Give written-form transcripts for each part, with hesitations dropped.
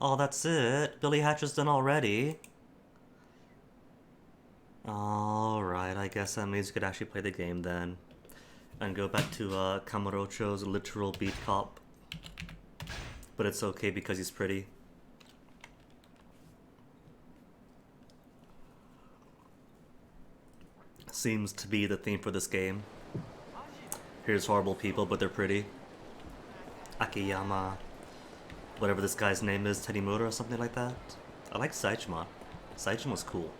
Oh, that's it? Billy Hatcher's done already? Alright, I guess that means you could actually play the game then. And go back to Kamurocho's literal beat cop. But it's okay because he's pretty. Seems to be the theme for this game. Here's horrible people, but they're pretty. Akiyama. Whatever this guy's name is, Tedimura or something like that. I like Saitama. Saitama's cool.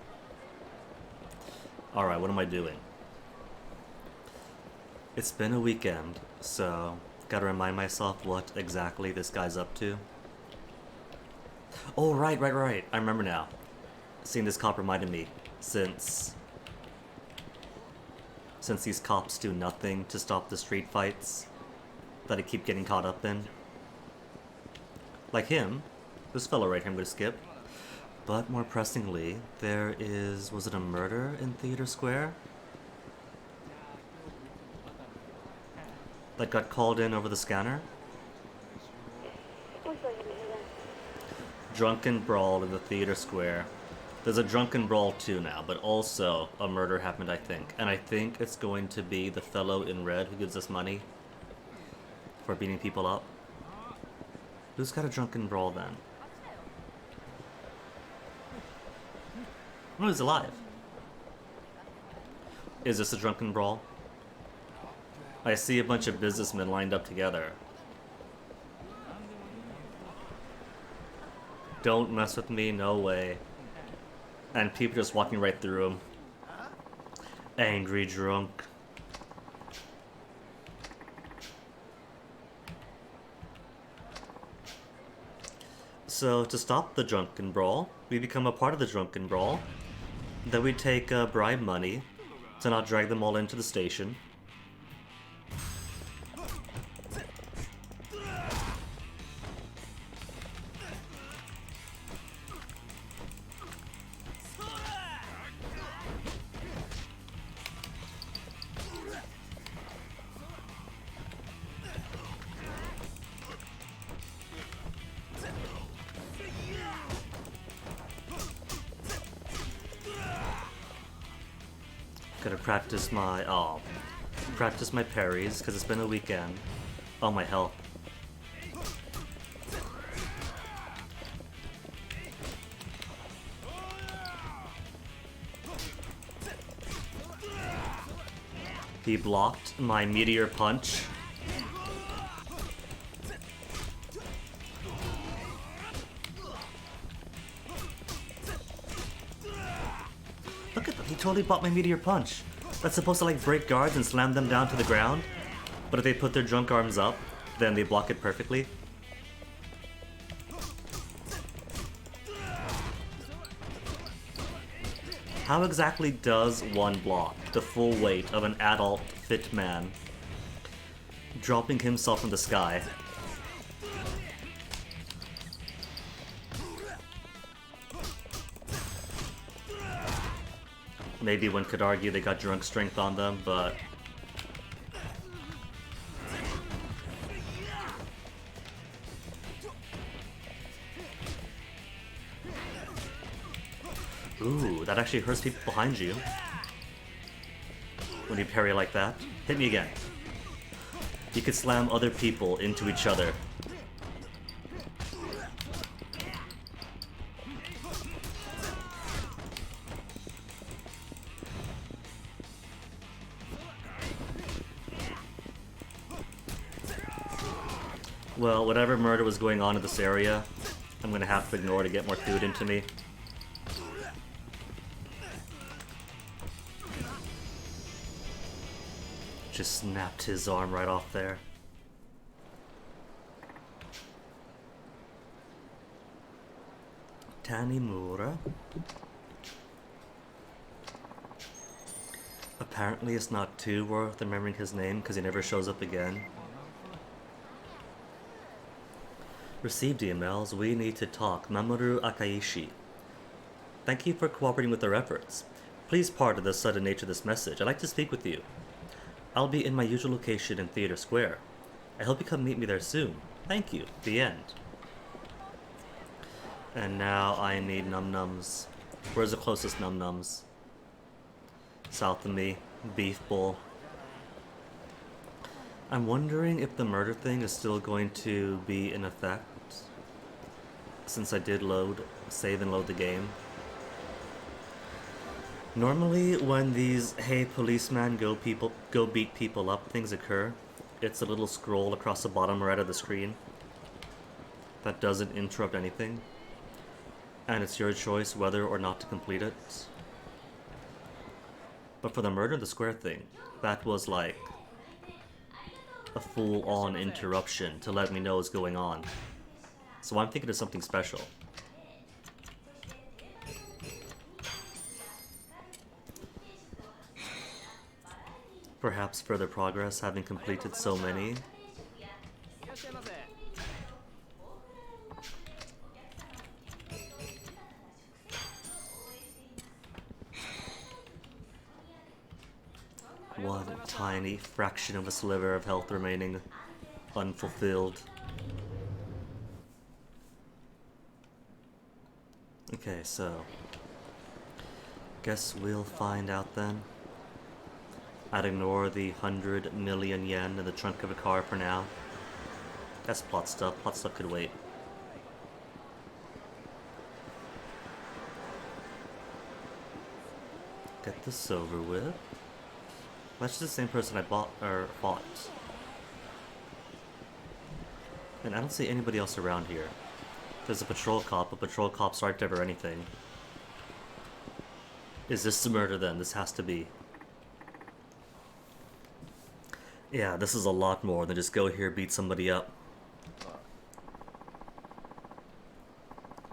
Alright, what am I doing? It's been a weekend, so gotta remind myself what exactly this guy's up to. Oh, right. I remember now. Seeing this cop reminded me, since these cops do nothing to stop the street fights that I keep getting caught up in. Like him, this fellow right here I'm gonna skip. But more pressingly, there is... was it a murder in Theater Square? That got called in over the scanner? Drunken brawl in the Theater Square. There's a drunken brawl too now, but also a murder happened, I think. And I think it's going to be the fellow in red who gives us money for beating people up. Who's got a drunken brawl then? Oh, he's alive. Is this a drunken brawl? I see a bunch of businessmen lined up together. Don't mess with me, no way. And people just walking right through him. Angry drunk. So, to stop the drunken brawl, we become a part of the drunken brawl. Then we take bribe money to not drag them all into the station. Gotta practice my parries, because it's been a weekend. Oh, my health. He blocked my meteor punch. Look at that, he totally blocked my meteor punch. That's supposed to like break guards and slam them down to the ground. But if they put their drunk arms up, then they block it perfectly. How exactly does one block the full weight of an adult, fit man dropping himself from the sky? Maybe one could argue they got drunk strength on them, but... Ooh, that actually hurts people behind you. When you parry like that. Hit me again. You could slam other people into each other. Well, whatever murder was going on in this area, I'm gonna have to ignore to get more food into me. Just snapped his arm right off there. Tanimura. Apparently it's not too worth remembering his name because he never shows up again. Received emails. We need to talk. Mamoru Akaishi. Thank you for cooperating with our efforts. Please pardon the sudden nature of this message. I'd like to speak with you. I'll be in my usual location in Theater Square. I hope you come meet me there soon. Thank you. The end. And now I need num-nums. Where's the closest num-nums? South of me. Beef bowl. I'm wondering if the murder thing is still going to be in effect. Since I did save and load the game. Normally when these "hey policeman, go beat people up" things occur, it's a little scroll across the bottom right of the screen that doesn't interrupt anything. And it's your choice whether or not to complete it. But for the murder in the square thing, that was like a full-on interruption to let me know what's going on. So I'm thinking of something special. Perhaps further progress having completed so many. One tiny fraction of a sliver of health remaining unfulfilled. Okay, so guess we'll find out then. I'd ignore the 100 million yen in the trunk of a car for now. That's plot stuff. Plot stuff could wait. Get this over with. That's just the same person I fought. And I don't see anybody else around here. There's a patrol cop, but patrol cops aren't ever anything. Is this the murder then? This has to be. Yeah, this is a lot more than just go here, beat somebody up.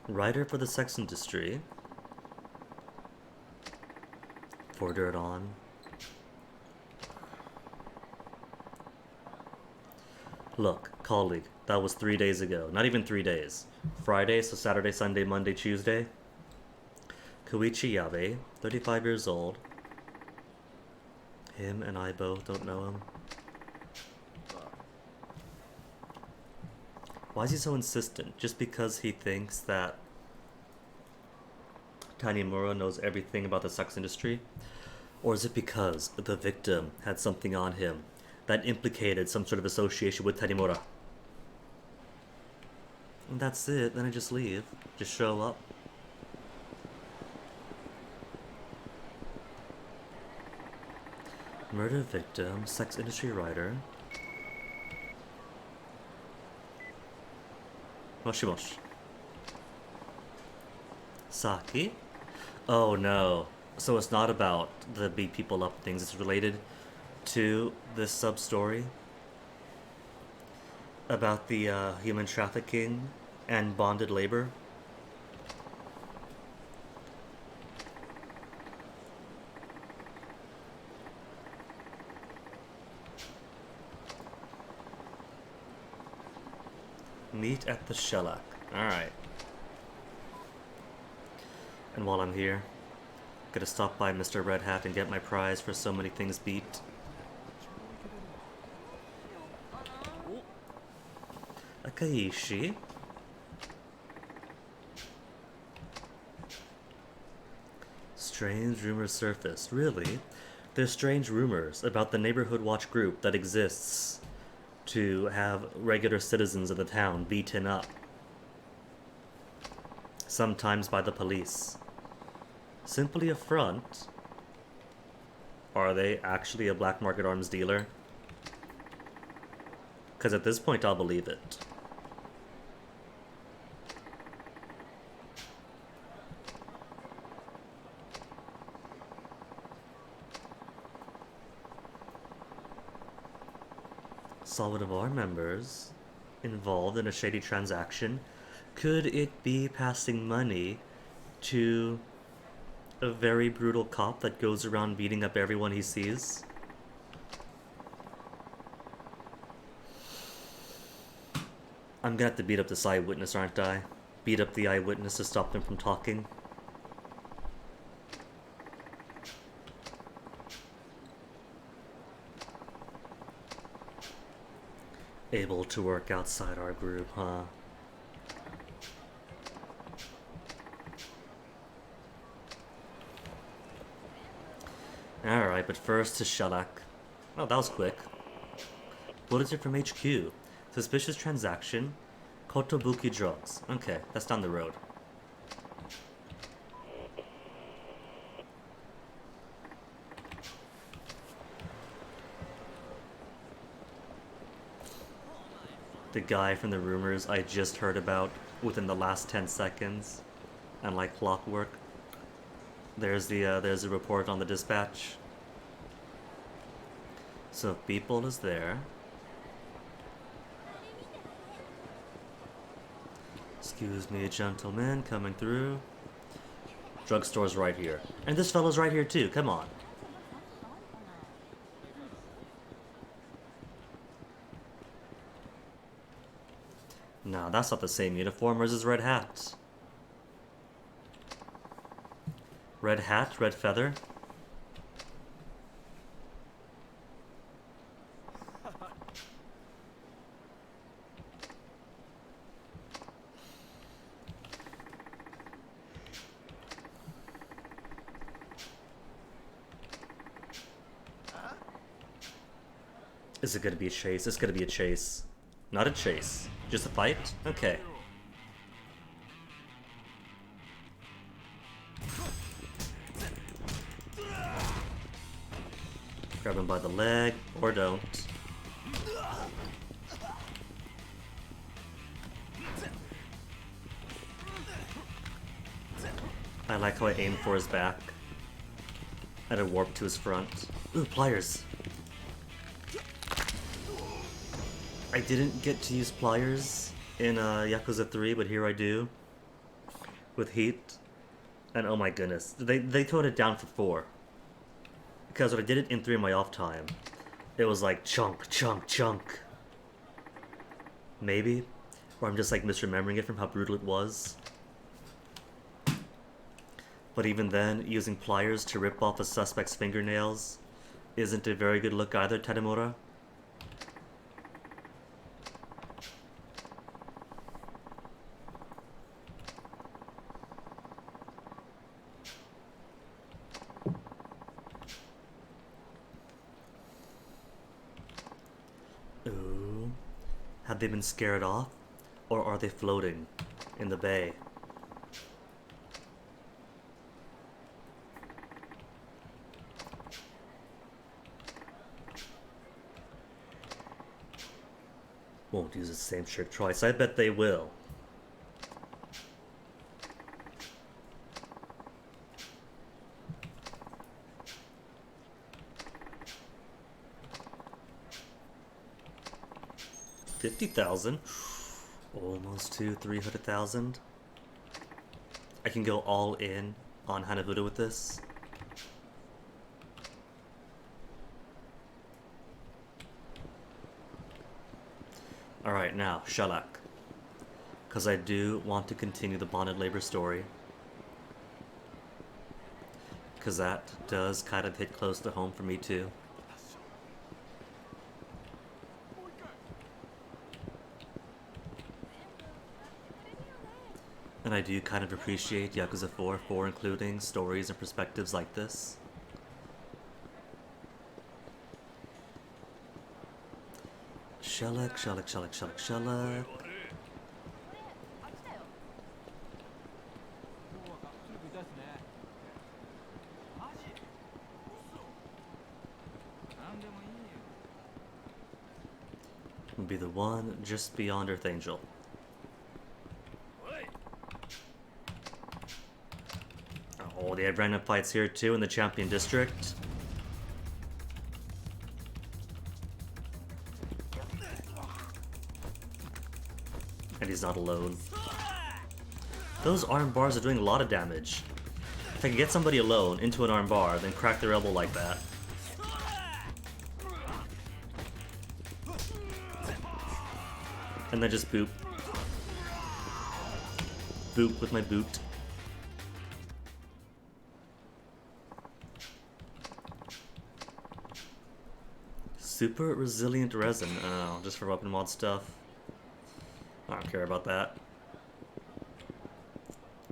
Writer for the sex industry. Forward on. Look, colleague, that was 3 days ago. Not even 3 days. Friday, so Saturday, Sunday, Monday, Tuesday. Koichi Yabe, 35 years old. Him and I both don't know him. Why is he so insistent? Just because he thinks that Tanimura knows everything about the sex industry? Or is it because the victim had something on him that implicated some sort of association with Tanimura? And that's it, then I just leave. Just show up. Murder victim, sex industry writer. Moshimoshi. Saki? Oh no. So it's not about the beat people up things, it's related to this sub-story about the human trafficking and bonded labor. Meet at the shellac. Alright. And while I'm here, gonna stop by Mr. Red Hat and get my prize for so many things beat. Akaishi. Strange rumors surfaced. Really? There's strange rumors about the Neighborhood Watch group that exists to have regular citizens of the town beaten up. Sometimes by the police. Simply a front? Are they actually a black market arms dealer? Because at this point I'll believe it. Saw one of our members involved in a shady transaction. Could it be passing money to a very brutal cop that goes around beating up everyone he sees? I'm gonna have to beat up this eyewitness, aren't I? Beat up the eyewitness to stop them from talking. Able to work outside our group, huh? Alright, but first to Shellac. Oh, that was quick. What is it from HQ? Suspicious transaction. Kotobuki drugs. Okay, that's down the road. The guy from the rumors I just heard about within the last 10 seconds. And like clockwork. There's a report on the dispatch. So people is there. Excuse me, gentlemen, coming through. Drugstore's right here. And this fellow's right here too, come on. No, that's not the same uniform as his red hat. Red hat, red feather. Is it gonna be a chase? It's gonna be a chase. Not a chase. Just a fight? Okay. Grab him by the leg, or don't. I like how I aimed for his back. And a warp to his front. Ooh, pliers! I didn't get to use pliers in Yakuza 3, but here I do. With heat. And oh my goodness, they toned it down for 4. Because when I did it in 3 in my off time, it was like chunk, chunk, chunk. Maybe? Or I'm just like misremembering it from how brutal it was. But even then, using pliers to rip off a suspect's fingernails isn't a very good look either, Tadamura. Ooh. Have they been scared off? Or are they floating in the bay? Won't use the same trick twice. I bet they will. $50,000, almost to 300,000. I can go all in on Hanafuda with this. Alright, now, Shellac. Because I do want to continue the bonded labor story. Because that does kind of hit close to home for me too. And I do kind of appreciate Yakuza 4 for including stories and perspectives like this. Shellac, Shellac, Shellac, Shellac, Shellac. Would be the one just beyond Earth Angel. Oh, they have random fights here too in the Champion District. And he's not alone. Those arm bars are doing a lot of damage. If I can get somebody alone into an arm bar, then crack their elbow like that. And then just boop. Boop with my boot. Super resilient resin. Oh, just for weapon mod stuff. I don't care about that.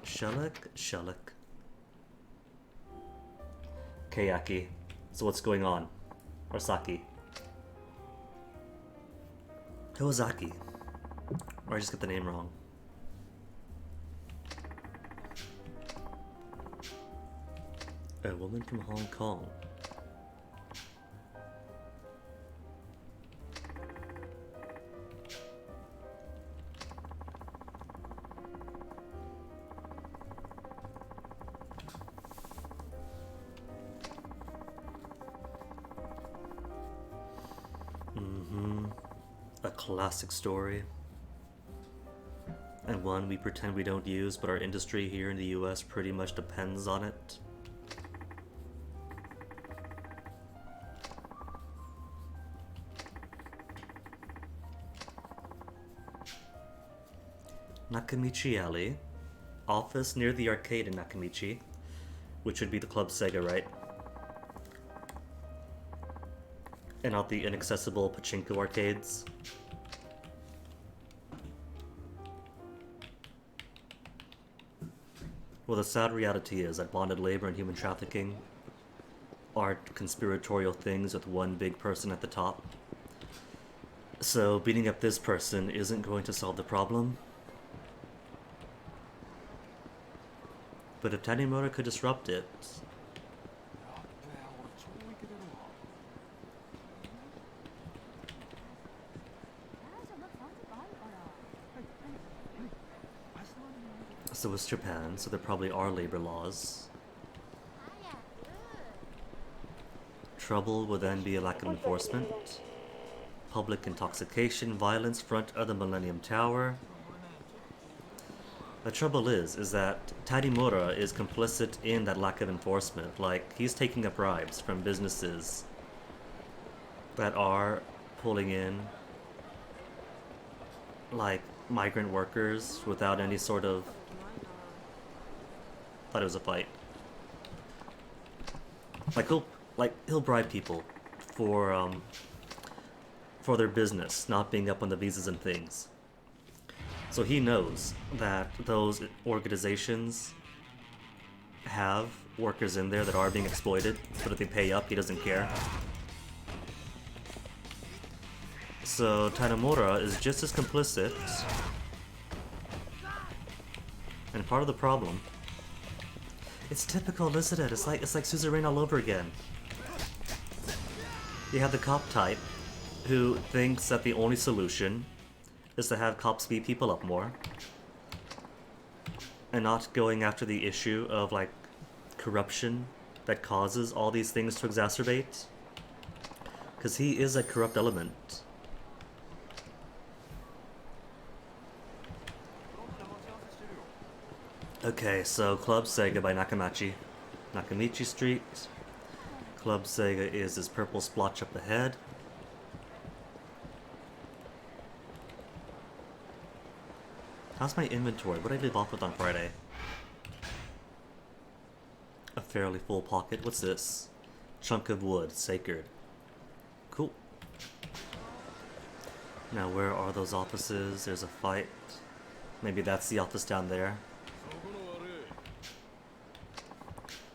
Shellac, Shellac. Kayaki. So what's going on? Arsaki. Kawasaki. Or I just get the name wrong. A woman from Hong Kong. A classic story. And one we pretend we don't use, but our industry here in the US pretty much depends on it. Nakamichi Alley. Office near the arcade in Nakamichi, which would be the Club Sega, right? And not the inaccessible pachinko arcades. Well, the sad reality is that bonded labor and human trafficking aren't conspiratorial things with one big person at the top. So beating up this person isn't going to solve the problem. But if Tanimura could disrupt it... So it's Japan, so there probably are labor laws. Trouble would then be a lack of enforcement. Public intoxication, violence, front of the Millennium Tower. The trouble is that Tadimura is complicit in that lack of enforcement. Like, he's taking up bribes from businesses that are pulling in, like, migrant workers without any sort of... Thought it was a fight. He'll bribe people for their business not being up on the visas and things. So he knows that those organizations have workers in there that are being exploited, but if they pay up, he doesn't care. So Tanimura is just as complicit. And part of the problem... It's typical, isn't it? It's like Suzerain all over again. You have the cop type who thinks that the only solution is to have cops beat people up more. And not going after the issue of, like, corruption that causes all these things to exacerbate. Because he is a corrupt element. Okay, so Club Sega by Nakamichi Street. Club Sega is this purple splotch up ahead. How's my inventory? What did I leave off with on Friday? A fairly full pocket. What's this? Chunk of wood. Sacred. Cool. Now where are those offices? There's a fight. Maybe that's the office down there.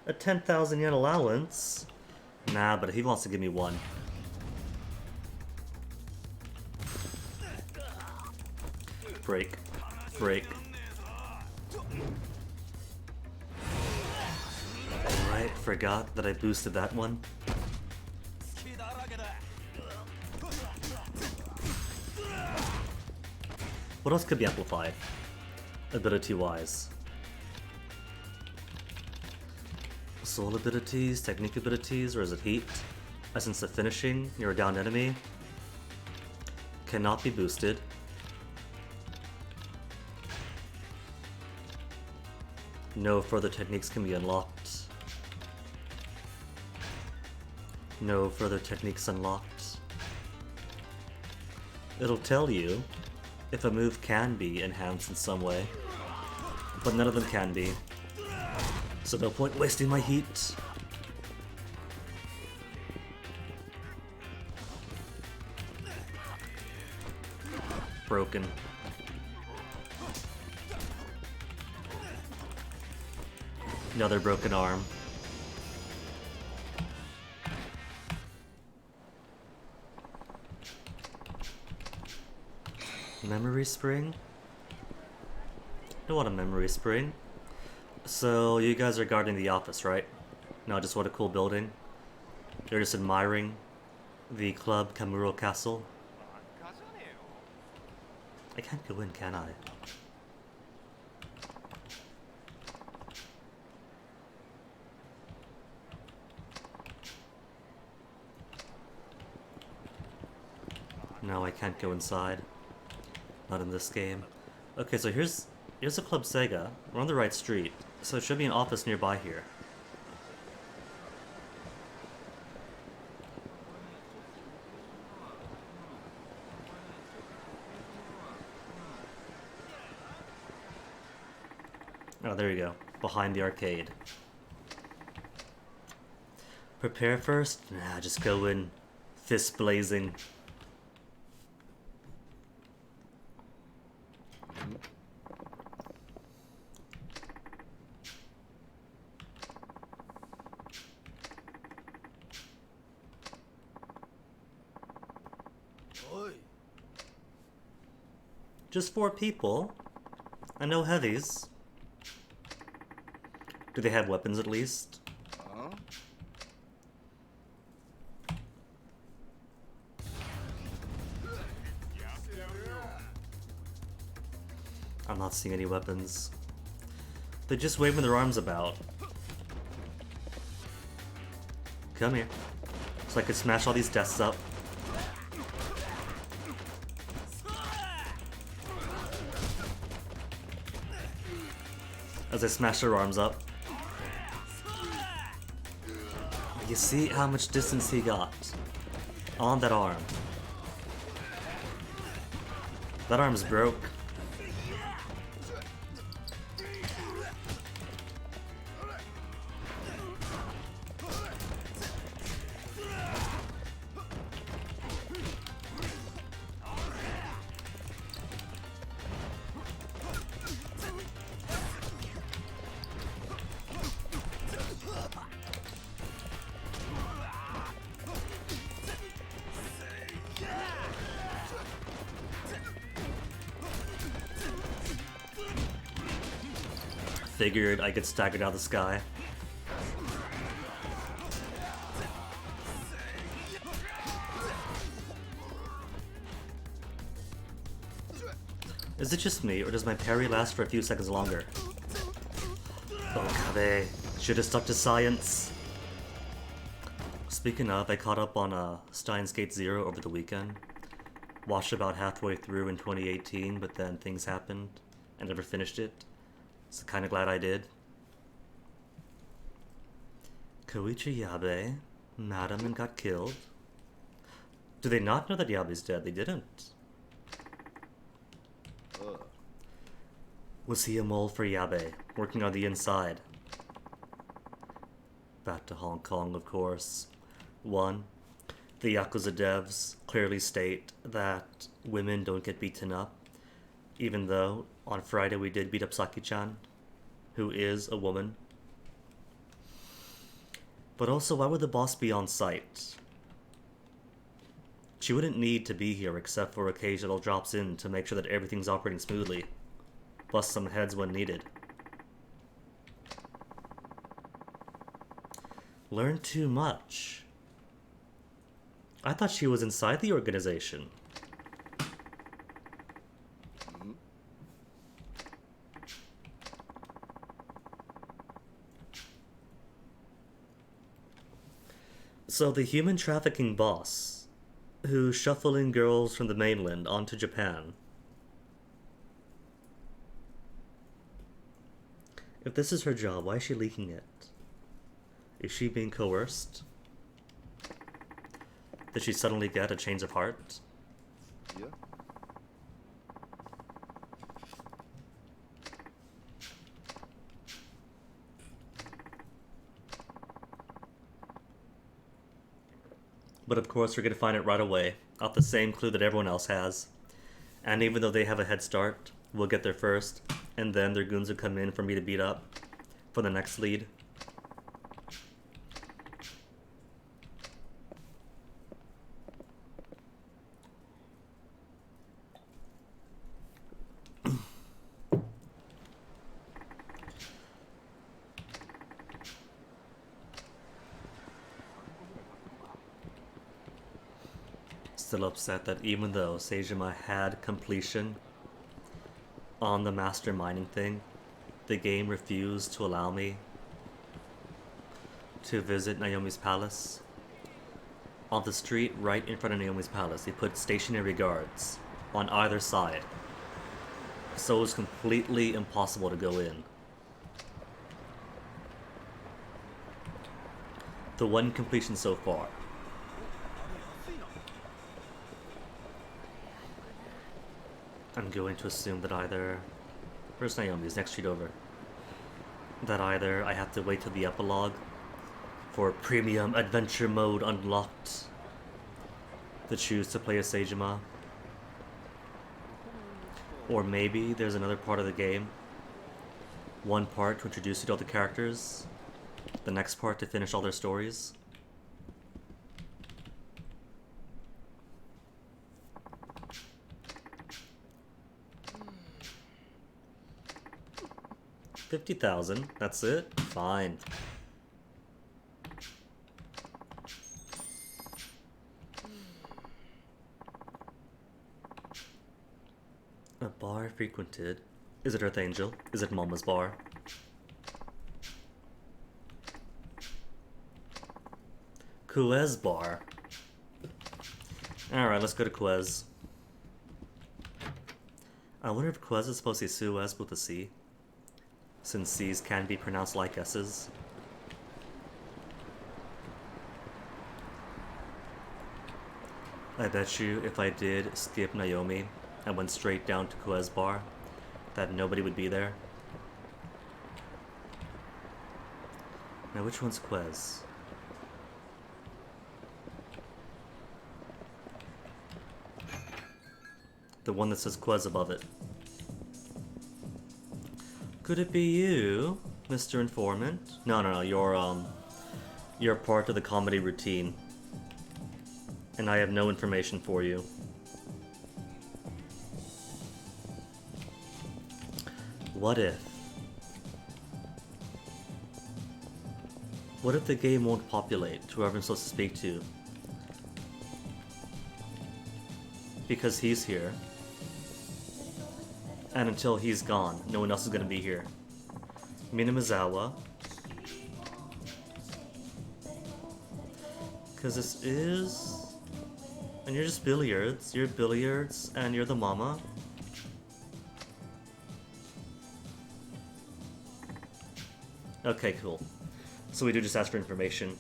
A 10,000 yen allowance? Nah, but he wants to give me one. Break. Break. Alright, forgot that I boosted that one. What else could be amplified? Ability-wise. Soul abilities, technique abilities, or is it heat? Essence of finishing, you're a downed enemy. Cannot be boosted. No further techniques can be unlocked. No further techniques unlocked. It'll tell you if a move can be enhanced in some way, but none of them can be. So no point wasting my heat. Broken. Another broken arm. Memory spring? Don't want a memory spring. So you guys are guarding the office, right? No, just what a cool building. You're just admiring the club Kamurocho Castle. I can't go in, can I? No, I can't go inside. Not in this game. Okay, so here's a Club Sega. We're on the right street, so there should be an office nearby here. Oh, there you go. Behind the arcade. Prepare first? Nah, just go in. Fist blazing. Just 4 people. And no heavies. Do they have weapons at least? I'm not seeing any weapons. They're just waving their arms about. Come here. So I could smash all these desks up. As I smash their arms up. You see how much distance he got on that arm. That arm's broke. Figured I could stagger out of the sky. Is it just me, or does my parry last for a few seconds longer? Oh, Kabe. Should have stuck to science. Speaking of, I caught up on Steins Gate Zero over the weekend. Watched about halfway through in 2018, but then things happened. I never finished it. So kinda glad I did. Koichi Yabe, Madam, and got killed. Do they not know that Yabe's dead? They didn't. Was he a mole for Yabe, working on the inside? Back to Hong Kong, of course. 1. The Yakuza devs clearly state that women don't get beaten up, even though on Friday we did beat up Saki-chan, who is a woman. But also, why would the boss be on site? She wouldn't need to be here except for occasional drops in to make sure that everything's operating smoothly. Bust some heads when needed. Learn too much. I thought she was inside the organization. So the human trafficking boss, who's shuffling girls from the mainland onto Japan. If this is her job, why is she leaking it? Is she being coerced? Did she suddenly get a change of heart? Yeah. But of course we're gonna find it right away, off the same clue that everyone else has. And even though they have a head start, we'll get there first, and then their goons will come in for me to beat up for the next lead. still upset that even though Seijima had completion on the master mining thing, the game refused to allow me to visit Naomi's palace. On the street right in front of Naomi's palace, they put stationary guards on either side. So it was completely impossible to go in. The one completion so far. I'm going to assume that either... Where's Naomi's? Next street over. That either I have to wait till the epilogue for premium adventure mode unlocked to choose to play as Seijima. Or maybe there's another part of the game. One part to introduce you to all the characters. The next part to finish all their stories. $50,000, that's it? Fine. A bar frequented. Is it Earth Angel? Is it Mama's bar? Quez bar. Alright, let's go to Quez. I wonder if Quez is supposed to be Suez with a C, since C's can be pronounced like S's. I bet you if I did skip Naomi and went straight down to Quez bar, that nobody would be there. Now which one's Quez? The one that says Quez above it. Could it be you, Mr. Informant? No, you're part of the comedy routine. And I have no information for you. What if? What if the game won't populate to whoever I'm supposed to speak to? Because he's here. And until he's gone, no one else is gonna be here. Minamizawa. Because this is... And you're just billiards. You're billiards, and you're the mama. Okay, cool. So we do just ask for information.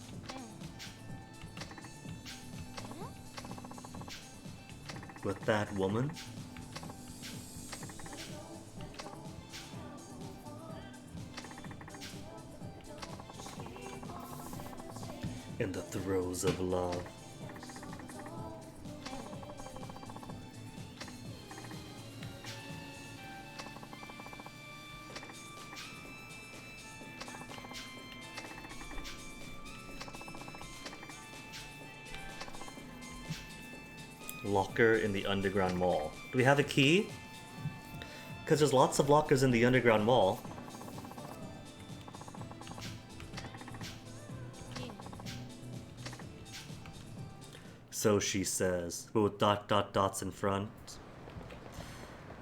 With that woman? In the throes of love. Locker in the underground mall. Do we have a key? Because there's lots of lockers in the underground mall. So she says, but with dots in front.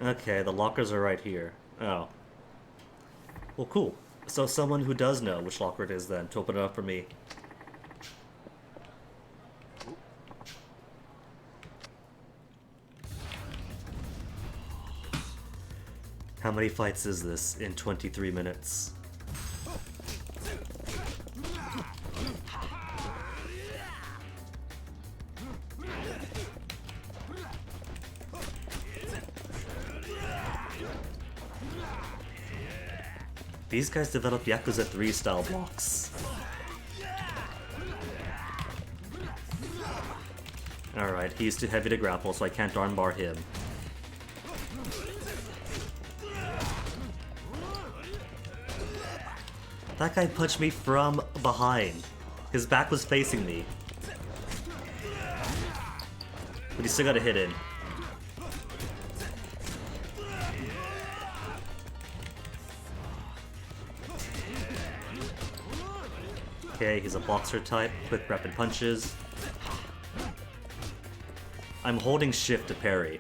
Okay, the lockers are right here. Oh. Well, cool. So someone who does know which locker it is then, to open it up for me. How many fights is this in 23 minutes? These guys developed Yakuza 3 style blocks. Alright, he's too heavy to grapple, so I can't armbar him. That guy punched me from behind. His back was facing me. But he still got a hit in. Okay, he's a boxer type. Quick rapid punches. I'm holding shift to parry.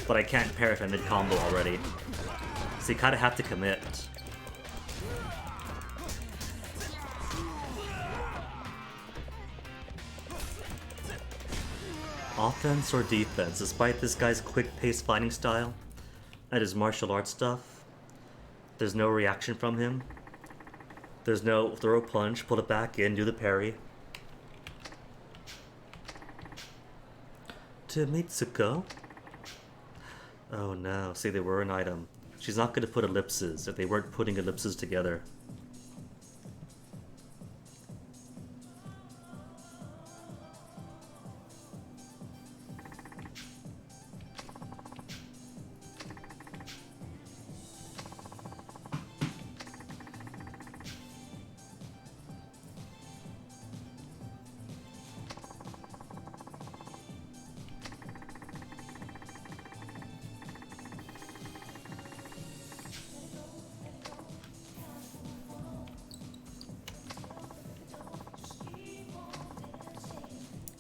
But I can't parry if I'm mid-combo already. So you kinda have to commit. Offense or defense, despite this guy's quick-paced fighting style and his martial arts stuff, there's no reaction from him. There's no throw a punch, pull it back in, do the parry. To Mitsuko? Oh no, see they were an item. She's not gonna put ellipses if they weren't putting ellipses together.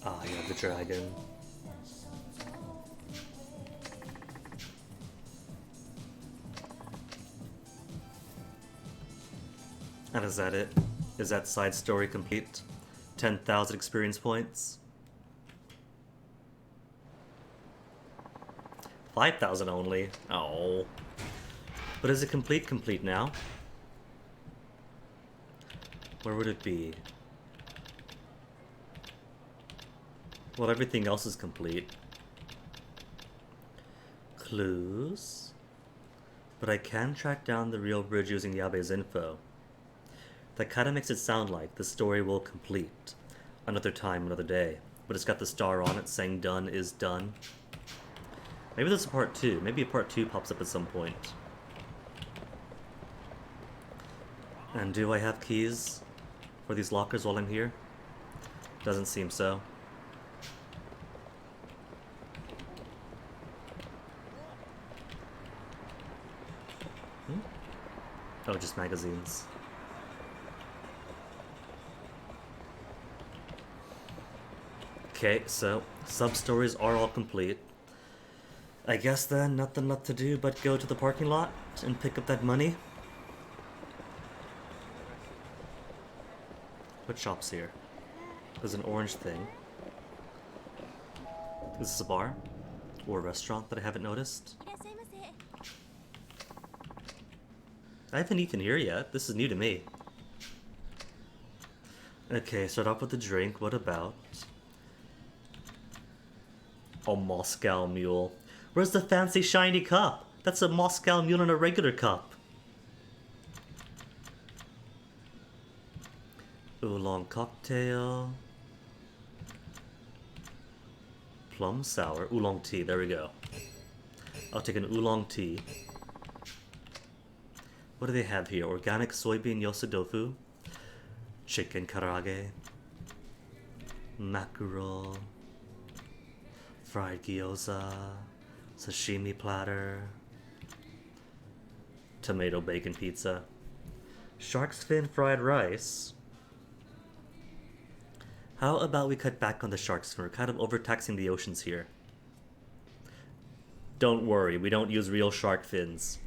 Ah, yeah, the dragon. And is that it? Is that side story complete? 10,000 experience points? 5,000 only? Oh. But is it complete now? Where would it be? Well, everything else is complete. Clues? But I can track down the real bridge using Yabe's info. That kinda makes it sound like the story will complete. Another time, another day. But it's got the star on it saying done is done. Maybe there's a part 2. Maybe a part 2 pops up at some point. And do I have keys for these lockers while I'm here? Doesn't seem so. Oh, just magazines. Okay, so sub-stories are all complete. I guess then nothing left to do but go to the parking lot and pick up that money. What shop's here? There's an orange thing. Is this a bar? Or a restaurant that I haven't noticed? I haven't eaten here yet. This is new to me. Okay, start off with the drink. What about? A Moscow Mule. Where's the fancy shiny cup? That's a Moscow Mule in a regular cup. Oolong cocktail. Plum sour. Oolong tea. There we go. I'll take an oolong tea. What do they have here? Organic soybean yosudofu. Chicken karage. Mackerel. Fried gyoza. Sashimi platter. Tomato bacon pizza. Shark's fin fried rice. How about we cut back on the shark's fin? We're kind of overtaxing the oceans here. Don't worry, we don't use real shark fins.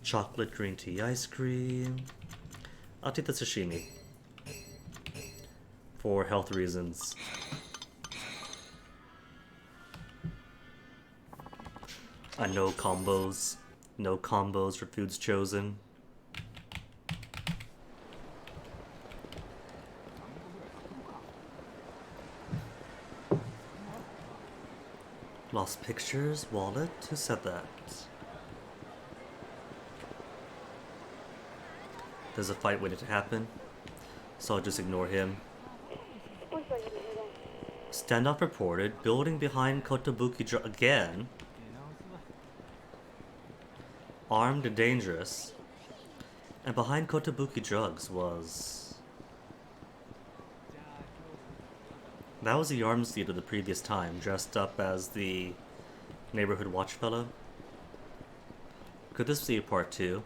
Chocolate green tea ice cream. I'll take the sashimi. For health reasons. No combos. No combos for foods chosen. Lost pictures, wallet, who said that? There's a fight waiting to happen, so I'll just ignore him. Standoff reported, building behind Kotobuki again. Armed and dangerous. And behind Kotobuki drugs was... That was the arms dealer the previous time, dressed up as the neighborhood watch fellow. Could this be a part 2?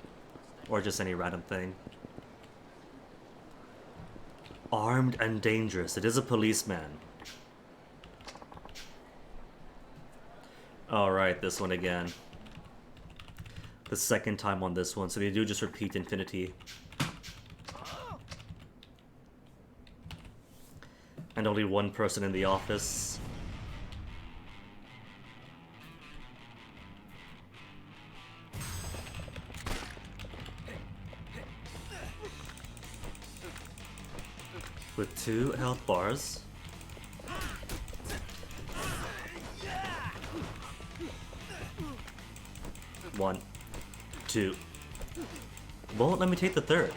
Or just any random thing? Armed and dangerous. It is a policeman. Alright, this one again. The second time on this one, so they do just repeat infinity. And only one person in the office. With 2 health bars. One, 2. Won't let me take the third.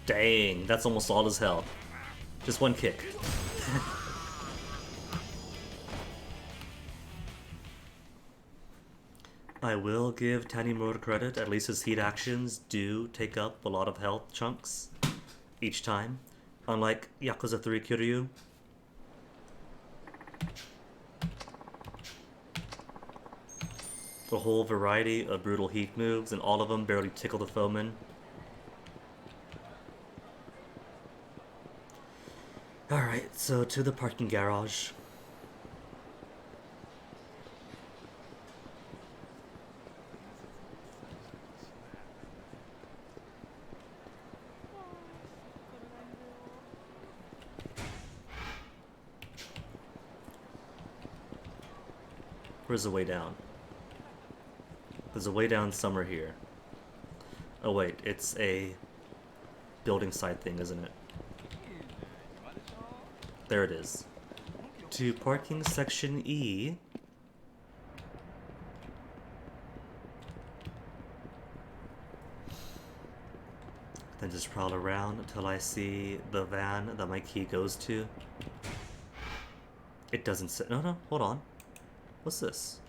Dang, that's almost all his health. Just one kick. I will give Tanimura credit, at least his heat actions do take up a lot of health chunks each time, unlike Yakuza 3 Kiryu. The whole variety of brutal heat moves, and all of them barely tickle the foeman. Alright, so to the parking garage. Where's the way down? There's a way down somewhere here. Oh wait, it's a building site thing, isn't it? There it is. To parking section E. Then just prowl around until I see the van that my key goes to. It doesn't say. No, hold on. What's this?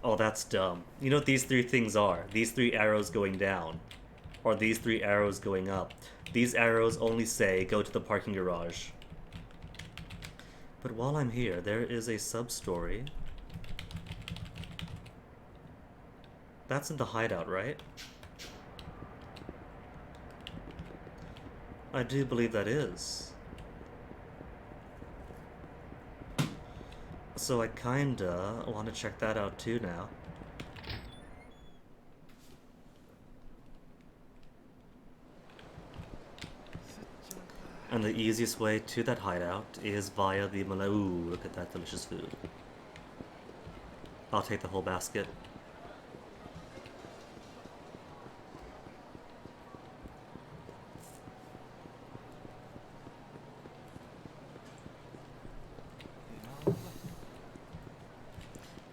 Oh, that's dumb. You know what these 3 things are? These 3 arrows going down. Or these 3 arrows going up. These arrows only say, go to the parking garage. But while I'm here, there is a sub-story. That's in the hideout, right? I do believe that is. So I kinda want to check that out too now. And the easiest way to that hideout is via the Malay. Ooh, look at that delicious food. I'll take the whole basket.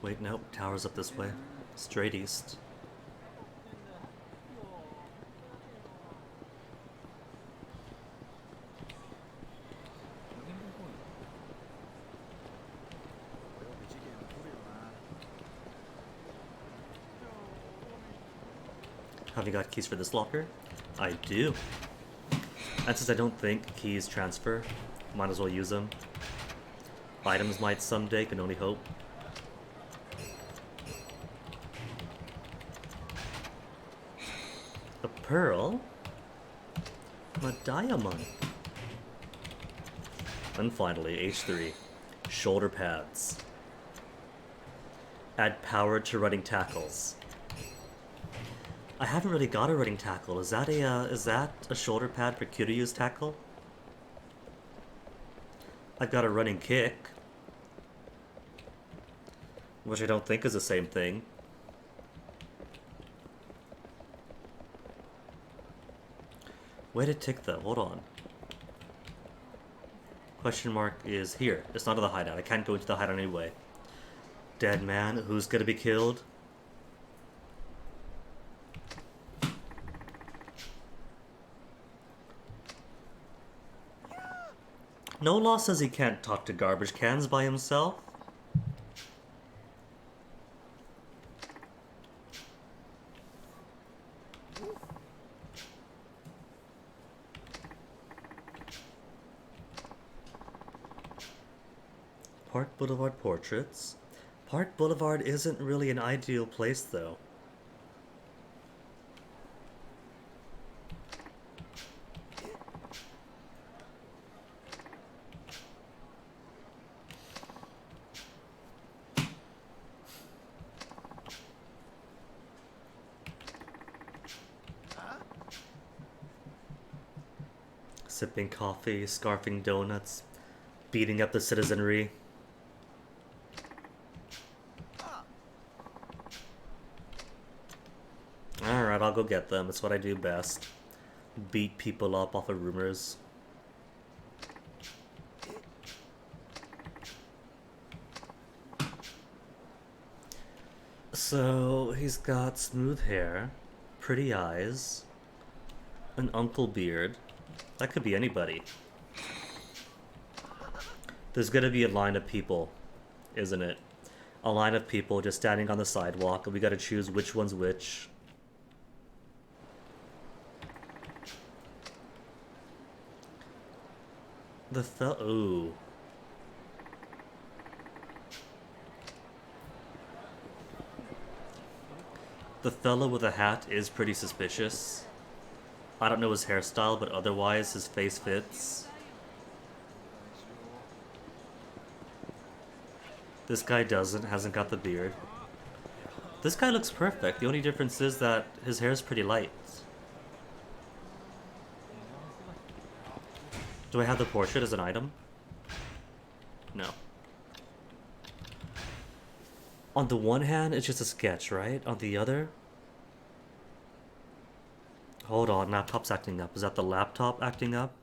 Wait, nope, tower's up this way. Straight east. Have you got keys for this locker? I do. And since I don't think keys transfer, might as well use them. Items might someday, can only hope. A pearl? A diamond. And finally, H3. Shoulder pads. Add power to running tackles. I haven't really got a running tackle. Is that a shoulder pad for Kiryu's tackle? I've got a running kick, which I don't think is the same thing. Way to tick though, hold on. Question mark is here. It's not in the hideout. I can't go into the hideout anyway. Dead man, who's gonna be killed? No Law says he can't talk to garbage cans by himself. Park Boulevard portraits. Park Boulevard isn't really an ideal place, though. Sipping coffee, scarfing donuts, beating up the citizenry. Alright, I'll go get them. It's what I do best. Beat people up off of rumors. So, he's got smooth hair, pretty eyes, an uncle beard. That could be anybody. There's gonna be a line of people, isn't it? A line of people just standing on the sidewalk, and we gotta choose which one's which. Ooh. The fellow with a hat is pretty suspicious. I don't know his hairstyle, but otherwise his face fits. This guy hasn't got the beard. This guy looks perfect. The only difference is that his hair is pretty light. Do I have the portrait as an item? No. On the one hand, it's just a sketch, right? On the other... Hold on, laptop's acting up. Is that the laptop acting up?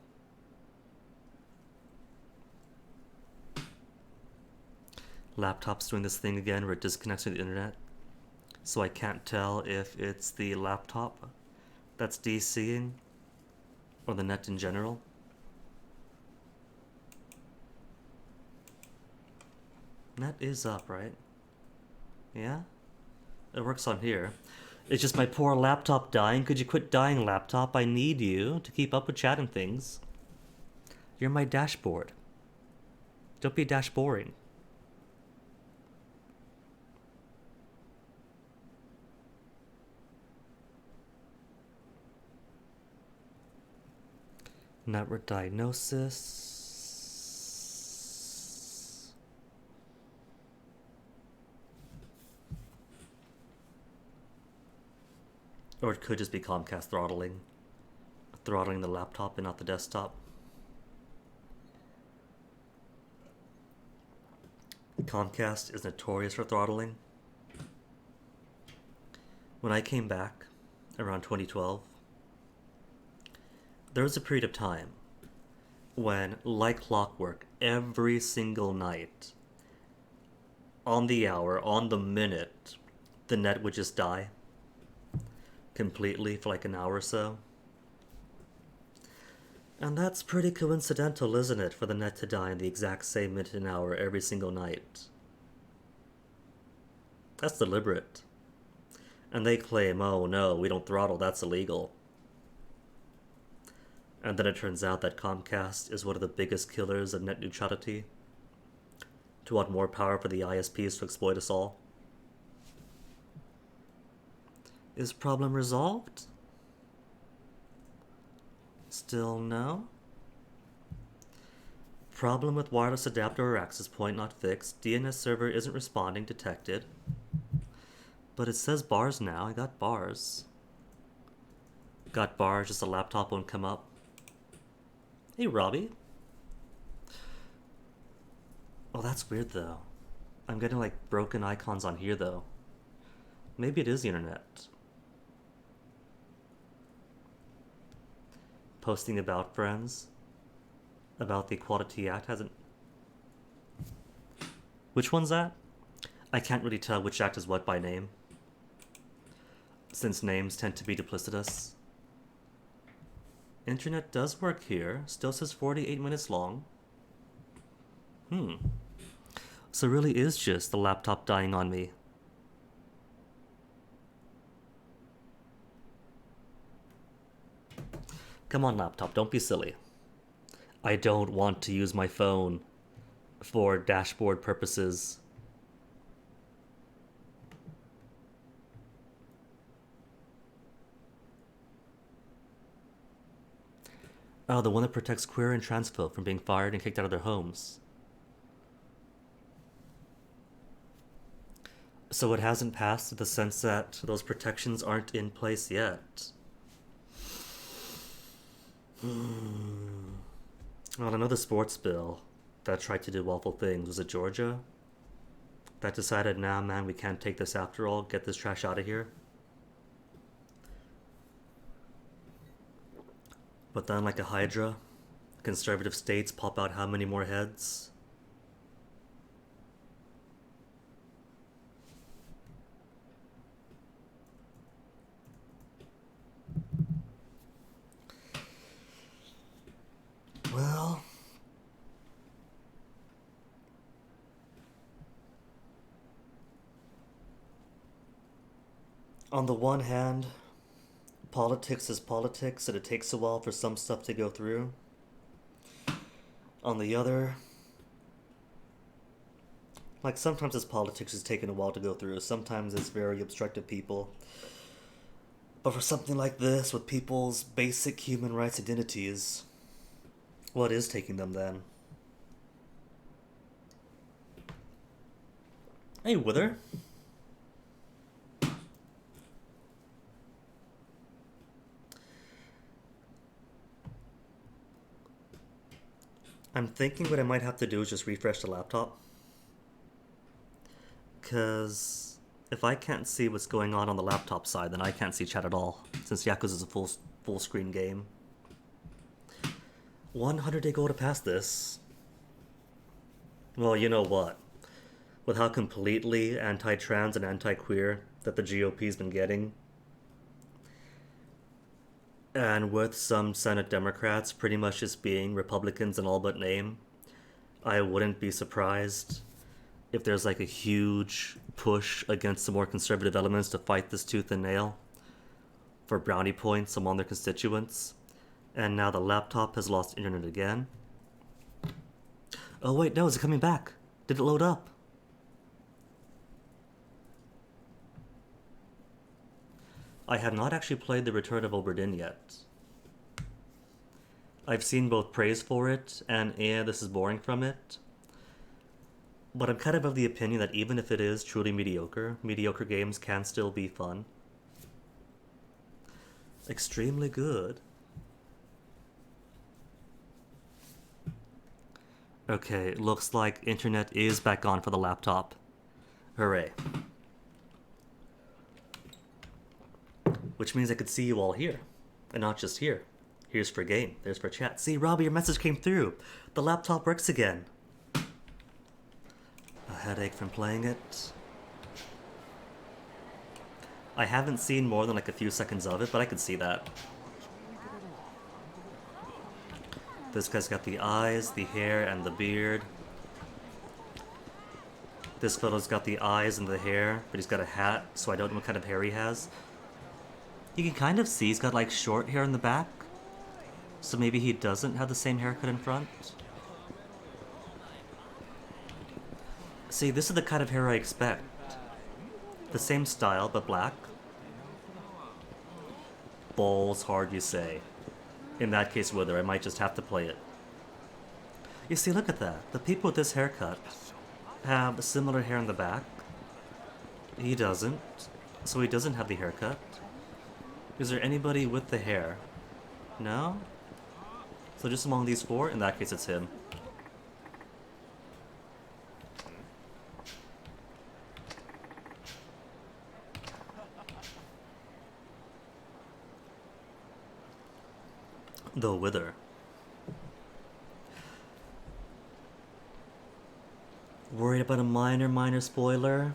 Laptop's doing this thing again where it disconnects from the internet. So I can't tell if it's the laptop that's DCing or the net in general. Net is up, right? Yeah? It works on here. It's just my poor laptop dying. Could you quit dying, laptop? I need you to keep up with chat and things. You're my dashboard. Don't be dash boring. Network diagnosis. Or it could just be Comcast throttling the laptop and not the desktop. Comcast is notorious for throttling. When I came back around 2012, there was a period of time when, like clockwork, every single night, on the hour, on the minute, the net would just die completely for like an hour or so. And that's pretty coincidental, isn't it, for the net to die in the exact same minute and hour every single night? That's deliberate. And they claim, oh no, we don't throttle, that's illegal. And then it turns out that Comcast is one of the biggest killers of net neutrality, to want more power for the ISPs to exploit us all. Is problem resolved? Still no? Problem with wireless adapter or access point not fixed. DNS server isn't responding, detected. But it says bars now. I got bars. Got bars, just the laptop won't come up. Hey, Robbie. Oh, that's weird though. I'm getting like broken icons on here though. Maybe it is the internet. Posting about friends. About the Equality Act hasn't... Which one's that? I can't really tell which act is what by name, since names tend to be duplicitous. Internet does work here. Still says 48 minutes long. So it really is just the laptop dying on me. Come on, laptop, don't be silly. I don't want to use my phone. for dashboard purposes. Oh, the one that protects queer and trans folk from being fired and kicked out of their homes. So it hasn't passed in the sense that those protections aren't in place yet. Well, another sports bill that tried to do awful things. Was it Georgia? That decided, nah, man, we can't take this after all. Get this trash out of here. But then, like a Hydra, conservative states pop out how many more heads? Well, on the one hand, politics is politics and it takes a while for some stuff to go through. On the other, like sometimes it's politics is taking a while to go through, sometimes it's very obstructive people. But for something like this, with people's basic human rights identities, what is taking them then? Hey, Wither. I'm thinking what I might have to do is just refresh the laptop. Because if I can't see what's going on the laptop side, then I can't see chat at all, since Yakuza is a full screen game. 100-day goal to pass this. Well, you know what? With how completely anti-trans and anti-queer that the GOP's been getting, and with some Senate Democrats pretty much just being Republicans in all but name, I wouldn't be surprised if there's like a huge push against the more conservative elements to fight this tooth and nail for brownie points among their constituents. And now the laptop has lost internet again. Oh wait, no, is it coming back? Did it load up? I have not actually played The Return of Obra Dinn yet. I've seen both praise for it and this is boring from it. But I'm kind of the opinion that even if it is truly mediocre, mediocre games can still be fun. Extremely good. Okay, looks like internet is back on for the laptop. Hooray. Which means I could see you all here. And not just here. Here's for game, there's for chat. See, Robbie, your message came through. The laptop works again. A headache from playing it. I haven't seen more than like a few seconds of it, but I could see that. This guy's got the eyes, the hair, and the beard. This fellow's got the eyes and the hair, but he's got a hat, so I don't know what kind of hair he has. You can kind of see he's got like short hair in the back. So maybe he doesn't have the same haircut in front. See, this is the kind of hair I expect. The same style, but black. Balls hard, you say. In that case, Wither, I might just have to play it. You see, look at that. The people with this haircut have similar hair in the back. He doesn't. So he doesn't have the haircut. Is there anybody with the hair? No? So just among these four? In that case, it's him. The Wither. Worried about a minor spoiler?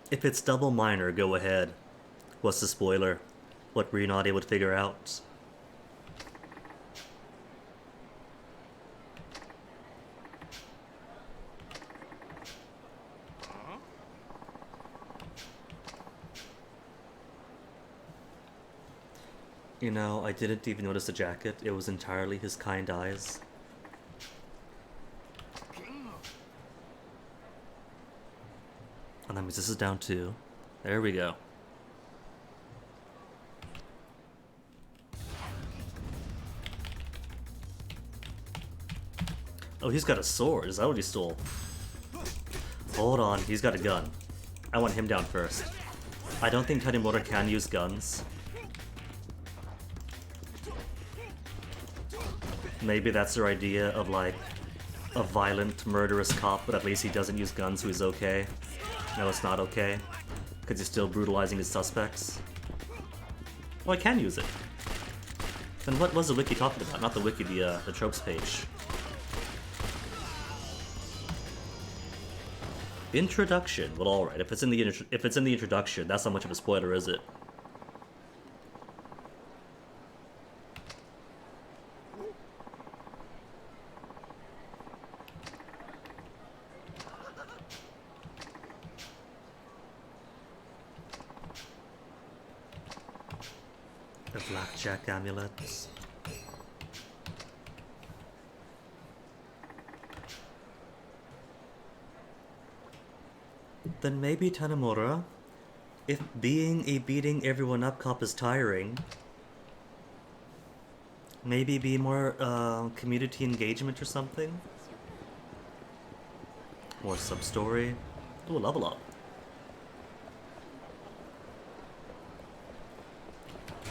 If it's double minor, go ahead. What's the spoiler? What were you not able to figure out? You know, I didn't even notice the jacket. It was entirely his kind eyes. And that means this is down 2. There we go. Oh, he's got a sword. Is that what he stole? Hold on, he's got a gun. I want him down first. I don't think Tanimura can use guns. Maybe that's their idea of like a violent, murderous cop, but at least he doesn't use guns, so he's okay. No, it's not okay. Because he's still brutalizing his suspects. Well, I can use it. Then what was the wiki talking about? Not the wiki, the tropes page. Introduction. Well, all right. If it's in the introduction, that's not much of a spoiler, is it? The blackjack amulets. Then maybe Tanimura, if being a beating everyone up cop is tiring, maybe be more community engagement or something? More sub-story? Ooh, level up.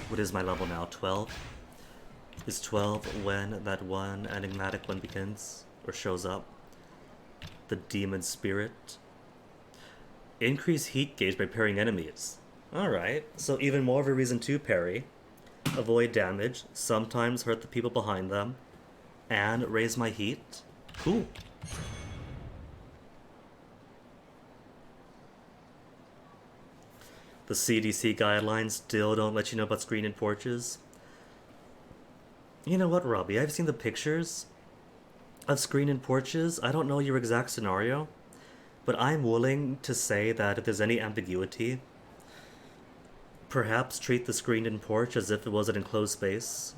What is my level now? 12? Is 12 when that one enigmatic one begins? Or shows up? The demon spirit? Increase heat gauge by parrying enemies. Alright, so even more of a reason to parry. Avoid damage, sometimes hurt the people behind them, and raise my heat. Cool. The CDC guidelines still don't let you know about screen and porches. You know what, Robbie? I've seen the pictures of screen and porches. I don't know your exact scenario, but I'm willing to say that if there's any ambiguity, perhaps treat the screen and porch as if it was an enclosed space.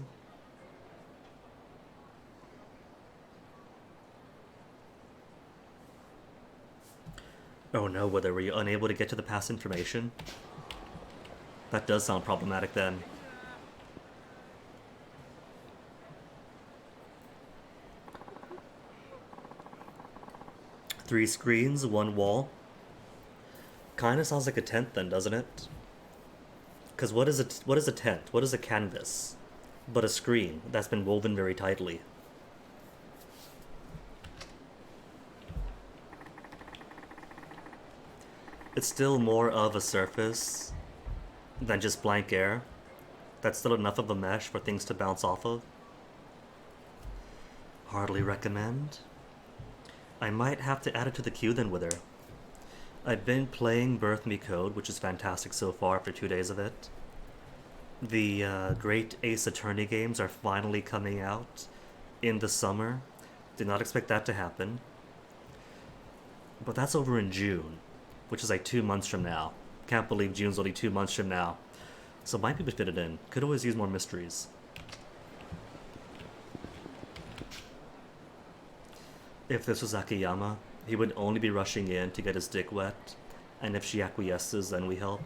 Oh no, were you unable to get to the past information? That does sound problematic then. Three screens, one wall. Kinda sounds like a tent then, doesn't it? Because what is a tent? What is a canvas? But a screen that's been woven very tightly. It's still more of a surface than just blank air. That's still enough of a mesh for things to bounce off of. Hardly recommend. I might have to add it to the queue then with her. I've been playing Birth Me Code, which is fantastic so far after 2 days of it. The great Ace Attorney games are finally coming out in the summer. Did not expect that to happen. But that's over in June, which is like 2 months from now. Can't believe June's only 2 months from now. So might be able to fit it in. Could always use more mysteries. If this was Akiyama, he would only be rushing in to get his dick wet, and if she acquiesces, then we help.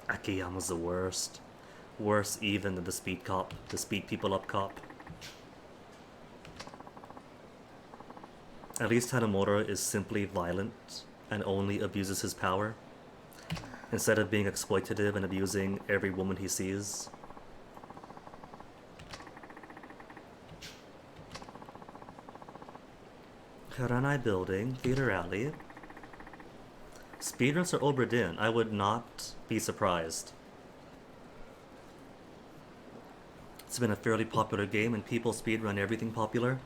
Akiyama's the worst. Worse even than the speed cop, the speed people up cop. At least Tanimura is simply violent and only abuses his power, instead of being exploitative and abusing every woman he sees. Haranai Building, Theater Alley. Speedruns are Obra Dinn. I would not be surprised. It's been a fairly popular game and people speedrun everything popular.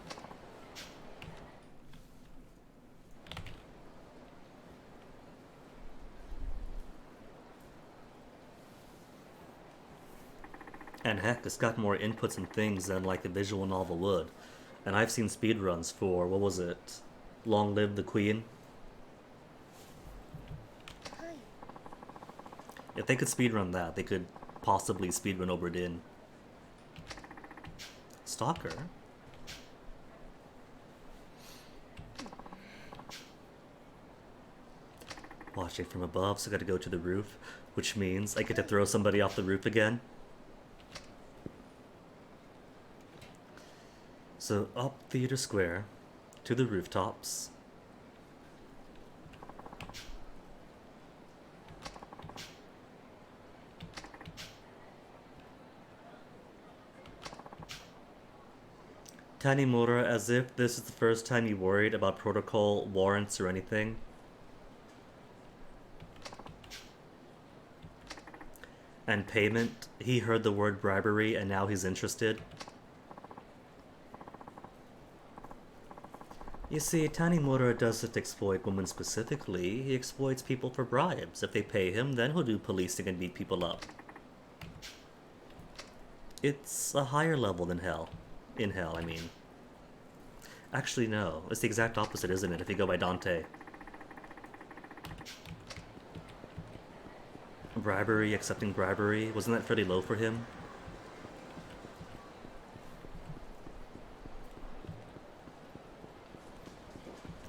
And heck, it's got more inputs and things than like a visual novel would. And I've seen speedruns for, what was it? Long Live the Queen. If they could speedrun that, they could possibly speedrun Obra Dinn. Stalker? Watching from above, so I gotta go to the roof, which means I get to throw somebody off the roof again. So up Theater Square to the rooftops. Tanimura, as if this is the first time you worried about protocol, warrants, or anything. And payment, he heard the word bribery and now he's interested. You see, Tanimura doesn't exploit women specifically, he exploits people for bribes. If they pay him, then he'll do policing and beat people up. It's a higher level than hell. In hell, I mean. Actually, no. It's the exact opposite, isn't it, if you go by Dante? Bribery, accepting bribery, wasn't that fairly low for him?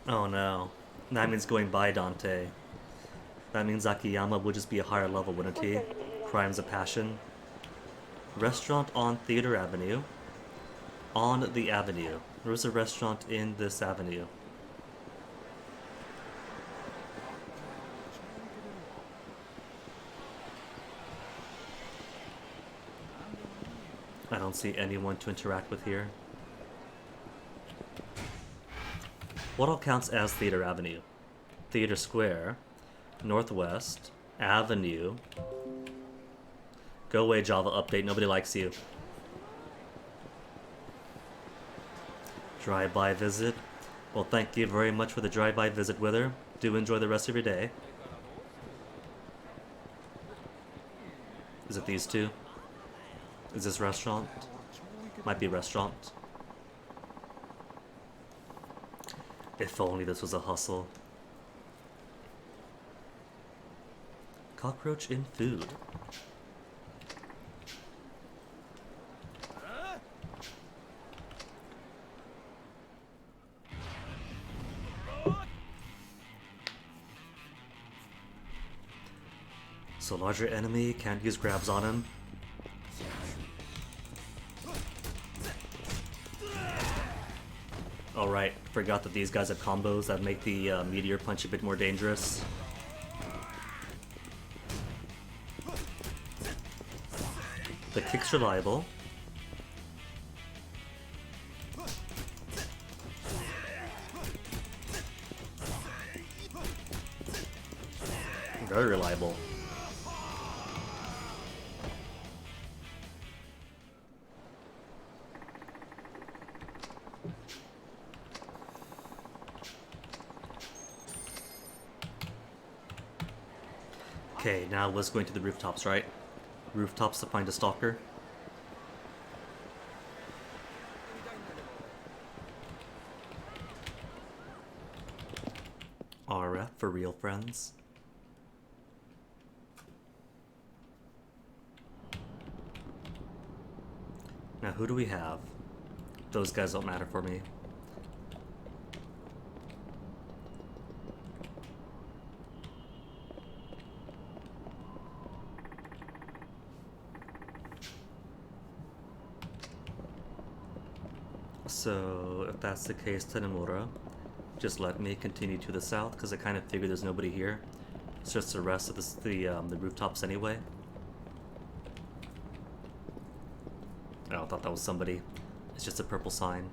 Oh no. That means going by Dante. That means Akiyama would just be a higher level, wouldn't he? Crimes of passion. Restaurant on Theater Avenue. On the avenue. There's a restaurant in this avenue. I don't see anyone to interact with here. What all counts as Theater Avenue? Theater Square, Northwest, Avenue. Go away, Java update, nobody likes you. Drive-by visit. Well, thank you very much for the drive-by visit, Wither. Do enjoy the rest of your day. Is it these two? Is this restaurant? Might be restaurant. If only this was a hustle. Cockroach in food. So larger enemy, can't use grabs on him. Alright, forgot that these guys have combos that make the meteor punch a bit more dangerous. The kick's reliable. Very reliable. Okay, now let's go into the rooftops, right? Rooftops to find a stalker. RF for real friends. Now who do we have? Those guys don't matter for me. So, if that's the case, Tanemura, just let me continue to the south, because I kind of figured there's nobody here. It's just the rest of the rooftops anyway. Oh, I thought that was somebody. It's just a purple sign.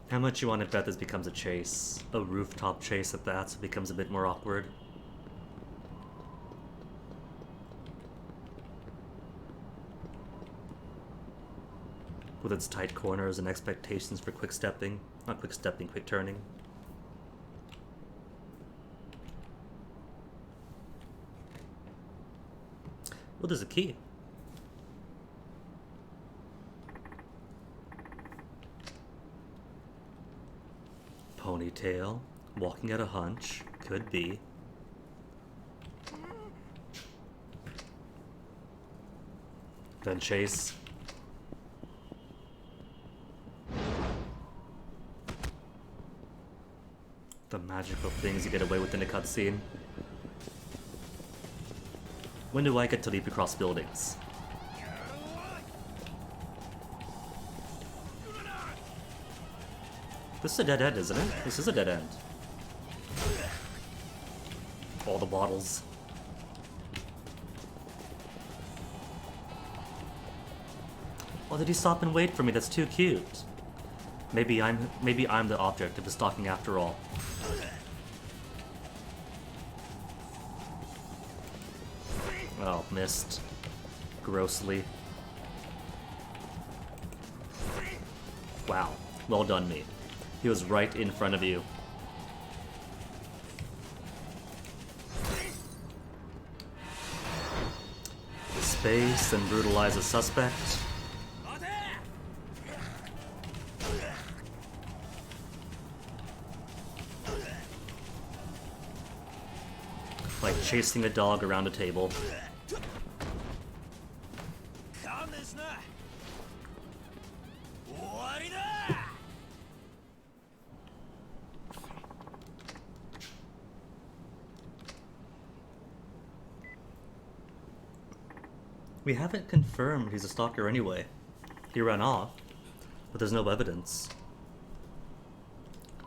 How much you want to bet this becomes a chase? A rooftop chase at that, so it becomes a bit more awkward. With its tight corners and expectations for quick stepping. Not quick stepping, quick turning. Oh, there's a key. Ponytail, walking at a hunch, could be. Then chase. The magical things you get away with in a cutscene. When do I get to leap across buildings? This is a dead end, isn't it? This is a dead end. All the bottles. Oh, did he stop and wait for me? That's too cute. Maybe I'm the object of his stalking after all. Oh, missed. Grossly. Wow. Well done, me. He was right in front of you. Space and brutalize a suspect. Like chasing a dog around a table. We haven't confirmed he's a stalker anyway. He ran off, but there's no evidence.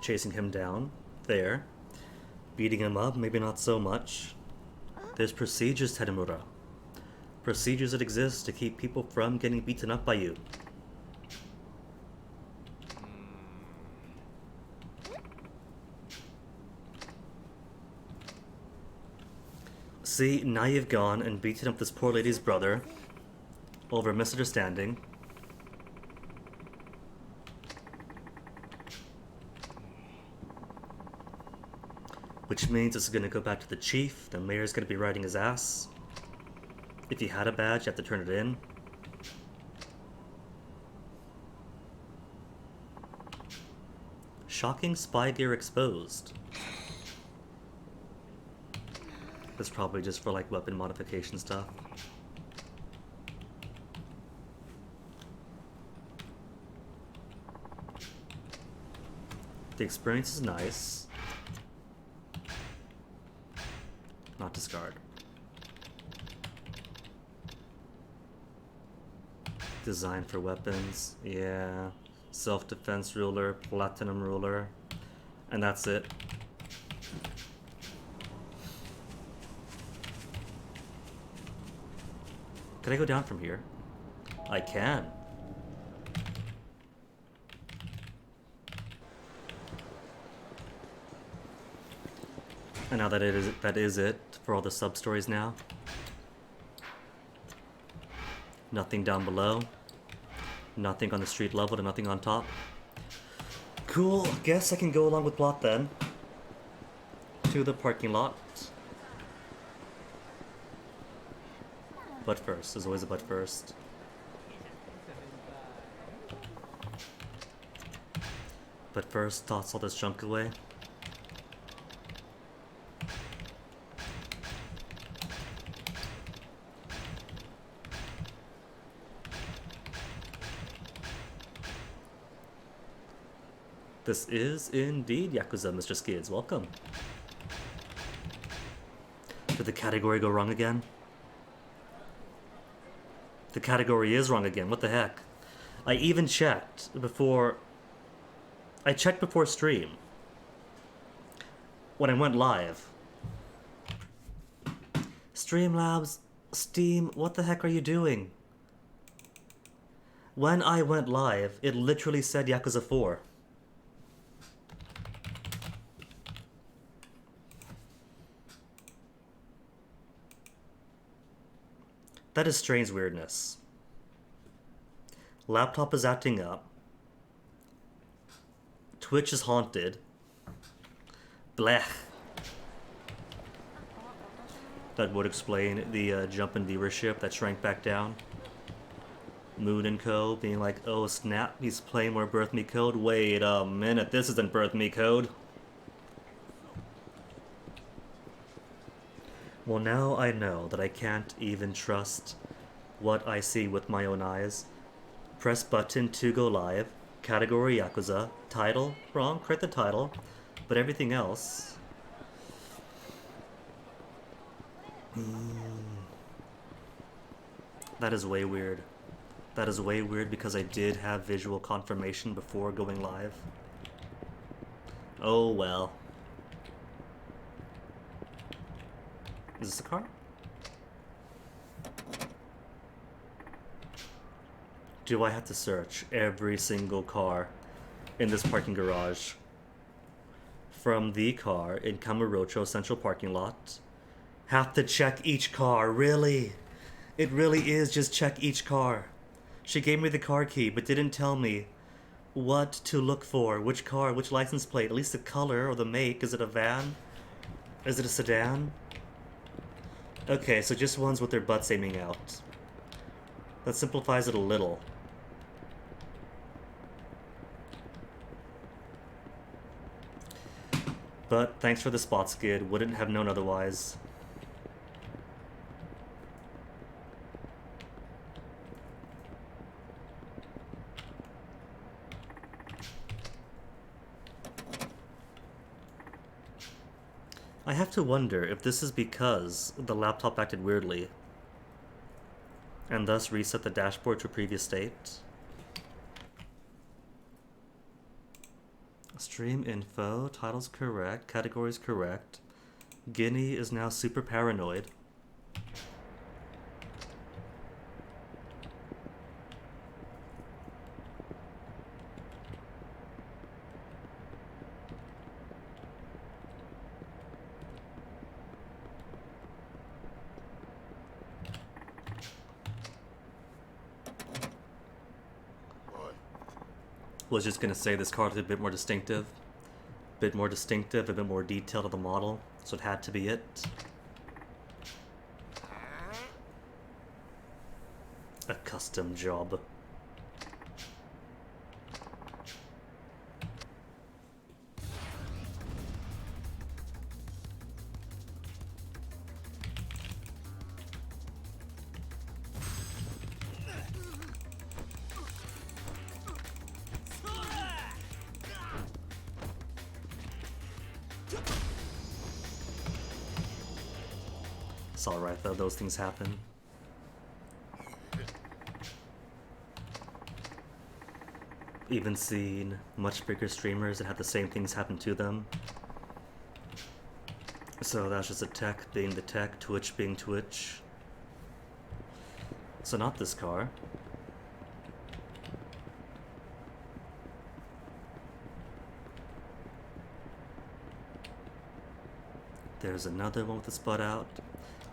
Chasing him down, there. Beating him up, maybe not so much. There's procedures, Tedemura. Procedures that exist to keep people from getting beaten up by you. See, now you've gone and beaten up this poor lady's brother over a misunderstanding. Which means it's gonna go back to the chief, the mayor's gonna be riding his ass. If you had a badge, you have to turn it in. Shocking spy gear exposed. That's probably just for like weapon modification stuff. The experience is nice. Not discard. Design for weapons, yeah. Self-defense ruler, platinum ruler, and that's it. Can I go down from here? I can. And now that is it for all the sub-stories now. Nothing down below. Nothing on the street level and nothing on top. Cool, guess I can go along with plot then. To the parking lot. But first, there's always a but first. But first, toss all this junk away. This is indeed Yakuza, Mr. Skids. Welcome. Did the category go wrong again? The category is wrong again. What the heck? I even checked before... I checked before stream. When I went live. Streamlabs, Steam, what the heck are you doing? When I went live, it literally said Yakuza 4. That is strange weirdness. Laptop is acting up. Twitch is haunted. Blech. That would explain the jump in viewership that shrank back down. Moon & Co. being like, oh snap, he's playing more Birth Me Code. Wait a minute, this isn't Birth Me Code. Well, now I know that I can't even trust what I see with my own eyes. Press button to go live. Category Yakuza. Title, wrong, correct the title. But everything else... That is way weird. That is way weird because I did have visual confirmation before going live. Oh well. Is this a car? Do I have to search every single car in this parking garage? From the car in Kamurocho Central Parking Lot. Have to check each car, really? It really is just check each car. She gave me the car key, but didn't tell me what to look for. Which car, which license plate, at least the color or the make. Is it a van? Is it a sedan? Okay, so just ones with their butts aiming out. That simplifies it a little. But thanks for the spot skid, wouldn't have known otherwise. I have to wonder if this is because the laptop acted weirdly and thus reset the dashboard to a previous state. Stream info, title's correct, category's correct. Guinea is now super paranoid. Was just gonna say this card is a bit more distinctive. A bit more detailed of the model, so it had to be it. A custom job. It's alright though, those things happen. Even seen much bigger streamers that had the same things happen to them. So that's just a tech being the tech, Twitch being Twitch. So not this car. There's another one with the spot out.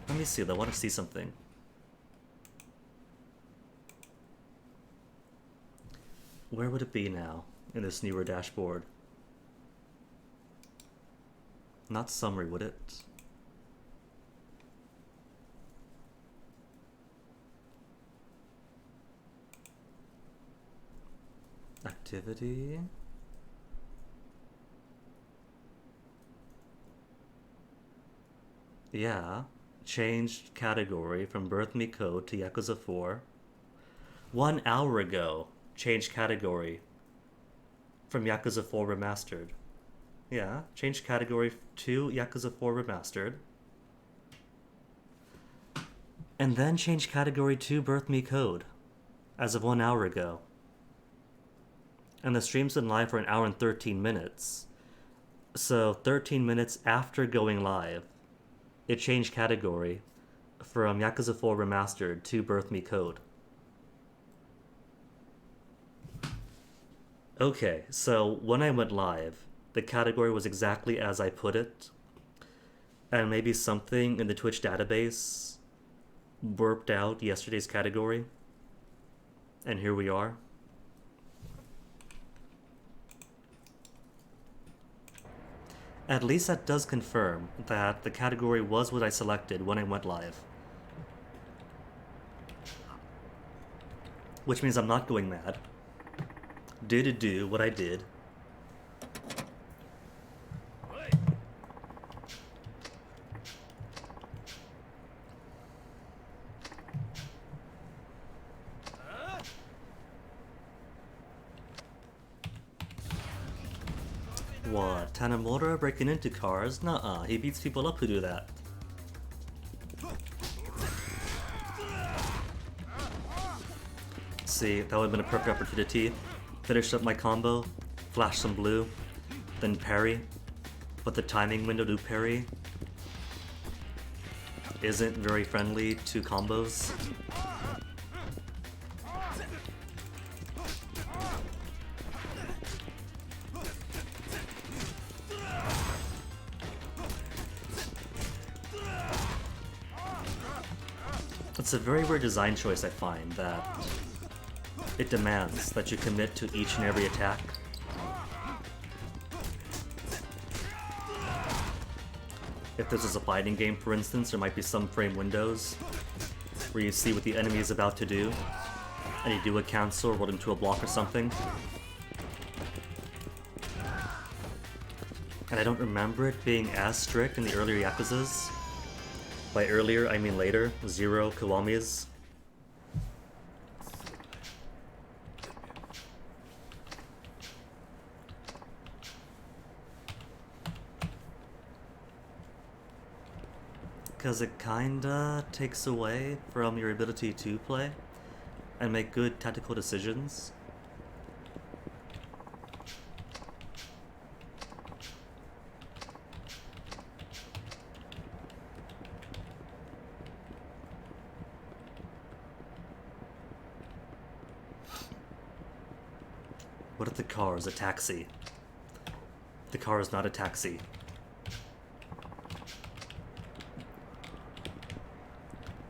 Let me see though, I want to see something. Where would it be now in this newer dashboard? Not summary, would it? Activity? Yeah. Changed category from Birth Me Code to Yakuza 4. 1 hour ago, changed category from Yakuza 4 Remastered. Yeah, changed category to Yakuza 4 Remastered. And then changed category to Birth Me Code as of 1 hour ago. And the stream's been live for 1 hour and 13 minutes. So 13 minutes after going live, it changed category from Yakuza 4 Remastered to Birth Me Code. Okay, so when I went live, the category was exactly as I put it, and maybe something in the Twitch database burped out yesterday's category, and here we are. At least that does confirm that the category was what I selected when I went live. Which means I'm not going mad. Did do what I did. What? Tanamura breaking into cars? Nuh-uh, he beats people up who do that. See, that would have been a perfect opportunity. Finish up my combo, flash some blue, then parry. But the timing window to parry isn't very friendly to combos. It's a very weird design choice, I find, that it demands that you commit to each and every attack. If this is a fighting game, for instance, there might be some frame windows where you see what the enemy is about to do, and you do a cancel or roll into a block or something. And I don't remember it being as strict in the earlier Yakuzas. By earlier, I mean later. Zero Kiwami's. Because it kinda takes away from your ability to play and make good tactical decisions. What if the car is a taxi? The car is not a taxi.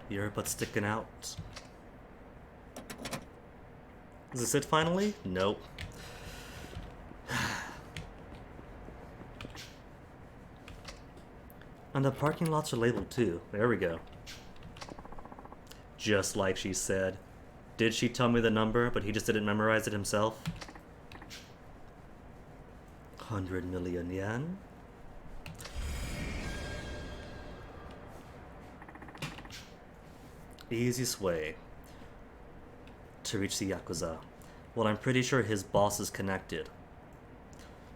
Your butt sticking out. Is this it finally? Nope. And the parking lots are labeled too. There we go. Just like she said. Did she tell me the number, but he just didn't memorize it himself? 100 million yen? Easiest way to reach the Yakuza. Well, I'm pretty sure his boss is connected.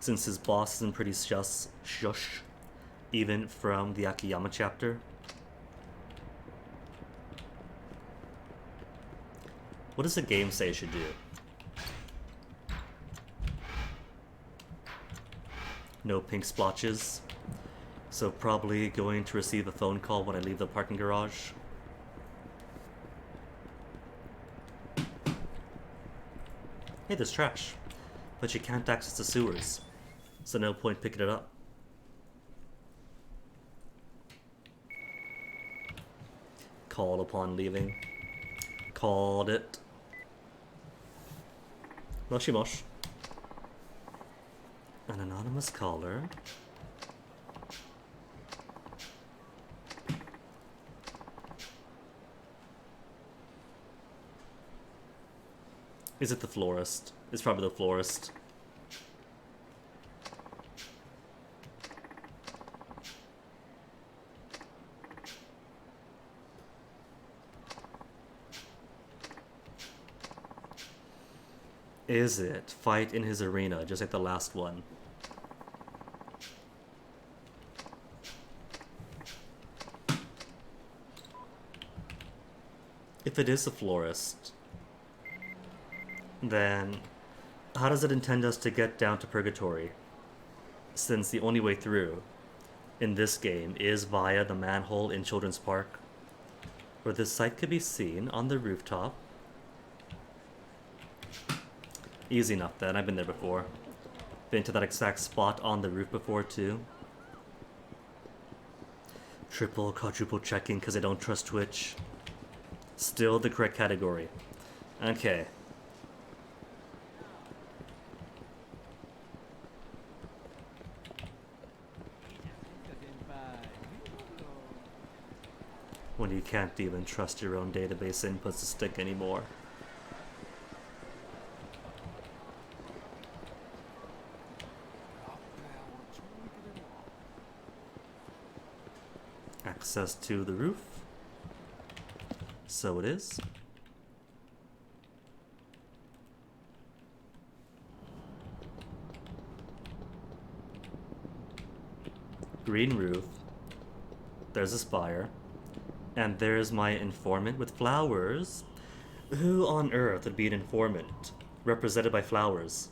Since his boss isn't pretty shush, even from the Akiyama chapter. What does the game say I should do? No pink splotches. So probably going to receive a phone call when I leave the parking garage. Hey, there's trash. But you can't access the sewers. So no point picking it up. Call upon leaving. Called it. Moshimosh. An anonymous caller. Is it the florist? It's probably the florist. Is it fight in his arena, just like the last one? If it is a florist, then how does it intend us to get down to Purgatory? Since the only way through in this game is via the manhole in Children's Park, where this site could be seen on the rooftop. Easy enough then, I've been there before. Been to that exact spot on the roof before too. Triple, quadruple checking because I don't trust Twitch. Still the correct category. Okay. When you can't even trust your own database inputs to stick anymore. Access to the roof. So it is. green roof. There's a spire. And there's my informant with flowers. Who on earth would be an informant represented by flowers?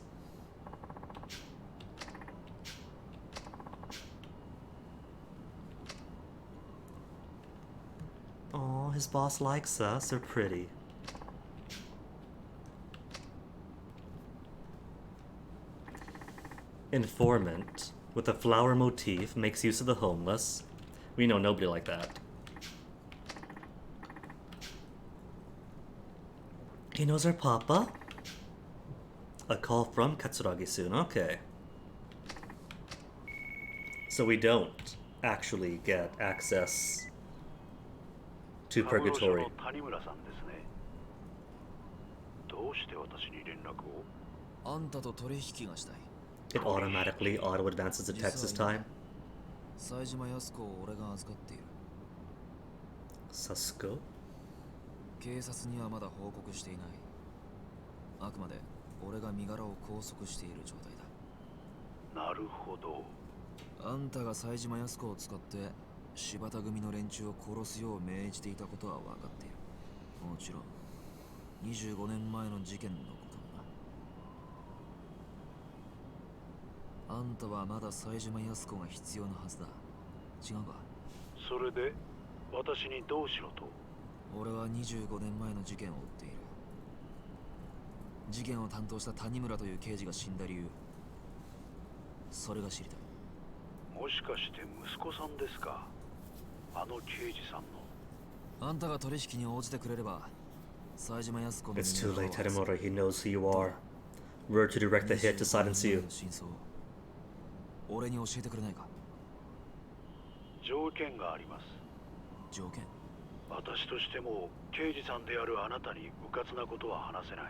Aw, his boss likes us. They're pretty. Informant with a flower motif makes use of the homeless. We know nobody like that. He knows our papa? A call from Katsuragi soon. Okay. So we don't actually get access to Purgatory. It automatically auto-advances the text this time. Sasuke? 警察にはまだ報告していない。あくまで俺が身柄を拘束している状態だ。なるほど。あんたが冴島康子を使って柴田組の連中を殺すよう命じていたことは分かっている。もちろん25年前の事件のこともな。あんたはまだ冴島康子が必要なはずだ。違うか？それで私にどうしろと？俺は25年前の事件を追っている。事件を担当した谷村という刑事が死んだ理由、それが知りたい。もしかして息子さんですか？あの刑事さんの。あんたが取引に応じてくれれば、冴島康子の。It's too late, Tadamura. He knows who you are. We're to direct the hit to silence you. 俺に教えてくれないか？条件があります。条件？私としても刑事さんであるあなたに迂闊なことは話せない。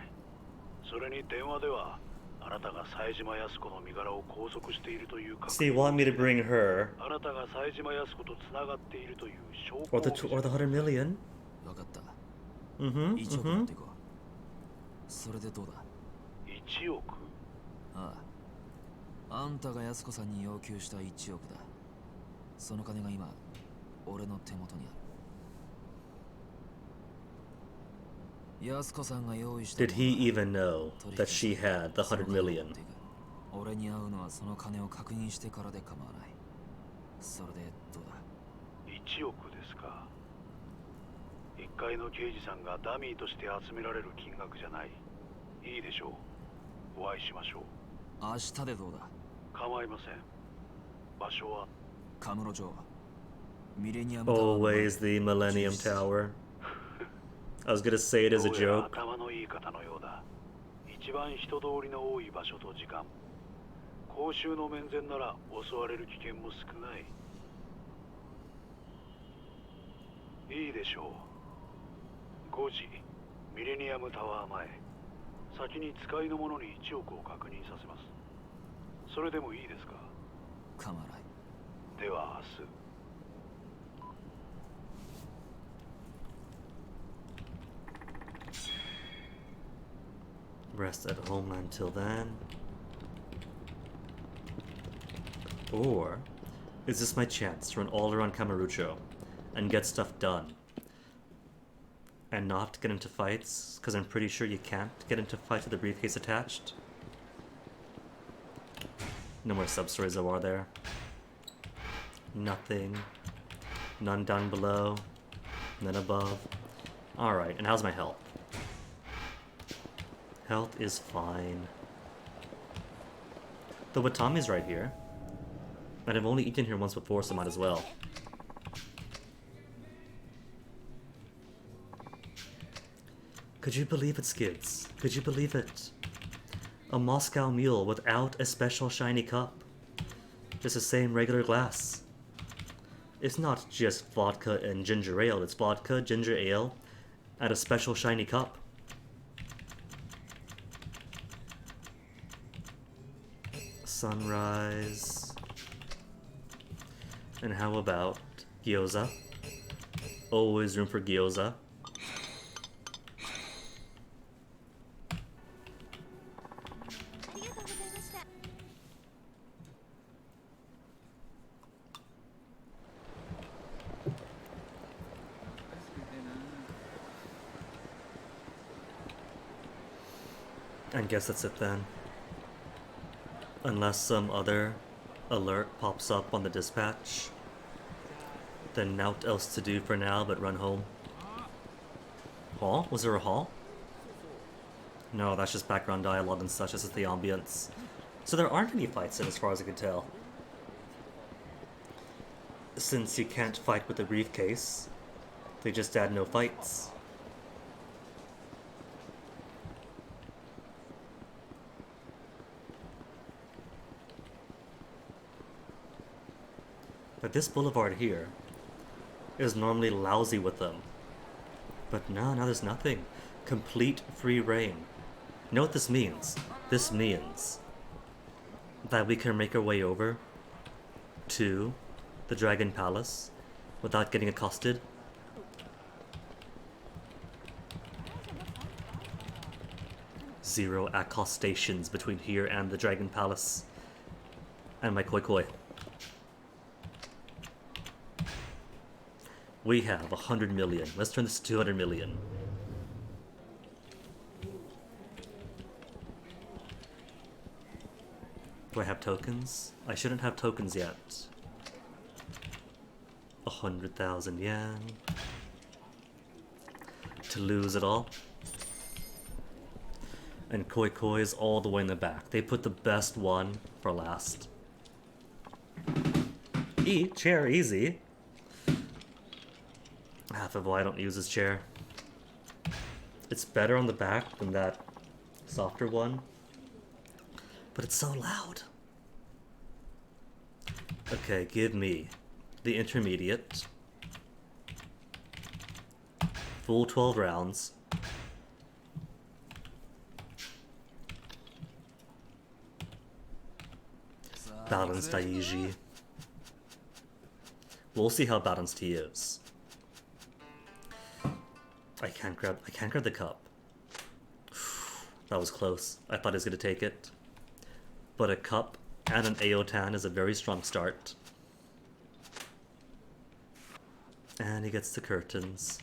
それに電話ではあなたが冴島康子の身柄を拘束しているという確認。So you want me to bring her? あなたが冴島康子とつながっているという証拠を。Or the 100 million? 分かった。1億持っていこう。それでどうだ？1億？ああ。あんたが康子さんに要求した1億だ。その金が今俺の手元にある。Did he even know that she had the 100 million? 俺に会うのはその金を確認してからで構わない。それでどうだ？1億ですか。一階の刑事さんがダミーとして集められる金額じゃない。いいでしょう。お会いしましょう。明日でどうだ？構いません。場所はカムロ町。ミレニアムタワー。 Always the Millennium Tower. I was gonna say it as a joke. 頭のいい方のようだ。一番人通りの多い場所と時間。公衆の面前なら襲われる危険も少ない。いいでしょう。5時、ミレニアムタワー前。先に使いの者に1億を確認させます。それでもいいですか？構わない。では明日。Rest at home until then. Or is this my chance to run all around Kamurocho and get stuff done and not get into fights? Because I'm pretty sure you can't get into fights with a briefcase attached. No more sub-stories though, are there? Nothing. None down below. None above. Alright, and how's my health? Health is fine. The Watami's right here. And I've only eaten here once before, so might as well. Could you believe it, Skids? Could you believe it? A Moscow Mule without a special shiny cup. Just the same regular glass. It's not just vodka and ginger ale, it's vodka, ginger ale, and a special shiny cup. Sunrise. And how about gyoza? Always room for gyoza. I guess that's it then. Unless some other alert pops up on the dispatch, then naught else to do for now but run home. Hall? Was there a hall? No, that's just background dialogue and such. This is the ambience. So there aren't any fights in, as far as I can tell. Since you can't fight with a briefcase, they just add no fights. But this boulevard here is normally lousy with them. But no, now there's nothing. Complete free reign. You know what this means? This means that we can make our way over to the Dragon Palace without getting accosted. Zero accostations between here and the Dragon Palace. And my koi koi. We have 100 million. Let's turn this to 200 million. Do I have tokens? I shouldn't have tokens yet. 100,000 yen. To lose it all. And Koi Koi is all the way in the back. They put the best one for last. Chair, easy. Half of why I don't use this chair. It's better on the back than that softer one. But it's so loud. Okay, give me the intermediate. Full 12 rounds. Balanced Daiji. We'll see how balanced he is. I can't grab the cup. That was close. I thought he was gonna take it. But a cup and an Aotan is a very strong start. And he gets the curtains.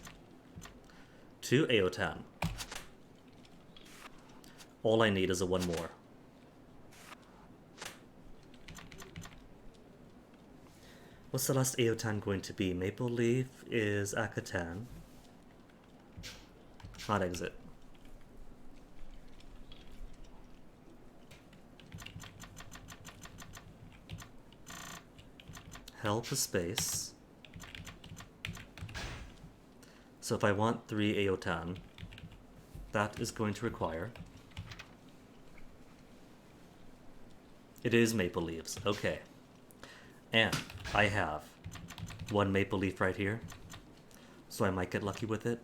2 Aotan. All I need is a 1 more. What's the last Aotan going to be? Maple Leaf is Akatan. Not exit. Help a space. So if I want 3 Aotan, that is going to require... It is Maple Leaves, okay. And I have 1 Maple Leaf right here, so I might get lucky with it.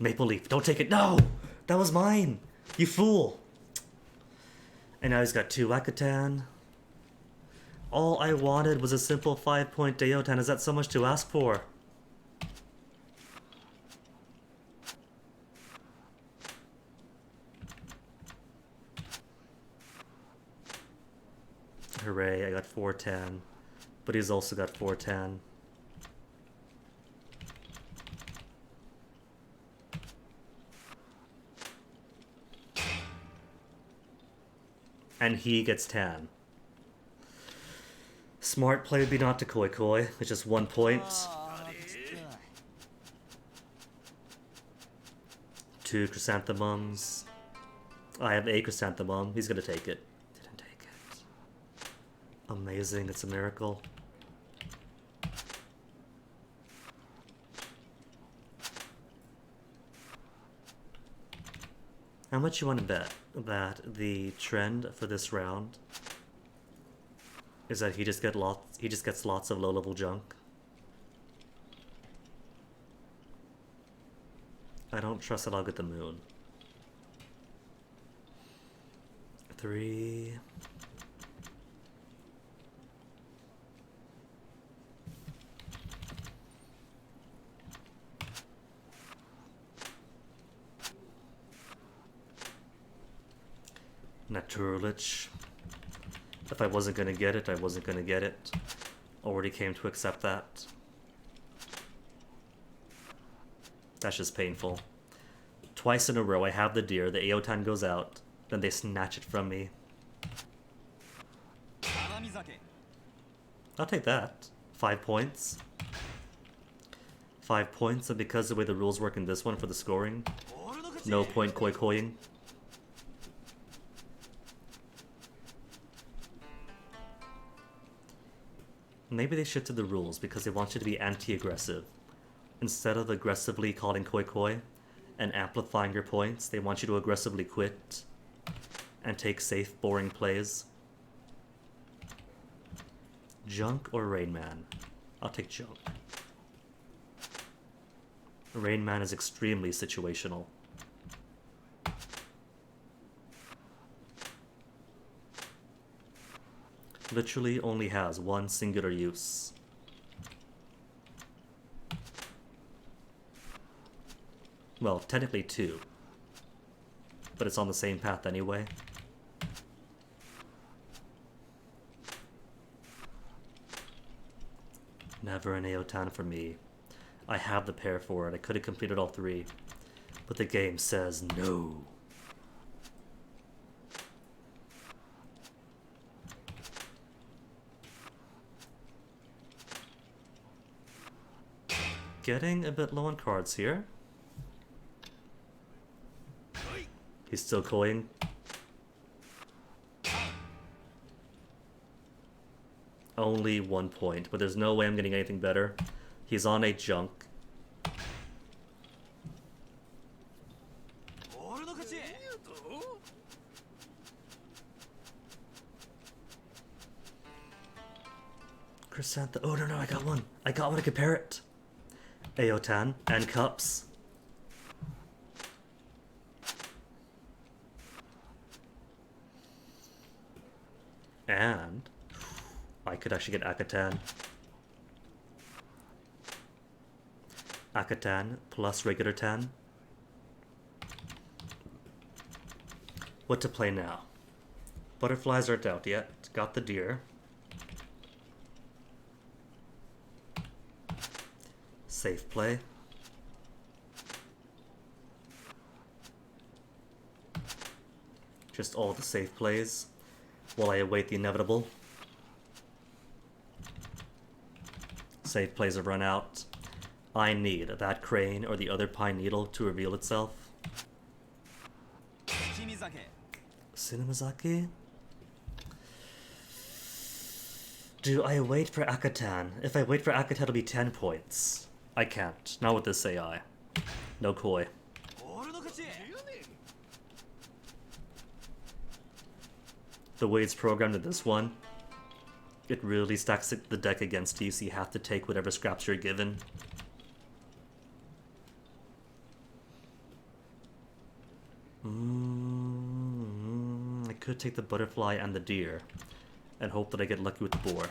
Maple Leaf, don't take it. No! That was mine! You fool! And now he's got 2 Akatan. All I wanted was a simple 5-point Daotan. Is that so much to ask for? Hooray, I got 410. But he's also got 410. And he gets 10. Smart play would be not to Koi Koi. It's just 1 point. 2 chrysanthemums. I have a chrysanthemum. He's gonna take it. Didn't take it. Amazing. It's a miracle. How much you want to bet that the trend for this round is that he just gets lots of low-level junk? I don't trust that I'll get the moon. 3. Naturlich. If I wasn't gonna get it, I wasn't gonna get it. Already came to accept that. That's just painful. Twice in a row I have the deer, the Aotan goes out, then they snatch it from me. I'll take that. 5 points. 5 points, and because of the way the rules work in this one for the scoring, no point koi-koying. Maybe they shifted the rules because they want you to be anti-aggressive. Instead of aggressively calling koi-koi and amplifying your points, they want you to aggressively quit and take safe, boring plays. Junk or Rain Man? I'll take Junk. Rain Man is extremely situational. Literally only has one singular use. Well, technically 2. But it's on the same path anyway. Never an Aotan for me. I have the pair for it. I could have completed all 3. But the game says no. Getting a bit low on cards here. He's still coying. Only 1 point, but there's no way I'm getting anything better. He's on a junk. Chrysanthemum. Oh no, I got one. I got one to compare it. Aotan and cups. And I could actually get Akatan. Akatan plus regular tan. What to play now? Butterflies aren't out yet. Got the deer. Safe play. Just all the safe plays while I await the inevitable. Safe plays have run out. I need that crane or the other pine needle to reveal itself. Cinemazaki? Do I wait for Akatan? If I wait for Akatan, it'll be 10 points. I can't. Not with this AI. No koi. The way it's programmed in this one, it really stacks the deck against you, so you have to take whatever scraps you're given. I could take the butterfly and the deer and hope that I get lucky with the boar.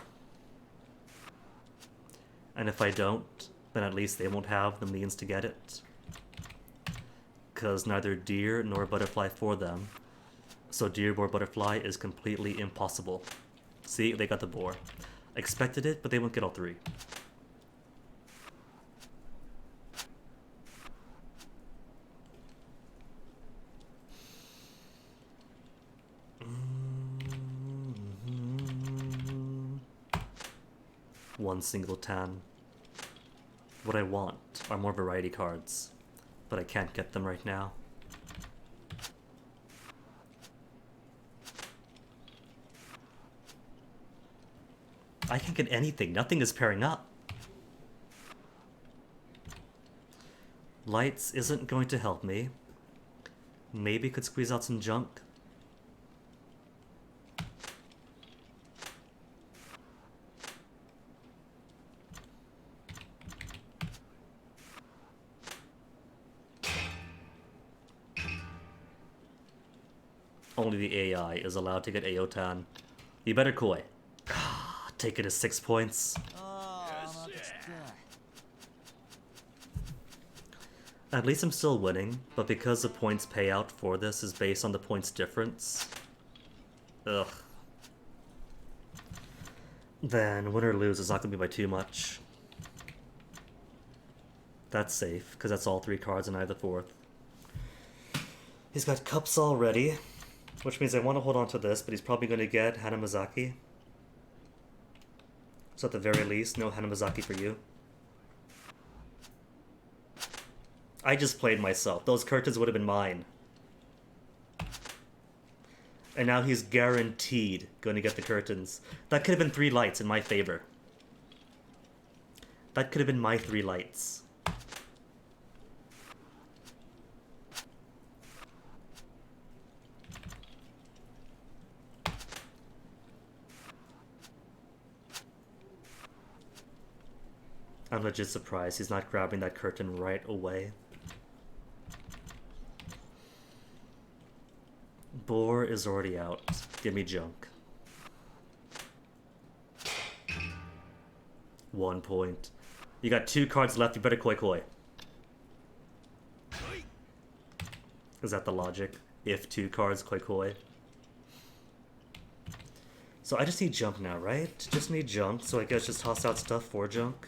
And if I don't, then at least they won't have the means to get it. Because neither deer nor butterfly for them. So deer, boar, butterfly is completely impossible. See, they got the boar. Expected it, but they won't get all 3. One single tan. What I want are more variety cards, but I can't get them right now. I can't get anything. Nothing is pairing up. Lights isn't going to help me. Maybe could squeeze out some junk. Only the AI is allowed to get Aotan. You better koi. Take it as 6 points. At least I'm still winning, but because the points payout for this is based on the points difference, then win or lose is not going to be by too much. That's safe, because that's all 3 cards and I have the 4th. He's got cups already, which means I want to hold on to this, but he's probably going to get Hanamazaki. So at the very least, no Hanamazaki for you. I just played myself. Those curtains would have been mine. And now he's guaranteed going to get the curtains. That could have been 3 lights in my favor. That could have been my 3 lights. I'm legit surprised he's not grabbing that curtain right away. Boar is already out. Give me junk. 1 point. You got 2 cards left, you better koi koi. Is that the logic? If 2 cards, koi koi. So I just need junk now, right? Just need junk, so I guess just toss out stuff for junk.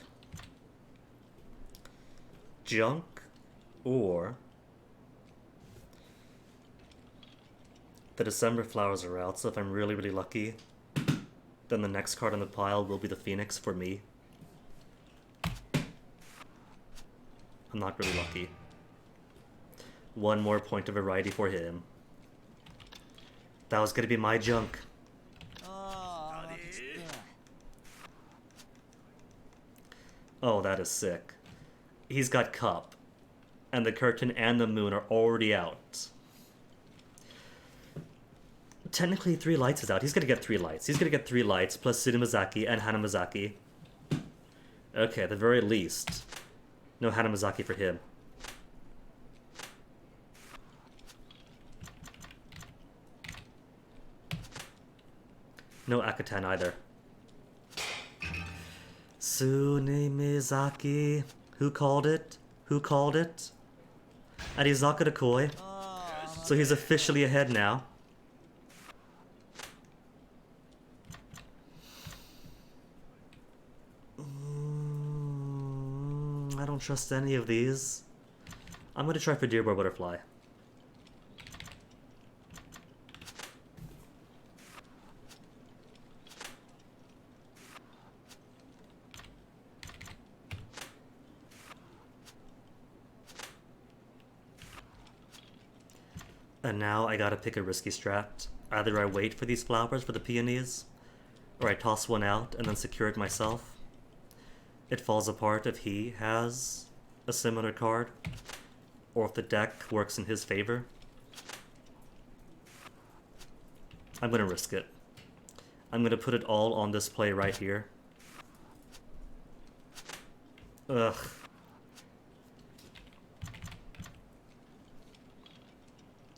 Junk, or the December flowers are out, so if I'm really, really lucky, then the next card on the pile will be the Phoenix for me. I'm not really lucky. 1 more point of variety for him. That was gonna be my junk. Oh, that is sick. He's got cup. And the curtain and the moon are already out. Technically 3 lights is out. He's gonna get 3 lights. He's gonna get 3 lights plus Tsunemazaki and Hanamazaki. Okay, at the very least, no Hanamazaki for him. No Akatan either. Tsunemazaki. Who called it? Who called it? And he's not gonna koi. So he's officially ahead now. I don't trust any of these. I'm gonna try for Dearborn Butterfly. And now I gotta pick a risky strat. Either I wait for these flowers for the peonies, or I toss one out and then secure it myself. It falls apart if he has a similar card, or if the deck works in his favor. I'm gonna risk it. I'm gonna put it all on this play right here. Ugh.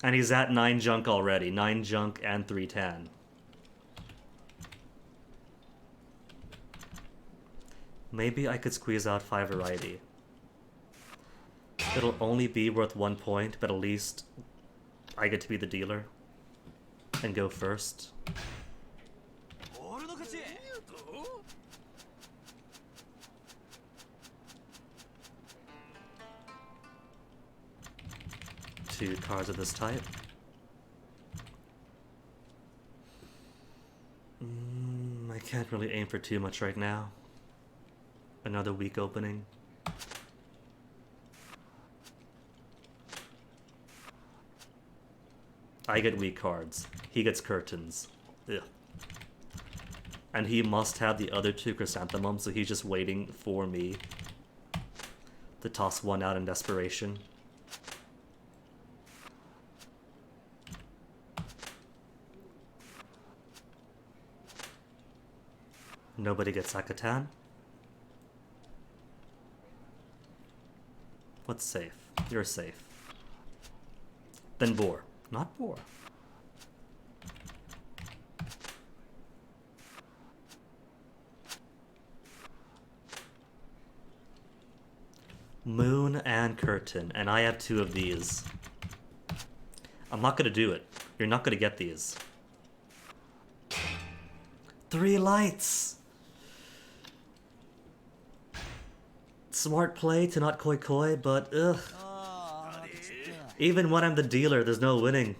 And he's at 9 junk already. 9 junk and 310. Maybe I could squeeze out 5 variety. It'll only be worth 1 point, but at least I get to be the dealer and go first. Two cards of this type. I can't really aim for too much right now. Another weak opening. I get weak cards. He gets curtains. Ugh. And he must have the other 2 chrysanthemums, so he's just waiting for me to toss one out in desperation. Nobody gets Akatan. What's safe? You're safe. Then Boar. Not Boar. Moon and Curtain, and I have 2 of these. I'm not gonna do it. You're not gonna get these. 3 lights! Smart play to not koi koi, but ugh. Even when I'm the dealer, there's no winning.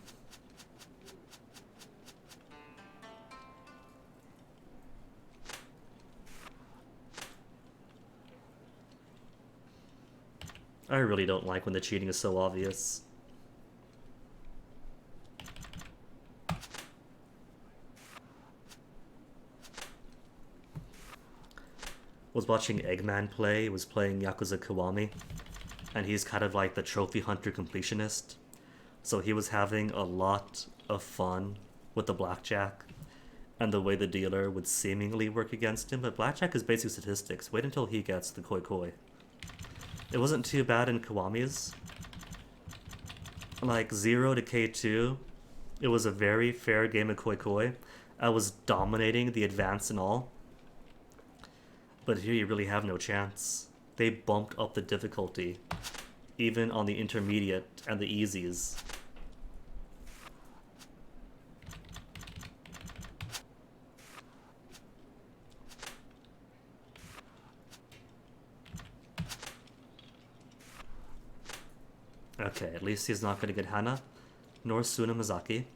I really don't like when the cheating is so obvious. Was watching Eggman play, was playing Yakuza Kiwami, and he's kind of like the trophy hunter completionist. So he was having a lot of fun with the blackjack and the way the dealer would seemingly work against him, but blackjack is basically statistics. Wait until he gets the koi koi. It wasn't too bad in Kiwami's. Like 0 to K2, it was a very fair game of koi koi. I was dominating the advance and all. But here you really have no chance. They bumped up the difficulty, even on the intermediate and the easies. Okay, at least he's not going to get Hana, nor Suna Mizaki.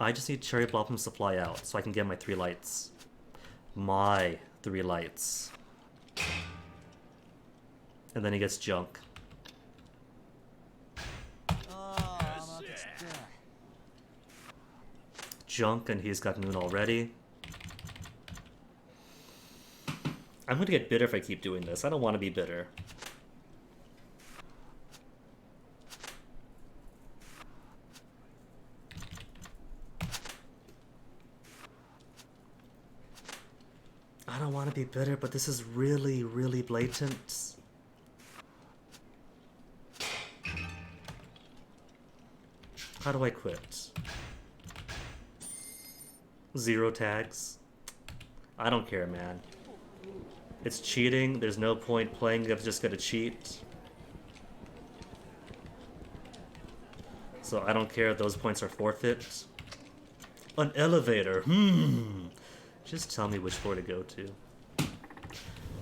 I just need Cherry Blossoms to fly out so I can get my 3 lights. My 3 lights. And then he gets junk. Junk, and he's got Moon already. I'm gonna get bitter if I keep doing this. I don't want to be bitter. I don't want to be bitter, but this is really, really blatant. How do I quit? 0 tags? I don't care, man. It's cheating. There's no point playing if it's just gonna cheat. So I don't care if those points are forfeit. An elevator. Just tell me which floor to go to.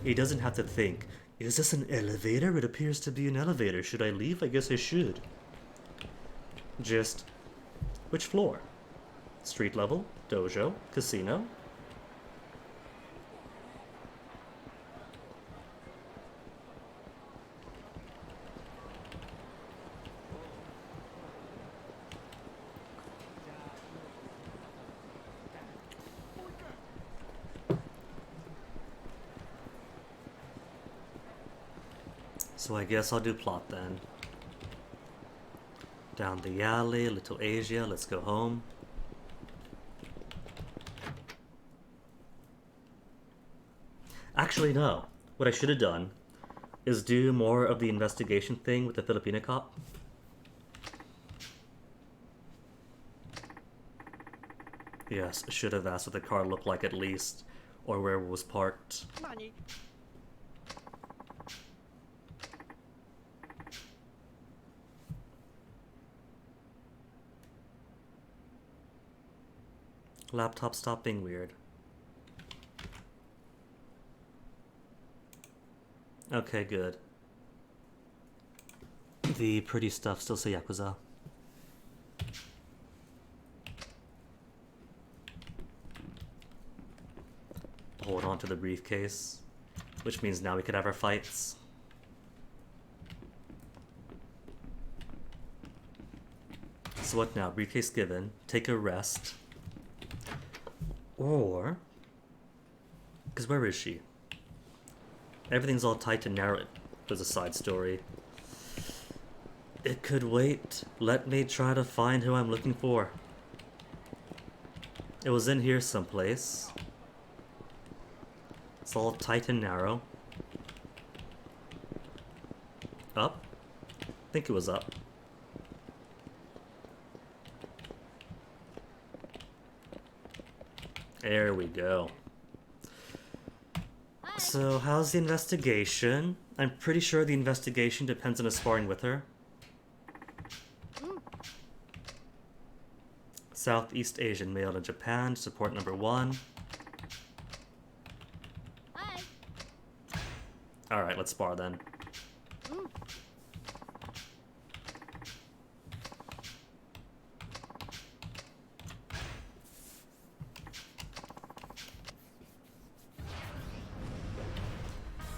He doesn't have to think, is this an elevator? It appears to be an elevator. Should I leave? I guess I should. Just, which floor? Street level, dojo, casino. So I guess I'll do plot then. Down the alley, Little Asia, let's go home. Actually, no. What I should have done is do more of the investigation thing with the Filipina cop. Yes, I should have asked what the car looked like at least, or where it was parked. Money. Laptop, stop being weird. Okay, good. The pretty stuff still say Yakuza. Hold on to the briefcase, which means now we could have our fights. So what now? Briefcase given. Take a rest. Or... because where is she? Everything's all tight and narrow. There's a side story. It could wait. Let me try to find who I'm looking for. It was in here someplace. It's all tight and narrow. Up? I think it was up. There we go. So, how's the investigation? I'm pretty sure the investigation depends on us sparring with her. Southeast Asian male in Japan, support number 1. Alright, let's spar then.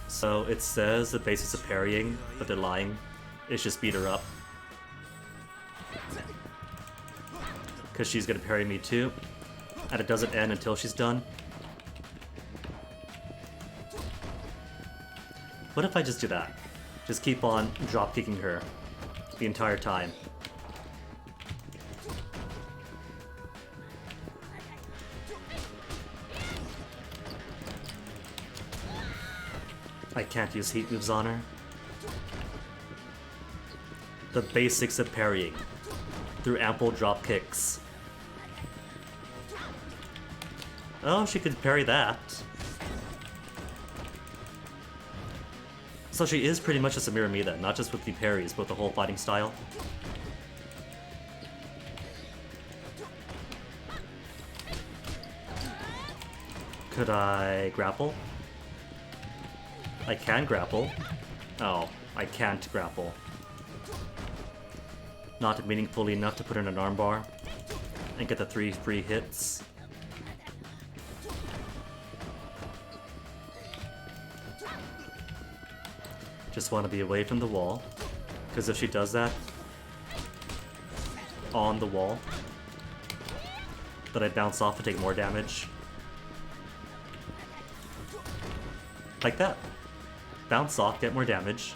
So it says the basis of parrying, but they're lying. It's just beat her up. Because she's gonna parry me too. And it doesn't end until she's done. What if I just do that? Just keep on drop kicking her the entire time. I can't use heat moves on her. The basics of parrying through ample drop kicks. Oh, she could parry that. So she is pretty much just a mirror me then, not just with the parries, but the whole fighting style. Could I grapple? I can grapple. Oh, I can't grapple. Not meaningfully enough to put in an armbar and get the 3 free hits. Just want to be away from the wall, because if she does that on the wall, then I bounce off and take more damage. Like that. Bounce off, get more damage.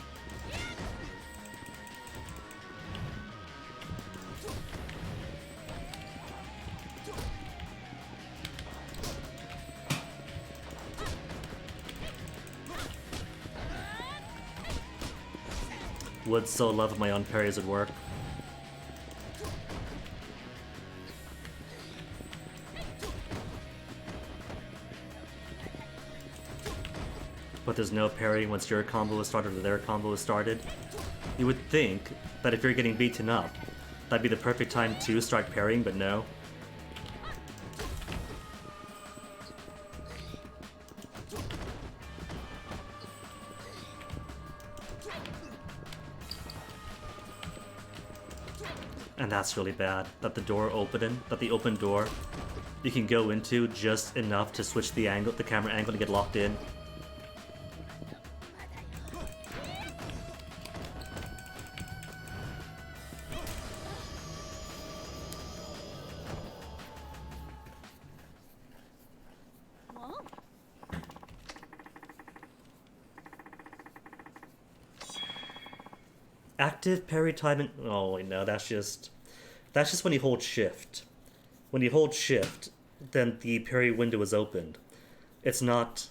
Would so love if my own parries would work. But there's no parrying once your combo is started or their combo is started. You would think that if you're getting beaten up, that'd be the perfect time to start parrying, but no. And that's really bad, that the open door you can go into just enough to switch the angle, the camera angle to get locked in. Active parry time. Oh wait, no, that's just when you hold shift. When you hold shift, then the parry window is opened. It's not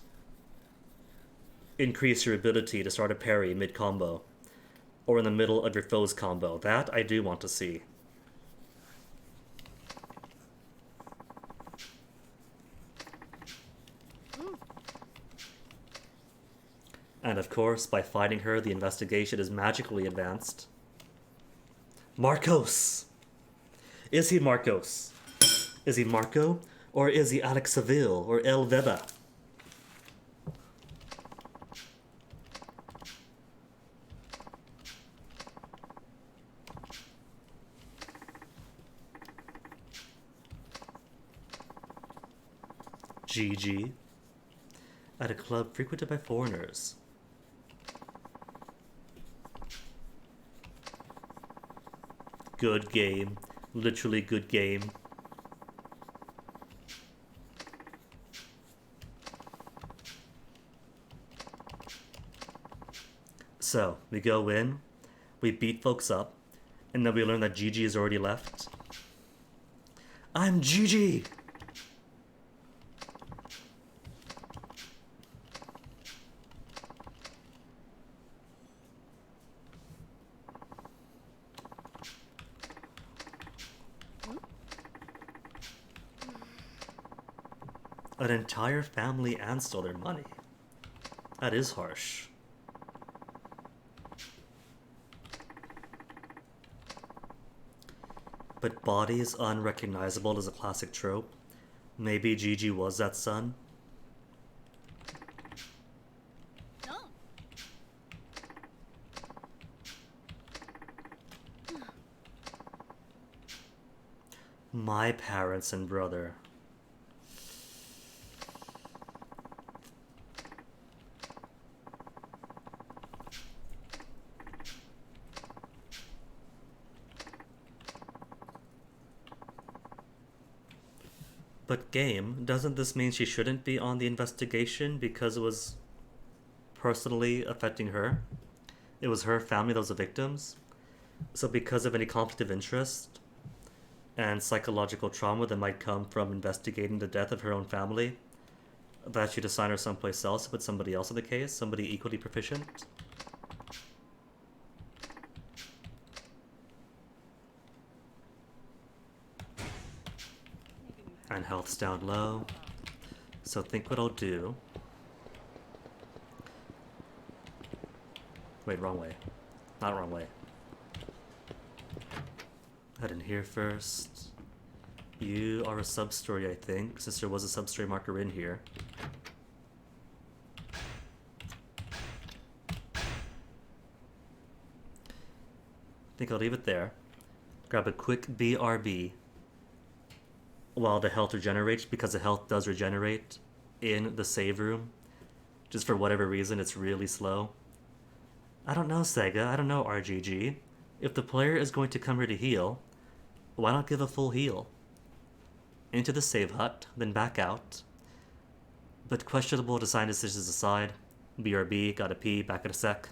increase your ability to start a parry mid-combo or in the middle of your foe's combo. That I do want to see. And of course, by fighting her, the investigation is magically advanced. Marcos! Is he Marcos? Is he Marco? Or is he Alex Seville or El Veda? GG. At a club frequented by foreigners. Good game. Literally good game. So, we go in, we beat folks up, and then we learn that Gigi is already left. I'm Gigi! An entire family and stole their money. That is harsh. But body is unrecognizable as a classic trope. Maybe Gigi was that son. My parents and brother. But game, doesn't this mean she shouldn't be on the investigation because it was personally affecting her? It was her family that was the victims. So because of any conflict of interest and psychological trauma that might come from investigating the death of her own family, that she'd assign her someplace else to put somebody else in the case, somebody equally proficient? And health's down low. So think what I'll do. Wait, wrong way. Not wrong way. Head in here first. You are a sub-story, I think, since there was a sub-story marker in here. I think I'll leave it there. Grab a quick BRB while the health regenerates, because the health does regenerate in the save room. Just for whatever reason, it's really slow. I don't know, Sega. I don't know, RGG. If the player is going to come here to heal, why not give a full heal? Into the save hut, then back out. But questionable design decisions aside, BRB, gotta pee, back in a sec.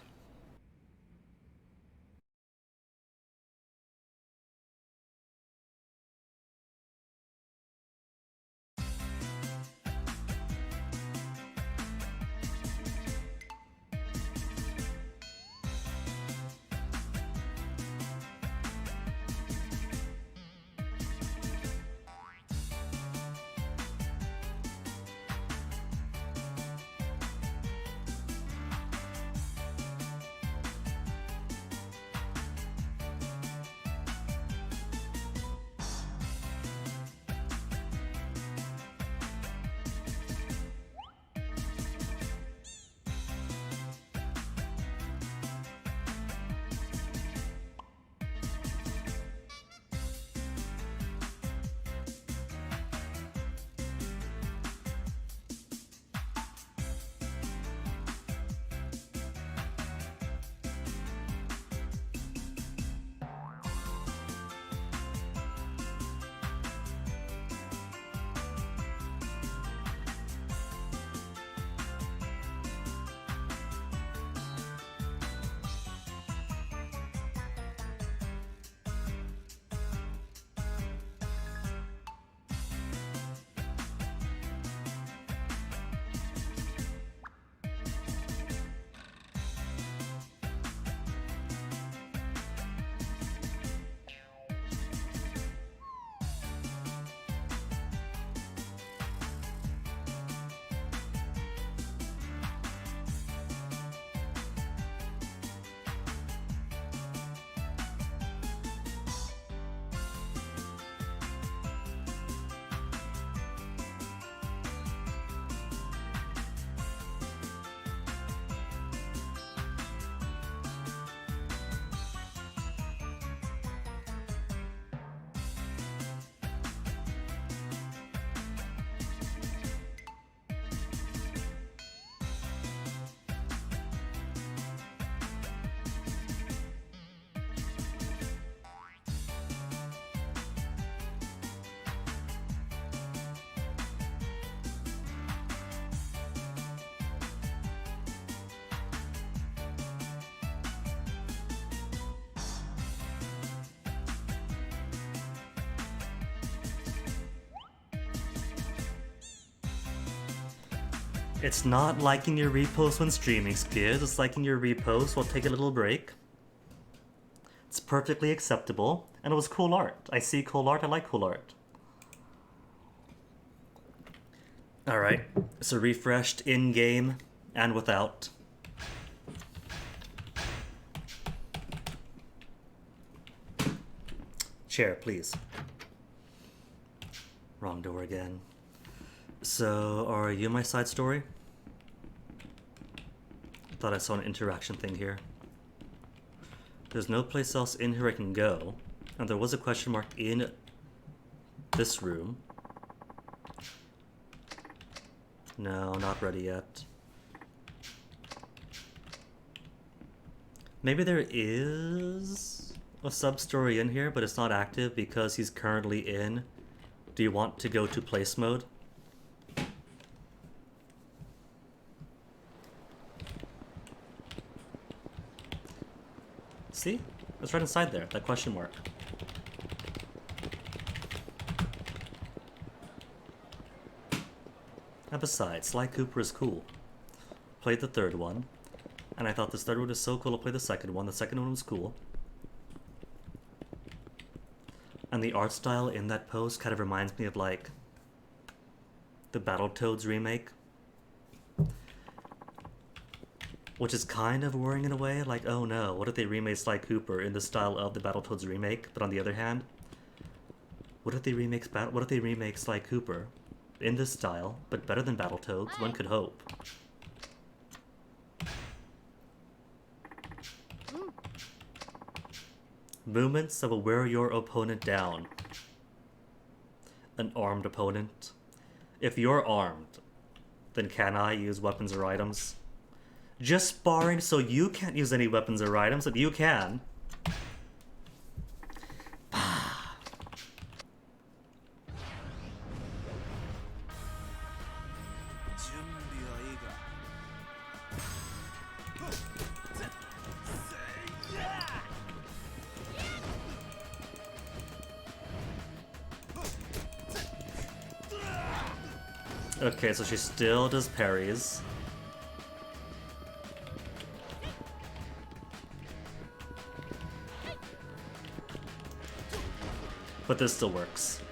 It's not liking your repost when streaming, Skids. It's liking your repost while taking a little break. It's perfectly acceptable, and it was cool art. I see cool art, I like cool art. Alright, so refreshed in-game and without. Chair, please. Wrong door again. So, are you my side story? Thought I saw an interaction thing here. There's no place else in here I can go, and there was a question mark in This room. No, not ready yet. Maybe there is a sub-story in here, but it's not active because he's currently in. Do you want to go to place mode? See? It's right inside there, that question mark. And besides, Sly Cooper is cool. Played the third one, and I thought this third one was so cool to play the second one. The second one was cool. And the art style in that pose kind of reminds me of, like, the Battletoads remake. Which is kind of worrying in a way, like, oh no, what if they remade Sly Cooper in the style of the Battletoads remake? But on the other hand, what if they remake Sly Cooper in this style, but better than Battletoads? One could hope. Movements that will wear your opponent down. An armed opponent. If you're armed, then can I use weapons or items? Just sparring so you can't use any weapons or items, but you can. Okay, so she still does parries. But this still works.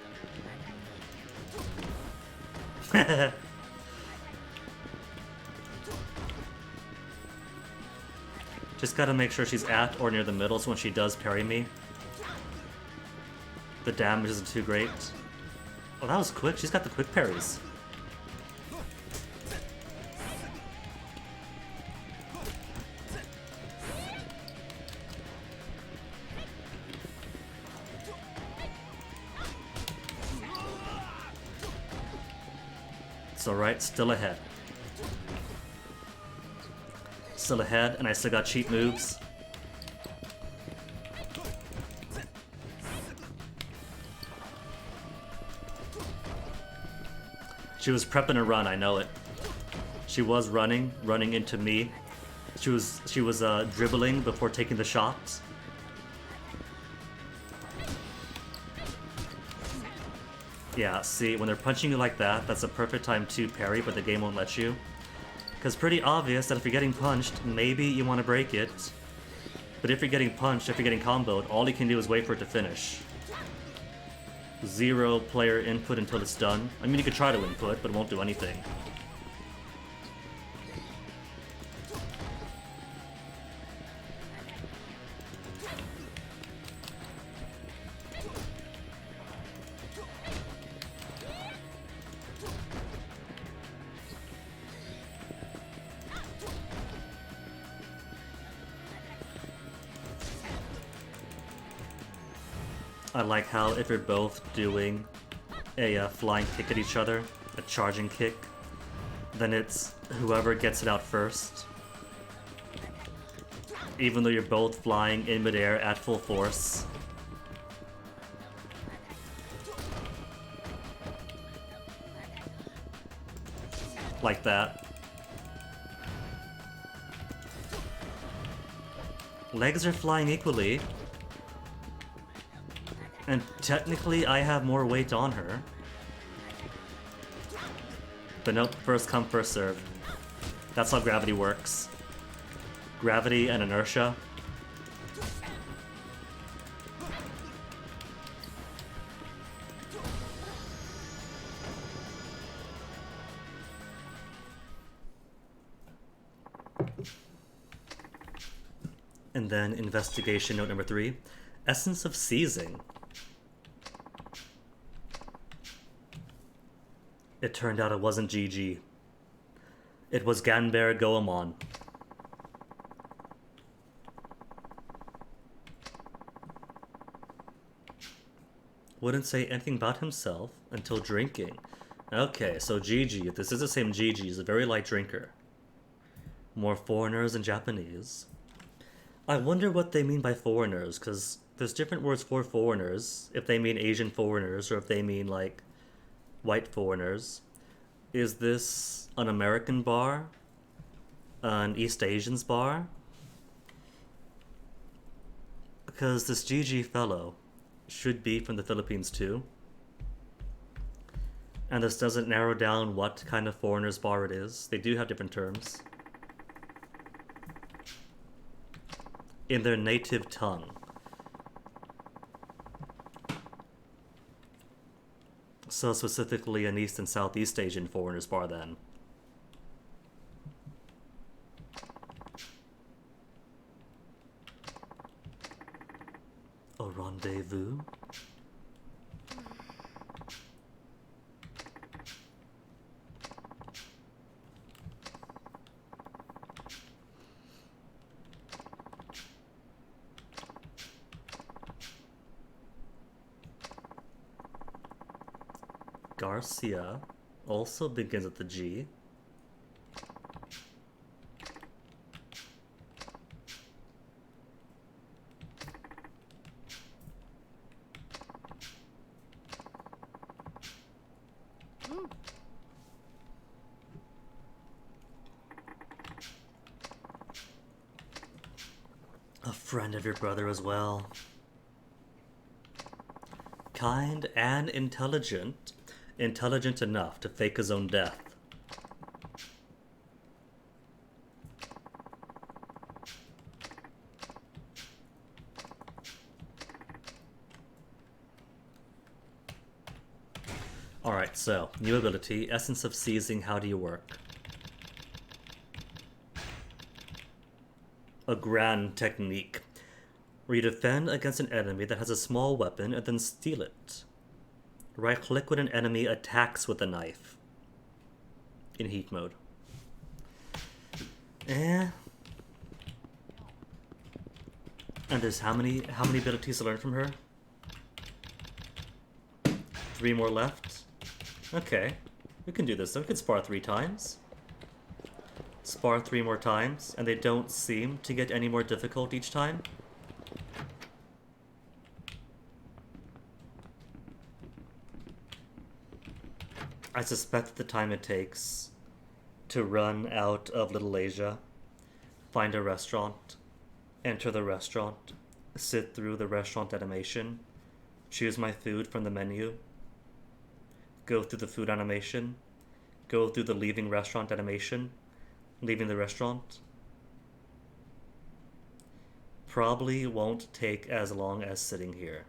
Just gotta make sure she's at or near the middle so when she does parry me, the damage isn't too great. Oh, that was quick. She's got the quick parries. It's alright, still ahead. Still ahead, and I still got cheap moves. She was prepping a run, I know it. She was running into me. She was dribbling before taking the shot. Yeah, see, when they're punching you like that, that's a perfect time to parry, but the game won't let you. Because pretty obvious that if you're getting punched, maybe you want to break it. But if you're getting punched, if you're getting comboed, all you can do is wait for it to finish. Zero player input until it's done. I mean, you could try to input, but it won't do anything. I like how if you're both doing a flying kick at each other, a charging kick, then it's whoever gets it out first. Even though you're both flying in midair at full force. Like that. Legs are flying equally. And technically, I have more weight on her. But nope, first come, first serve. That's how gravity works. Gravity and inertia. And then investigation note number 3. Essence of seizing. It turned out it wasn't GG. It was Ganber Goemon. Wouldn't say anything about himself until drinking. Okay, so Gigi, if this is the same Gigi, is a very light drinker. More foreigners and Japanese. I wonder what they mean by foreigners, because there's different words for foreigners, if they mean Asian foreigners or if they mean, like, white foreigners. Is this an American bar? An East Asians bar? Because this GG fellow should be from the Philippines too. And this doesn't narrow down what kind of foreigners bar it is. They do have different terms. In their native tongue. So specifically an East and Southeast Asian foreigners bar then. A rendezvous? Garcia also begins with the G. A friend of your brother as well. Kind and intelligent. Intelligent enough to fake his own death. Alright, so, new ability, Essence of Seizing, how do you work? A grand technique, where you defend against an enemy that has a small weapon and then steal it. Right-click when an enemy attacks with a knife. In heat mode. And there's how many abilities to learn from her? 3 more left? Okay. We can do this. We can spar 3 times. Spar 3 more times, and they don't seem to get any more difficult each time. I suspect the time it takes to run out of Little Asia, find a restaurant, enter the restaurant, sit through the restaurant animation, choose my food from the menu, go through the food animation, go through the leaving restaurant animation, leaving the restaurant. Probably won't take as long as sitting here.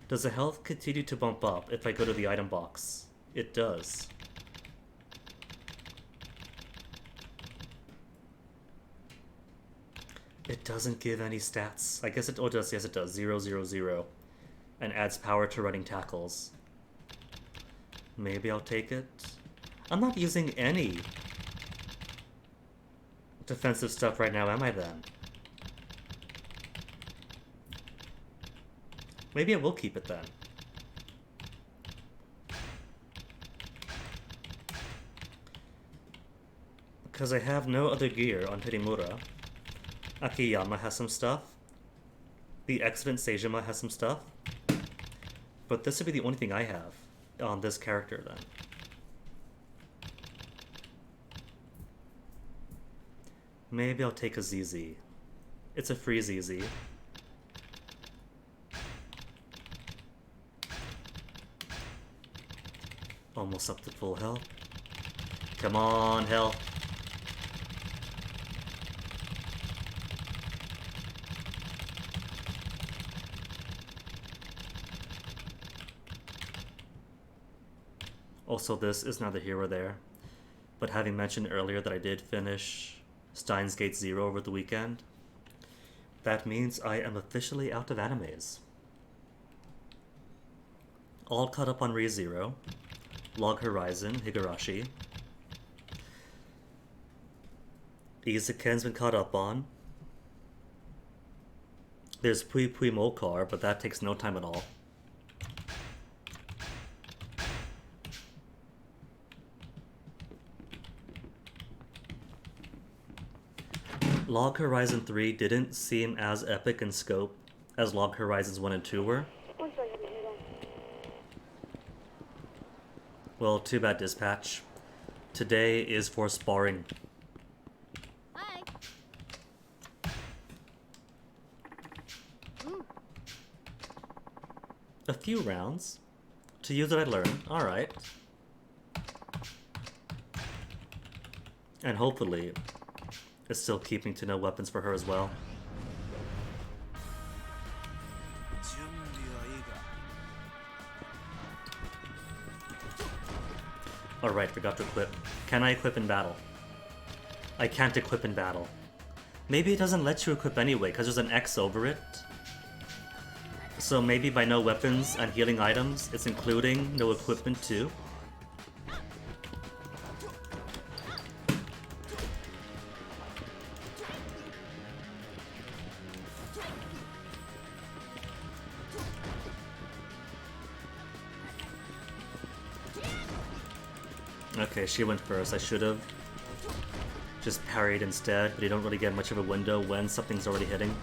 Does the health continue to bump up if I go to the item box? It does. It doesn't give any stats. I guess it does. Yes, it does. 0, 0, 0. And adds power to running tackles. Maybe I'll take it. I'm not using any defensive stuff right now, am I then? Maybe I will keep it then. Because I have no other gear on Hirimura. Akiyama has some stuff. The Excellent Seijima has some stuff. But this would be the only thing I have on this character then. Maybe I'll take a ZZ. It's a free ZZ. Almost up to full health. Come on, health. Also, this is neither here or there, but having mentioned earlier that I did finish Steins Gate 0 over the weekend, that means I am officially out of animes. All caught up on Re:Zero, Log Horizon, Higurashi. Izuken's been caught up on. There's Pui Pui Mokar, but that takes no time at all. Log Horizon 3 didn't seem as epic in scope as Log Horizons 1 and 2 were. Well, too bad, Dispatch. Today is for sparring. Hi. A few rounds. To use what I learned. Alright. And hopefully, it's still keeping to no weapons for her as well. Alright, forgot to equip. Can I equip in battle? I can't equip in battle. Maybe it doesn't let you equip anyway, because there's an X over it. So maybe by no weapons and healing items, it's including no equipment too. Okay, she went first. I should have just parried instead, but you don't really get much of a window when something's already hitting.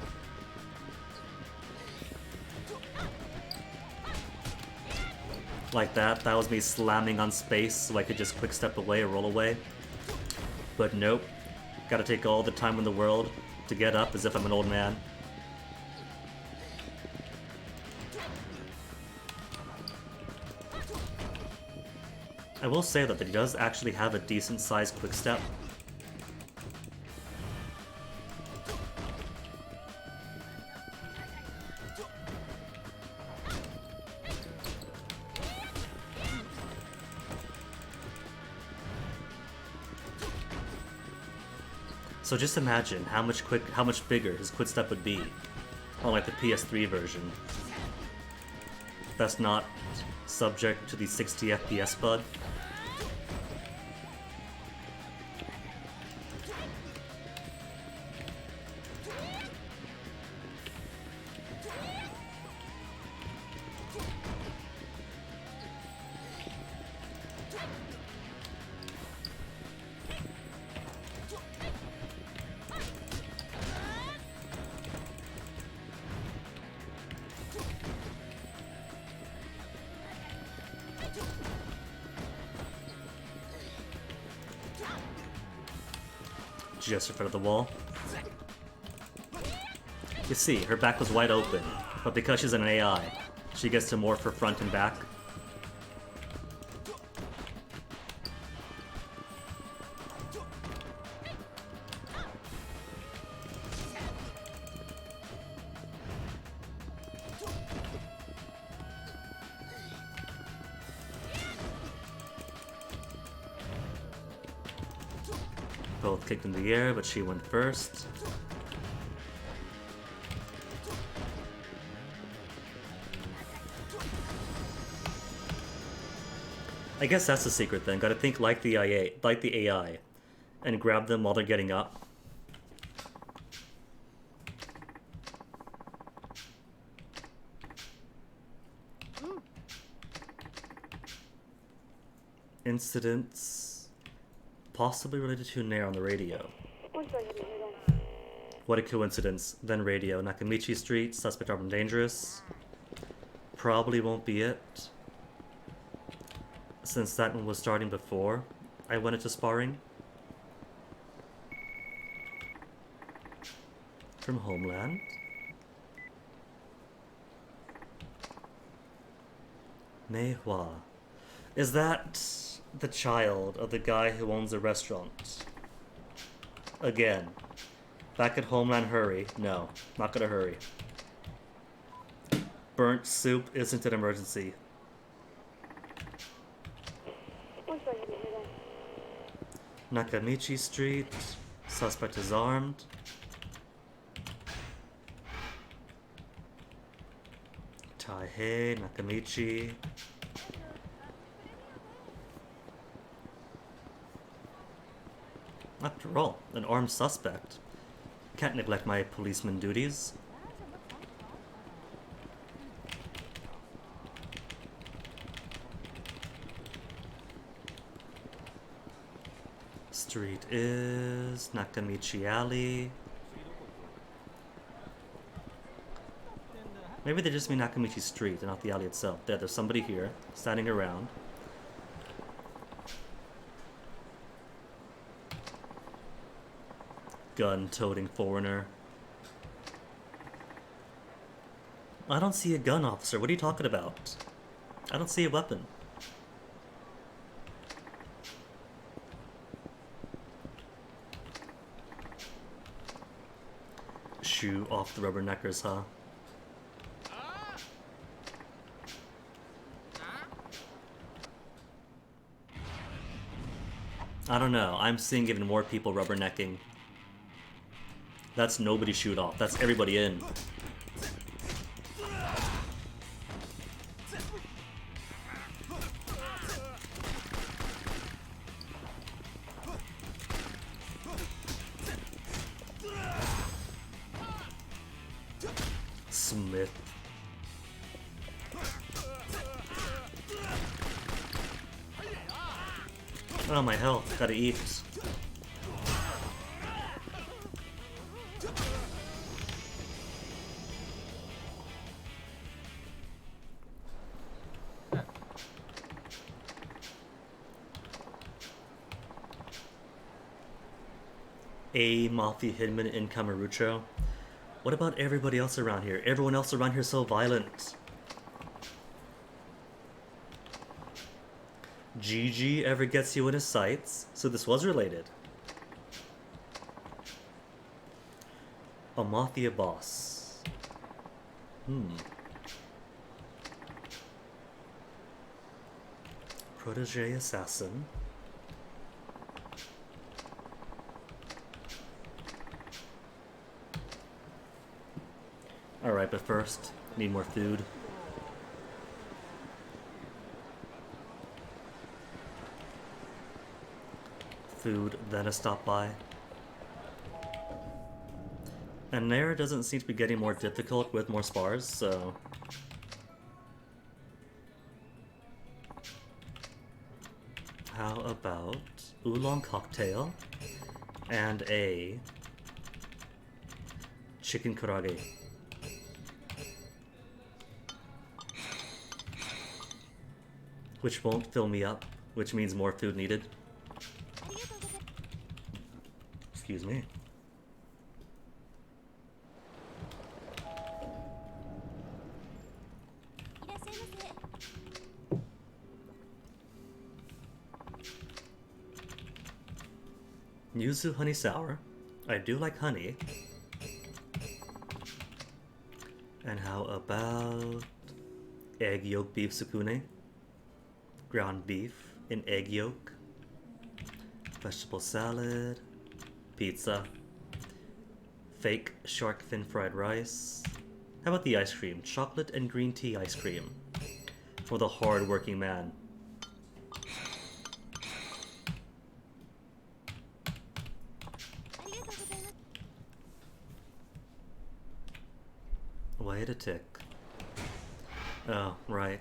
Like that. That was me slamming on space so I could just quick step away or roll away. But nope. Gotta take all the time in the world to get up as if I'm an old man. I will say that he does actually have a decent sized quick step. So just imagine how much bigger his quick step would be on like the PS3 version. That's not subject to the 60 FPS bug. Just in front of the wall. You see, her back was wide open, but because she's an AI, she gets to morph her front and back. Both kicked in the air, but she went first. I guess that's the secret then. Gotta think like the AI, and grab them while they're getting up. Incidents possibly related to Nair on the radio. What a coincidence. Then radio. Nakamichi Street, suspect armed and dangerous. Probably won't be it, since that one was starting before I went into sparring. From Homeland. Mei Hua. Is that the child of the guy who owns a restaurant? Again. Back at Homeland, hurry. No, not gonna hurry. Burnt soup isn't an emergency. Nakamichi Street. Suspect is armed. Taihei, Nakamichi. After all, an armed suspect. Can't neglect my policeman duties. Street is Nakamichi Alley. Maybe they just mean Nakamichi Street and not the alley itself. There's somebody here, standing around. Gun-toting foreigner. I don't see a gun, officer. What are you talking about? I don't see a weapon. Shoe off the rubberneckers, huh? I don't know. I'm seeing even more people rubbernecking. That's nobody shoot off. That's everybody in. Smith. Oh, my health. Gotta eat. A Mafia Hitman in Kamurocho. What about everybody else around here? Everyone else around here is so violent. GG ever gets you in his sights, so this was related. A mafia boss. Protege assassin. Alright, but first, need more food. Food, then a stop by. And Nair doesn't seem to be getting more difficult with more spars, so... How about oolong cocktail and a chicken karaage? Which won't fill me up, which means more food needed. Excuse me. Yuzu honey sour. I do like honey. And how about egg yolk beef sukune? Ground beef in egg yolk. Vegetable salad. Pizza. Fake shark fin fried rice. How about the ice cream? Chocolate and green tea ice cream. For the hard-working man. Wait a tick. Oh, right.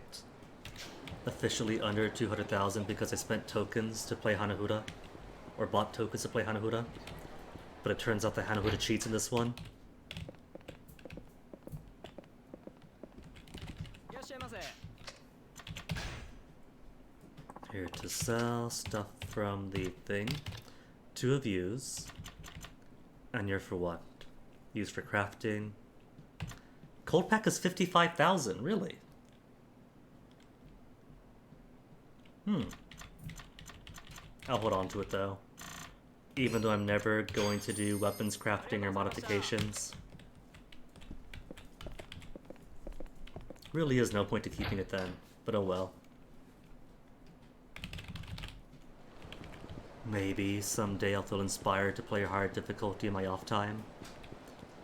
Officially under 200,000 because I spent tokens to play Hanahuda. Or bought tokens to play Hanahuda. But it turns out the Hanahuda cheats in this one. Here to sell stuff from the thing. 2 of yous. And you're for what? Used for crafting. Cold pack is 55,000, really? I'll hold on to it though. Even though I'm never going to do weapons crafting or modifications. Really is no point to keeping it then, but oh well. Maybe someday I'll feel inspired to play a hard difficulty in my off time.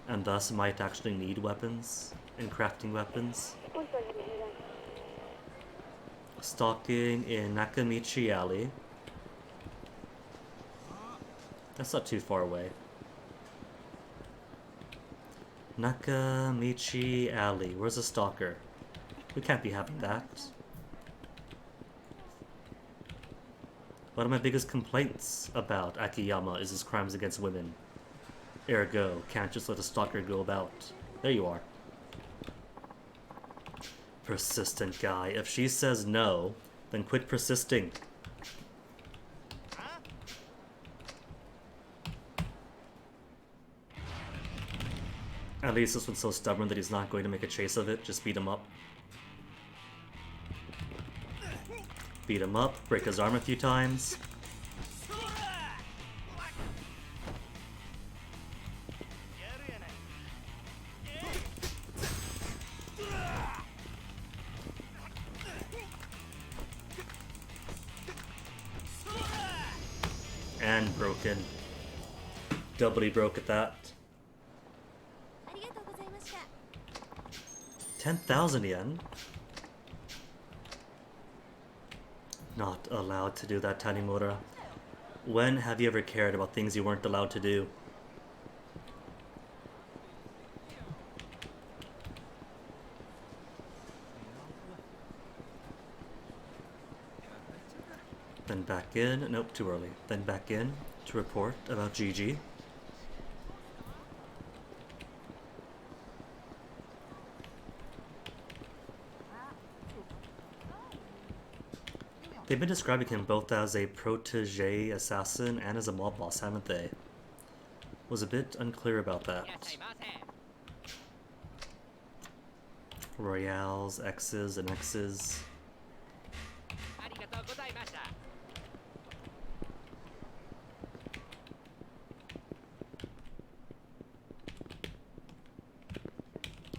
And thus might actually need weapons and crafting weapons. Stalking in Nakamichi Alley. That's not too far away. Nakamichi Alley. Where's the stalker? We can't be having that. One of my biggest complaints about Akiyama is his crimes against women. Ergo, can't just let a stalker go about. There you are. Persistent guy. If she says no, then quit persisting. At least this one's so stubborn that he's not going to make a chase of it. Just beat him up. Beat him up, break his arm a few times. And broken. Doubly broke at that. 10,000 yen? Not allowed to do that, Tanimura. When have you ever cared about things you weren't allowed to do? Then back in. Nope, too early. Then back in to report about Gigi. They've been describing him both as a protege assassin and as a mob boss, haven't they? Was a bit unclear about that. Royales, X's, and X's.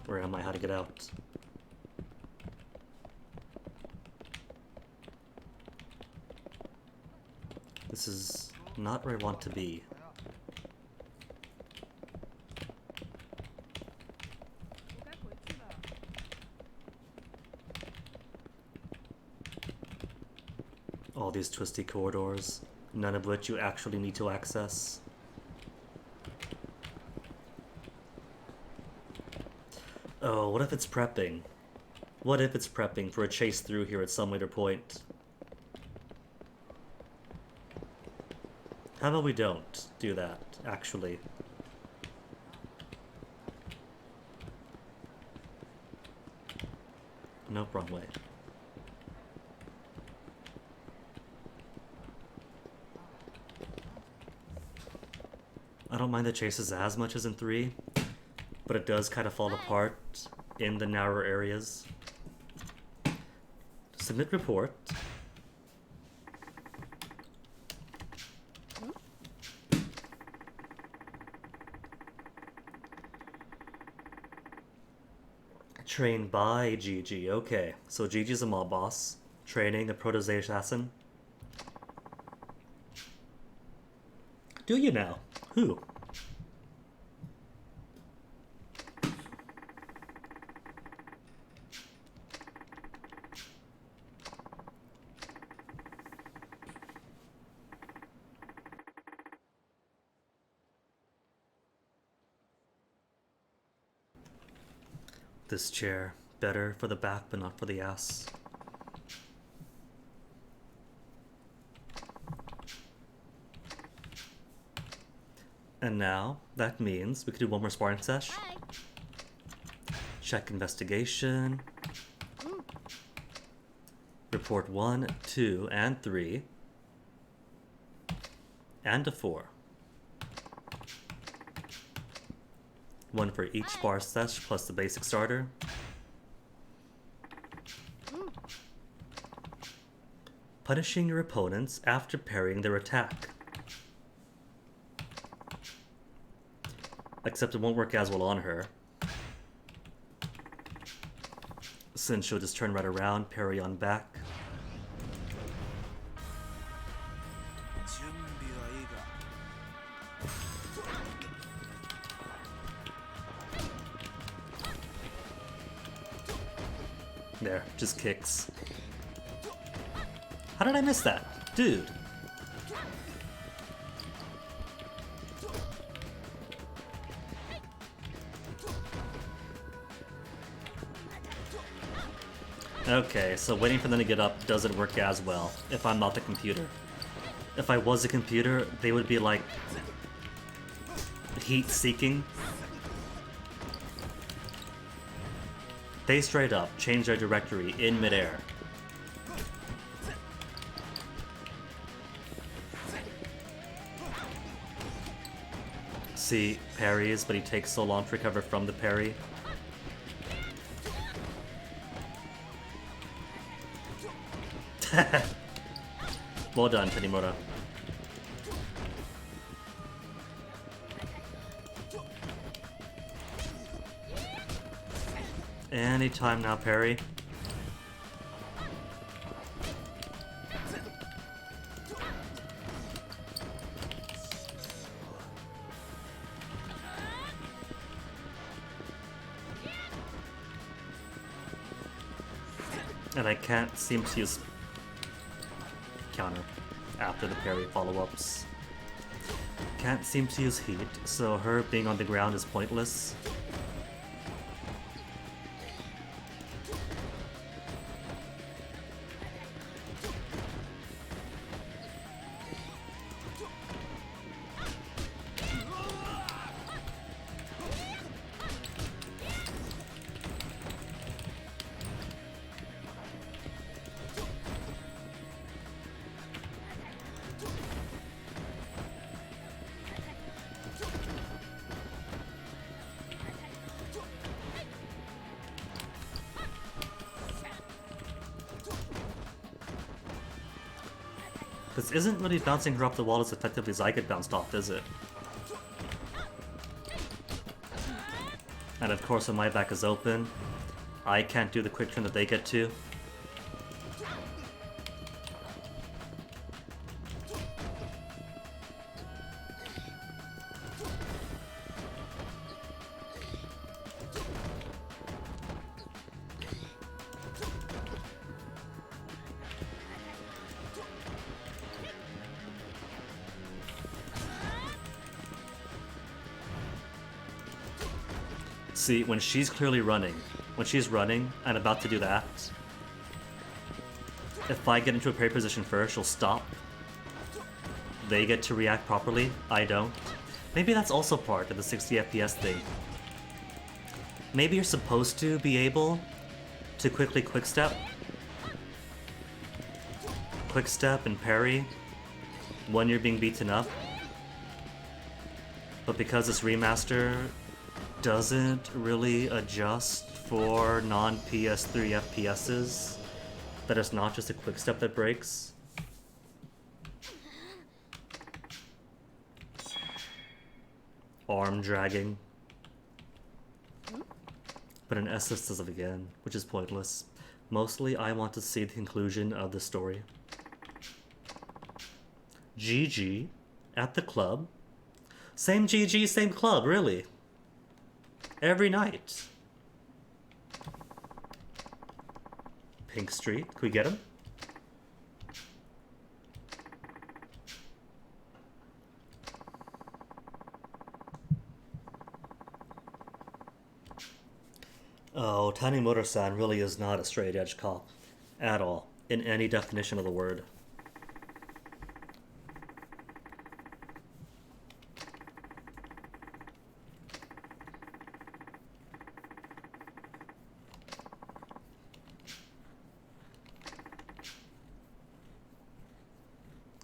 Where am I? How to get out? This is not where I want to be. All these twisty corridors, none of which you actually need to access. Oh, what if it's prepping? What if it's prepping for a chase through here at some later point? How about we don't do that, actually? Nope, wrong way. I don't mind the chases as much as in 3, but it does kind of fall apart in the narrower areas. Submit report. Trained by Gigi. Okay, so Gigi's a mob boss, training a protege assassin. Do you now? Who? This chair, better for the back but not for the ass. And now, that means we could do one more sparring sesh. Hi. Check investigation. Report 1, 2, and 3. And a 4. One for each spar sesh plus the basic starter. Punishing your opponents after parrying their attack. Except it won't work as well on her, since she'll just turn right around, parry on back. There, just kicks. How did I miss that? Dude. Okay, so waiting for them to get up doesn't work as well if I'm not the computer. If I was a computer, they would be like heat-seeking. They straight up change their directory in midair. See, parries, but he takes so long to recover from the parry. Well done, Tanimura. Anytime now, parry. And I can't seem to use counter after the parry follow-ups. Can't seem to use heat, so her being on the ground is pointless. This isn't really bouncing her off the wall as effectively as I get bounced off, is it? And of course when my back is open, I can't do the quick turn that they get to. See, when she's clearly running, and about to do that, if I get into a parry position first, she'll stop. They get to react properly, I don't. Maybe that's also part of the 60 FPS thing. Maybe you're supposed to be able to quickly quick-step and parry when you're being beaten up. But because this remaster doesn't really adjust for non-PS3 FPSs, that it's not just a quick step that breaks. Arm dragging. But an SS does it again, which is pointless. Mostly I want to see the conclusion of the story. GG at the club. Same GG, same club, really. Every night. Pink Street. Can we get him? Oh, Tanimura-san really is not a straight-edge cop. At all. In any definition of the word.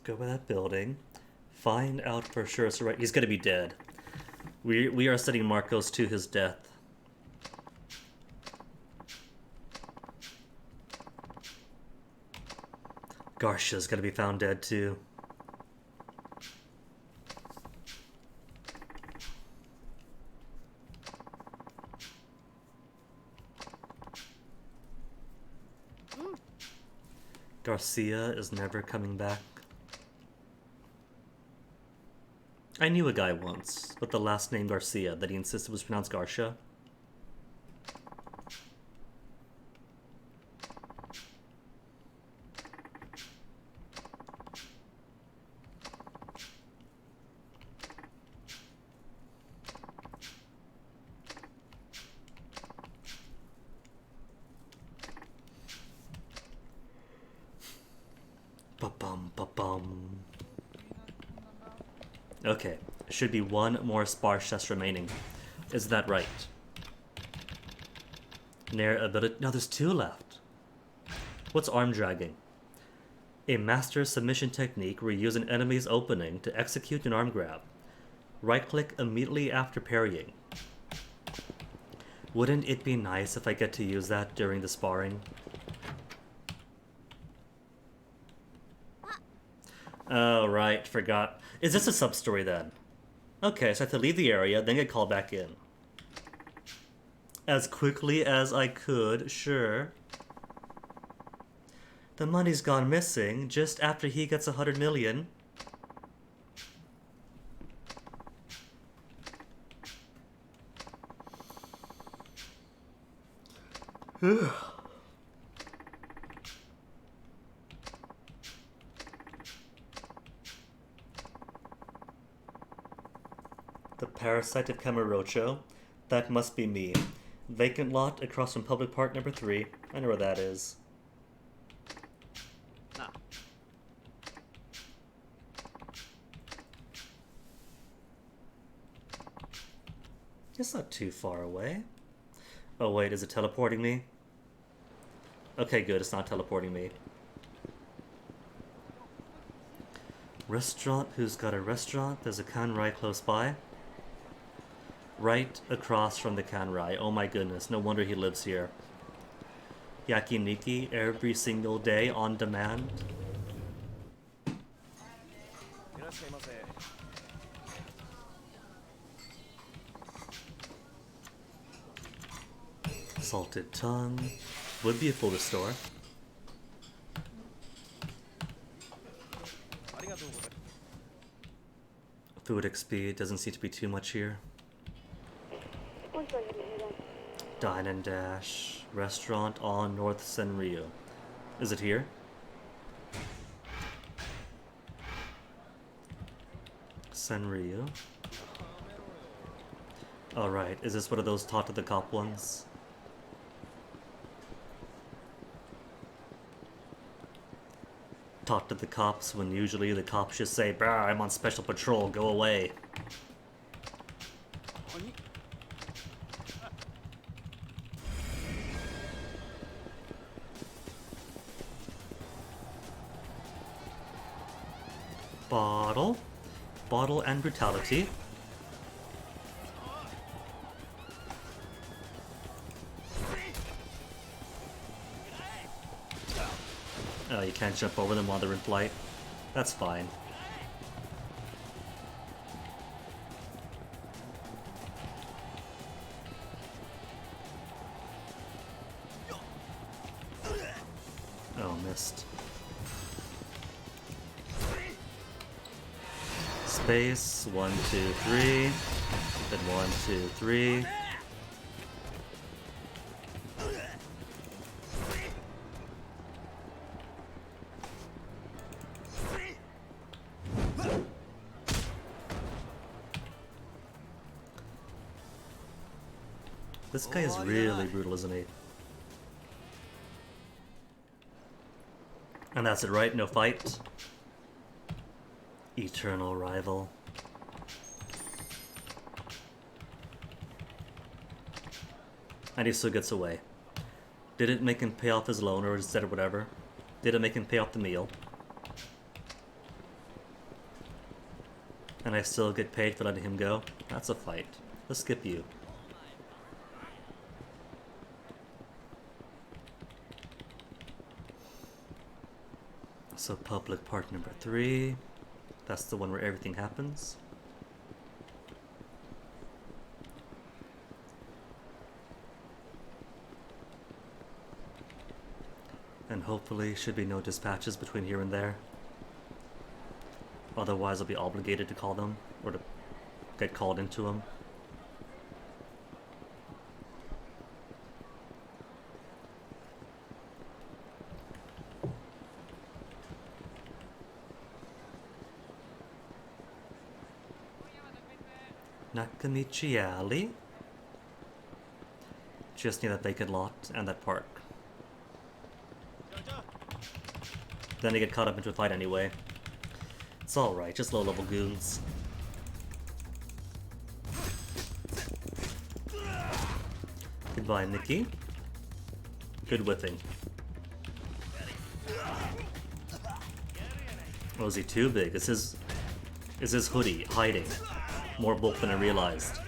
Go by that building. Find out for sure. So right, he's gonna be dead. We are sending Marcos to his death. Garcia's gonna be found dead too. Garcia is never coming back. I knew a guy once with the last name Garcia that he insisted was pronounced Garcia. Ba-bum, ba-bum. Okay, should be one more sparse chest remaining. Is that right? Nair ability. No, there's 2 left. What's arm dragging? A master submission technique where you use an enemy's opening to execute an arm grab. Right click immediately after parrying. Wouldn't it be nice if I get to use that during the sparring? Oh, right, forgot. Is this a sub-story then? Okay, so I have to leave the area, then get called back in. As quickly as I could, sure. The money's gone missing just after he gets 100 million. The Parasite of Kamurocho. That must be me. Vacant lot across from public park number 3. I know where that is. It's not too far away. Oh wait, is it teleporting me? Okay, good, it's not teleporting me. Restaurant, who's got a restaurant? There's a Kanrai close by. Right across from the Kanrai. Oh my goodness, no wonder he lives here. Yakiniki every single day on demand. Salted tongue. Would be a full restore. Food XP doesn't seem to be too much here. Dine and Dash. Restaurant on North Senryu. Is it here? Senryu. Alright, is this one of those taught to the cop ones? Talk to the cops when usually the cops just say, "Brah, I'm on special patrol, go away." Bottle. Bottle and brutality. Oh, you can't jump over them while they're in flight. That's fine. Oh, missed. Space, 1, 2, 3. Then 1, 2, 3. This guy is really brutal, isn't he? And that's it, right? No fight? Eternal rival. And he still gets away. Did it make him pay off his loan or his debt or whatever? Did it make him pay off the meal? And I still get paid for letting him go? That's a fight. Let's skip you. So public park number 3. That's the one where everything happens. And hopefully should be no dispatches between here and there. Otherwise I'll be obligated to call them, or to get called into them. Nakamichi Alley. Just near that vacant lot and that park. Then they get caught up into a fight anyway. It's alright, just low-level goons. Goodbye, Nikki. Good whipping. Oh, is he too big? Is his hoodie hiding more bulk than I realized?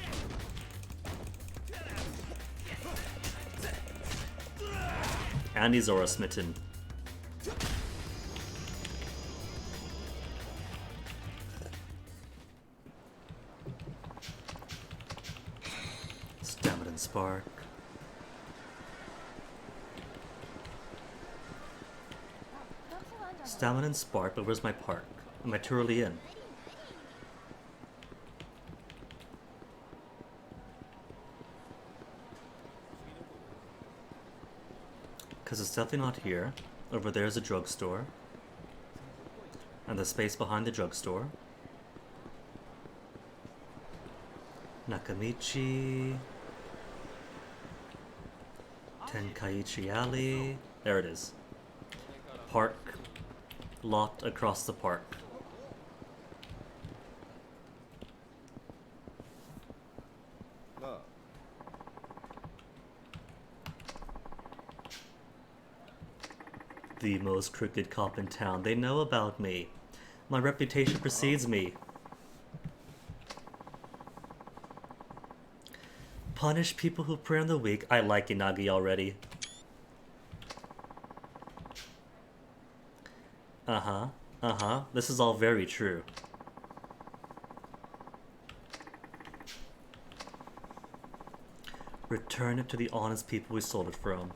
And he's aura smitten. Stamina and spark. Stamina and spark, but where's my park? Am I too early in? Because it's definitely not here. Over there is a drugstore. And the space behind the drugstore. Nakamichi. Tenkaichi Alley. There it is. Park. Lot across the park. The most crooked cop in town. They know about me. My reputation precedes me. Punish people who prey on the weak. I like Inagi already. This is all very true. Return it to the honest people we sold it from.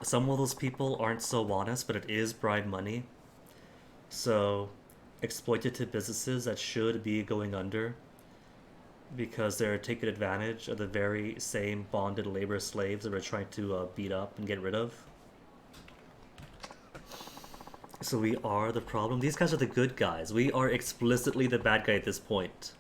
Some of those people aren't so honest, but it is bribe money. So, exploitative businesses that should be going under because they're taking advantage of the very same bonded labor slaves that we're trying to beat up and get rid of. So we are the problem. These guys are the good guys. We are explicitly the bad guy at this point.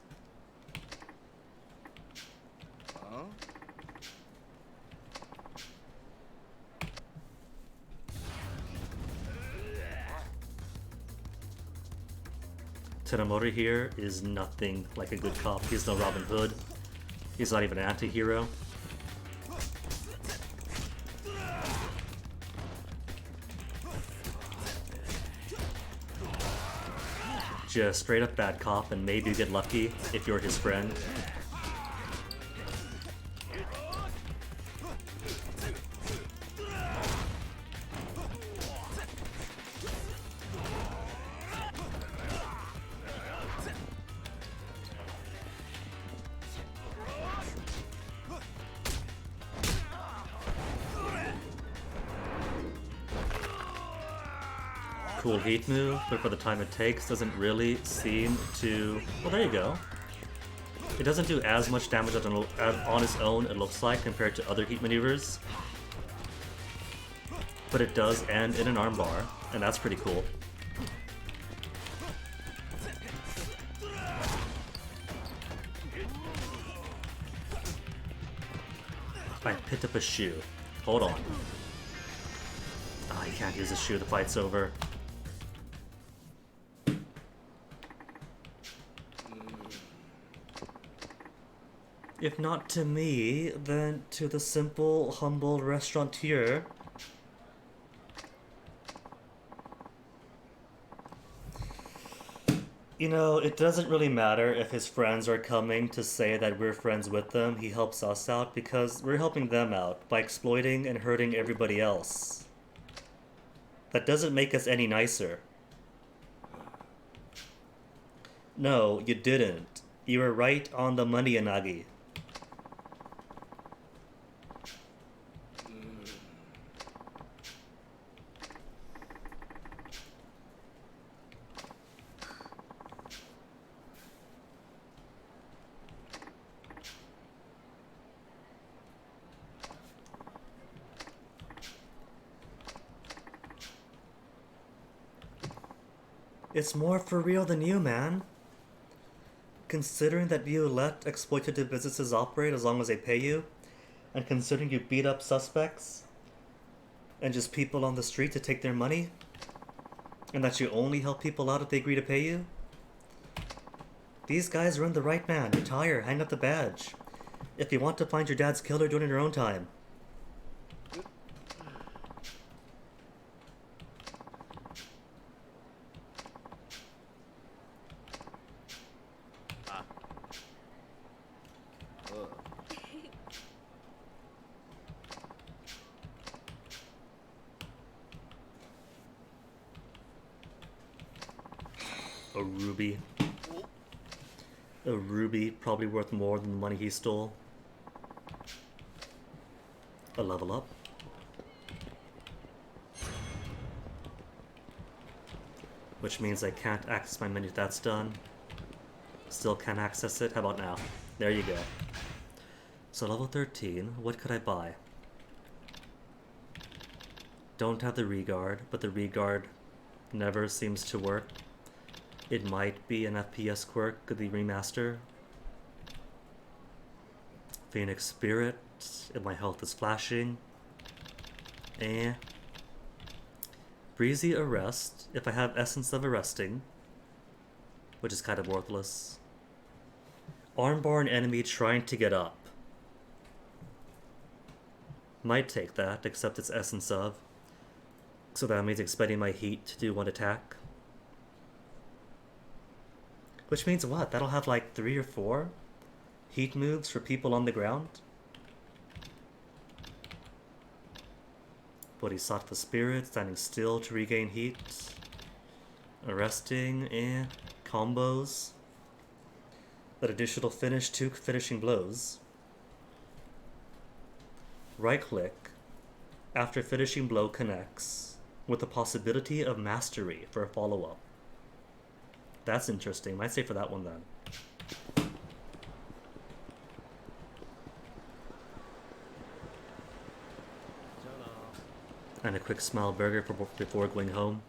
Teramoto here is nothing like a good cop. He's no Robin Hood. He's not even an anti-hero. Just straight up bad cop, and maybe you get lucky if you're his friend. Cool heat move, but for the time it takes, doesn't really seem to... Well, there you go. It doesn't do as much damage on its own, it looks like, compared to other heat maneuvers. But it does end in an armbar, and that's pretty cool. I picked up a shoe. Hold on. Ah, you can't use a shoe, the fight's over. If not to me, then to the simple, humble restaurateur. You know, it doesn't really matter if his friends are coming to say that we're friends with them. He helps us out because we're helping them out by exploiting and hurting everybody else. That doesn't make us any nicer. No, you didn't. You were right on the money, Inagi. It's more for real than you, man. Considering that you let exploitative businesses operate as long as they pay you, and considering you beat up suspects, and just people on the street to take their money, and that you only help people out if they agree to pay you, these guys are in the right, man. Retire, hang up the badge. If you want to find your dad's killer, do it in your own time. A ruby. A ruby, probably worth more than the money he stole. A level up. Which means I can't access my menu if that's done. Still can't access it. How about now? There you go. So level 13, what could I buy? Don't have the regard, but the regard never seems to work. It might be an FPS quirk of the remaster. Phoenix Spirit, if my health is flashing. Breezy Arrest, if I have Essence of Arresting, which is kind of worthless. Armbar enemy trying to get up. Might take that, except it's Essence of. So that means expending my heat to do one attack. Which means what? That'll have like 3 or 4 heat moves for people on the ground? Bodhisattva Spirit, standing still to regain heat. Arresting, combos. That additional finish, 2 finishing blows. Right click. After finishing blow connects. With the possibility of mastery for a follow-up. That's interesting. Might stay for that one then. And a quick smile burger before going home.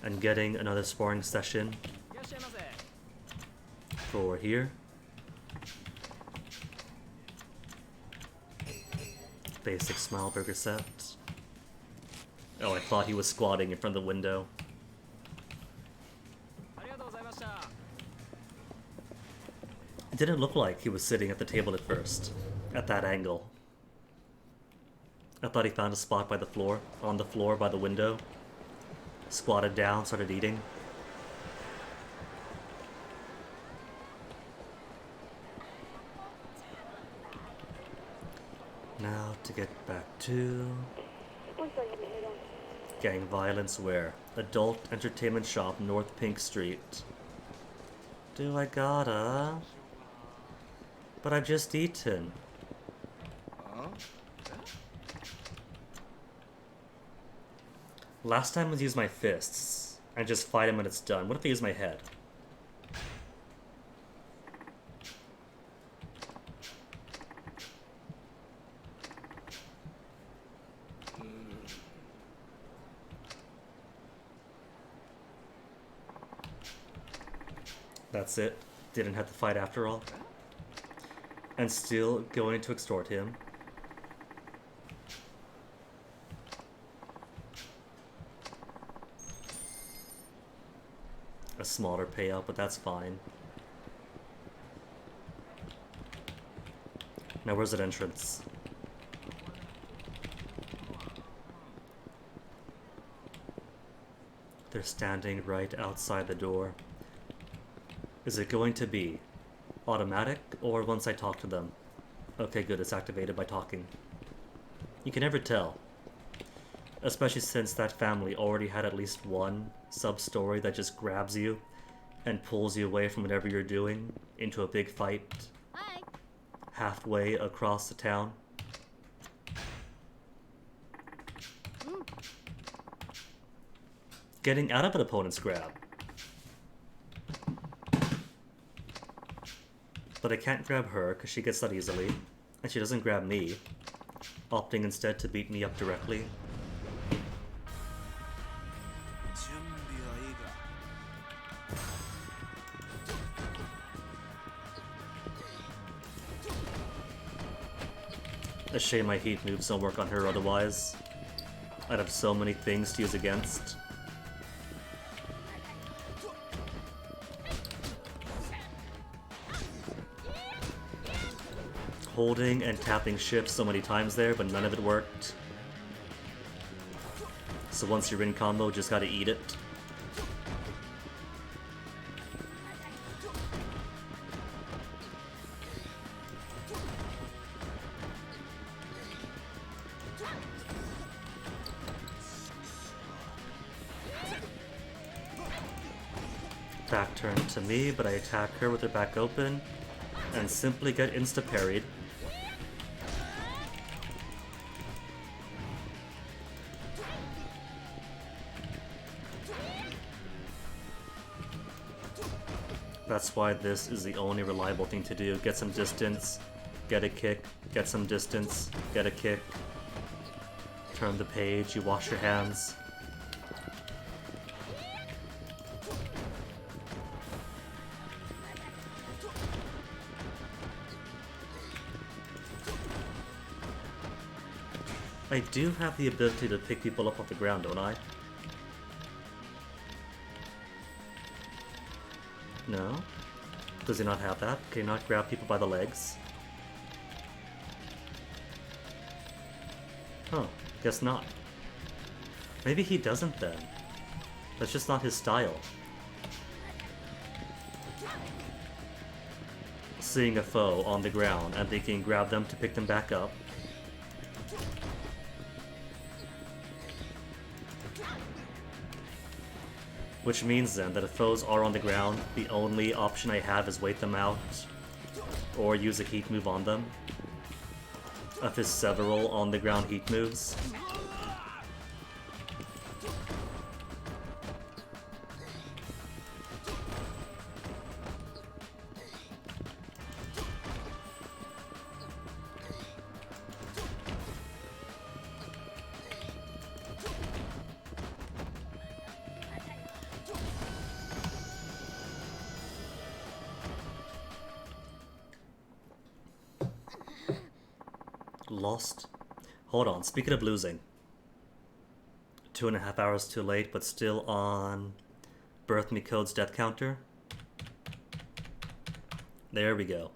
And getting another sparring session for here. Basic smile burger set. Oh, I thought he was squatting in front of the window. It didn't look like he was sitting at the table at first, at that angle. I thought he found a spot by the floor, on the floor by the window. Squatted down, started eating. Now to get back to... gang violence where? Adult Entertainment Shop, North Pink Street. Do I gotta? But I've just eaten. Last time I used my fists and just fight him when it's done. What if I use my head? That's it. Didn't have to fight after all. And still going to extort him. A smaller payout, but that's fine. Now where's that entrance? They're standing right outside the door. Is it going to be automatic or once I talk to them? Okay, good, it's activated by talking. You can never tell. Especially since that family already had at least one sub-story that just grabs you and pulls you away from whatever you're doing into a big fight. Hi. Halfway across the town. Getting out of an opponent's grab. But I can't grab her because she gets that easily, and she doesn't grab me, opting instead to beat me up directly. A shame my heat moves don't work on her otherwise. I'd have so many things to use against. Holding and tapping shift so many times there, but none of it worked. So once you're in combo, just gotta eat it. Back turn to me, but I attack her with her back open and simply get insta-parried. That's why this is the only reliable thing to do. Get some distance, get a kick, get some distance, get a kick. Turn the page, you wash your hands. I do have the ability to pick people up off the ground, don't I? No? Does he not have that? Can he not grab people by the legs? Huh, guess not. Maybe he doesn't then. That's just not his style. Seeing a foe on the ground and thinking grab them to pick them back up. Which means then that if foes are on the ground, the only option I have is wait them out or use a heat move on them. Of his several on the ground heat moves. Lost. Hold on, speaking of losing. 2.5 hours too late, but still on Birth Me Code's death counter. There we go.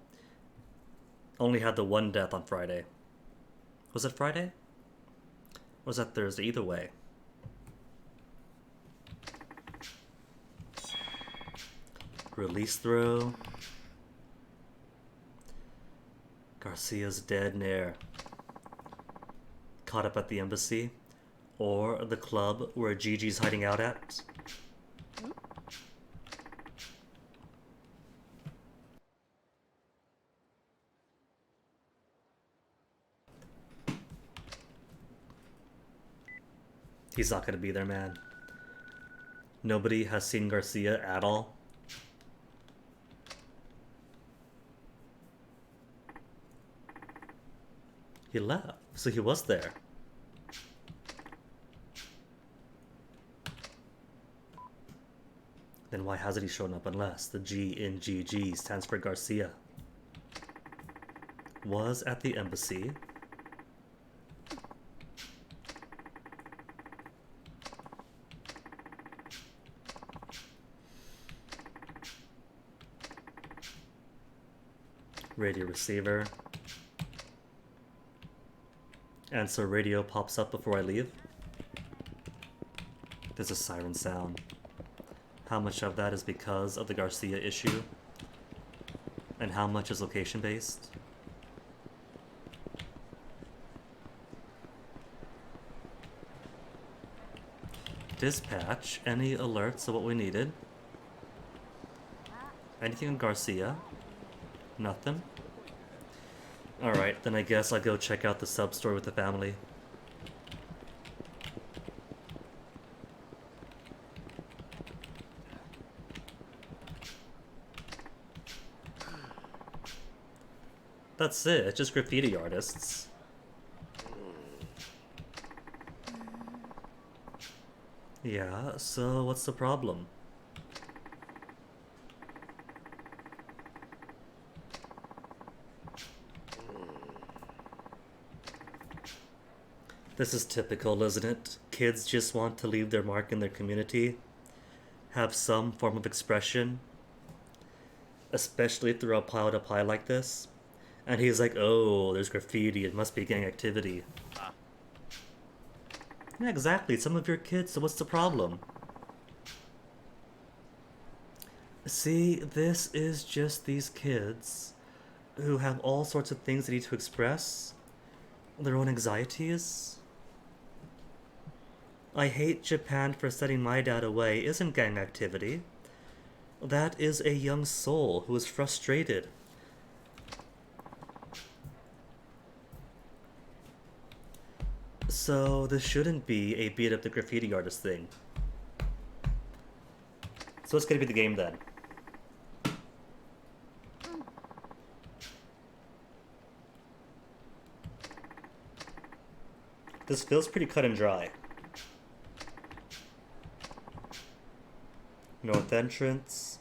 Only had the one death on Friday. Was it Friday? Or was that Thursday? Either way. Release throw. Garcia's dead in air. Caught up at the embassy, or the club where Gigi's hiding out at. He's not gonna be there, man. Nobody has seen Garcia at all. He left, so he was there. Then why hasn't he shown up unless the G in GG stands for Garcia? Was at the embassy. Radio receiver. And so radio pops up before I leave. There's a siren sound. How much of that is because of the Garcia issue? And how much is location based? Dispatch, any alerts of what we needed? Anything on Garcia? Nothing? Alright, then I guess I'll go check out the sub-story with the family. That's it, it's just graffiti artists. Yeah, so what's the problem? This is typical, isn't it? Kids just want to leave their mark in their community, have some form of expression, especially through a pile-to-pile like this. And he's like, oh, there's graffiti, it must be gang activity. Yeah, exactly, some of your kids, so what's the problem? See, this is just these kids who have all sorts of things they need to express, their own anxieties. I hate Japan for setting my dad away isn't gang activity. That is a young soul who is frustrated. So this shouldn't be a beat up the graffiti artist thing. So it's gonna be the game then. This feels pretty cut and dry. North entrance,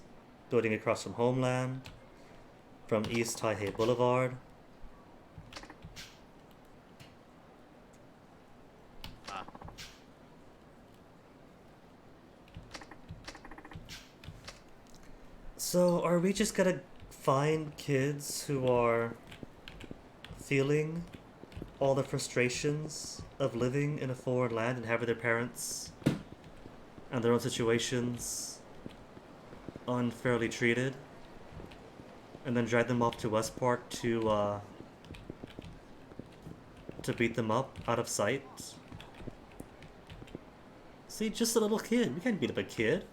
building across from Homeland, from East Taihei Boulevard. So are we just gonna find kids who are feeling all the frustrations of living in a foreign land and having their parents and their own situations unfairly treated, and then drag them off to West Park to beat them up out of sight? See, just a little kid. We can't beat up a kid.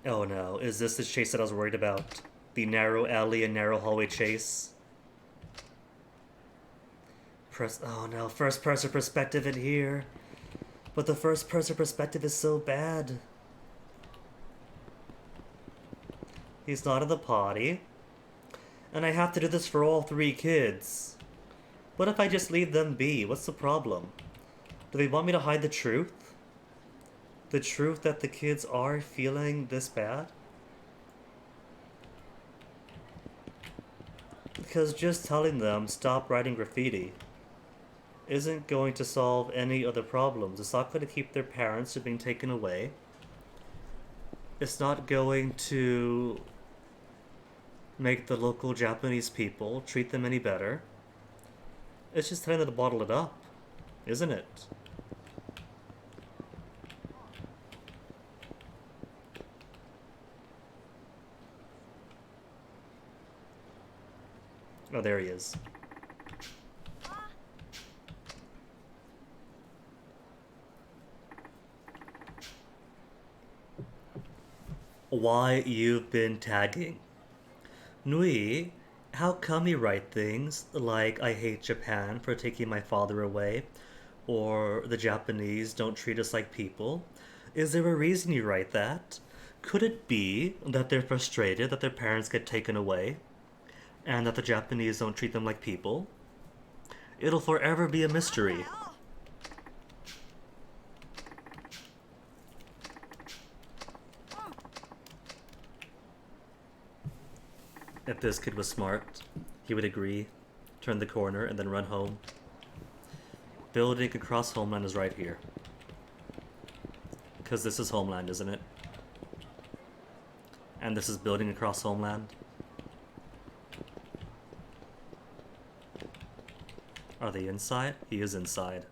Oh no, is this the chase that I was worried about? The narrow alley and narrow hallway chase? Oh no, first person perspective in here. But the first person perspective is so bad. He's not in the potty. And I have to do this for all 3 kids. What if I just leave them be? What's the problem? Do they want me to hide the truth? The truth that the kids are feeling this bad? Because just telling them stop writing graffiti isn't going to solve any of the problems. It's not going to keep their parents from being taken away. It's not going to make the local Japanese people treat them any better. It's just telling them to bottle it up, isn't it? Oh, there he is. Why you've been tagging. Nui, how come you write things like I hate Japan for taking my father away, or the Japanese don't treat us like people? Is there a reason you write that? Could it be that they're frustrated that their parents get taken away, and that the Japanese don't treat them like people? It'll forever be a mystery. If this kid was smart, he would agree, turn the corner, and then run home. Building across Homeland is right here. Because this is Homeland, isn't it? And this is building across Homeland. Are they inside? He is inside.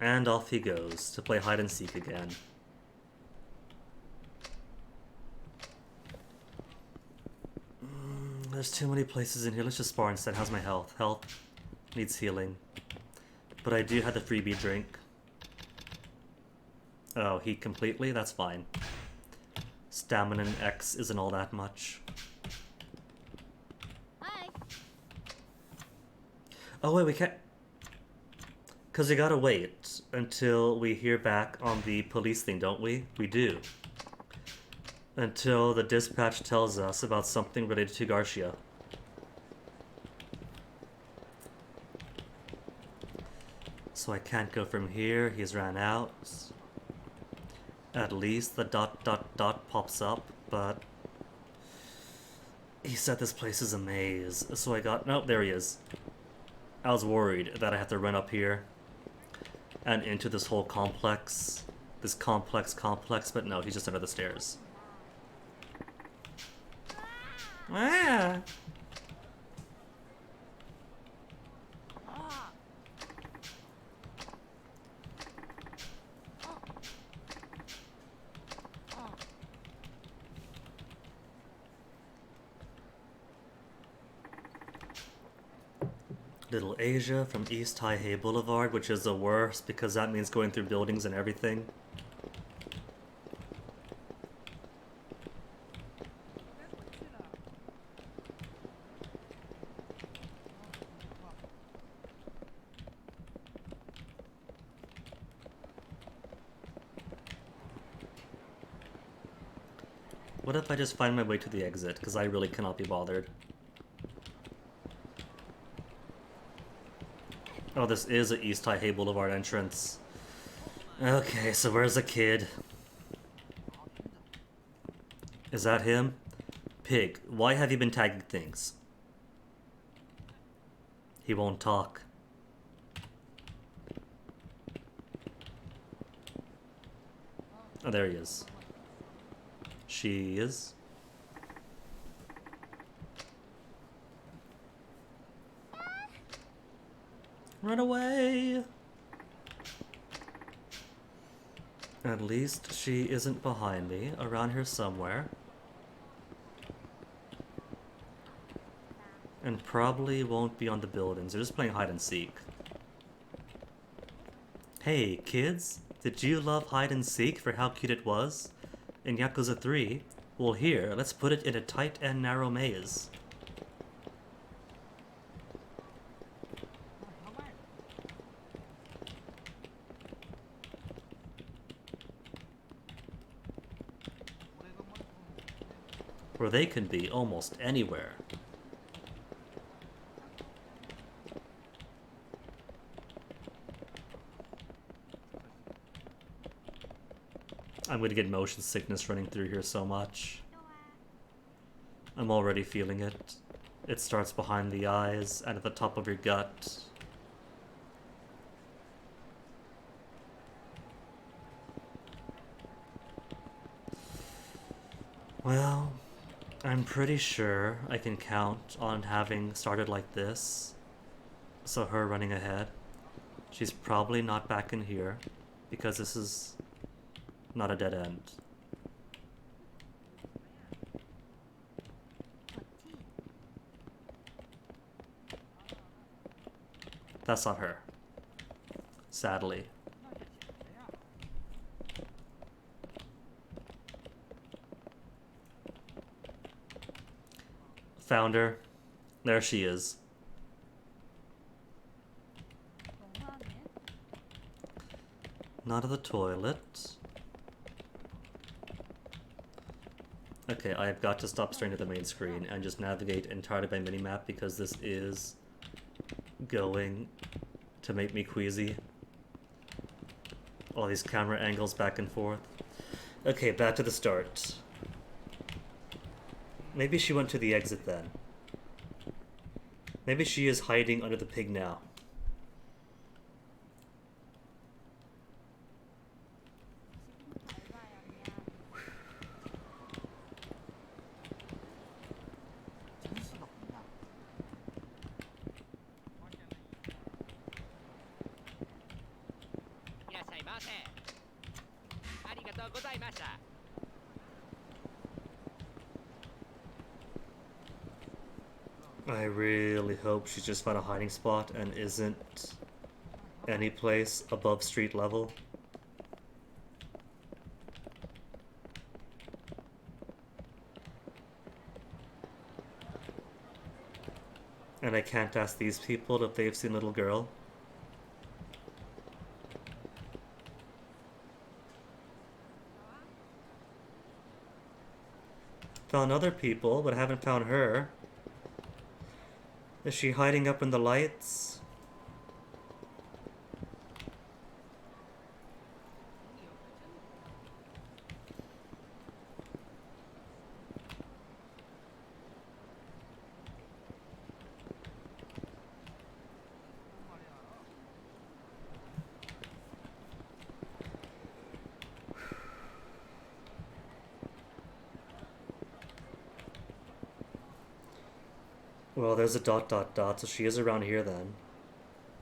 And off he goes to play hide and seek again. There's too many places in here. Let's just spar instead. How's my health? Health needs healing. But I do have the freebie drink. Oh, heat completely? That's fine. Stamina and X isn't all that much. Hi. Oh wait, we can't... Because we gotta wait until we hear back on the police thing, don't we? We do. Until the dispatch tells us about something related to Garcia. So I can't go from here. He's ran out. At least the ... pops up, but... He said this place is a maze. So I got... Nope, there he is. I was worried that I have to run up here and into this whole complex. This complex, but no, he's just under the stairs. Ah. Little Asia from East Taihei Boulevard, which is the worst because that means going through buildings and everything. What if I just find my way to the exit? Because I really cannot be bothered. Oh, this is an East Taihei Boulevard entrance. Okay, so where's the kid? Is that him? Pig, why have you been tagging things? He won't talk. Oh, there he is. She is. Run away! At least she isn't behind me, around here somewhere. And probably won't be on the buildings. They're just playing hide and seek. Hey, kids! Did you love hide and seek for how cute it was in Yakuza 3? Well, here, let's put it in a tight and narrow maze. Where they can be almost anywhere. I'm gonna get motion sickness running through here so much. I'm already feeling it. It starts behind the eyes and at the top of your gut. Well, I'm pretty sure I can count on having started like this. So her running ahead. She's probably not back in here because this is not a dead end. That's not her. Sadly. Found her. There she is. Not at the toilet. Okay, I have got to stop staring at the main screen and just navigate entirely by minimap because this is going to make me queasy. All these camera angles back and forth. Okay, back to the start. Maybe she went to the exit then. Maybe she is hiding under the pig now. I really hope she's just found a hiding spot and isn't any place above street level. And I can't ask these people if they've seen Little Girl. Found other people, but haven't found her. Is she hiding up in the lights? Well, there's a ... so she is around here then.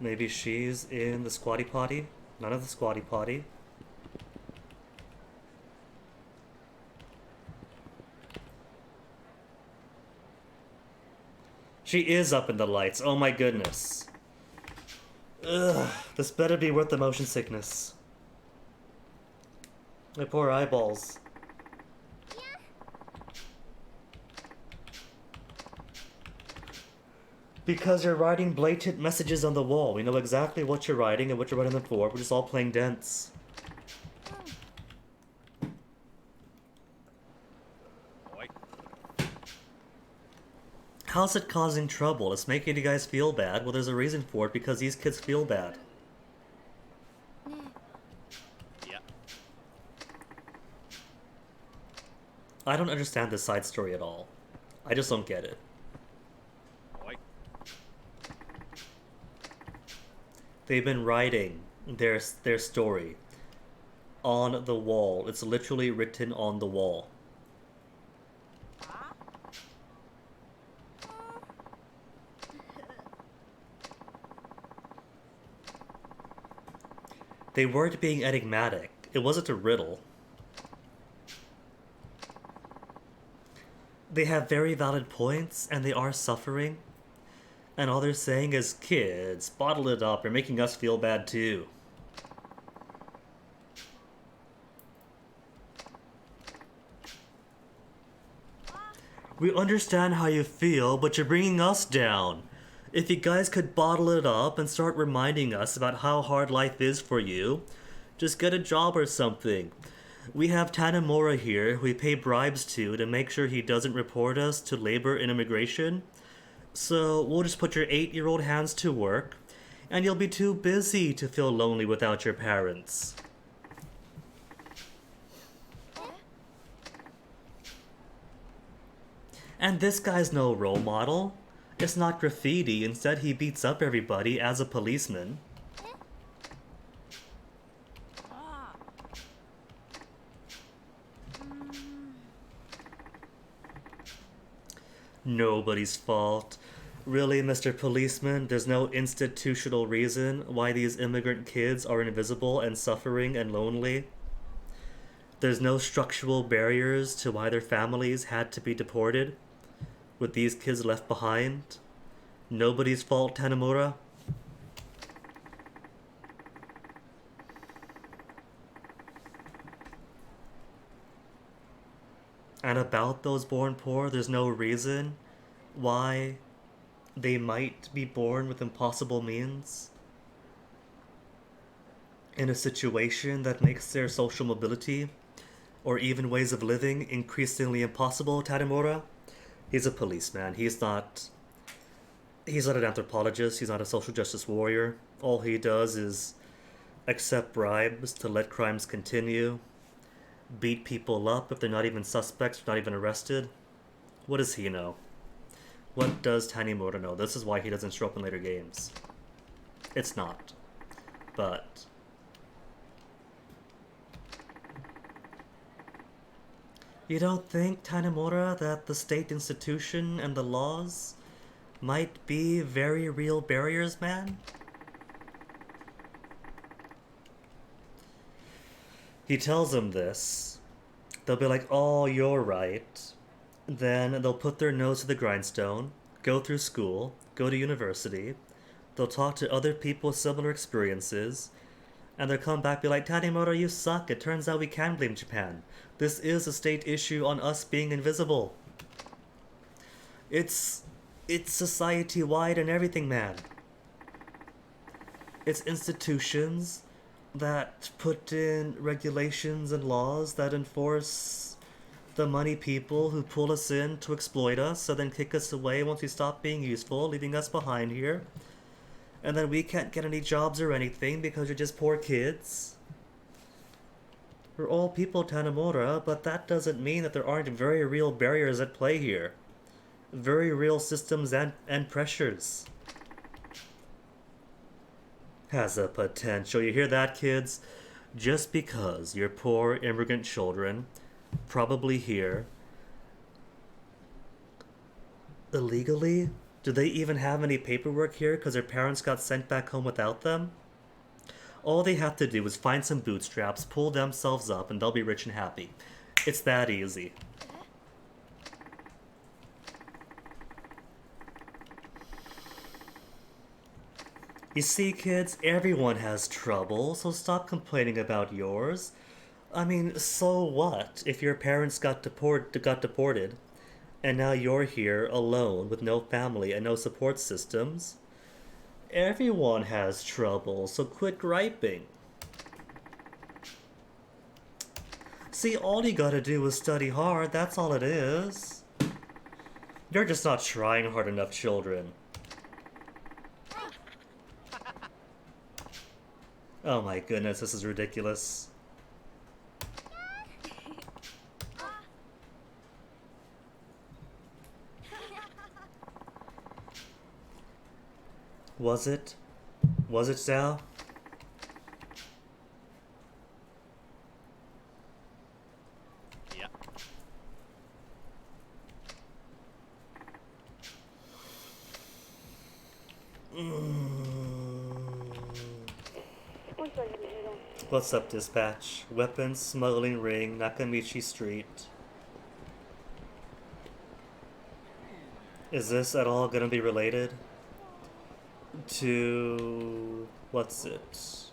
Maybe she's in the squatty potty? None of the squatty potty. She is up in the lights, oh my goodness. Ugh, this better be worth the motion sickness. My poor eyeballs. Because you're writing blatant messages on the wall. We know exactly what you're writing and what you're writing them for. We're just all playing dents. How's it causing trouble? It's making you guys feel bad. Well, there's a reason for it, because these kids feel bad. Yeah. I don't understand this side story at all. I just don't get it. They've been writing their story on the wall. It's literally written on the wall. They weren't being enigmatic. It wasn't a riddle. They have very valid points, and they are suffering. And all they're saying is, kids, bottle it up. You're making us feel bad too. We understand how you feel, but you're bringing us down. If you guys could bottle it up and start reminding us about how hard life is for you, just get a job or something. We have Tanemura here, who we pay bribes to make sure he doesn't report us to labor and immigration. So we'll just put your 8-year-old hands to work, and you'll be too busy to feel lonely without your parents. And this guy's no role model. It's not graffiti, instead he beats up everybody as a policeman. Nobody's fault. Really, Mr. Policeman, there's no institutional reason why these immigrant kids are invisible and suffering and lonely. There's no structural barriers to why their families had to be deported, with these kids left behind. Nobody's fault, Tanemura. And about those born poor, there's no reason why they might be born with impossible means in a situation that makes their social mobility or even ways of living increasingly impossible. Tanemura, he's a policeman. He's not an anthropologist. He's not a social justice warrior. All he does is accept bribes to let crimes continue, beat people up if they're not even suspects, not even arrested. What does he know? What does Tanemura know? This is why he doesn't show up in later games. It's not. But you don't think, Tanemura, that the state institution and the laws might be very real barriers, man? He tells them this. They'll be like, oh, you're right. Then they'll put their nose to the grindstone, go through school, go to university. They'll talk to other people with similar experiences, and they'll come back and be like, Tanemura, you suck. It turns out we can blame Japan. This is a state issue on us being invisible. It's society-wide and everything, man. It's institutions that put in regulations and laws that enforce the money people who pull us in to exploit us and then kick us away once we stop being useful, leaving us behind here. And then we can't get any jobs or anything because you're just poor kids. We're all people, Tanemura, but that doesn't mean that there aren't very real barriers at play here. Very real systems and pressures. Has a potential. You hear that, kids? Just because you're poor immigrant children, probably here illegally? Do they even have any paperwork here because their parents got sent back home without them? All they have to do is find some bootstraps, pull themselves up, and they'll be rich and happy. It's that easy. You see, kids, everyone has trouble, so stop complaining about yours. I mean, so what if your parents got deported, and now you're here alone with no family and no support systems? Everyone has trouble, so quit griping. See, all you gotta do is study hard, that's all it is. You're just not trying hard enough, children. Oh my goodness, this is ridiculous. Was it? Was it, Zhao? Yeah. What's up, dispatch? Weapons smuggling ring, Nakamichi Street. Is this at all gonna be related to... what's it?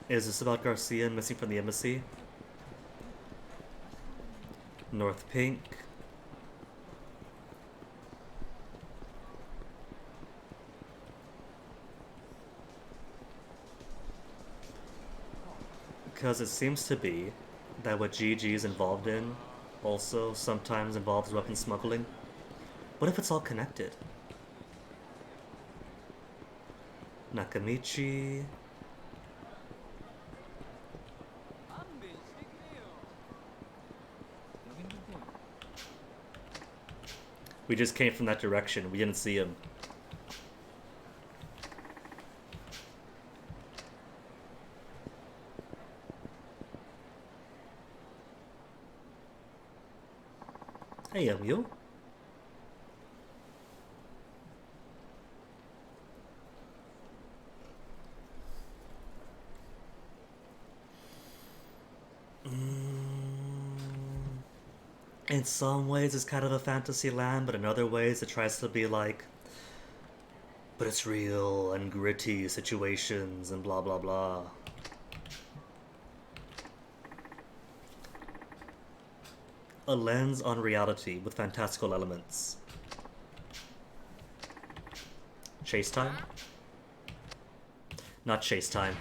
Is this about Garcia missing from the embassy? North Pink. Because it seems to be that what GG is involved in also sometimes involves weapon smuggling. What if it's all connected? Nakamichi. We just came from that direction. We didn't see him. Hey, you. In some ways it's kind of a fantasy land, but in other ways it tries to be like, but it's real and gritty situations and blah blah blah. A lens on reality with fantastical elements. Chase time? Not chase time.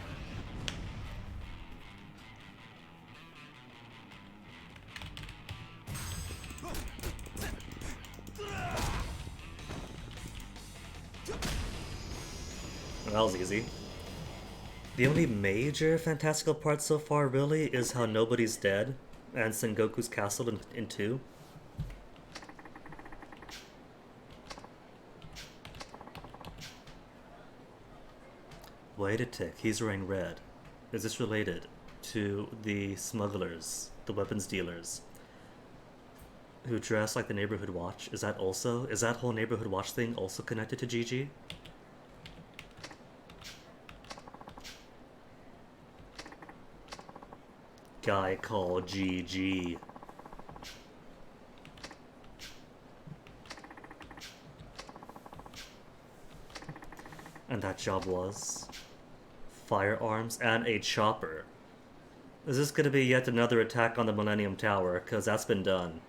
That was easy. The only major fantastical part so far really is how nobody's dead and Sengoku's castle in 2. Wait a tick, he's wearing red. Is this related to the smugglers, the weapons dealers, who dress like the neighborhood watch? Is that whole neighborhood watch thing also connected to GG? Guy called GG. And that job was firearms and a chopper. Is this gonna be yet another attack on the Millennium Tower? Cause that's been done.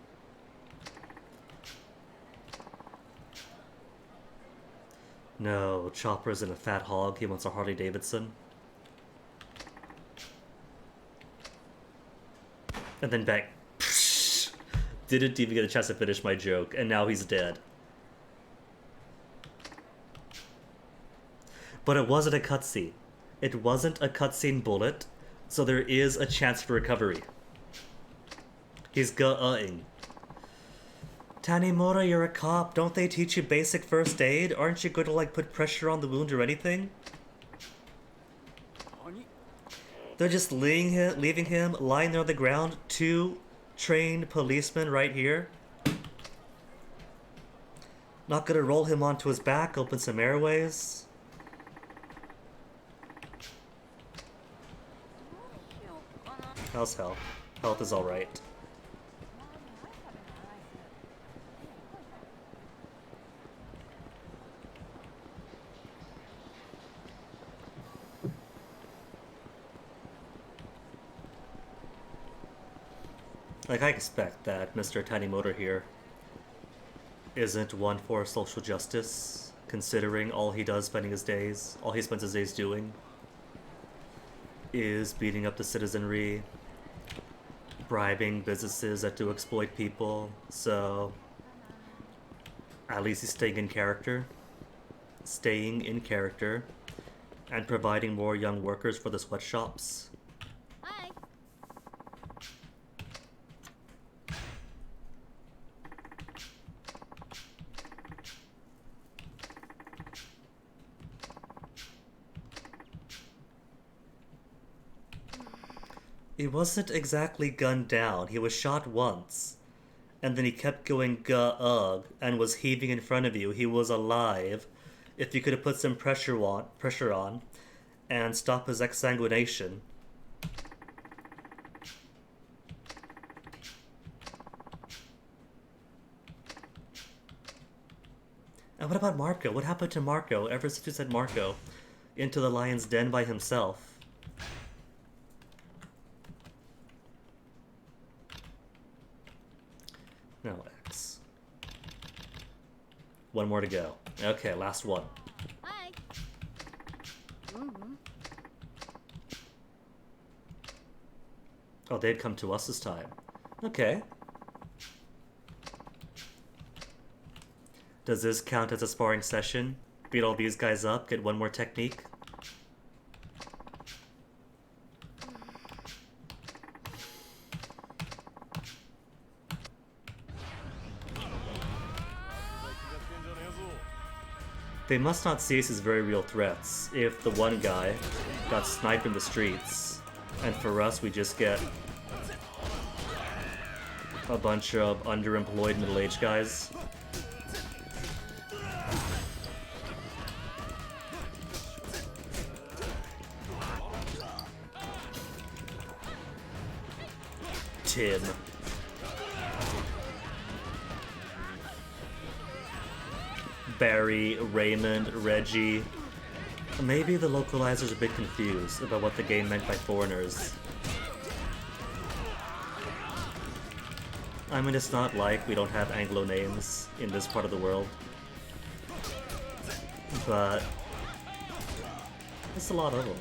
No, Chopper's in a fat hog. He wants a Harley Davidson. And then back. Didn't even get a chance to finish my joke, and now he's dead. But it wasn't a cutscene. It wasn't a cutscene bullet, so there is a chance for recovery. He's ing. Tanimura, you're a cop. Don't they teach you basic first aid? Aren't you going to, like, put pressure on the wound or anything? They're just leaving him lying there on the ground. 2 trained policemen right here. Not gonna roll him onto his back, open some airways. How's health? Health is alright. Like, I expect that Mr. Tiny Motor here isn't one for social justice, considering all he does spending his days, all he spends his days doing is beating up the citizenry, bribing businesses that do exploit people, so at least he's staying in character. And providing more young workers for the sweatshops. Hi. He wasn't exactly gunned down. He was shot once. And then he kept going ugh and was heaving in front of you. He was alive. If you could have put some pressure on and stop his exsanguination. And what about Marco? What happened to Marco ever since you sent Marco into the lion's den by himself? No, X. One more to go. Okay, last one. Hi. Oh, they'd come to us this time. Okay. Does this count as a sparring session? Beat all these guys up, get one more technique? They must not see us as very real threats if the one guy got sniped in the streets, and for us we just get a bunch of underemployed middle-aged guys. Tim. Barry, Raymond, Reggie. Maybe the localizers are a bit confused about what the game meant by foreigners. I mean, it's not like we don't have Anglo names in this part of the world. But it's a lot of them.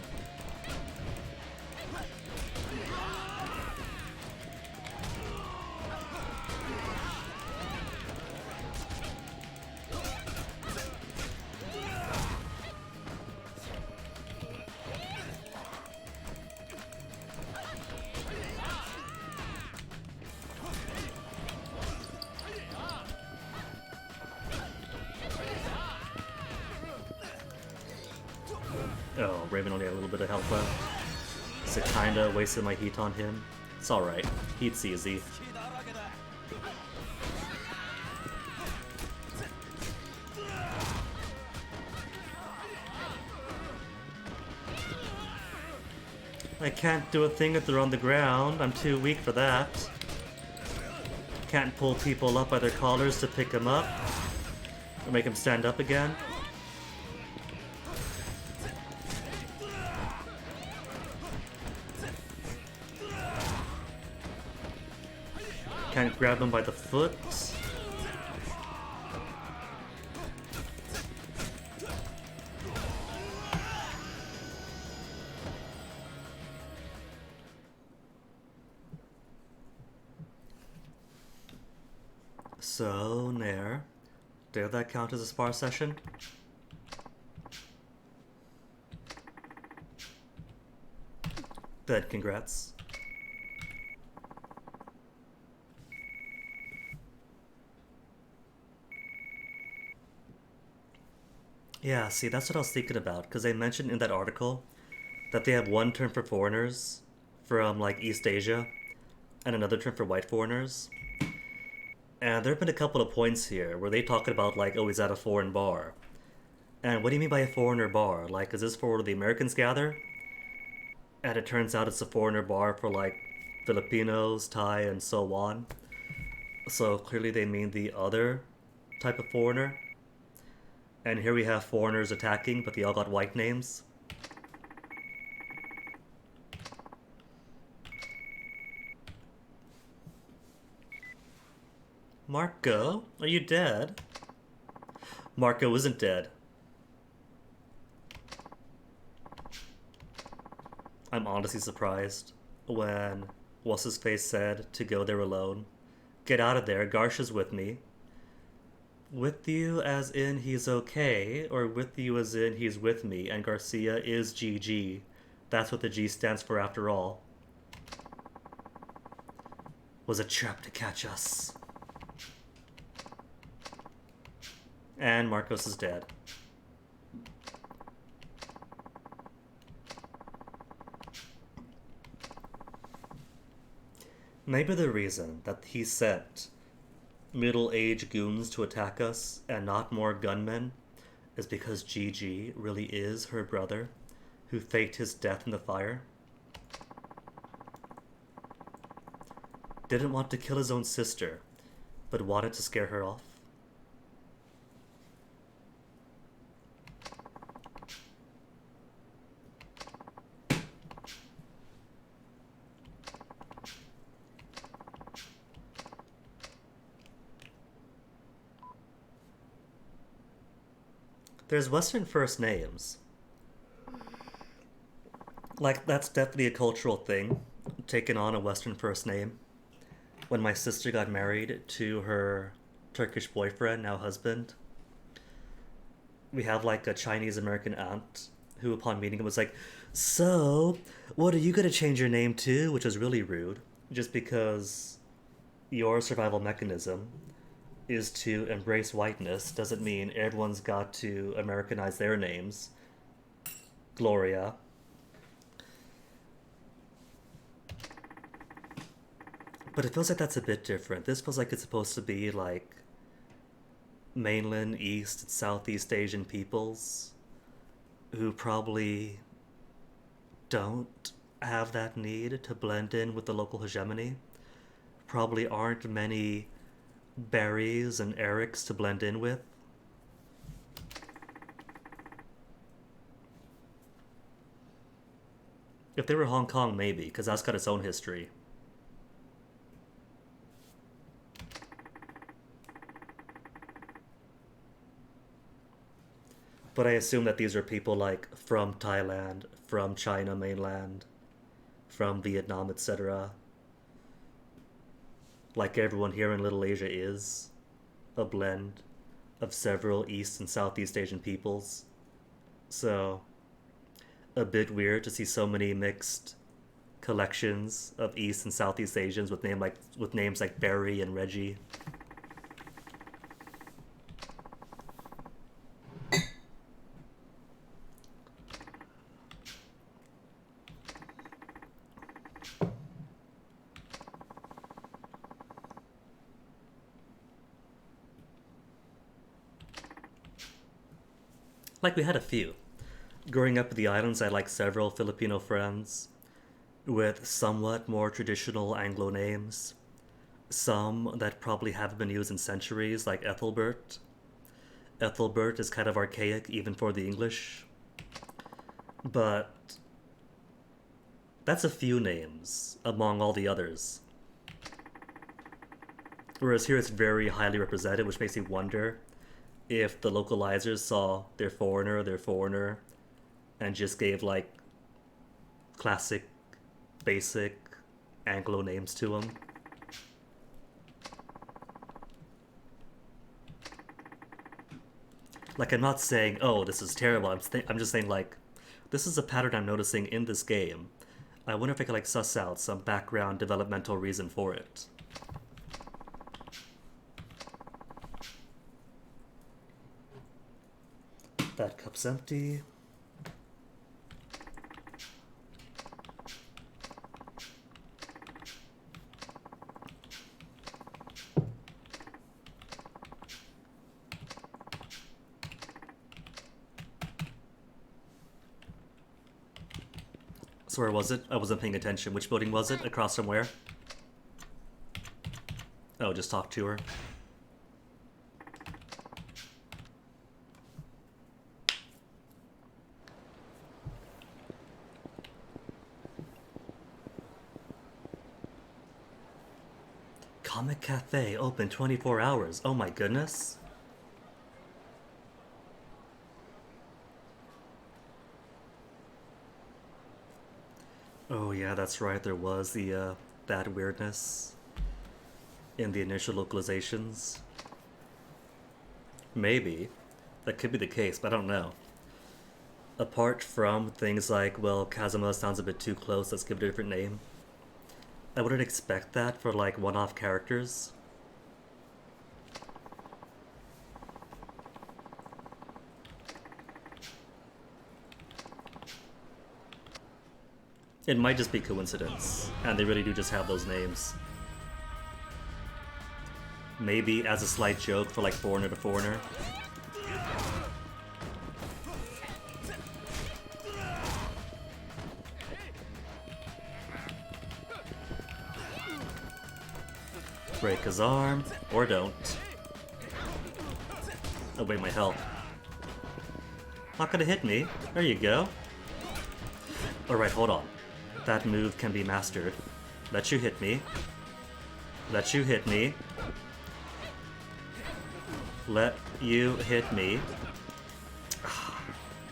Oh, Raven only had a little bit of health left. So kinda wasted my heat on him. It's alright. Heat's easy. I can't do a thing if they're on the ground. I'm too weak for that. Can't pull people up by their collars to pick them up. Or make them stand up again. Can't grab them by the foot. So, Nair, did that count as a spar session? Good, congrats. Yeah, see, that's what I was thinking about, because they mentioned in that article that they have one term for foreigners from, like, East Asia, and another term for white foreigners. And there have been a couple of points here where they talk about, like, oh, he's at a foreign bar. And what do you mean by a foreigner bar? Like, is this for where the Americans gather? And it turns out it's a foreigner bar for, like, Filipinos, Thai, and so on. So clearly they mean the other type of foreigner. And here we have foreigners attacking, but they all got white names. Marco, are you dead? Marco isn't dead. I'm honestly surprised when What's-His-Face said to go there alone. Get out of there, Garsh is with me. With you as in he's okay, or with you as in he's with me, and Garcia is GG. That's what the G stands for after all. Was a trap to catch us. And Marcos is dead. Maybe the reason that he sent middle-aged goons to attack us and not more gunmen is because Gigi really is her brother who faked his death in the fire. Didn't want to kill his own sister, but wanted to scare her off. There's Western first names. Like, that's definitely a cultural thing, taking on a Western first name. When my sister got married to her Turkish boyfriend, now husband, we have like a Chinese American aunt who, upon meeting him, was like, "So, what are you gonna change your name to?" Which was really rude, just because your survival mechanism is to embrace whiteness doesn't mean everyone's got to Americanize their names. Gloria. But it feels like that's a bit different. This feels like it's supposed to be like mainland East and Southeast Asian peoples who probably don't have that need to blend in with the local hegemony. Probably aren't many Barrys and Erics to blend in with. If they were Hong Kong, maybe, because that's got its own history. But I assume that these are people like from Thailand, from China mainland, from Vietnam, etc. Like everyone here in Little Asia is a blend of several East and Southeast Asian peoples. So, a bit weird to see so many mixed collections of East and Southeast Asians with names like Barry and Reggie. Like, we had a few. Growing up in the islands, I had like several Filipino friends with somewhat more traditional Anglo names. Some that probably haven't been used in centuries, like Ethelbert. Ethelbert is kind of archaic even for the English. But that's a few names among all the others. Whereas here it's very highly represented, which makes me wonder if the localizers saw their foreigner, and just gave like classic, basic Anglo names to them. Like, I'm not saying, oh, this is terrible. I'm just saying, like, this is a pattern I'm noticing in this game. I wonder if I could like suss out some background developmental reason for it. That cup's empty. So where was it? I wasn't paying attention. Which building was it? Across from where? Oh, just talk to her. Comic Cafe open 24 hours. Oh my goodness. Oh yeah, that's right. There was the that weirdness in the initial localizations. Maybe. That could be the case, but I don't know. Apart from things like, well, Kazuma sounds a bit too close, let's give it a different name. I wouldn't expect that for like one-off characters. It might just be coincidence, and they really do just have those names. Maybe as a slight joke for like foreigner to foreigner. Break his arm, or don't. Oh wait, my health. Not gonna hit me. There you go. Alright, hold on. That move can be mastered. Let you hit me. Let you hit me. Let you hit me.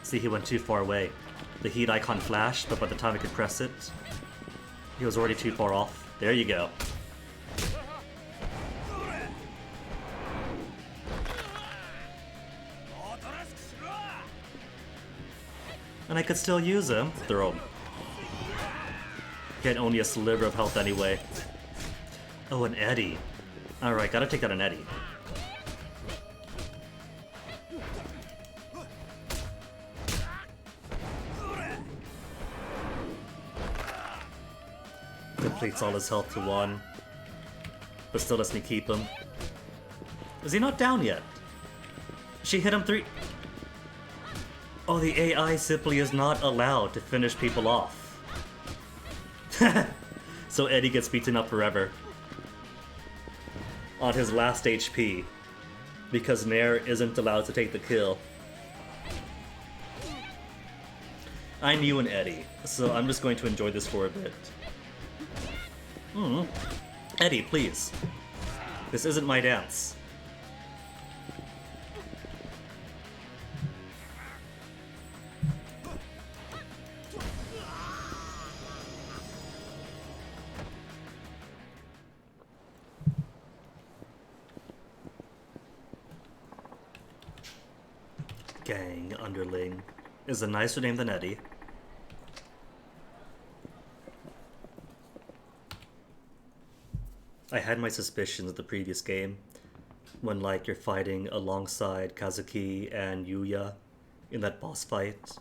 See, he went too far away. The heat icon flashed, but by the time I could press it, he was already too far off. There you go. And I could still use him. Throw him. Get only a sliver of health anyway. Oh, an Eddie. Alright, gotta take out an Eddie. Completes all his health to 1. But still lets me keep him. Is he not down yet? She hit him 3... Oh, the AI simply is not allowed to finish people off. So Eddie gets beaten up forever. On his last HP. Because Nair isn't allowed to take the kill. I knew an Eddie, so I'm just going to enjoy this for a bit. Eddie, please. This isn't my dance. Gang Underling is a nicer name than Eddie. I had my suspicions of the previous game, when like you're fighting alongside Kazuki and Yuya in that boss fight.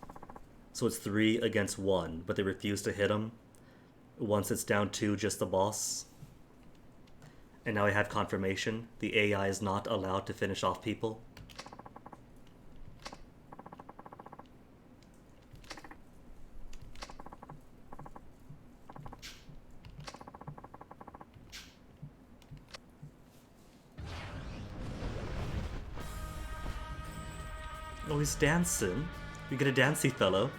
So it's 3 against 1, but they refuse to hit him once it's down to just the boss. And now I have confirmation, the AI is not allowed to finish off people. Oh, he's dancing. We get a dancey fellow.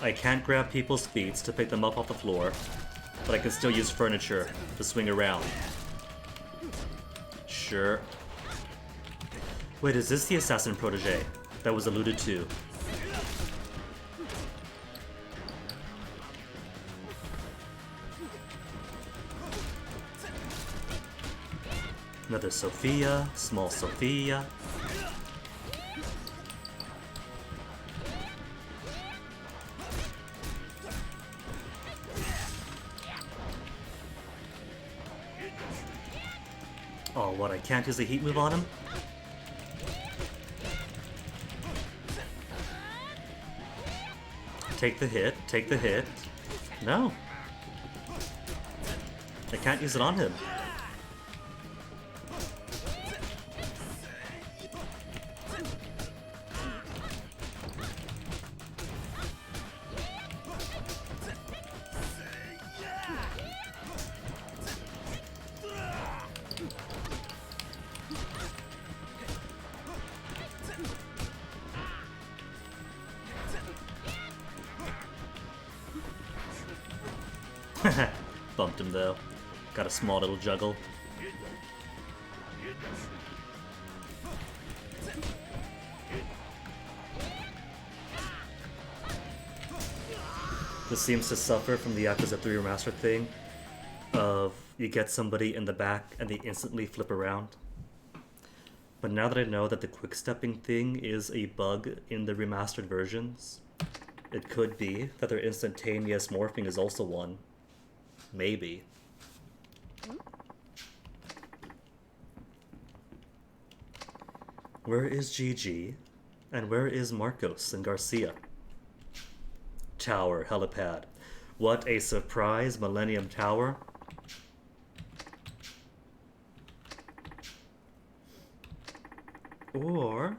I can't grab people's feet to pick them up off the floor, but I can still use furniture to swing around. Sure. Wait, is this the assassin protege that was alluded to? Another Sophia, small Sophia. Oh, what, I can't use a heat move on him? Take the hit, take the hit. No. I can't use it on him. Bumped him though. Got a small little juggle. This seems to suffer from the Yakuza 3 Remastered thing of you get somebody in the back and they instantly flip around. But now that I know that the quick-stepping thing is a bug in the remastered versions, it could be that their instantaneous morphing is also one. Maybe. Where is Gigi? And where is Marcos and Garcia? Tower, helipad. What a surprise Millennium Tower. Or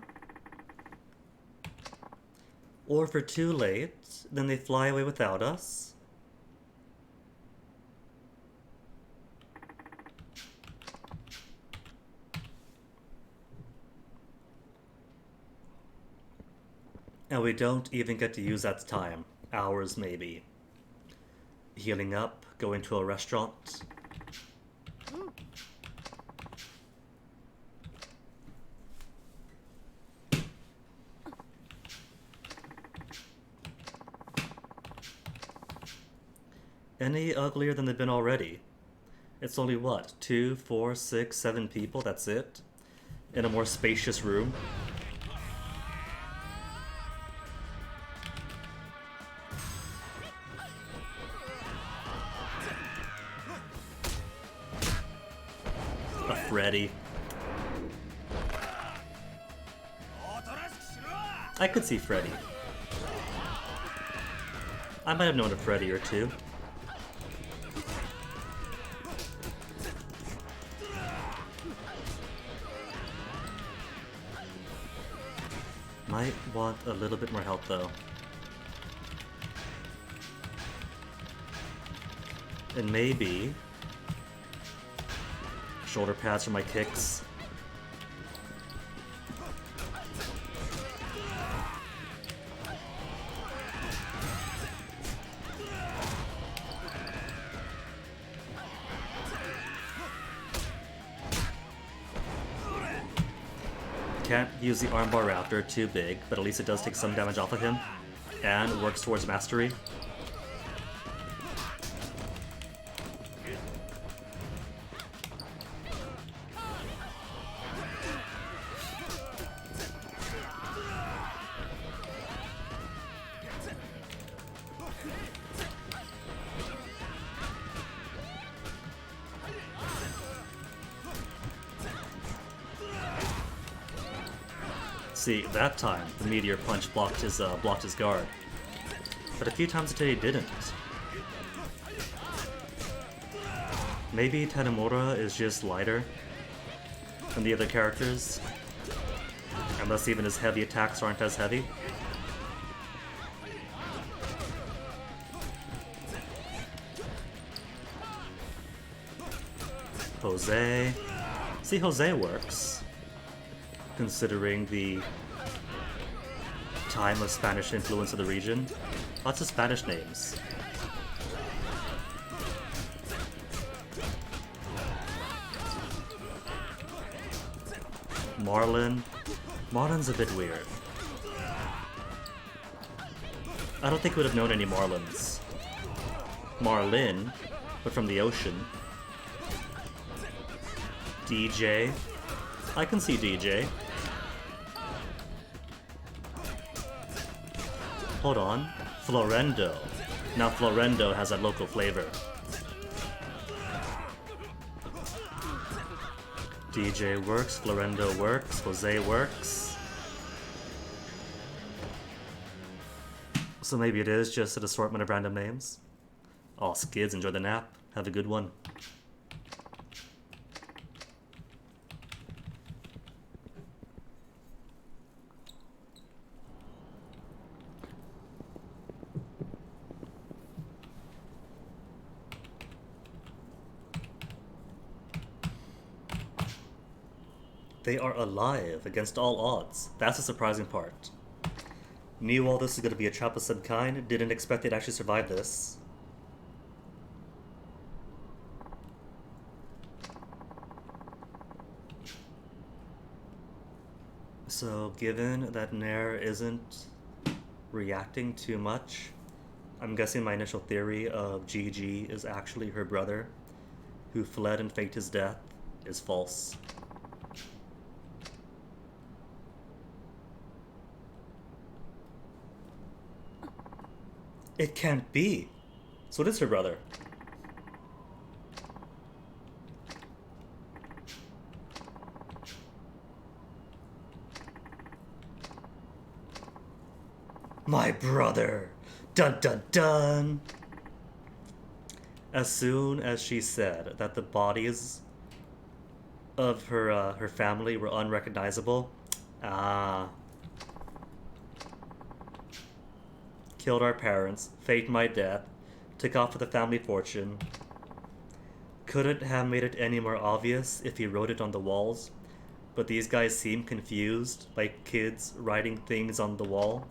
if we're too late, then they fly away without us. And we don't even get to use that time. Hours, maybe. Healing up, going to a restaurant. Any uglier than they've been already. It's only what? 2, 4, 6, 7 people, that's it? In a more spacious room. A Freddy. I could see Freddy. I might have known a Freddy or two. Might want a little bit more help though. And maybe shoulder pads for my kicks. Can't use the armbar raptor, too big, but at least it does take some damage off of him, and works towards mastery. See, that time, the Meteor Punch blocked his guard. But a few times today it didn't. Maybe Tanemura is just lighter than the other characters. Unless even his heavy attacks aren't as heavy. Jose. See, Jose works. Considering the time of Spanish influence of the region. Lots of Spanish names. Marlin. Marlin's a bit weird. I don't think we would have known any Marlins. Marlin, but from the ocean. DJ. I can see DJ. Hold on. Florendo. Now Florendo has that local flavor. DJ works, Florendo works, Jose works. So maybe it is just an assortment of random names. Aw, skids, enjoy the nap. Have a good one. They are alive against all odds. That's the surprising part. Knew all this was going to be a trap of some kind, didn't expect they'd actually survive this. So, given that Nair isn't reacting too much, I'm guessing my initial theory of GG is actually her brother, who fled and faked his death, is false. It can't be. So it is her brother. My brother! Dun dun dun! As soon as she said that the bodies of her family were unrecognizable, killed our parents, faked my death, took off with the family fortune. Couldn't have made it any more obvious if he wrote it on the walls, but these guys seem confused by kids writing things on the wall.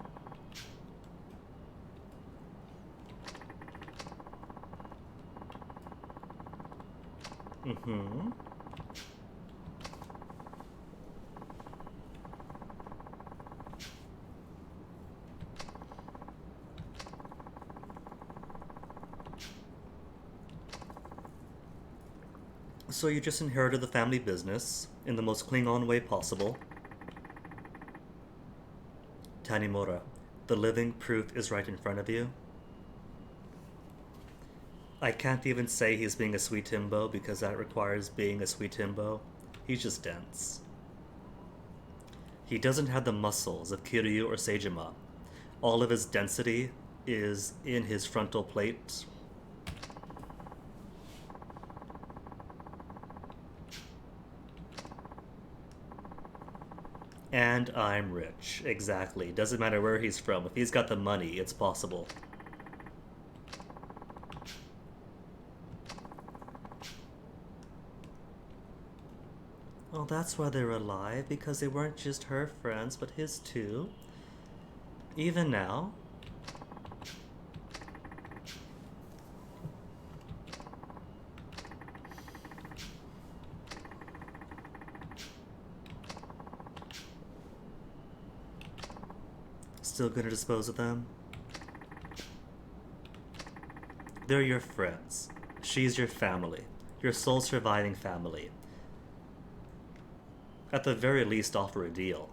Mm-hmm. So you just inherited the family business in the most Klingon way possible. Tanimura, the living proof is right in front of you. I can't even say he's being a sweet himbo because that requires being a sweet himbo. He's just dense. He doesn't have the muscles of Kiryu or Seijima. All of his density is in his frontal plate. And I'm rich. Exactly. Doesn't matter where he's from. If he's got the money, it's possible. Well, that's why they're alive, because they weren't just her friends, but his too. Even now. Still gonna dispose of them? They're your friends. She's your family. Your sole surviving family. At the very least, offer a deal.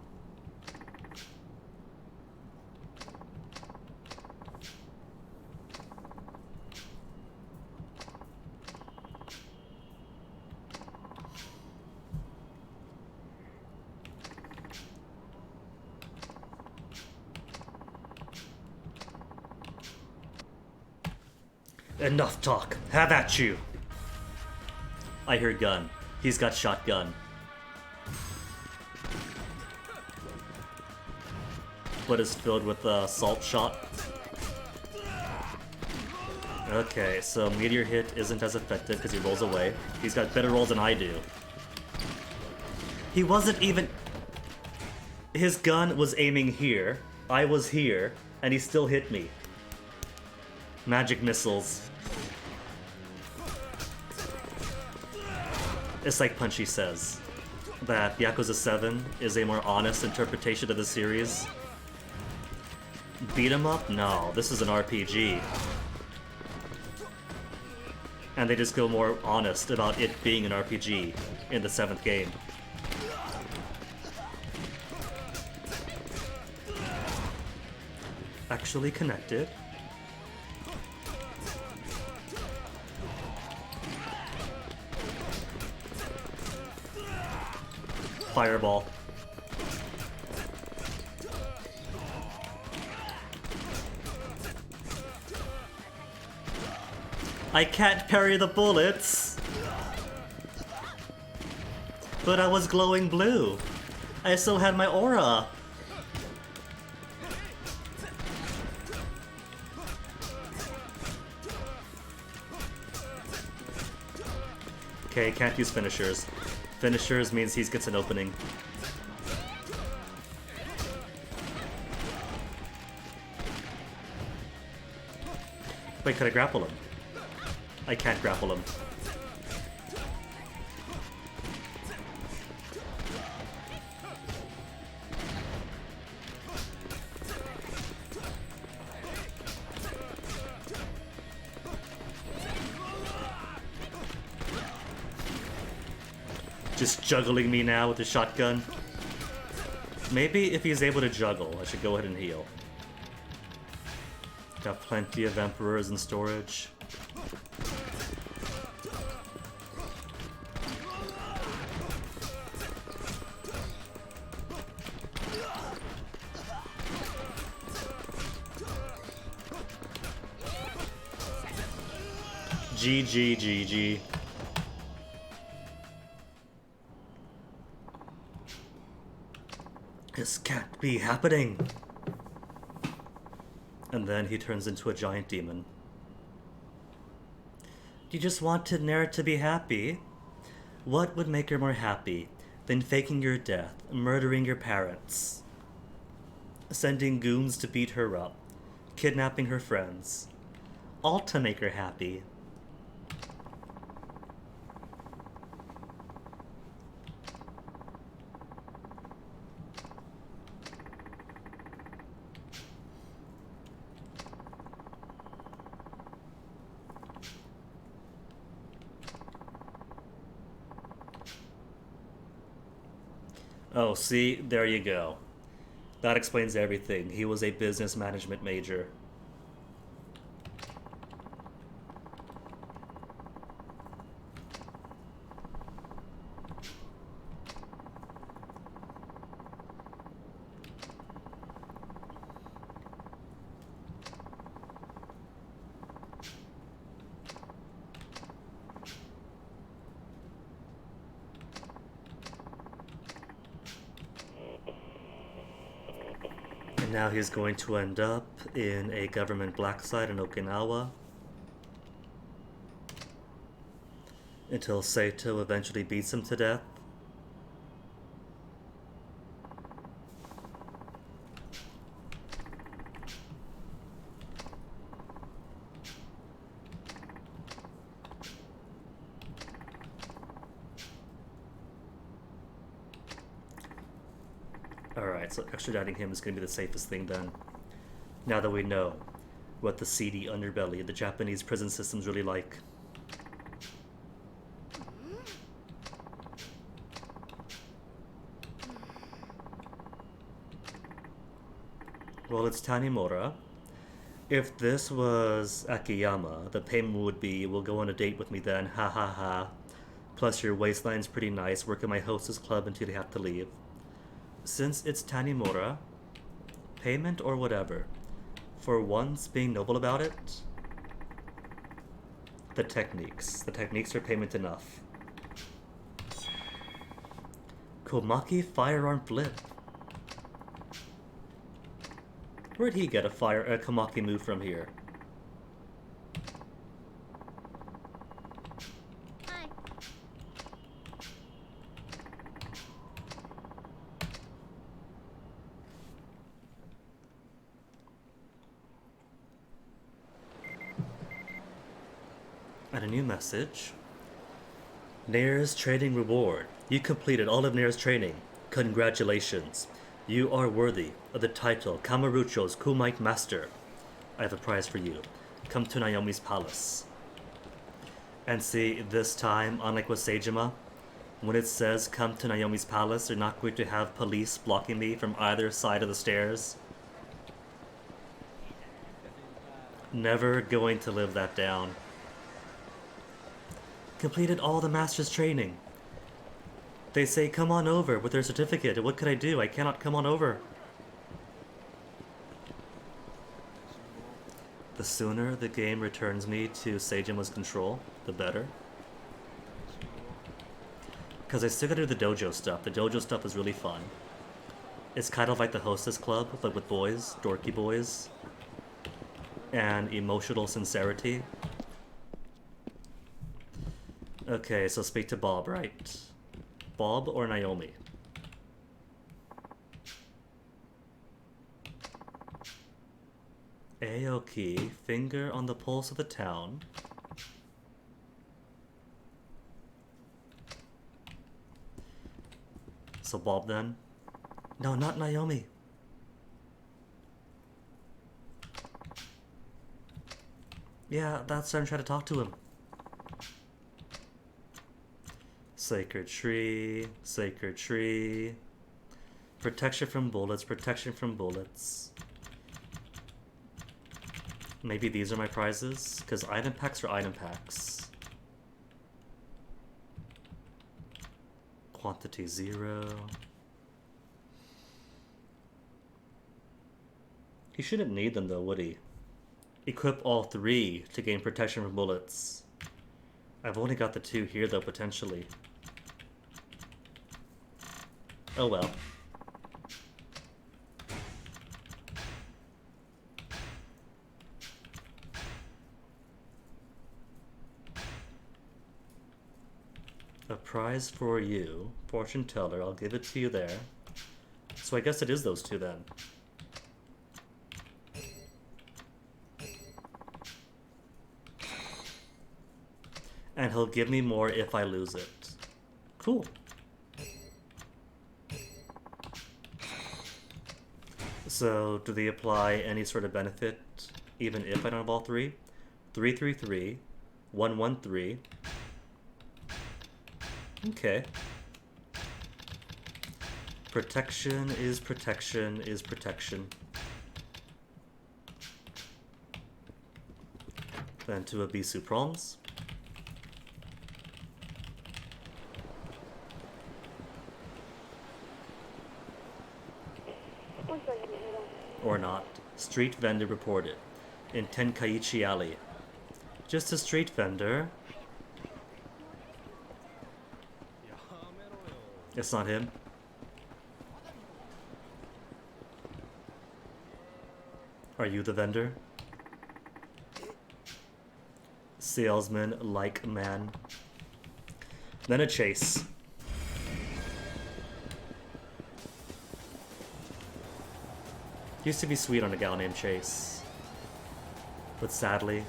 Enough talk. Have at you. I hear gun. He's got shotgun. But is filled with salt shot. Okay, so meteor hit isn't as effective because he rolls away. He's got better rolls than I do. He wasn't even... His gun was aiming here. I was here, and he still hit me. Magic missiles. It's like Punchy says, that Yakuza 7 is a more honest interpretation of the series. Beat 'em up? No, this is an RPG. And they just go more honest about it being an RPG in the 7th game. Actually connected. Fireball. I can't parry the bullets! But I was glowing blue. I still had my aura. Okay, can't use finishers. Finishers means he gets an opening. Wait, could I grapple him? I can't grapple him. Just juggling me now with the shotgun. Maybe if he's able to juggle, I should go ahead and heal. Got plenty of Emperors in storage. GG, GG. This can't be happening. And then he turns into a giant demon. You just wanted Nera to be happy? What would make her more happy than faking your death, murdering your parents, sending goons to beat her up, kidnapping her friends, all to make her happy? Oh, see, there you go. That explains everything. He was a business management major. Now he's going to end up in a government black site in Okinawa until Saito eventually beats him to death. Alright, so extraditing him is going to be the safest thing then. Now that we know what the seedy underbelly of the Japanese prison system's really like. Well, it's Tanimura. If this was Akiyama, the payment would be, we'll go on a date with me then, ha ha ha. Plus your waistline's pretty nice, work at my hostess club until you have to leave. Since it's Tanimura, payment or whatever, for once being noble about it, the techniques are payment enough. Komaki firearm flip. Where'd he get a Komaki move from here? Hi. And a new message. Nair's training reward. You completed all of Nair's training. Congratulations. You are worthy of the title Kamurocho's Kumite Master. I have a prize for you. Come to Naomi's palace. And see, this time, unlike with Seijima, when it says come to Naomi's palace, they're not going to have police blocking me from either side of the stairs. Never going to live that down. Completed all the master's training. They say come on over with their certificate. What could I do? I cannot come on over. The sooner the game returns me to Seijima's control, the better. Because I still gotta do the dojo stuff. The dojo stuff is really fun. It's kind of like the hostess club, but with boys, dorky boys, and emotional sincerity. Okay, so speak to Bob, right? Bob or Naomi? Aoki, finger on the pulse of the town. So Bob then? No, not Naomi. Yeah, that's why I'm trying to talk to him. Sacred tree, sacred tree. Protection from bullets, protection from bullets. Maybe these are my prizes? Because item packs are item packs. Quantity 0. He shouldn't need them though, would he? Equip all 3 to gain protection from bullets. I've only got the 2 here though, potentially. Oh well. A prize for you, fortune teller. I'll give it to you there. So I guess it is those 2 then. And he'll give me more if I lose it. Cool. So, do they apply any sort of benefit even if I don't have all 3? 333, 113. Okay. Protection is protection is protection. Then to Abisu Proms. Or not. Street vendor reported. In Tenkaichi Alley. Just a street vendor. It's not him. Are you the vendor? Salesman like man. Then a chase. Used to be sweet on a gal named Chase. But sadly,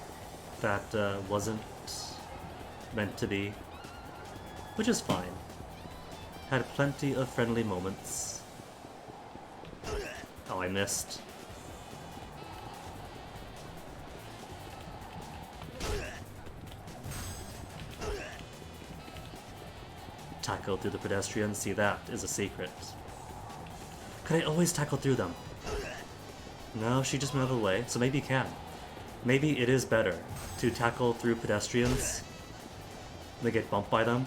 that wasn't meant to be. Which is fine. Had plenty of friendly moments. Oh, I missed. Tackle through the pedestrians. See, that is a secret. Could I always tackle through them? No, she just went out of the way, so maybe you can. Maybe it is better to tackle through pedestrians than get bumped by them.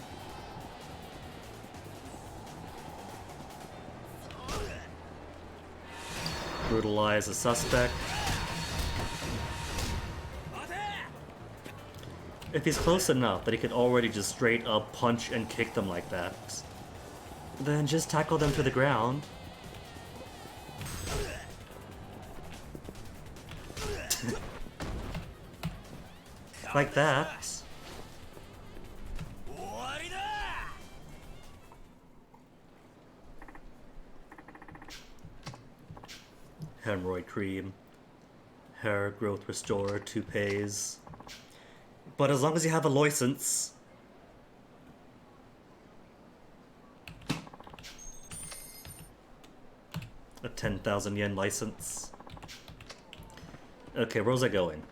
Brutalize a suspect. If he's close enough that he could already just straight up punch and kick them like that, then just tackle them to the ground. Like that. Hemorrhoid cream. Hair growth restorer, toupees. But as long as you have a license. A 10,000 yen license. Okay, where was I going?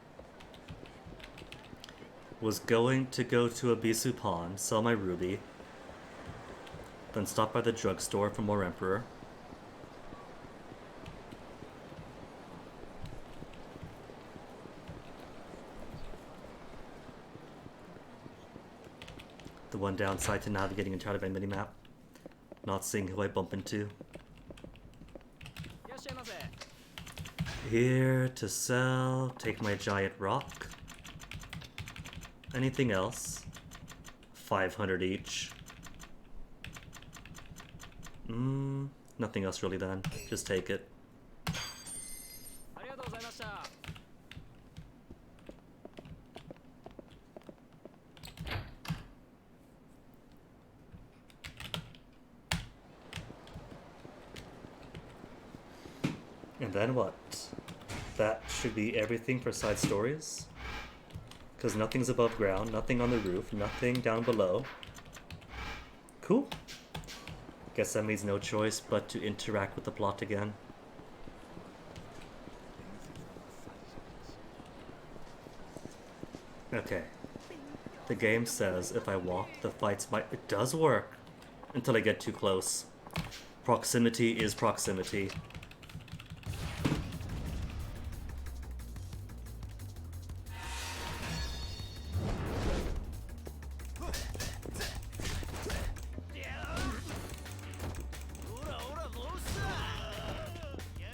Was going to go to Abisu Pawn, sell my ruby, then stop by the drugstore for more Emperor. The one downside to navigating entirely by minimap, not seeing who I bump into. Here to sell, take my giant rock. Anything else? 500 each. Nothing else really then. Just take it. And then what? That should be everything for side stories. Because nothing's above ground, nothing on the roof, nothing down below. Cool. Guess that means no choice but to interact with the plot again. Okay. The game says if I walk, the fights might... It does work. Until I get too close. Proximity is proximity.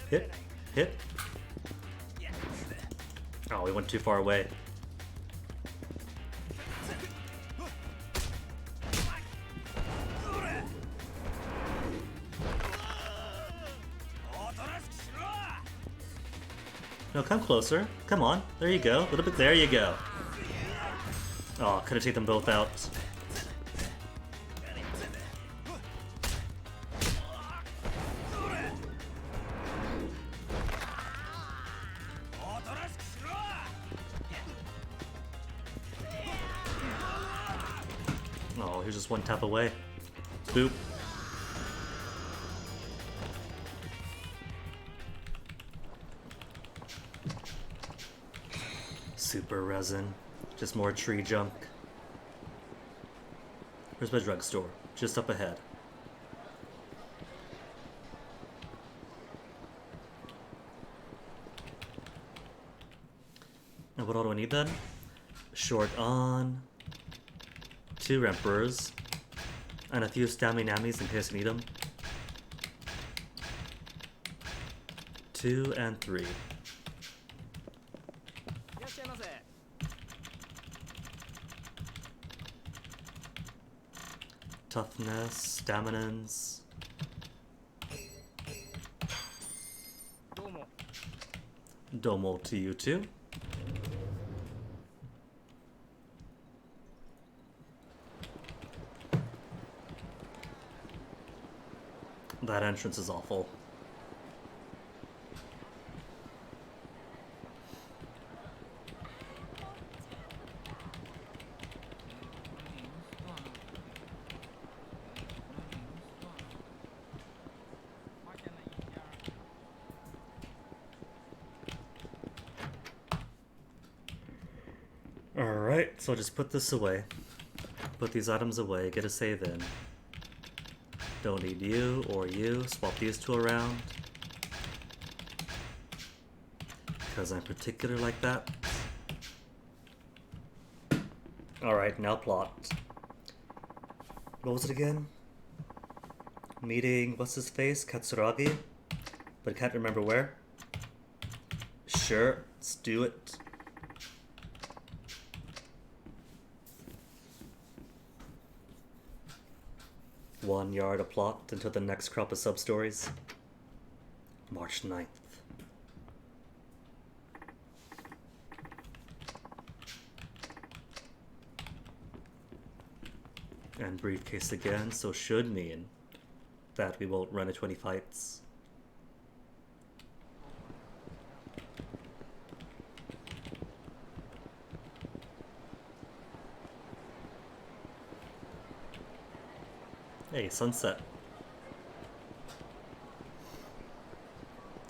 Hit. Hit. Oh, we went too far away. No, come closer. Come on. There you go. A little bit. There you go. Oh, could have taken them both out. Oh, here's just one tap away. Boop. Super resin. Just more tree junk. Where's my drugstore? Just up ahead. And what all do I need then? Short on. 2 Emperors. And a few Staminamis in case I need them. 2 and 3. Toughness, staminans. Domo to you too. That entrance is awful. Alright, so I'll just put this away. Put these items away, get a save in. Don't need you or you. Swap these two around. Because I'm particular like that. Alright, now plot. What was it again? Meeting, what's his face? Katsuragi? But I can't remember where. Sure, let's do it. One yard a plot until the next crop of sub-stories. March 9th. And briefcase again, so should mean that we won't run at 20 fights. Hey, sunset.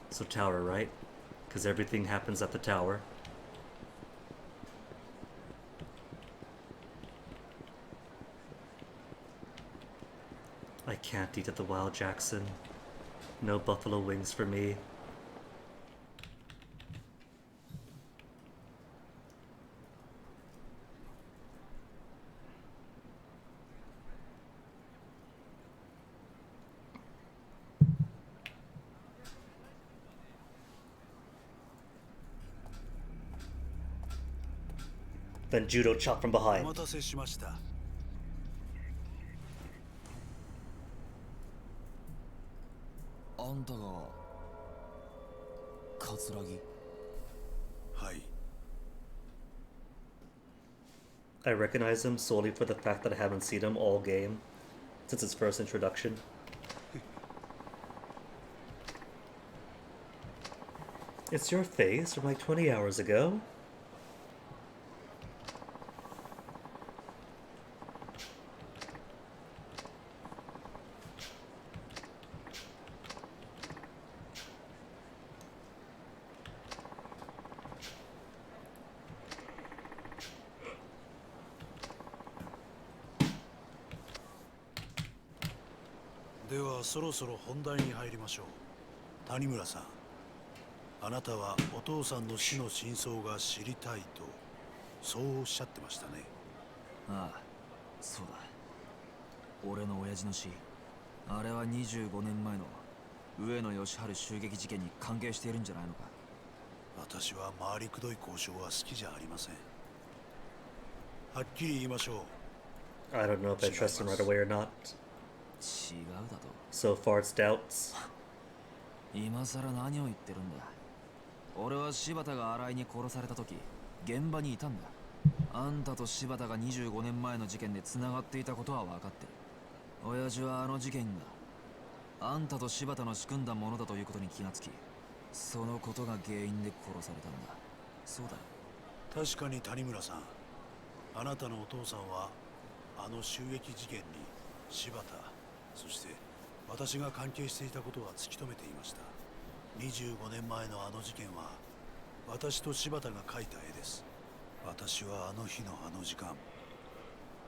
So tower, right? Because everything happens at the tower. I can't eat at the Wild Jackson. No buffalo wings for me. Then judo chop from behind. I recognize him solely for the fact that I haven't seen him all game since his first introduction. It's your face from like 20 hours ago. ではそろそろ本題に入りましょう。谷村さん、あなたはお父さんの死の真相が知りたいとそうおっしゃってましたね。ああ、そうだ。俺の親父の死、あれは25年前の上野義治襲撃事件に関係しているんじゃないのか。私は回りくどい交渉は好きじゃありません。はっきり言いましょう。 I don't know if I trust him right away or not. 違うだと。 So far, it's doubts. 今さら何を言ってるんだ。俺は柴田が新井に殺された時現場にいたんだ。あんたと柴田が25年前の事件で繋がっていたことは分かってる。親父はあの事件があんたと柴田の仕組んだものだということに気がつき、そのことが原因で殺されたんだ。そうだ。確かに谷村さん、あなたのお父さんはあの襲撃事件に柴田、そして私が関係していたことは突き止めていました。25年前のあの事件は私と柴田が描いた絵です。私はあの日のあの時間、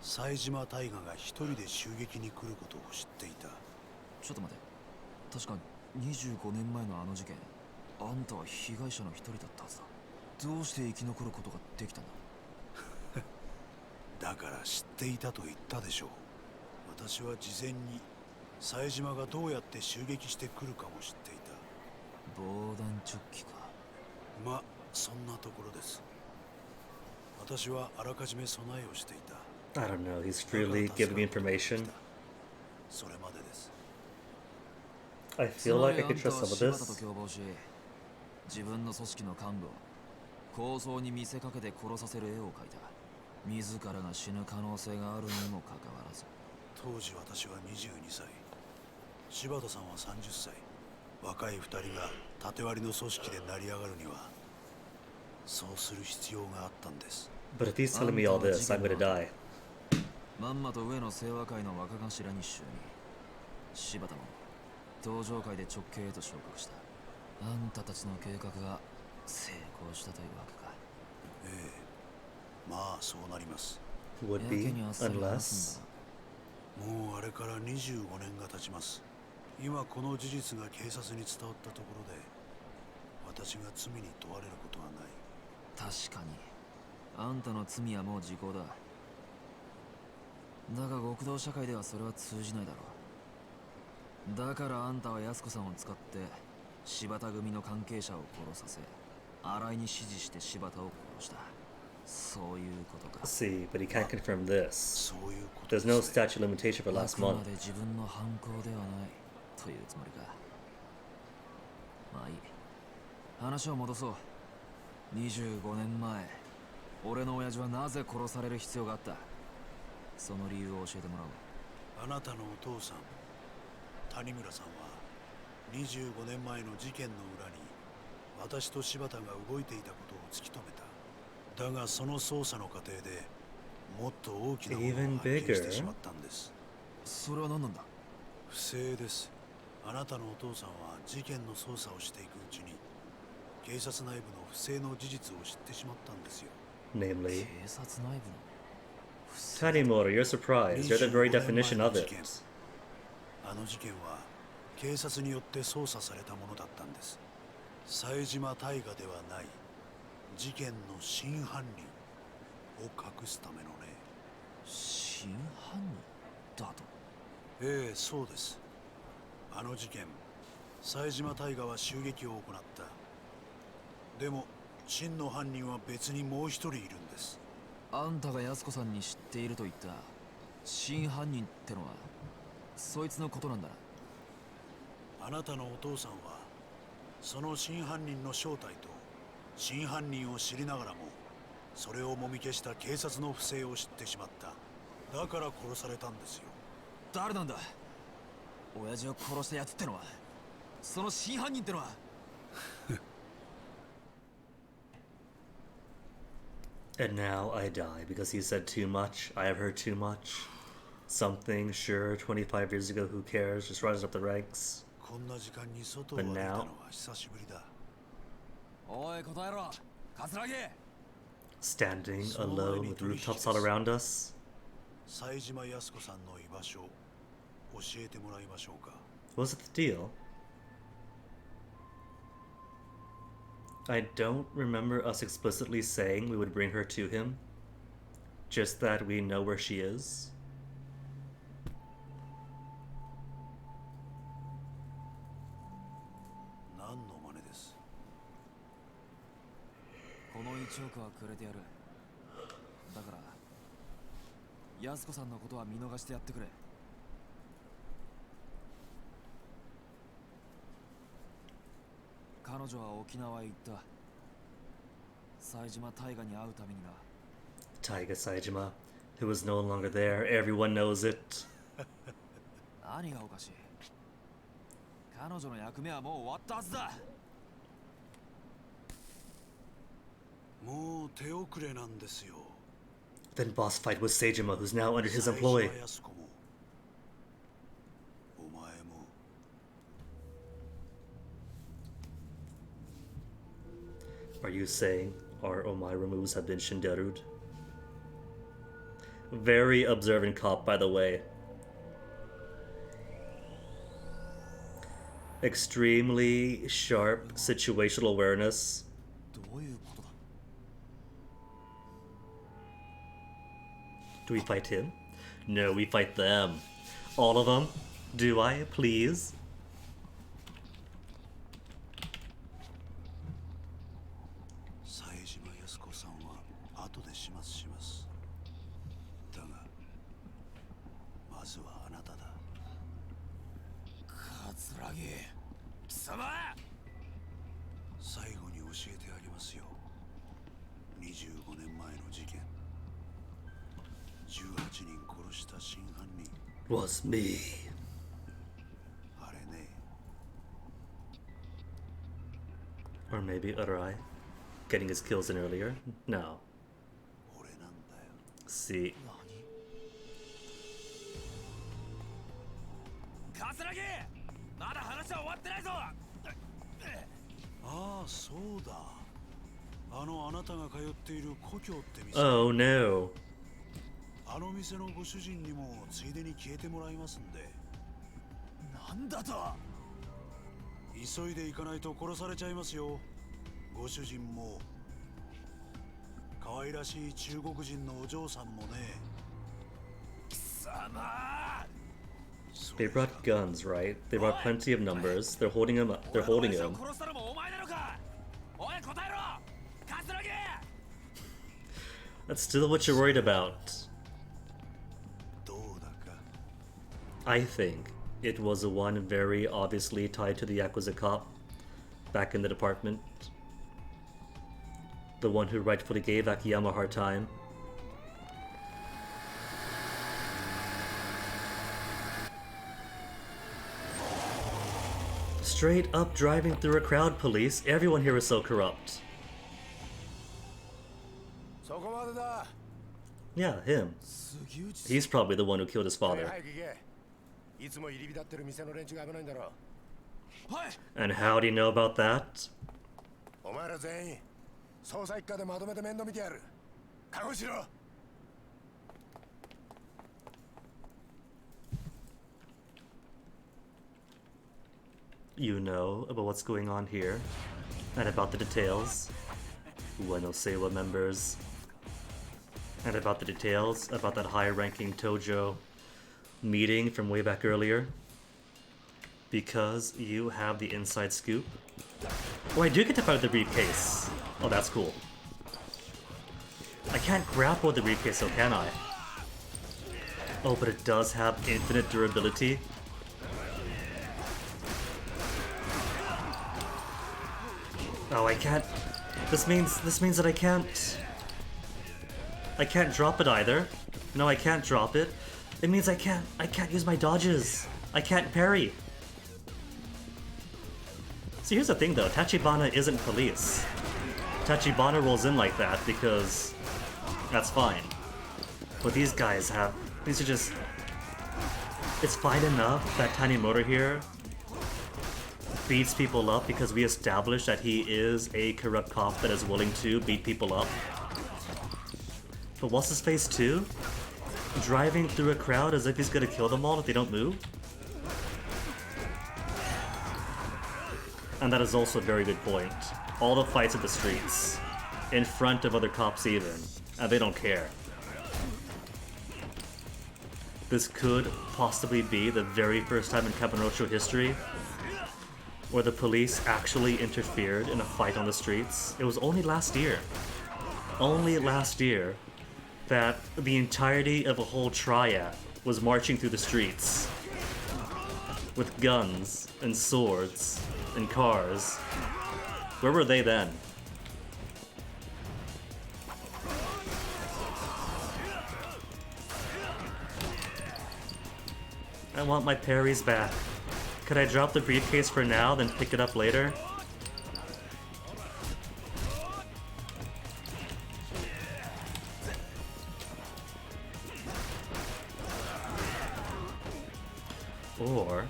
冴島大河が一人で襲撃に来ることを知っていた。ちょっと待て。確か25年前のあの事件、あんたは被害者の一人だったはずだ。どうして生き残ることができたんだ。だから知っていたと言ったでしょう。私は事前に冴島がどうやって襲撃してくるかも知っていた。防弾チョッキか。ま、そんなところです。私はあらかじめ備えをしていた。 I don't know, he's freely giving me information. それまでです。 I feel like I could trust some of 柴田と this. 共謀し、自分の組織の幹部を構想に見せかけて殺させる絵を描いた。自らが死ぬ可能性があるにもかかわらず。当時私は22歳、柴田さんは30歳。若い2人が縦割りの組織で成り上がるにはそうする必要があったんです。 But if he's telling me all this, I'm gonna die. まんまと上の清和会の若頭に就任。柴田も登場会で直系へと昇格した。あんたたちの計画が成功したというわけか。ええ、まあそうなります。 Would be, unless. もうあれから25年が経ちます。今この事実が警察に伝わったところで私が罪に問われることはない。確かにあんたの罪はもう時効だ。だが極道社会ではそれは通じないだろう。だからあんたは安子さんを使って柴田組の関係者を殺させ、新井に指示して柴田を殺した。そういうことか。 See, but he can't confirm this. そういうことで There's す no ね。 statute of limitation for あ last くま month. で自分の犯行ではないというつもりか。まあいい。話を戻そう。25年前、俺の親父はなぜ殺される必要があった。その理由を教えてもらおう。あなたのお父さん谷村さんは25年前の事件の裏に私と柴田が動いていたことを突き止めた。だがその捜査の過程でもっと大きなものを Even 発見して bigger? しまったんです。それは何なんだ。不正です。あなたのお父さんは事件の捜査をしていくうちに警察内部の不正の事実を知ってしまったんですよ。 Namely, 警察内部の不正。 Tanimoto, you're surprised. You're the very definition of it. あの事件は警察によって捜査されたものだったんです。冴島大河ではない事件の真犯人を隠すためのね。真犯人だと。ええ、そうです。あの事件、冴島大河は襲撃を行った。でも真の犯人は別にもう一人いるんです。あんたが安子さんに知っていると言った真犯人ってのはそいつのことなんだな。あなたのお父さんはその真犯人の正体と真犯人を知りながらもそれをもみ消した警察の不正を知ってしまった。だから殺されたんですよ。誰なんだ。親父を殺したやつってのは、その真犯人ってのは。And now I die because he said too much. I have heard too much. Something, sure, 25 years ago, who cares? Just rises up the ranks. こんな時間に外を歩いたのは久しぶりだ。おい答えろ、桂木。 Standing alone with rooftops all around us. 冴島康子さんの居場所教えてもらいましょうか。 What was the deal? I don't remember us explicitly saying we would bring her to him. Just that we know where she is. 何の真似です。この1億はくれてやる。だから安子さんのことは見逃してやってくれ。彼女は沖縄へ行った。冴島大河に会うためにな。Taiga Saejima, who is no longer there. Everyone knows it. 何がおかしい。彼女の役目はもう終わったはずだ。もう手遅れなんですよ。 Then boss fight with Saejima, who's now under his employ. 冴島靖子もお前も。 Are you saying our Omaira moves have been shinderud? Very observant cop, by the way. Extremely sharp situational awareness. どういうことだ。 Do we fight him? No, we fight them. All of them? Do I, please? 冴島靖子さんは後で始末します。だがまずはあなただ。桂木貴様。最後に教えてあげますよ。25年前の事件、18人殺した真犯人。 Was me. あれね。 Or maybe Urai. Getting his kills in earlier? No. 俺なんだよ。 See. 桂木、まだ話は終わってないぞ。ああ、そうだ。あなたが通っている故郷って店。 Oh no. あの店のご主人にもついでに消えてもらいますんで。なんだと。急いで行かないと殺されちゃいますよ。ご主人も可愛らしい中国人のお嬢さんもね。貴様。 They brought guns, right? They brought plenty of numbers. They're holding him up. They're holding him. That's still what you're worried about. どうだか。 I think it was the one very obviously tied to the Yakuza cop back in the department. The one who rightfully gave Akiyama a hard time. Straight up driving through a crowd, police. Everyone here is so corrupt. そこまでだ。 Yeah, him. He's probably the one who killed his father. いつも入り浸ってる店の連中が危ないんだろう。 And how do you know about that? お前ら全員捜査一課でまとめて面倒見てやる。覚悟しろ。 You know about what's going on here, and about the details. Ueno Seiwa members. And about the details about that high-ranking Tojo meeting from way back earlier. Because you have the inside scoop. Oh, I do get to find the briefcase. Oh, that's cool. I can't grapple with the briefcase, so can I? Oh, but it does have infinite durability. Oh, I can't. This means that I can't drop it either. No, I can't drop it. It means I can't use my dodges. I can't parry. See, here's the thing though, Tachibana isn't police. Tachibana rolls in like that because that's fine. But these guys these are just... It's fine enough that Tanimoto here beats people up because we established that he is a corrupt cop that is willing to beat people up. But what's his face too? Driving through a crowd as if he's gonna kill them all if they don't move? And that is also a very good point. All the fights in the streets, in front of other cops even, and they don't care. This could possibly be the very first time in Kamurocho history where the police actually interfered in a fight on the streets. It was only last year that the entirety of a whole triad was marching through the streets with guns and swords and cars. Where were they then? I want my parries back. Could I drop the briefcase for now, then pick it up later? Or,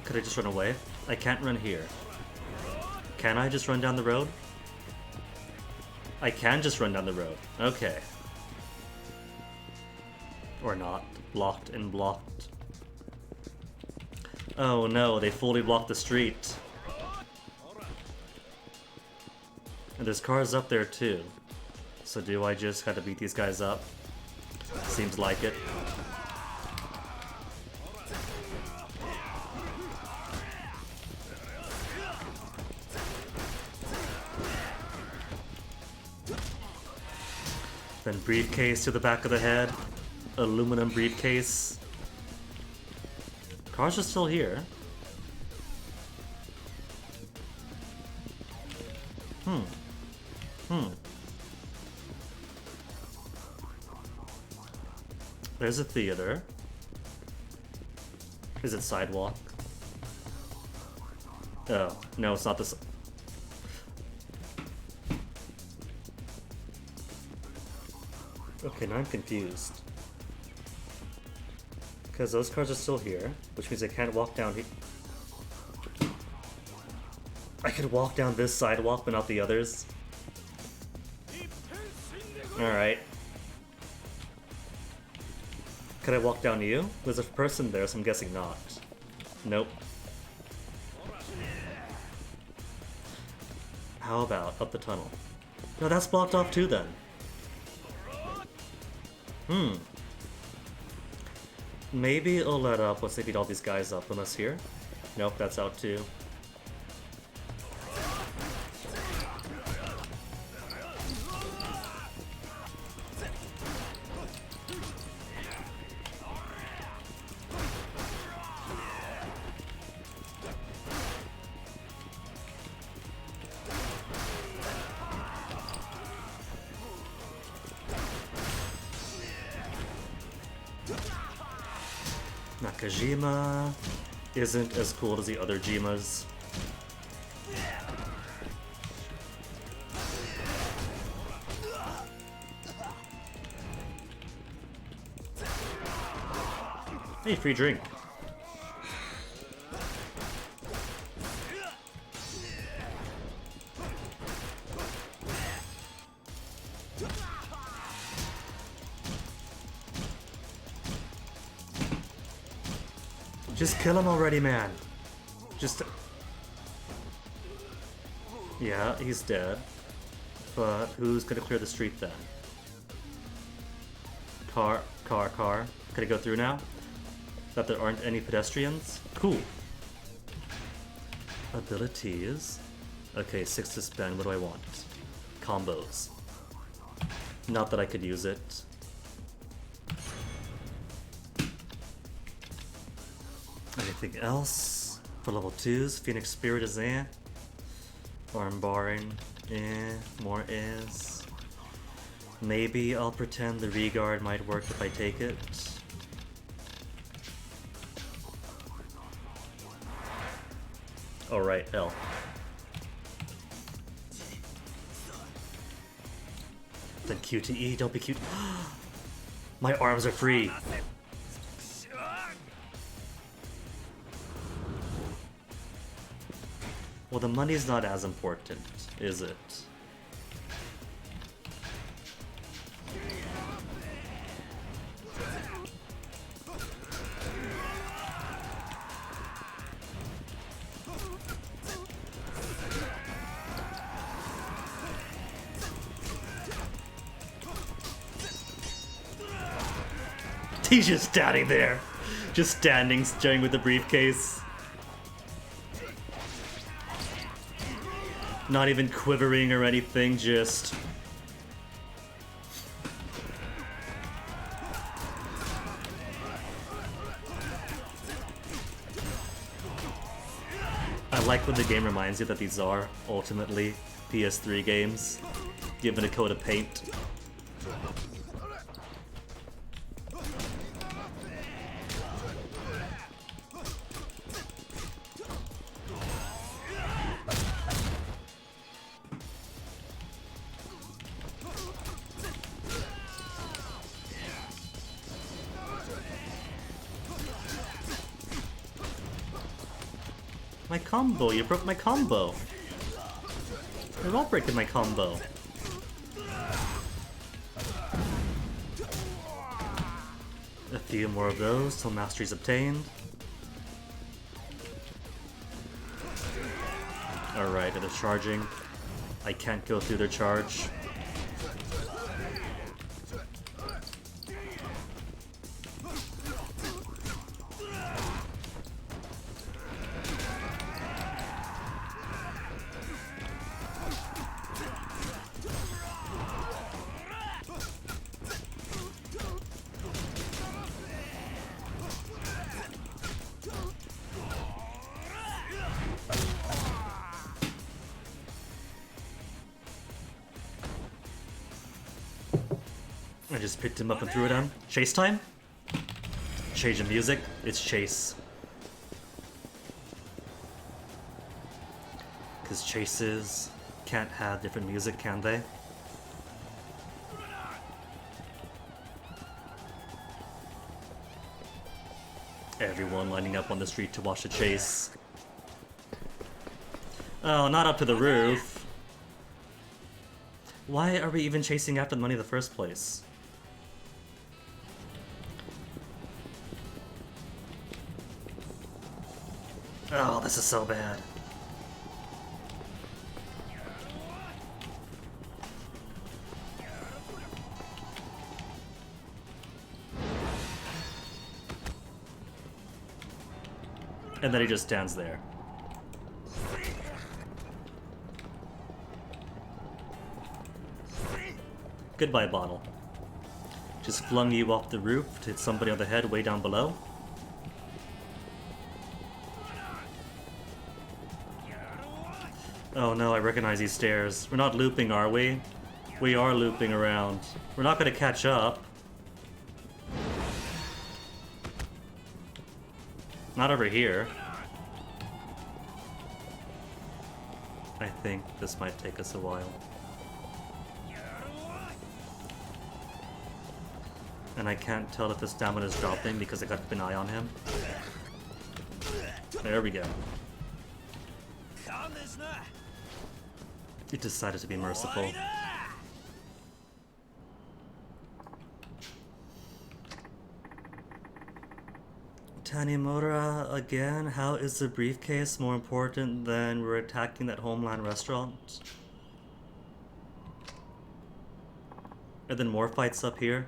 could I just run away? I can't run here. Can I just run down the road? I can just run down the road. Okay. Or not. Blocked and blocked. Oh no, they fully blocked the street. And there's cars up there too. So do I just gotta beat these guys up? Seems like it. Then briefcase to the back of the head. Aluminum briefcase. Cars are still here. There's a theater. Is it sidewalk? Oh, no, it's not this. Okay, now I'm confused. Because those cars are still here, which means I can't walk down here. I could walk down this sidewalk, but not the others. Alright. Could I walk down to you? There's a person there, so I'm guessing not. Nope. How about up the tunnel? No, that's blocked off too then. Maybe it'll let up once they beat all these guys up. Unless here? Nope, that's out too. Nakajima isn't as cool as the other Jimas. Hey, free drink. Just kill him already, man. Just... Yeah, he's dead. But who's gonna clear the street then? Car. Could I go through now? That there aren't any pedestrians? Cool. Abilities. Okay, 6 to spend. What do I want? Combos. Not that I could use it. Anything else? For level 2s, Phoenix Spirit is eh. Arm barring, eh. More is. Maybe I'll pretend the Regard might work if I take it. Alright, L. Then Q to E, don't be cute. My arms are free. Well, the money's not as important, is it? He's just standing there. Just standing, staring with the briefcase. Not even quivering or anything, just... I like when the game reminds you that these are, ultimately, PS3 games, given a coat of paint. My combo, you broke my combo. You're all breaking my combo. A few more of those till mastery's obtained. Alright, they're charging. I can't go through their charge. I just picked him up and threw it down. Chase time? Change the music. It's chase. Because chases can't have different music, can they? Everyone lining up on the street to watch the chase. Oh, not up to the roof. Why are we even chasing after the money in the first place? Oh, this is so bad. And then he just stands there. Goodbye, bottle. Just flung you off the roof to hit somebody on the head way down below. Oh no, I recognize these stairs. We're not looping, are we? We are looping around. We're not gonna catch up. Not over here. I think this might take us a while. And I can't tell if the stamina is dropping because I got an eye on him. There we go. It decided to be merciful. Tanimura again? How is the briefcase more important than we're attacking that Homeland restaurant? And then more fights up here.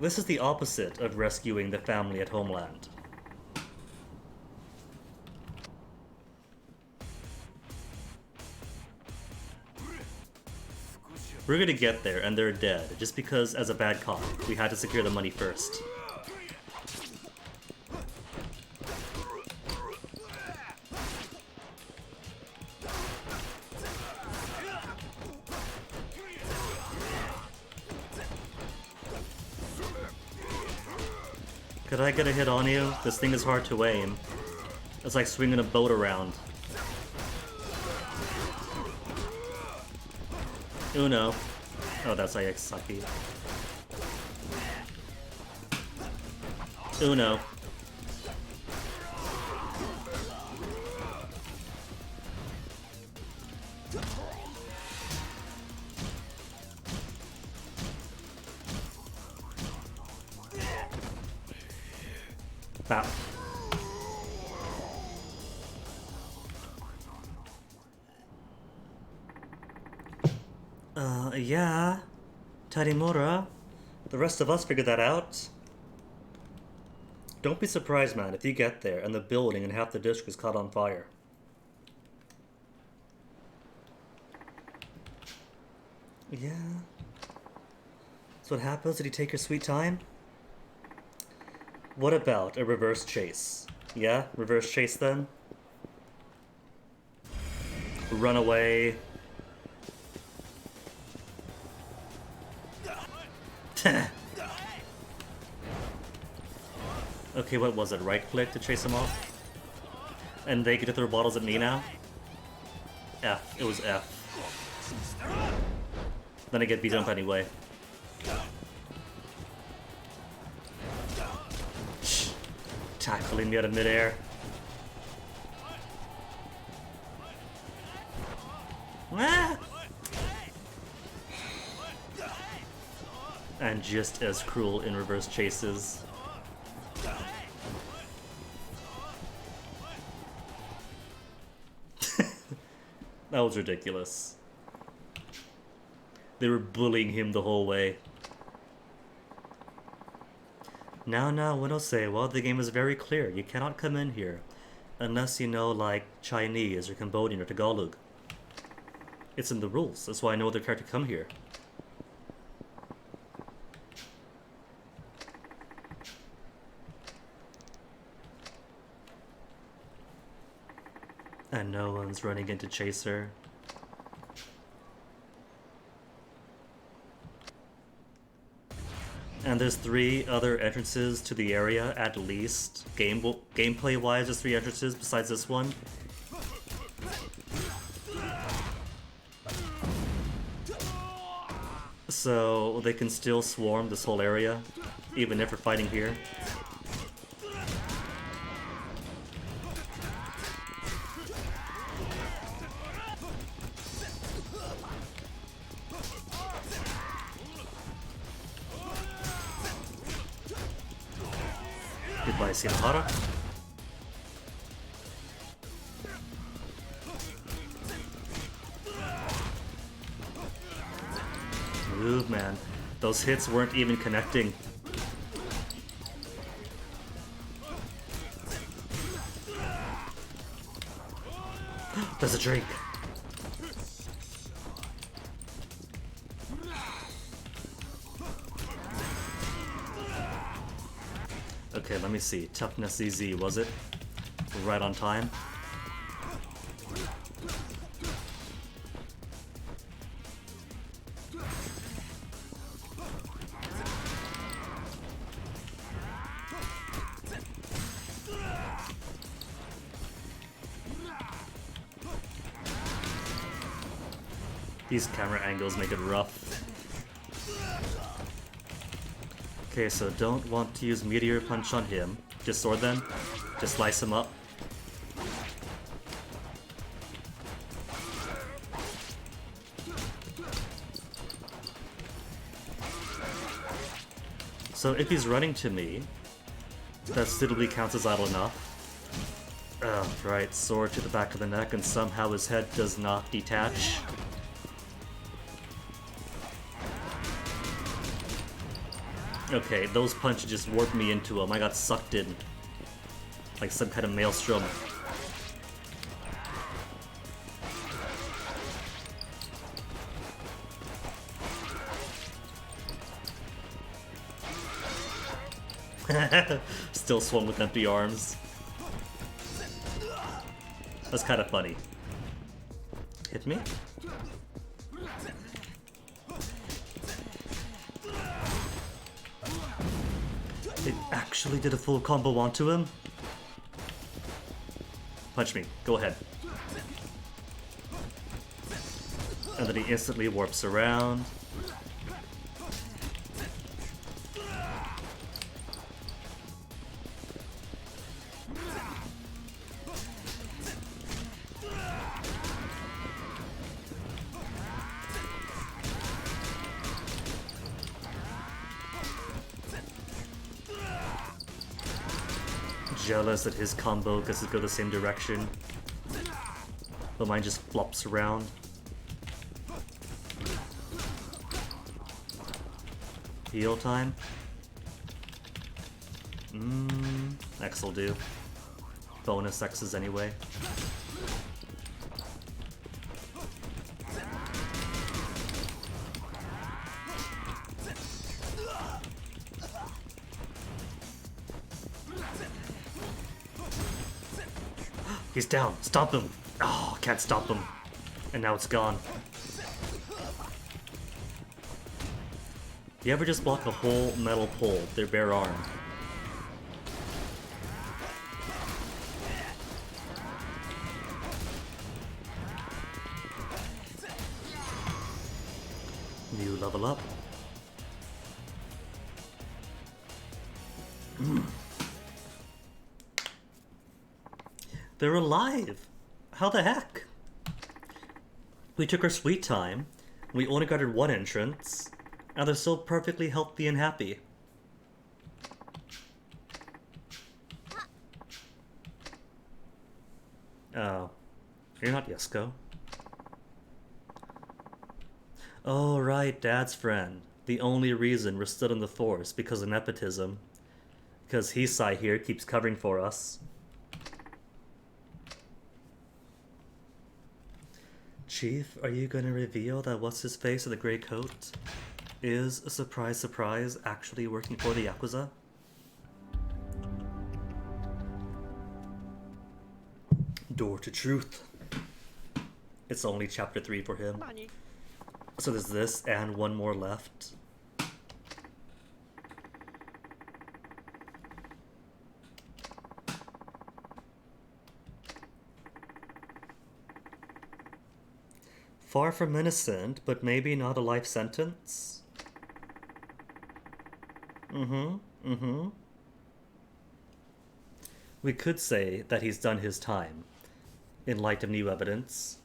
This is the opposite of rescuing the family at Homeland. We're gonna get there and they're dead, just because as a bad cop, we had to secure the money first. Could I get a hit on you? This thing is hard to aim. It's like swinging a boat around. Uno. Oh, that's Ayakisaki. Uno. Bow. Yeah, Tarimura, The rest of us figured that out. Don't be surprised, man, if you get there and the building and half the district is caught on fire. Yeah. That's what happens. Did you take your sweet time? What about a reverse chase? Yeah? Reverse chase then? Run away. Okay, what was it? Right click to chase him off? And they get to throw bottles at me now? F. It was F. Then I get beat up anyway. Shh. Tackling me out of midair. Ah! And just as cruel in reverse chases. That was ridiculous. They were bullying him the whole way. Now, Winose, well, the game is very clear. You cannot come in here unless you know, like, Chinese or Cambodian or Tagalog. It's in the rules. That's why no other character come here. And no one's running in to chase her. And there's 3 other entrances to the area, at least. Gameplay-wise, there's 3 entrances besides this one. So they can still swarm this whole area, even if we're fighting here. Goodbye, Sinahara. Move, man. Those hits weren't even connecting. There's a drink. Okay, let me see. Toughness ZZ, was it? Right on time. These camera angles make it rough. Okay, so don't want to use Meteor Punch on him. Just sword then. Just slice him up. So if he's running to me, that suitably counts as idle enough. Oh, right, sword to the back of the neck and somehow his head does not detach. Okay, those punches just warped me into him. I got sucked in. Like some kind of maelstrom. Still swung with empty arms. That's kind of funny. Hit me? It actually did a full combo onto him? Punch me. Go ahead. And then he instantly warps around. Jealous that his combo gets to go the same direction, but mine just flops around. Heal time? X will do. Bonus X's anyway. He's down. Stop him. Oh, can't stop him. And now it's gone. You ever just block a whole metal pole with their bare arm? New level up. They're alive! How the heck? We took our sweet time, we only guarded one entrance, and they're still perfectly healthy and happy. Oh. You're not Yesko. Oh right, Dad's friend. The only reason we're still in the force because of nepotism. Because Hisai here keeps covering for us. Chief, are you gonna reveal that what's-his-face of the grey coat is, a surprise surprise, actually working for the Yakuza? Door to truth. It's only chapter 3 for him. So there's this and one more left. Far from innocent, but maybe not a life sentence? We could say that he's done his time, in light of new evidence,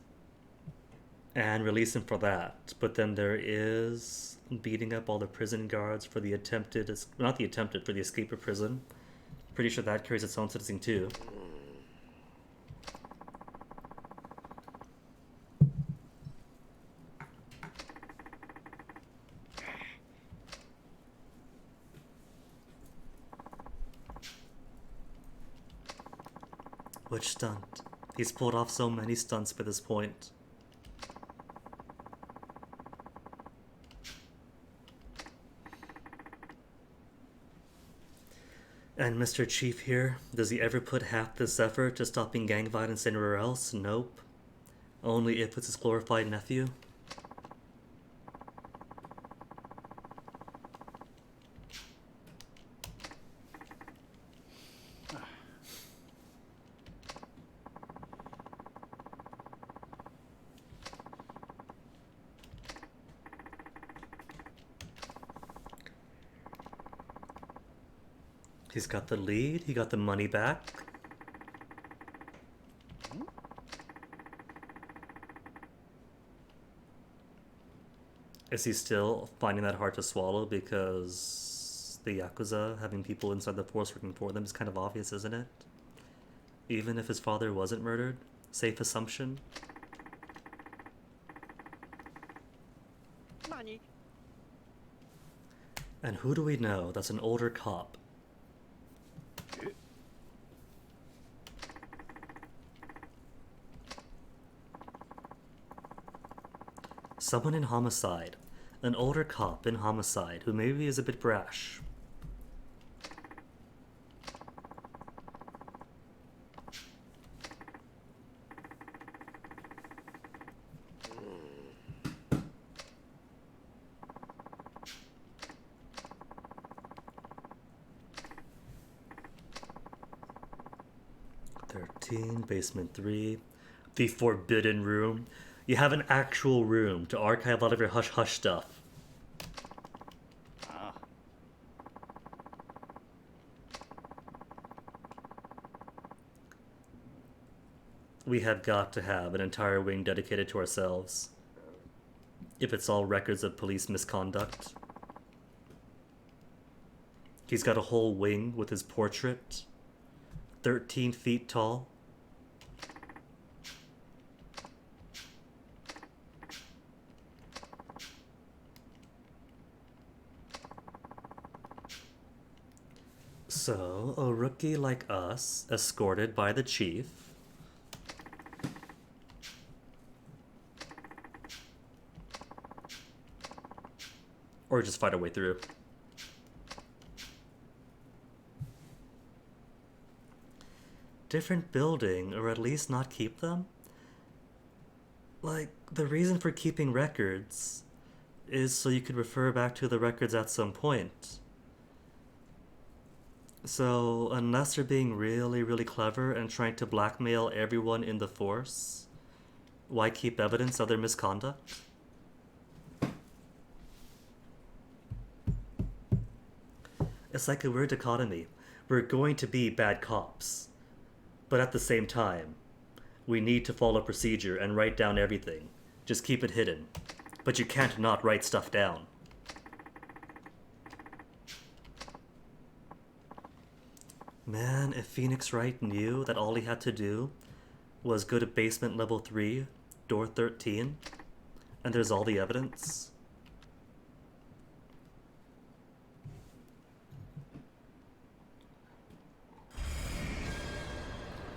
and release him for that. But then there is beating up all the prison guards for the attempted, not the attempted, for the escape of prison. Pretty sure that carries its own sentencing too. Which stunt? He's pulled off so many stunts by this point. And Mr. Chief here, does he ever put half this effort to stopping gang violence anywhere else? Nope. Only if it's his glorified nephew. He's got the lead, he got the money back. Is he still finding that hard to swallow because the Yakuza having people inside the force working for them is kind of obvious, isn't it? Even if his father wasn't murdered? Safe assumption? And who do we know that's an older cop? Someone in homicide. An older cop in homicide who maybe is a bit brash. Basement 3. The Forbidden Room. You have an actual room to archive a lot of your hush-hush stuff. We have got to have an entire wing dedicated to ourselves. If it's all records of police misconduct. He's got a whole wing with his portrait. 13 feet tall. So, a rookie like us, escorted by the chief. Or just fight our way through. Different building, or at least not keep them? Like, the reason for keeping records is so you could refer back to the records at some point. So, unless they're being really, really clever and trying to blackmail everyone in the force, why keep evidence of their misconduct? It's like a weird dichotomy. We're going to be bad cops, but at the same time, we need to follow procedure and write down everything. Just keep it hidden. But you can't not write stuff down. Man, if Phoenix Wright knew that all he had to do was go to basement level 3, door 13, and there's all the evidence.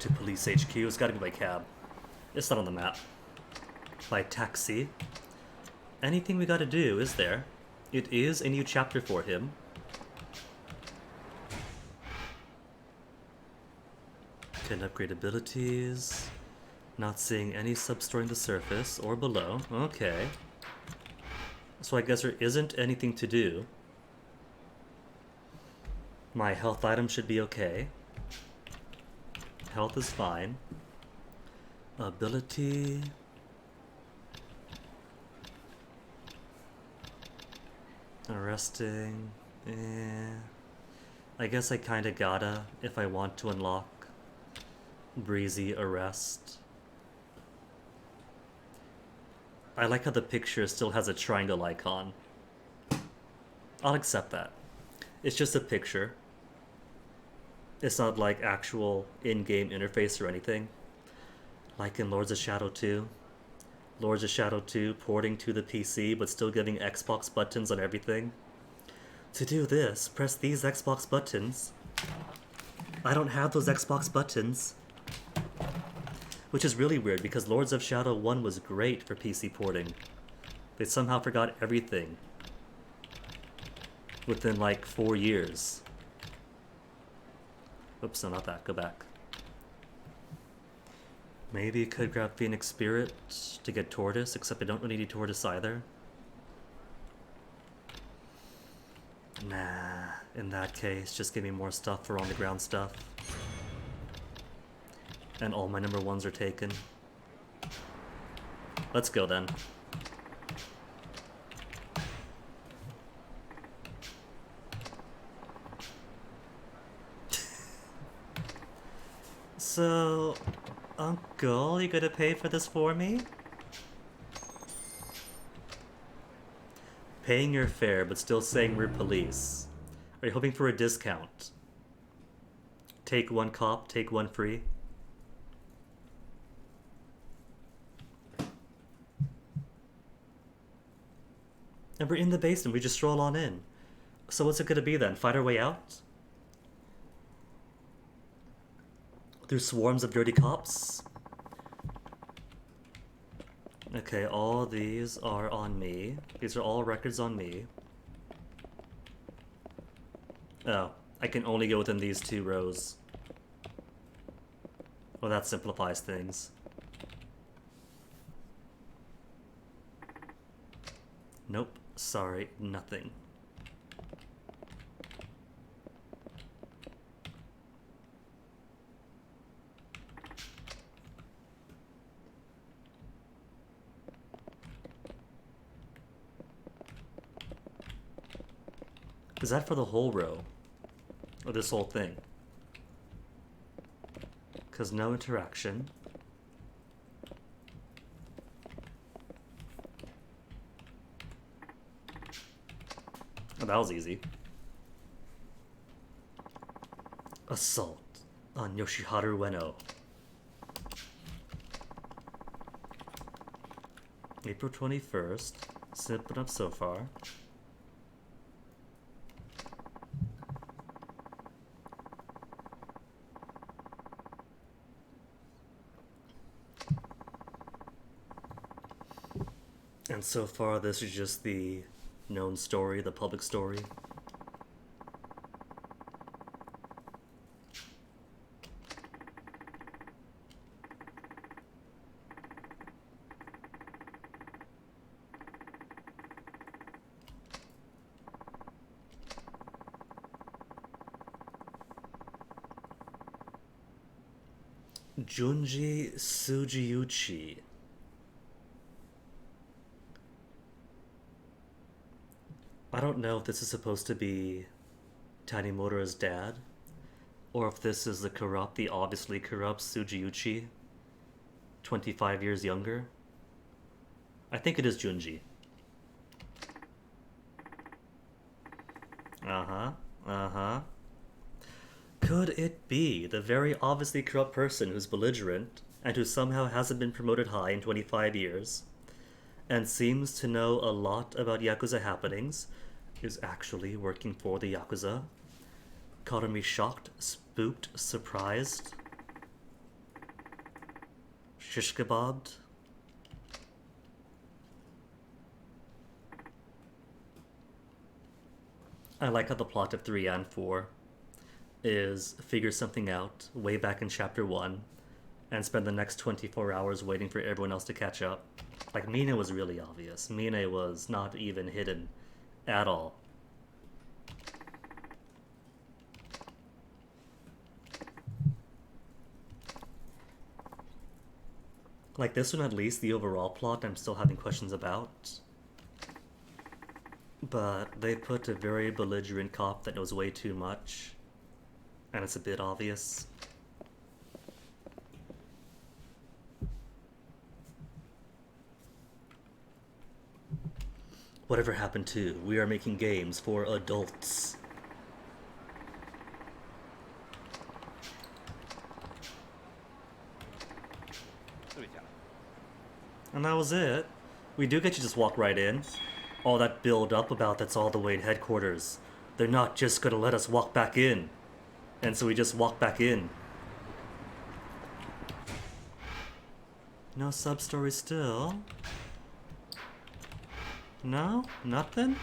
To police HQ, it's gotta be by cab. It's not on the map. By taxi. Anything we gotta do, is there? It is a new chapter for him. Can upgrade abilities. Not seeing any sub-story in the surface or below. Okay. So I guess there isn't anything to do. My health item should be okay. Health is fine. Ability. Arresting. I guess I kinda gotta if I want to unlock breezy arrest. I like how the picture still has a triangle icon. I'll accept that. It's just a picture. It's not like actual in-game interface or anything. Like in Lords of Shadow 2. Lords of Shadow 2 porting to the PC but still giving Xbox buttons on everything. To do this, press these Xbox buttons. I don't have those Xbox buttons. Which is really weird because Lords of Shadow 1 was great for PC porting. They somehow forgot everything within like 4 years. Oops, no, not that. Go back. Maybe you could grab Phoenix Spirit to get Tortoise, except I don't really need Tortoise either. Nah, in that case, just give me more stuff for on-the-ground stuff. And all my number 1s are taken. Let's go then. So, Uncle, you gonna pay for this for me? Paying your fare, but still saying we're police. Are you hoping for a discount? Take one cop, take one free? And we're in the basement, we just stroll on in. So what's it gonna be then? Fight our way out? Through swarms of dirty cops? Okay, all these are on me. These are all records on me. Oh, I can only go within these 2 rows. Well, that simplifies things. Nope, sorry, nothing. Is that for the whole row? Or this whole thing? Because no interaction. Oh, that was easy. Assault on Yoshiharu Ueno. April 21st. Sipping up so far. And so far, this is just the known story, the public story. Junji Tsujiuchi. I don't know if this is supposed to be Tanimura's dad, or if this is the obviously corrupt Tsujiuchi, 25 years younger. I think it is Junji. Could it be the very obviously corrupt person who's belligerent and who somehow hasn't been promoted high in 25 years and seems to know a lot about Yakuza happenings is actually working for the Yakuza? Caught me shocked, spooked, surprised, shish kebabbed. I like how the plot of 3 and 4 is figure something out way back in chapter 1 and spend the next 24 hours waiting for everyone else to catch up. Like, Mina was really obvious. Mina was not even hidden at all. Like, this one, at least, the overall plot I'm still having questions about. But they put a very belligerent cop that knows way too much, and it's a bit obvious. Whatever happened to we are making games for adults? And that was it. We do get you just walk right in. All that build up about that's all the way in headquarters. They're not just gonna let us walk back in. And so we just walk back in. No sub-story still? No? Nothing?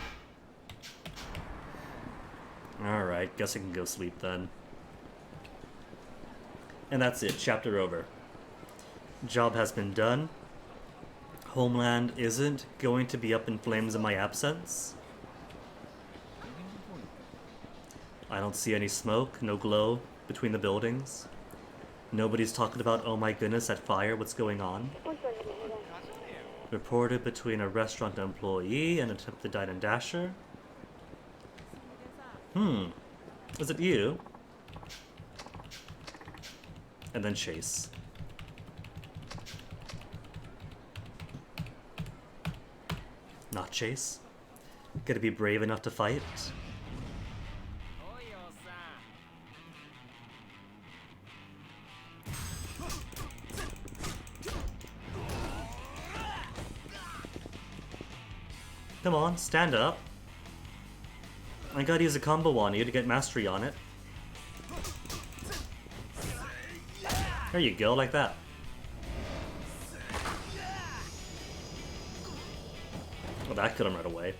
Alright, guess I can go sleep then. And that's it, chapter over. Job has been done. Homeland isn't going to be up in flames in my absence. I don't see any smoke, no glow between the buildings. Nobody's talking about, oh my goodness, that fire, what's going on? Reported between a restaurant employee and attempted dine and dasher. Is it you? And then Chase. Not Chase? Gotta be brave enough to fight? Come on, stand up. I gotta use a combo on you to get mastery on it. There you go, like that. Well, that killed him right away.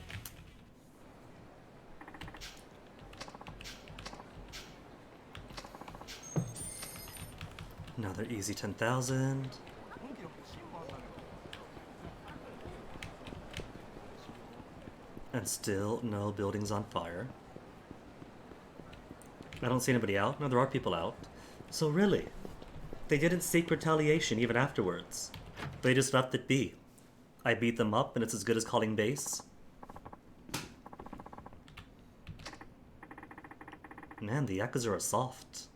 Another easy 10,000. And still no buildings on fire. I don't see anybody out. No, there are people out. So really, they didn't seek retaliation even afterwards. They just left it be. I beat them up and it's as good as calling base. Man, the Yakuza are soft.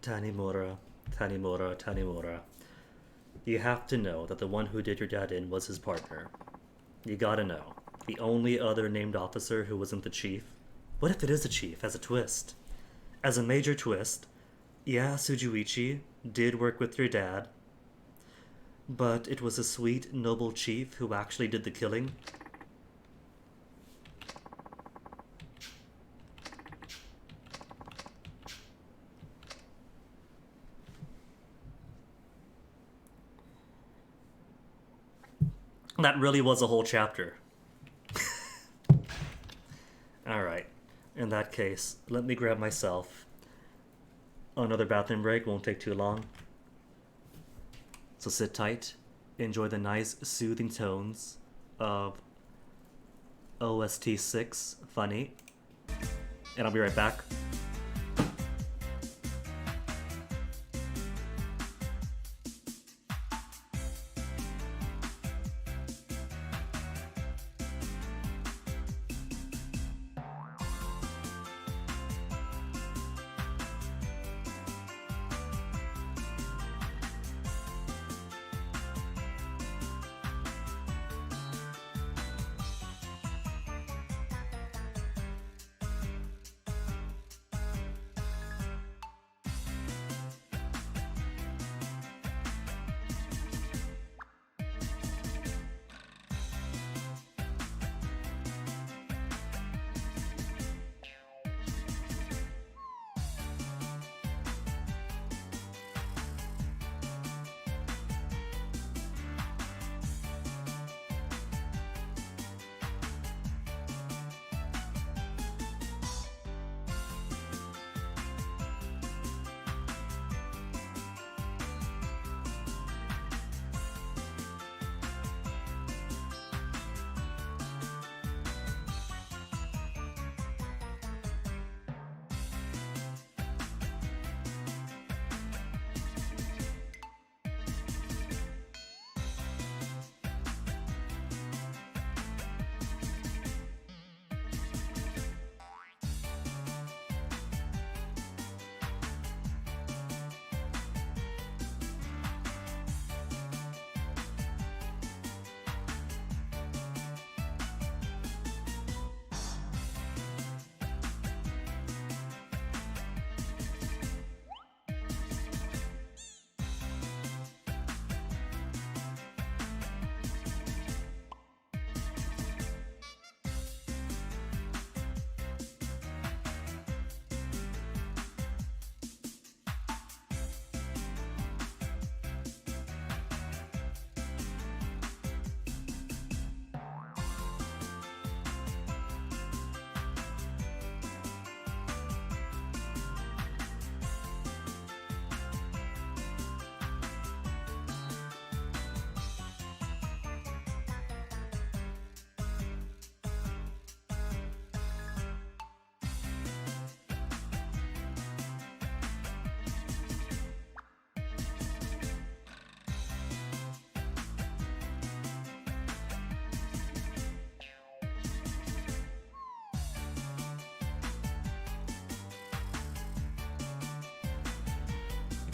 Tanimura, Tanimura, Tanimura. You have to know that the one who did your dad in was his partner. You gotta know. The only other named officer who wasn't the chief. What if it is a chief, as a twist? As a major twist, yeah, Tsujuichi did work with your dad, but it was a sweet, noble chief who actually did the killing. That really was a whole chapter. Alright, in that case, let me grab myself another bathroom break, won't take too long. So sit tight, enjoy the nice soothing tones of OST 6, Funny, and I'll be right back.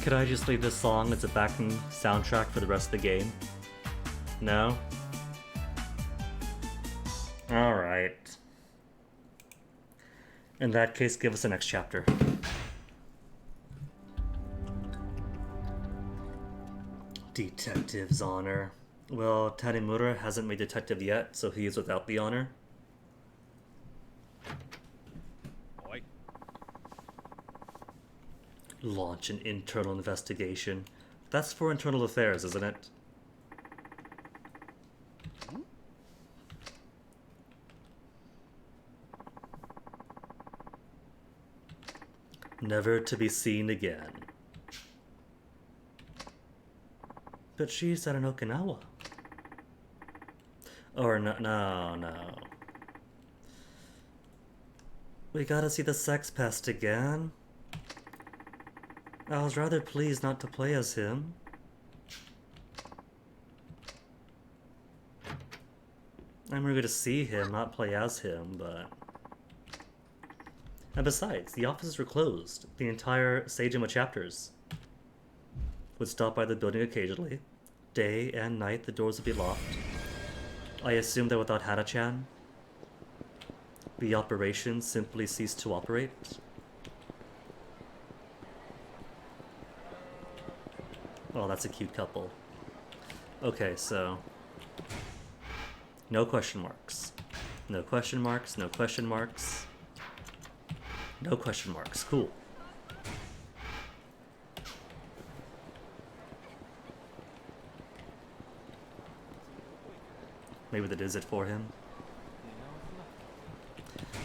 Could I just leave this song as a backing soundtrack for the rest of the game? No? Alright. In that case, give us the next chapter. Detective's honor. Well, Tanimura hasn't made detective yet, so he is without the honor. Oi. Launch an internal investigation. That's for internal affairs, isn't it? Never to be seen again. But she's at an Okinawa. Or no. We gotta see the sex pest again. I was rather pleased not to play as him. I'm eager to see him, not play as him, but... And besides, the offices were closed. The entire Seijima chapters would stop by the building occasionally. Day and night, the doors would be locked. I assume that without Hana-chan, The operation simply ceased to operate. Oh, that's a cute couple. Okay, so... no question marks. No question marks, no question marks. No question marks. Cool. Maybe that is it for him.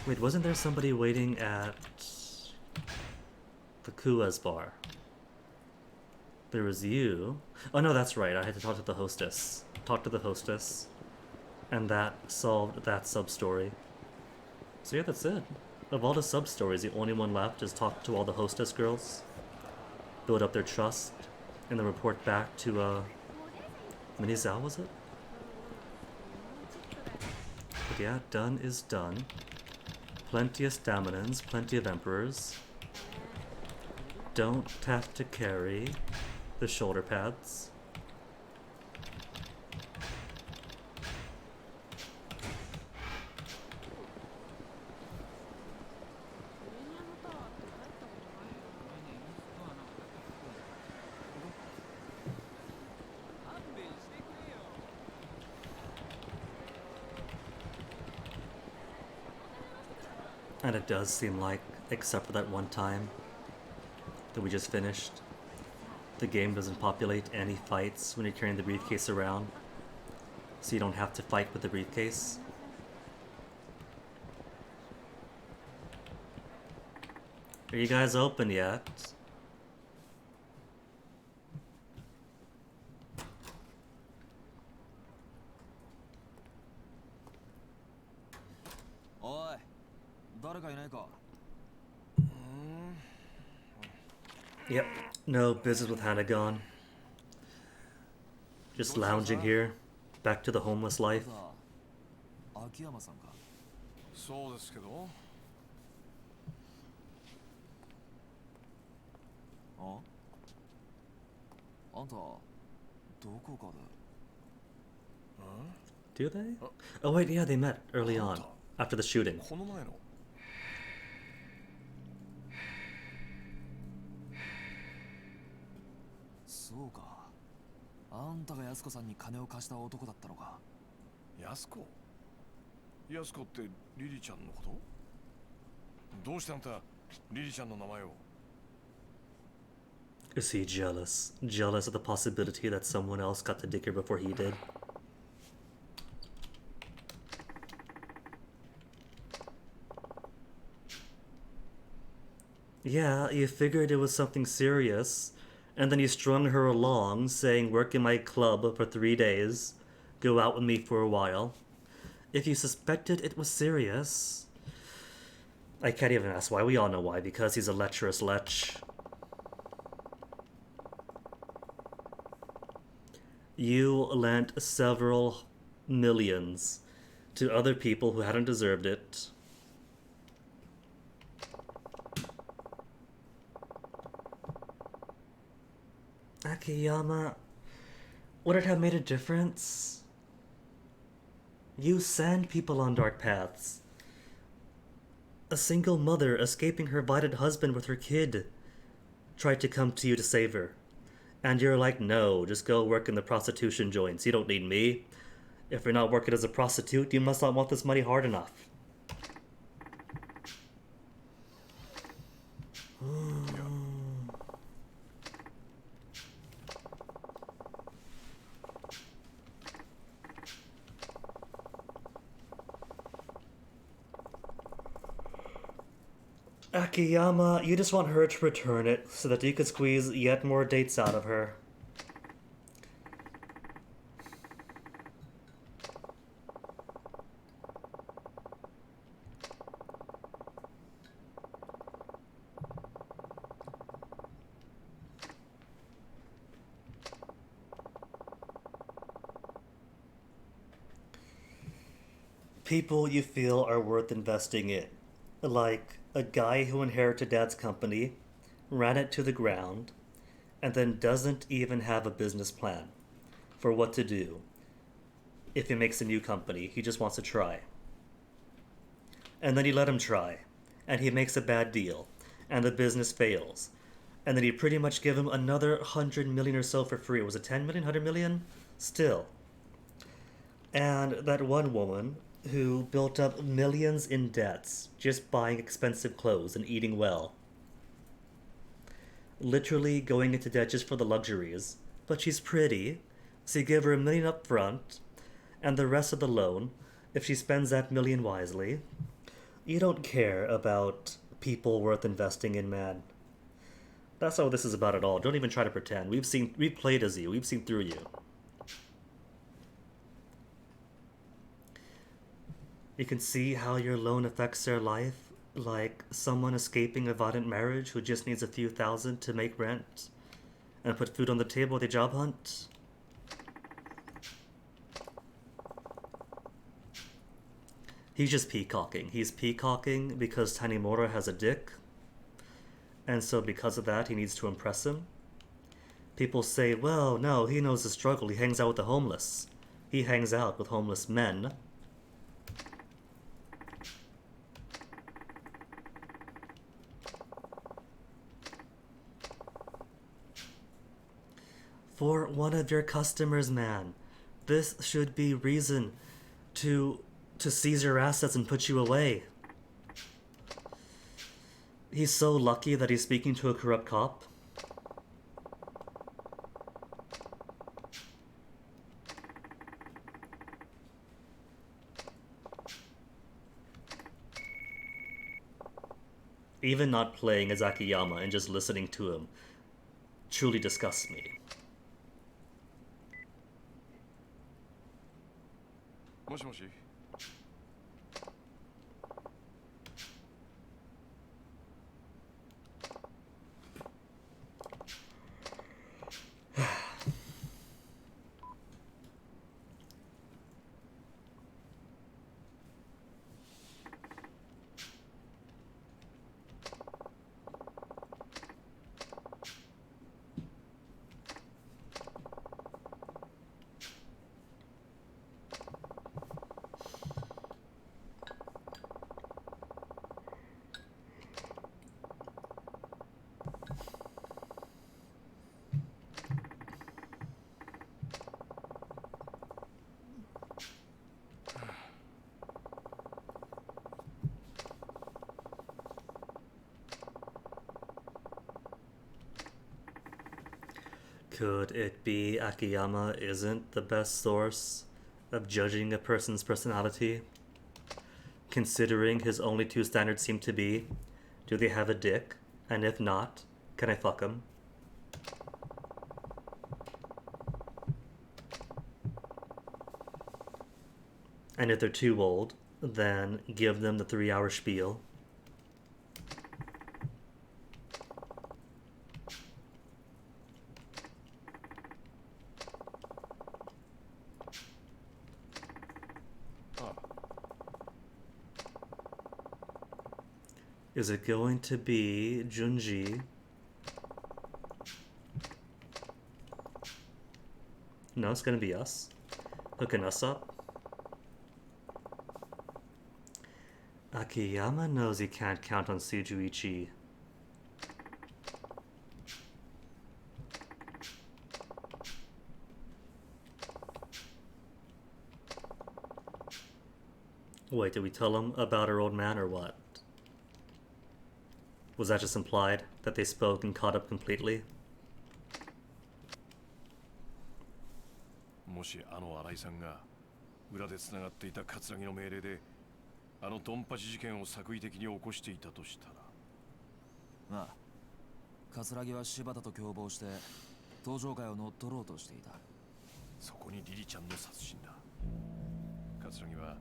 Wait, wasn't there somebody waiting at the Kua's bar? There was you. Oh no, that's right. I had to talk to the hostess. Talk to the hostess. And that solved that sub-story. So yeah, that's it. Of all the sub-stories, the only one left is talk to all the hostess girls, build up their trust, and then report back to, Minizao, was it? But yeah, done is done. Plenty of staminans, plenty of emperors. Don't have to carry the shoulder pads. And it does seem like, except for that one time that we just finished, the game doesn't populate any fights when you're carrying the briefcase around, so you don't have to fight with the briefcase. Are you guys open yet? Yep, no business with Hanagon. Just lounging here, back to the homeless life. そうですけど。あんたどこかで Do they? Oh wait, yeah, they met early on, after the shooting. この前の。そうか。あんたが安子さんに金を貸した男だったのか。安子安子ってリリちゃんのこと？どうしてあんたリリちゃんの名前を？ Is he jealous? Jealous of the possibility that someone else got to dick her before he did? Yeah, you figured it was something serious, and then you strung her along, saying work in my club for 3 days, go out with me for a while. If you suspected it was serious... I can't even ask why, we all know why, because he's a lecherous lech. You lent several millions to other people who hadn't deserved it. Akiyama, would it have made a difference? You send people on dark paths. A single mother escaping her blighted husband with her kid tried to come to you to save her. And you're like, no, just go work in the prostitution joints. You don't need me. If you're not working as a prostitute, you must not want this money hard enough. Akiyama, you just want her to return it so that you could squeeze yet more dates out of her. People you feel are worth investing in. Like a guy who inherited dad's company, ran it to the ground, and then doesn't even have a business plan for what to do if he makes a new company. He just wants to try. and then you let him try, and he makes a bad deal, and the business fails, and then you pretty much give him another 100 million or so for free. Was it 10 million, 100 million? Still. And that one woman who built up millions in debts just buying expensive clothes and eating well. Literally going into debt just for the luxuries. But she's pretty, so you give her $1 million up front, and the rest of the loan, if she spends that $1 million wisely. You don't care about people worth investing in, man. That's not what this is about at all. Don't even try to pretend. We've played as you. We've seen through you. You can see how your loan affects their life, like someone escaping a violent marriage who just needs a few thousand to make rent and put food on the table at a job hunt. He's just peacocking. He's peacocking because Tanimura has a dick, and so because of that he needs to impress him. People say, well, no, he knows the struggle. He hangs out with the homeless. He hangs out with homeless men. For one of your customers, man. This should be reason to seize your assets and put you away. He's so lucky that he's speaking to a corrupt cop. Even not playing as Akiyama and just listening to him truly disgusts me. もしもし。Could it be Akiyama isn't the best source of judging a person's personality? Considering his only two standards seem to be, do they have a dick? And if not, can I fuck him? And if they're too old, then give them the 3-hour spiel. Is it going to be Junji? No, it's gonna be us. Hooking us up. Akiyama knows he can't count on Sujuichi. Wait, did we tell him about our old man or what? Was that just implied that they spoke and caught up completely? もしあの新井さんが裏で繋がっていた桂木の命令であのドンパチ事件を作為的に起こしていたとしたら。まあ、桂木は柴田と共謀して登場会を乗っ取ろうとしていた。そこにリリちゃんの殺人だ。桂木は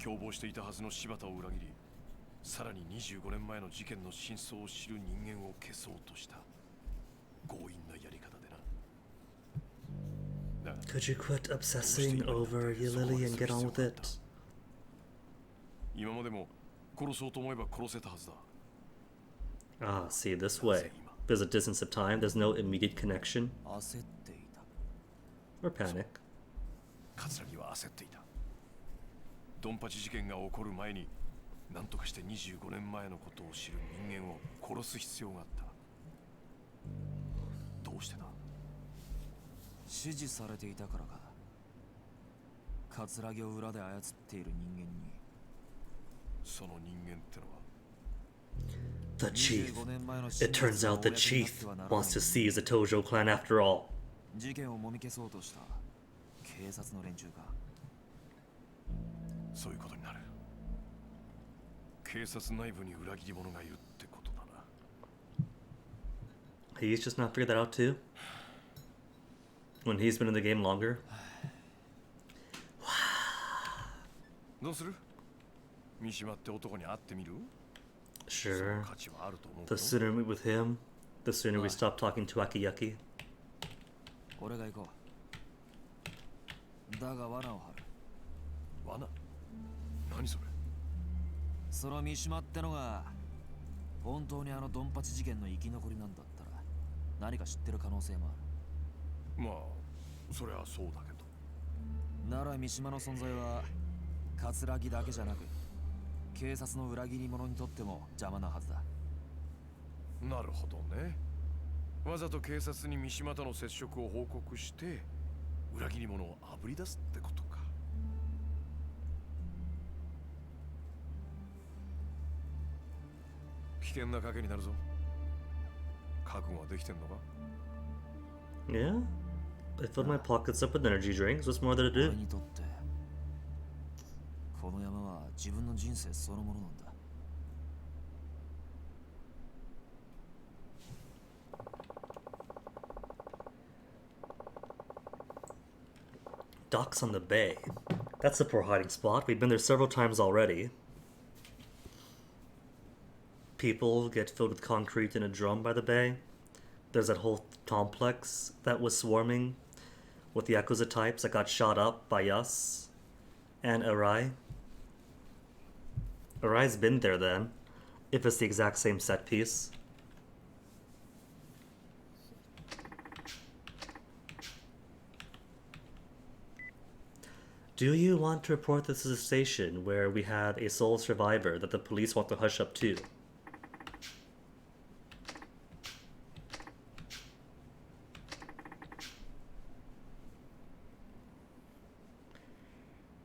共謀していたはずの柴田を裏切り、さらに25年前の事件の真相を知る人間を消そうとした強引なやり方でな。Could you quit obsessing over Lily and get on with it? 今までも殺そうと思えば殺せたはずだ。Ah, see, this way. There's a distance of time, there's no immediate connection. 焦っていた。 Or panic. 桂木は焦っていた。ドンパチ事件が起こる前になんとかして25年前のことを知る人間を殺す必要があった。どうしてだ？指示されていたからか。葛城を裏で操っている人間に。その人間ってのは The chief. It turns out the chief wants to seize the Tojo clan after all. 事件をもみ消そうとした警察の連中か。そういうことになる。警察内部に裏切り者がいるってことだな。He's just not figured that out too? When he's been in the game longer? どうする？三島って男に会ってみる？ Sure. 価値はあると思う。 The sooner we meet with him, the sooner we stop talking to Akiyaki. 俺が行こう。だが罠を張る。罠？何それ？その三島ってのが本当にあのドンパチ事件の生き残りなんだったら何か知ってる可能性もある。まあそりゃそうだけど。なら三島の存在は葛城だけじゃなく警察の裏切り者にとっても邪魔なはずだ。なるほどね。わざと警察に三島との接触を報告して裏切り者をあぶり出すってことか。危険な賭けになるぞ。覚悟はできてんのか？ Yeah? I filled my pockets up with energy drinks. What's more to do? 俺にとってこの山は自分の人生そのものなんだ。Docks on the bay. That's a poor hiding spot. We've been there several times already. People get filled with concrete in a drum by the bay. There's that whole complex that was swarming with the Yakuza types that got shot up by us and Arai. Arai's been there then, if it's the exact same set piece. Do you want to report this to the station where we have a sole survivor that the police want to hush up to?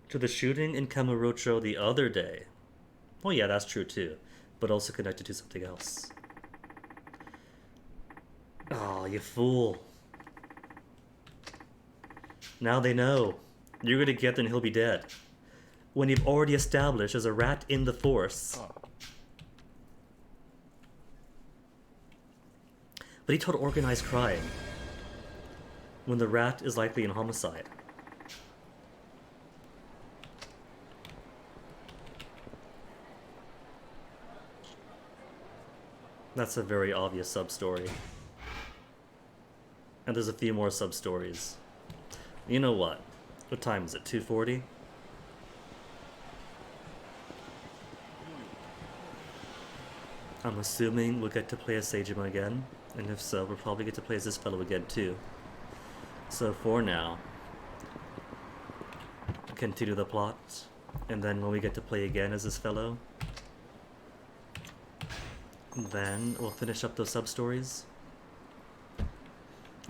To the shooting in Kamurocho the other day. Oh yeah, that's true too, but also connected to something else. Oh, you fool. Now they know. You're gonna get there and he'll be dead. When you've already established there's a rat in the force. But he told organized crime. When the rat is likely in homicide. That's a very obvious sub-story. And there's a few more sub-stories. You know what? What time is it? 2:40? I'm assuming we'll get to play as Seijima again. And if so, we'll probably get to play as this fellow again too. So for now, continue the plot. And then when we get to play again as this fellow, then we'll finish up those sub-stories.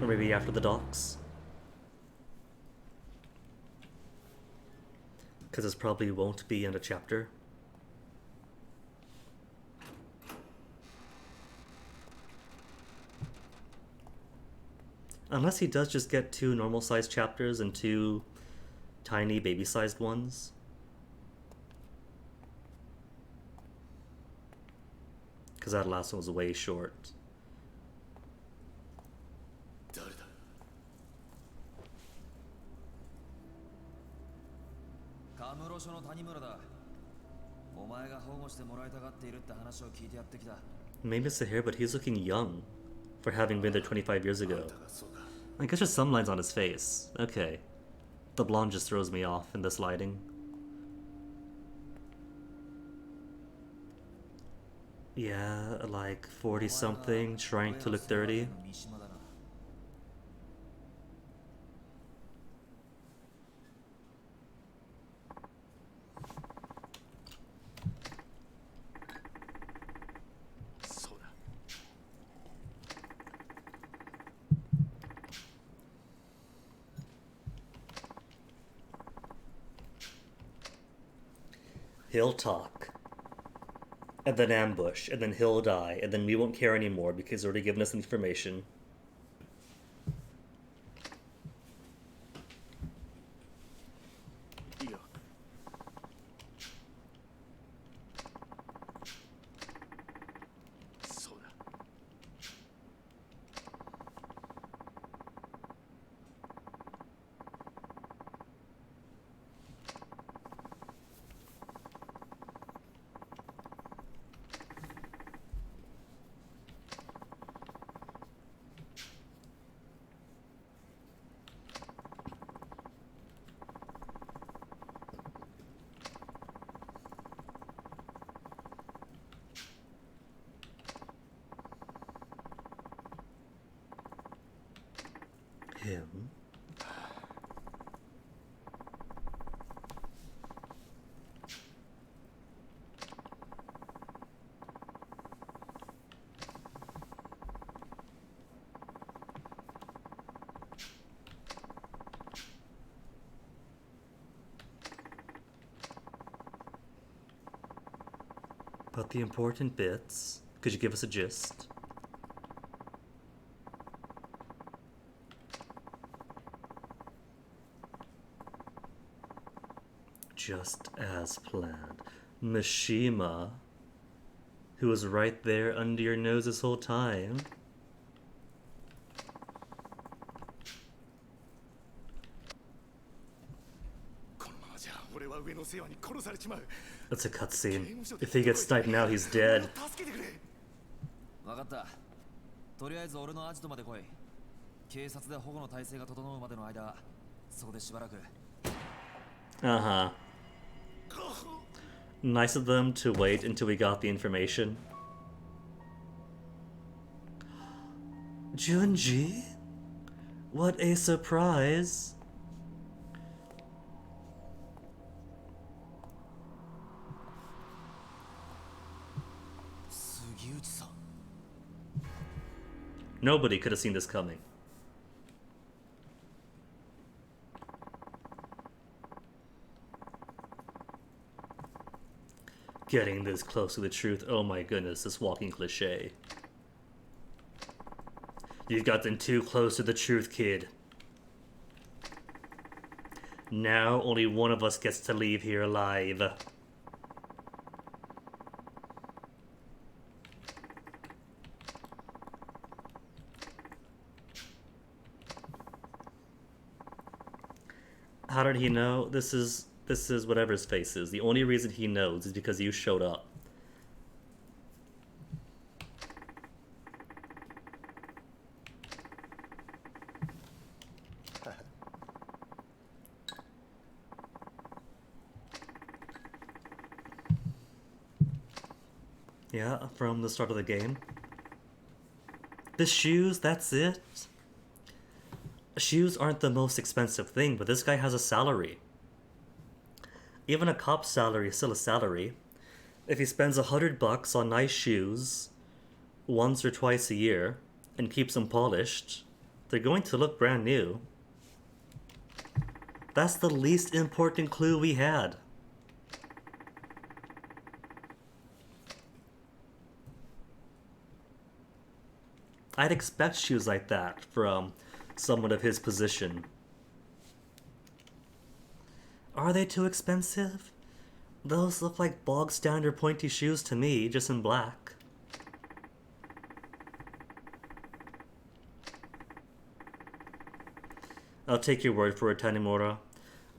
Or maybe after the docks. Because this probably won't be in a chapter. Unless he does just get 2 normal-sized chapters and 2 tiny baby-sized ones. Because that last one was way short. Kamurochoの谷村だ。お前が保護してもらいたがっているって話を聞いてやってきた。 Maybe it's the hair, but he's looking young for having been there 25 years ago. I guess there's some lines on his face. Okay. The blonde just throws me off in this lighting. Yeah, like 40-something, trying to look 30. He'll talk. And then ambush. And then he'll die. And then we won't care anymore because he's already given us information. Him? But the important bits, could you give us a gist? Just as planned. Mishima, who was right there under your nose this whole time. That's a cutscene. If he gets sniped now, he's dead. 分かった。とりあえず俺のアジトまで来い。警察で保護の体制が整うまでの間、そこでしばらく。Uh-huh. Nice of them to wait until we got the information. Junji? What a surprise. Nobody could have seen this coming. Getting this close to the truth, oh my goodness, this walking cliche. You've gotten too close to the truth, kid. Now only one of us gets to leave here alive. How did he know? This is whatever his face is. The only reason he knows is because you showed up. Yeah, from the start of the game. The shoes, that's it? Shoes aren't the most expensive thing, but this guy has a salary. Even a cop's salary is still a salary. If he spends $100 on nice shoes once or twice a year and keeps them polished, they're going to look brand new. That's the least important clue we had. I'd expect shoes like that from someone of his position. Are they too expensive? Those look like bog standard pointy shoes to me, just in black. I'll take your word for it, Tanimura.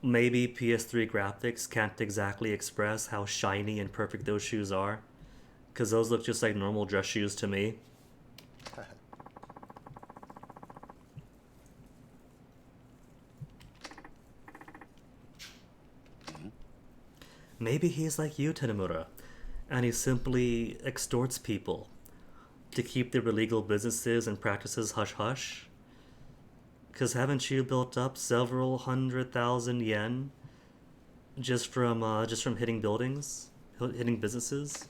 Maybe PS3 graphics can't exactly express how shiny and perfect those shoes are, because those look just like normal dress shoes to me. Maybe he's like you, Tanimura, and he simply extorts people to keep their illegal businesses and practices hush-hush. Because haven't you built up several 100,000 yen just from hitting buildings, hitting businesses?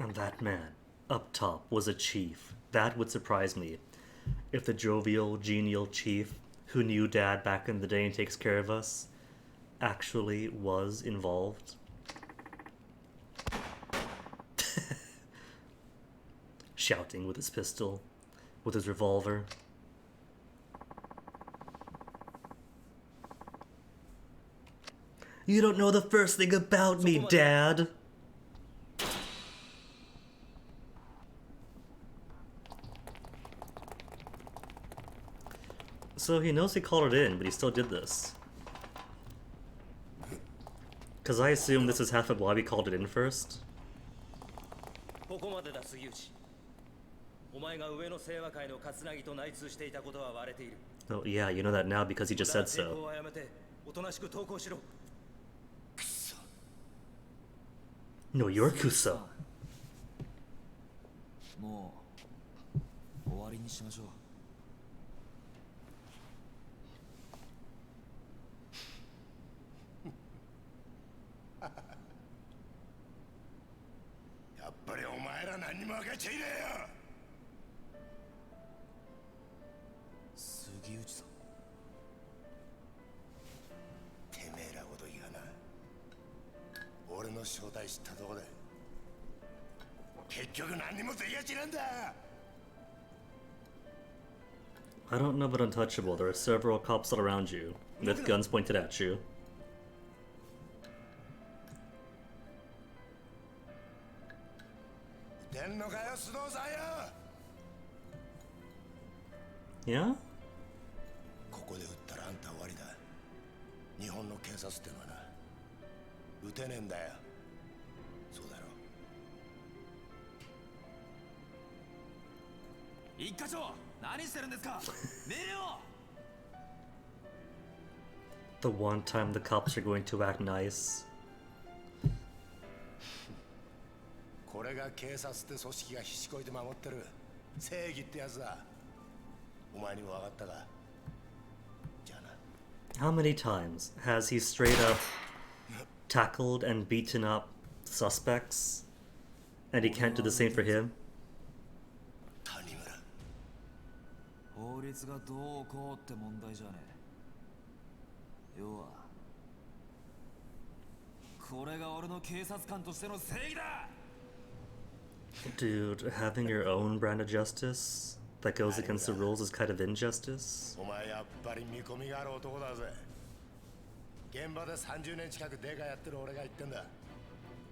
And that man, up top, was a chief. That would surprise me. If the jovial, genial chief who knew Dad back in the day and takes care of us actually was involved. Shouting with his pistol, with his revolver. You don't know the first thing about me, Dad! So he knows he called it in, but he still did this. Because I assume this is half of why we called it in first. Oh yeah, you know that now because he just said so. No, you're Kuso. もう終わりにしましょう。やっぱりお前ら何にも分かっちゃいねえよ。杉内さん。てめえらごときがな、俺の正体知ったとこで結局何にもできやしねえんだ。 I don't know about untouchable. There are several cops all around you, with guns pointed at you. Yeah? ここで撃ったらあんた終わりだ。日本の警察ってのはな、撃てねえんだよ。そうだろ。一課長、何してるんですか。命令を。 The one time the cops are going to act nice. これが警察って組織がひしこいて守ってる正義ってやつだ。お前にも分かったか。じゃあな。 How many times has he straight up tackled and beaten up suspects, and he can't do the same for him? 谷村。法律がどうこうって問題じゃねえ。要はこれが俺の警察官としての正義だ。 Dude, having your own brand of justice that goes against the rules is kind of injustice. お前やっぱり見込みがある男だぜ。現場で30年近くデカやってる俺が言ってんだ。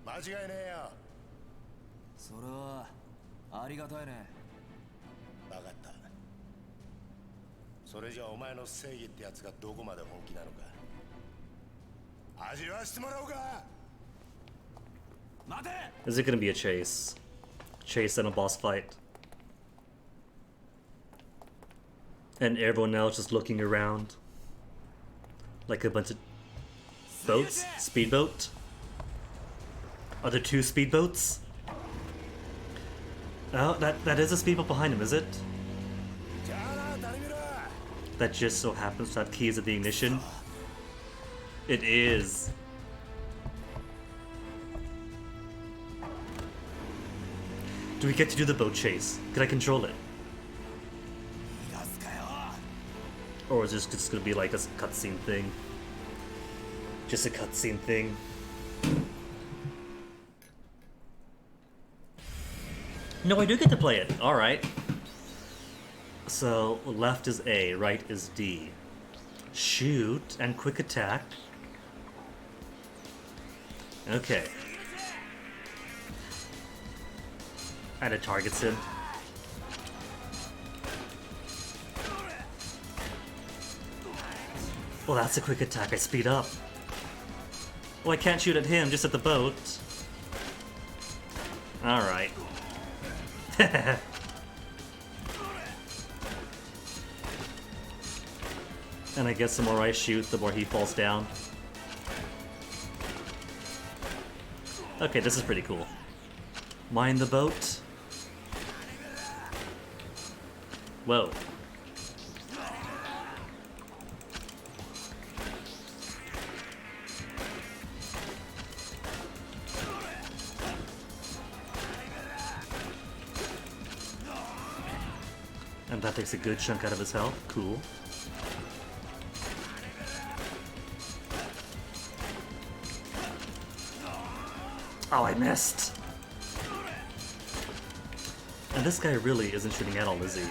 間違いねえよ。それはありがたいね。分かった。それじゃお前の正義ってやつがどこまで本気なのか味わわしてもらおうか。待て。 Is it gonna be a chase? Chase and a boss fight? And everyone else just looking around like a bunch of boats? Speedboat? Are there two speedboats? Oh, that is a speedboat behind him, is it? That just so happens to have keys at the ignition. It is. Do we get to do the boat chase? Can I control it? Or is this just gonna be like a cutscene thing? Just a cutscene thing. No, I do get to play it. Alright. So, left is A, right is D. Shoot and quick attack. Okay. And it targets him. Well, that's a quick attack. I speed up. Well, I can't shoot at him, just at the boat. Alright. And I guess the more I shoot, the more he falls down. Okay, this is pretty cool. Mine the boat. Whoa. That takes a good chunk out of his health. Cool. Oh, I missed! And this guy really isn't shooting at all, is he?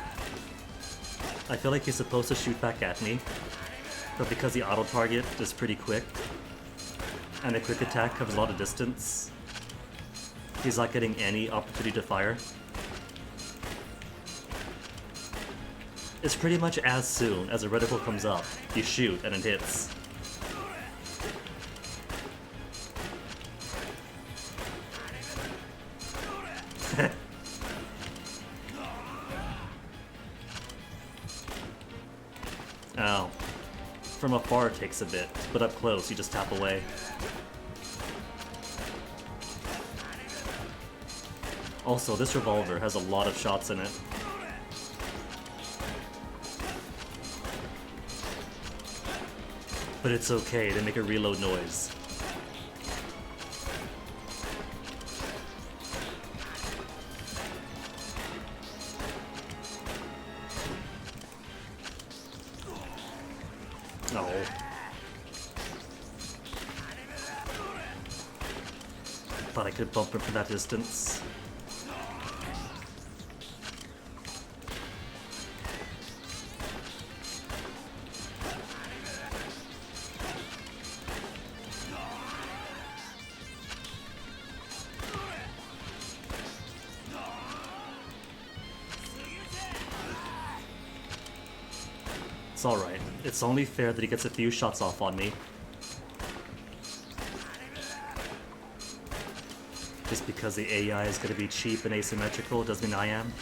I feel like he's supposed to shoot back at me, but because the auto-target is pretty quick, and the quick attack covers a lot of distance, he's not getting any opportunity to fire. It's pretty much as soon as a reticle comes up, you shoot and it hits. Ow. From afar it takes a bit, but up close you just tap away. Also, this revolver has a lot of shots in it. But it's okay, they make a reload noise. No. Thought I could bump him from that distance. It's alright. It's only fair that he gets a few shots off on me. Just because the AI is going to be cheap and asymmetrical doesn't mean I am.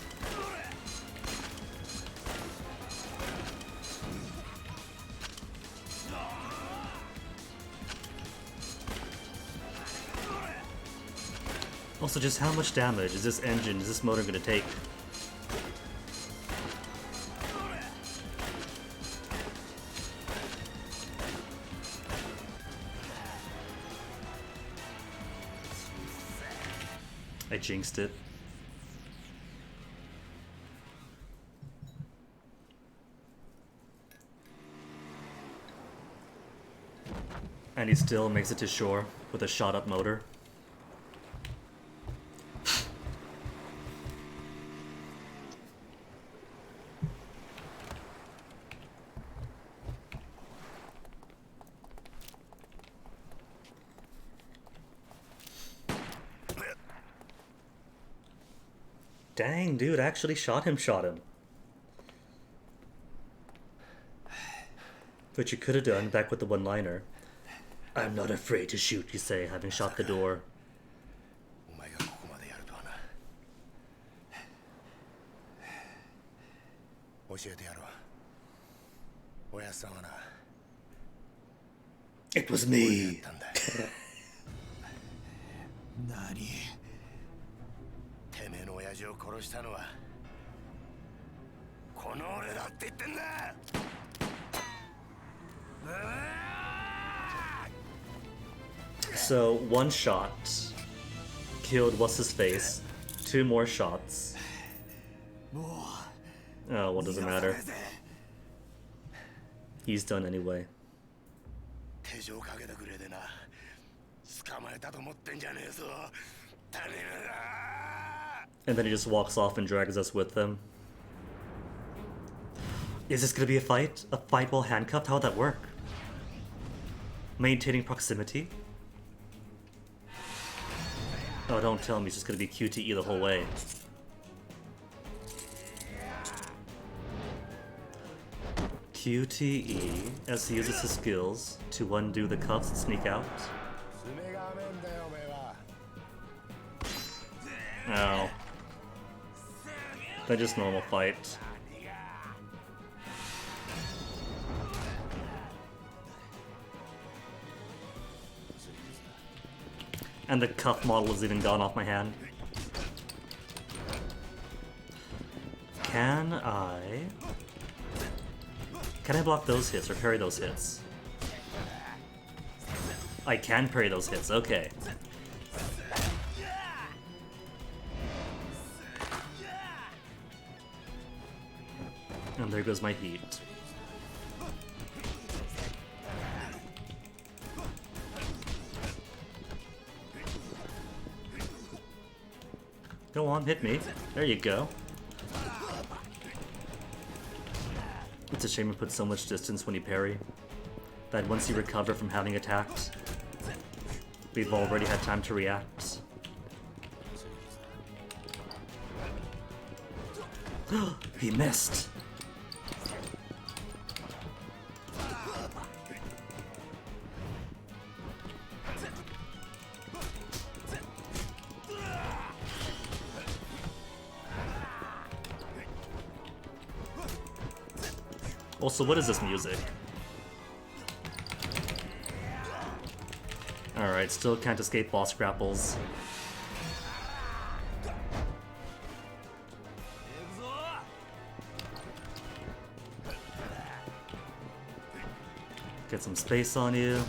Also, just how much damage is this motor going to take? I jinxed it. And he still makes it to shore with a shot-up motor. Dang, dude, actually shot him. Which you could have done back with the one-liner. I'm not afraid to shoot, you say, having shot the door. It was me. So, one shot killed what's-his-face, 2 more shots. Oh, well, doesn't matter. He's done anyway. And then he just walks off and drags us with him. Is this gonna be a fight? A fight while handcuffed? How would that work? Maintaining proximity? Oh, don't tell me it's just gonna be QTE the whole way. QTE as he uses his skills to undo the cuffs and sneak out. Oh. They're just normal fight. And the cuff model is even gone off my hand. Can I block those hits or parry those hits? I can parry those hits, okay. And there goes my heat. Go on, hit me. There you go. It's a shame you put so much distance when you parry. That once you recover from having attacked, we've already had time to react. He missed! Also, what is this music? Alright, still can't escape boss grapples. Get some space on you.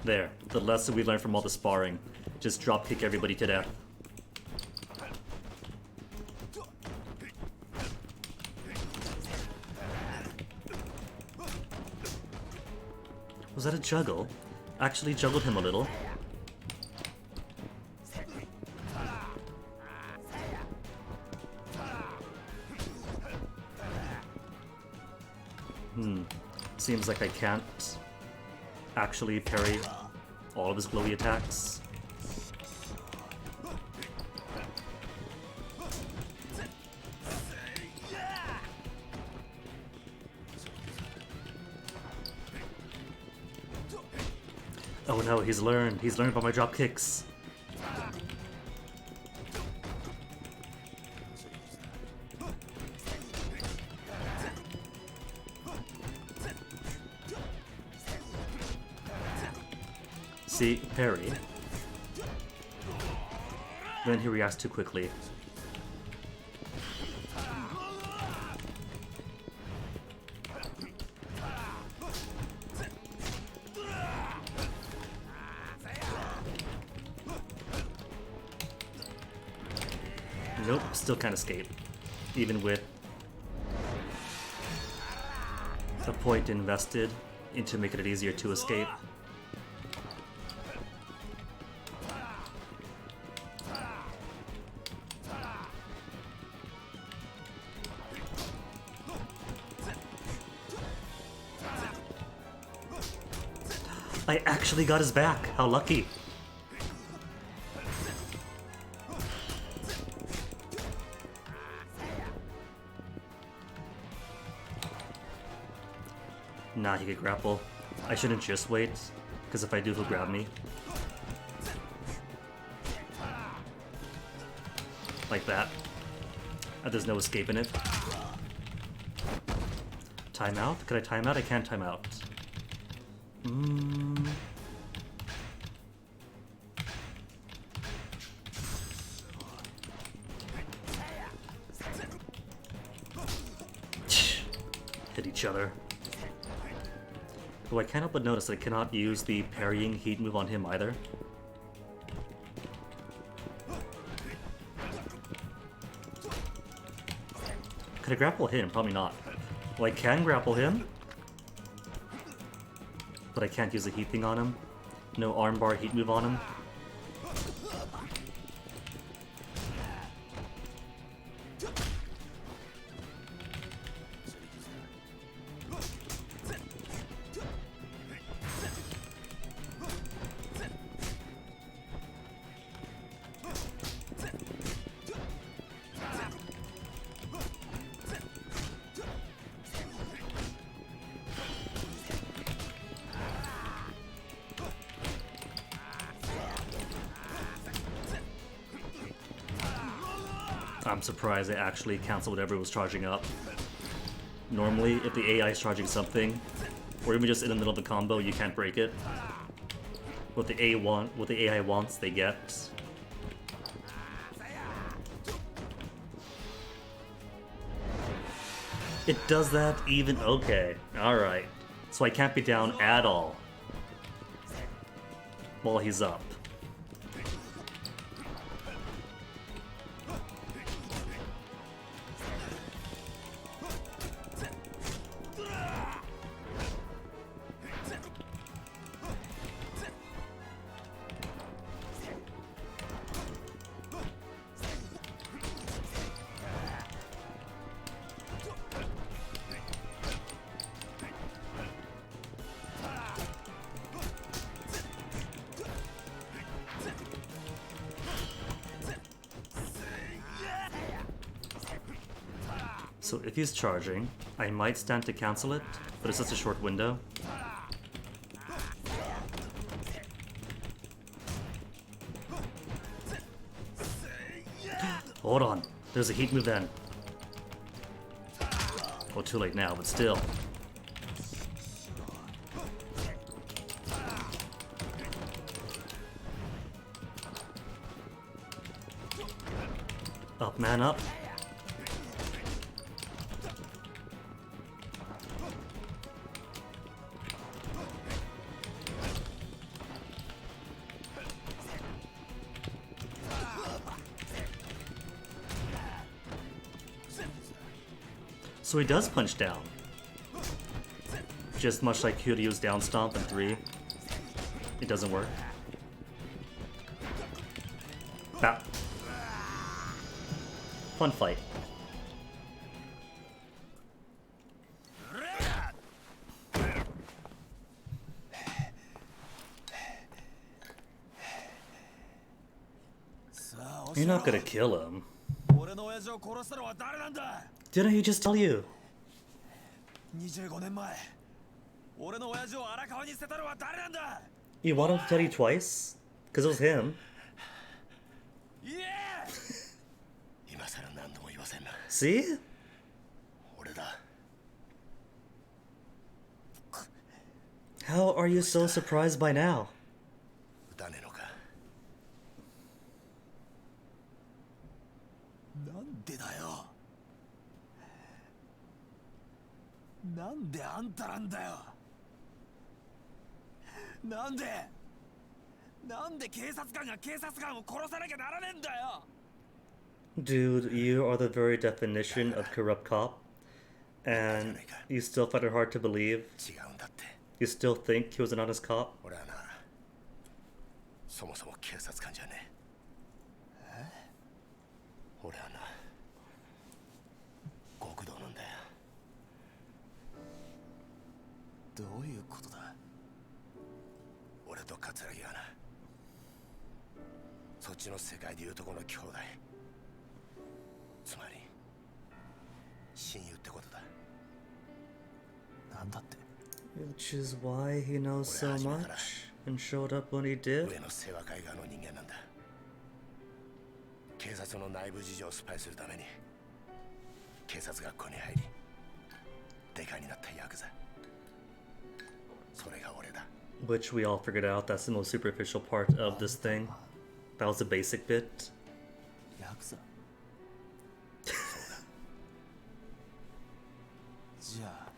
There, the lesson we learned from all the sparring. Just dropkick everybody to death. Was that a juggle? Actually juggled him a little. Seems like I can't actually parry all of his glowy attacks. Oh no, he's learned. He's learned about my drop kicks. See, parry. Then he reacts too quickly. Nope, still can't escape. Even with a point invested into making it easier to escape. I actually got his back. How lucky. Nah, he could grapple. I shouldn't just wait, because if I do, he'll grab me. Like that. And there's no escaping it. Timeout? Could I time out? I can't time out. Hit each other. Though I can't help but notice that I cannot use the parrying heat move on him either. Could I grapple him? Probably not. Well, I can grapple him, but I can't use a heat thing on him. No armbar heat move on him. I'm surprised it actually canceled whatever it was charging up. Normally, if the AI is charging something, or even just in the middle of the combo, you can't break it. What the AI wants, they get. It does that even? Okay. Alright. So I can't be down at all while he's up. So if he's charging, I might stand to cancel it, but it's just a short window. Hold on, there's a heat move then. Well, too late now, but still. Up, man, up. So he does punch down. Just much like Kyryu's down stomp in 3. It doesn't work. Bow. Fun fight. You're not gonna kill him. Didn't he just tell you? 25年前俺の親父を荒川に捨てたのは誰なんだ You want him to tell you twice? Because it was him. 言え今さら何度も言わせんな See? 俺だ How are you so surprised by now? 撃たねえのかなんでだよなんであんたなんだよなんで警察官が警察官を殺さなきゃならねえんだよ Dude, you are the very definition of corrupt cop. And you still find it hard to believe. 違うんだって You still think he was an honest cop? 俺はなそもそも警察官じゃねえ俺はな極道なんだよどういうことだ俺と桂木はなそっちの世界でいうとこの兄弟つまり親友ってことだなんだって Which is why he knows so much and showed up when he did. 上の清和会側の人間なんだ警察の内部事情をスパイするために警察学校に入りデカになったヤクザそれが俺だ Which we all figured out that's the most superficial part of this thing. That was the basic bit. ヤクザじゃあ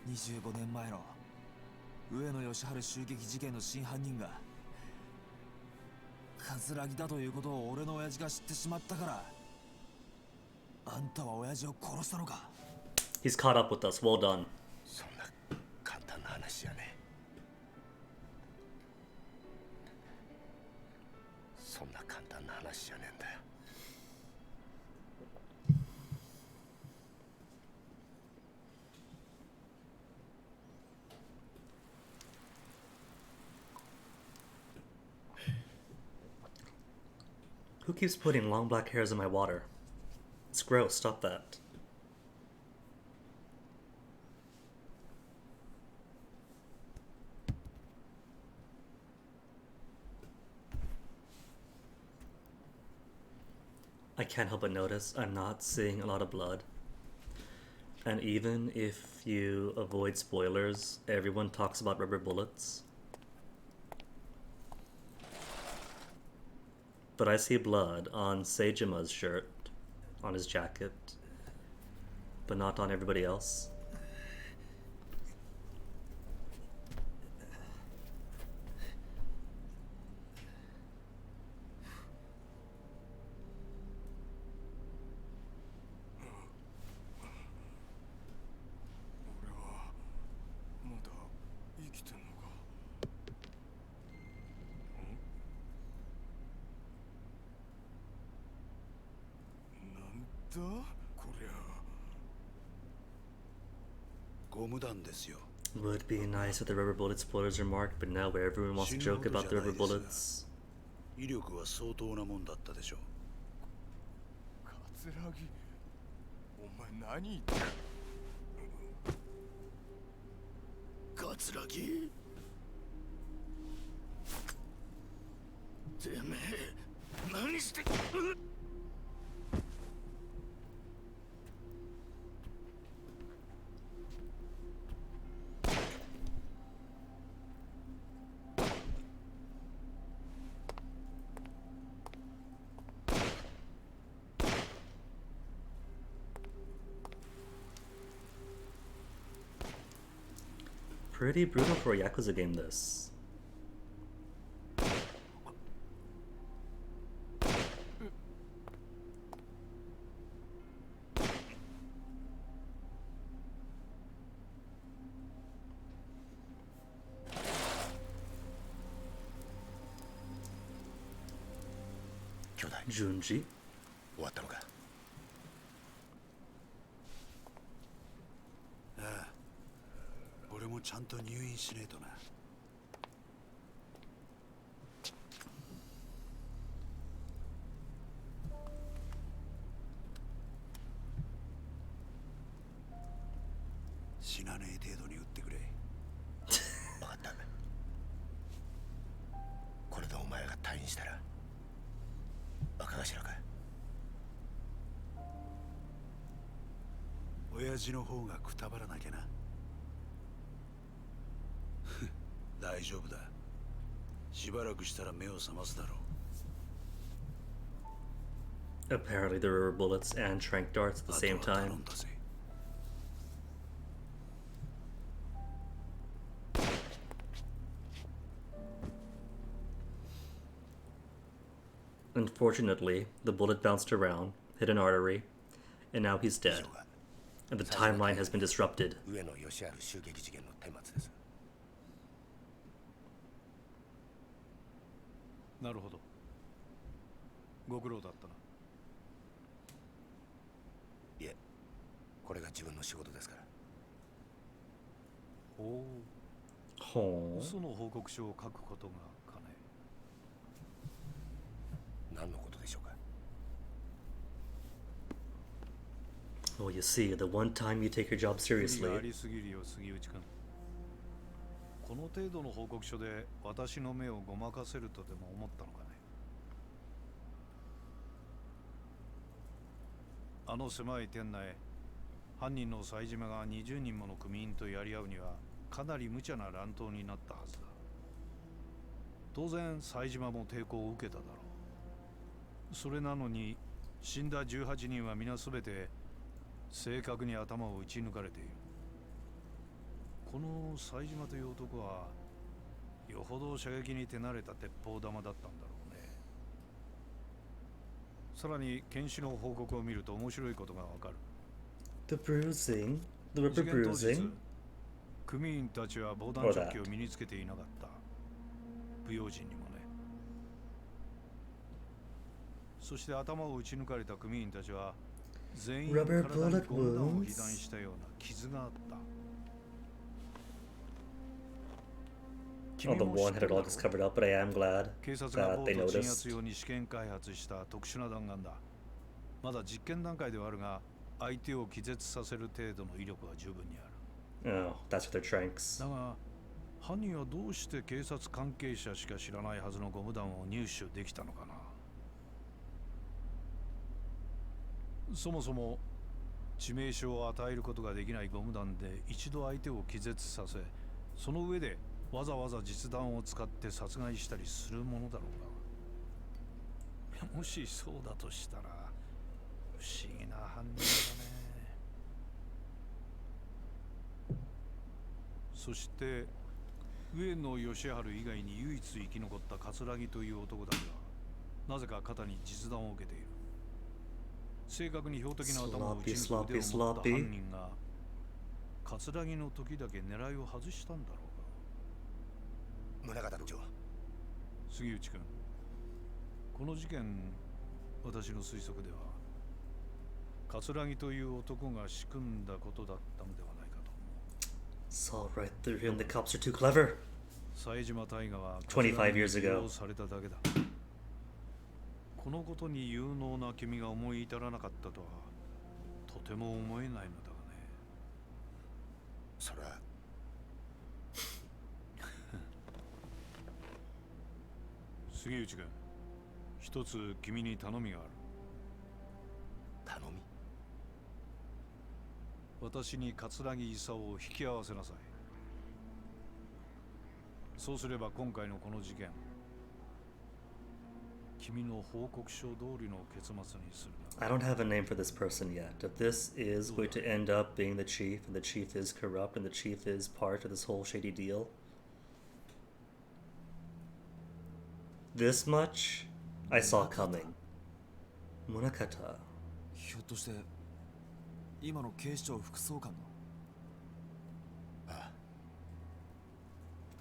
25年前の上野義晴襲撃事件の真犯人が桂木だということを俺の親父が知ってしまったからあんたは親父を殺したのか He's caught up with us. Well done. そんな簡単な話じゃねえそんな簡単な話じゃねえんだよ Who keeps putting long black hairs in my water? It's gross. Stop that. I can't help but notice I'm not seeing a lot of blood. And even if you avoid spoilers, everyone talks about rubber bullets. But I see blood on Seijima's shirt, on his jacket, but not on everybody else. Would be nice if the rubber bullet spoilers are marked, but now everyone wants to joke about the rubber bullets. 威力は相当なもんだったでしょう。桂木お前何言って桂木、てめえ何してPretty brutal for a Yakuza game, this. Junji? 終わったのか。ああ、俺もちゃんと入院しねえとな。死なねえ程度に撃ってくれ。分かった。これでお前が退院したら若頭か。親父の方がくたばらなきゃな。大丈夫だ。しばらくしたら目を覚ますだろう。 Apparently there were bullets and tranq darts at the same あとは頼 time. んだぜ。Unfortunately, the bullet bounced around, hit an artery, and now he's dead. And the timeline has been disrupted. 上野義治襲撃事件の顛末です。なるほど。ご苦労だったな。いえ、これが自分の仕事ですから。ほう。 Oh. 嘘の報告書を書くことがかね。何のことでしょうか。 Well, you see, the one time you take your job 無理があ seriously, りすぎるよ、杉内君。この程度の報告書で私の目をごまかせるとでも思ったのかね。あの狭い店内、犯人の冴島が20人もの組員とやり合うにはかなり無茶な乱闘になったはずだ。当然冴島も抵抗を受けただろう。それなのに死んだ18人は皆全て正確に頭を撃ち抜かれている。この冴島という男はよほど射撃に手慣れた鉄砲玉だったんだろうね。さらに検視の報告を見ると面白いことがわかる。 the bruising, the 事 ripper 件当日 bruising. 組員たちは防弾チョッキを身につけていなかった。不用心にもね。そして頭を撃ち抜かれた組員たちは全員体 Rubber に bullet ゴム弾を wounds? 被弾したような傷があった。 Oh, the one had it all just covered up, but I am glad 警察が that ボ they ート鎮 noticed. 圧用に試験開発した特殊な弾丸だ。まだ実験段階ではあるが、相手を気絶させる程度の威力は十分にある。 Oh, that's for their tranks. だが、犯人はどうして警察関係者しか知らないはずのゴム弾を入手できたのかな。そもそも致命傷を与えることができないゴム弾で一度相手を気絶させ、その上でわざわざ実弾を使って殺害したりするものだろうか。もしそうだとしたら不思議な犯人だね。そして上野義治以外に唯一生き残った桂木という男だが、なぜか肩に実弾を受けている。正確に標的の頭を撃ち抜く腕を持った犯人が桂木の時だけ狙いを外したんだろうか。宗像部長、杉内君、この事件、私の推測では桂木という男が仕組んだことだったのではないかと。 It's alright through him, the cops are too clever. 冴島大河は25 years ago. 利用されただけだ。このことに有能な君が思い至らなかったとはとても思えないのだがね。それは杉内君、一つ君に頼みがある。頼み。私に桂木勲を引き合わせなさい。そうすれば今回のこの事件、君の報告書通りの結末にする。 I don't have a name for this person yet. If this is going to end up being the chief, and the chief is corrupt, and the chief is part of this whole shady deal, this much I saw coming. Munakata. ひょっとして今の警視庁副総監の。ああ、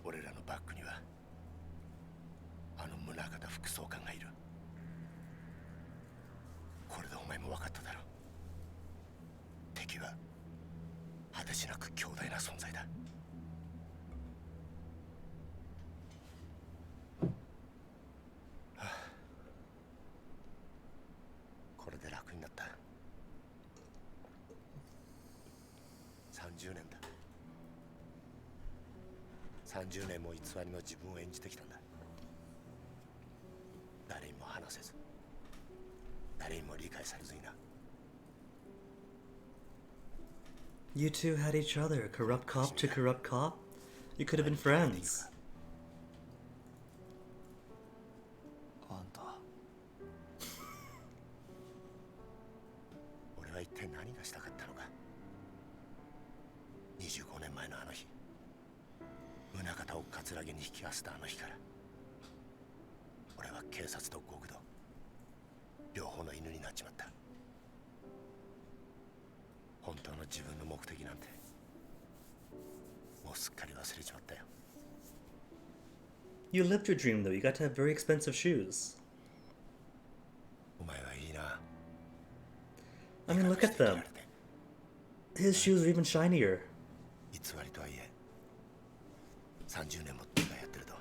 俺らのバックにはあの宗像副総監がいる。これでお前も分かっただろう。敵は果てしなく強大な存在だ。はあ、これで楽になった。30年だ。30年も偽りの自分を演じてきたんだ。誰にも話せず、誰にも理解されずにな。You two had each other, corrupt cop to corrupt cop. You could have been friends. あんた。俺は一体何がしたかったのか。25年前のあの日、宗像を葛城に引き合わせたあの日から、俺は警察と極道両方の犬になっちまった。本当の自分の目的なんてもうすっかり忘れちまったよ。 You lived your dream though. You got to have very expensive shoes. お前はいいな。 I mean, look at them. His shoes are even shinier. 偽りとはいえ30年も手がやってると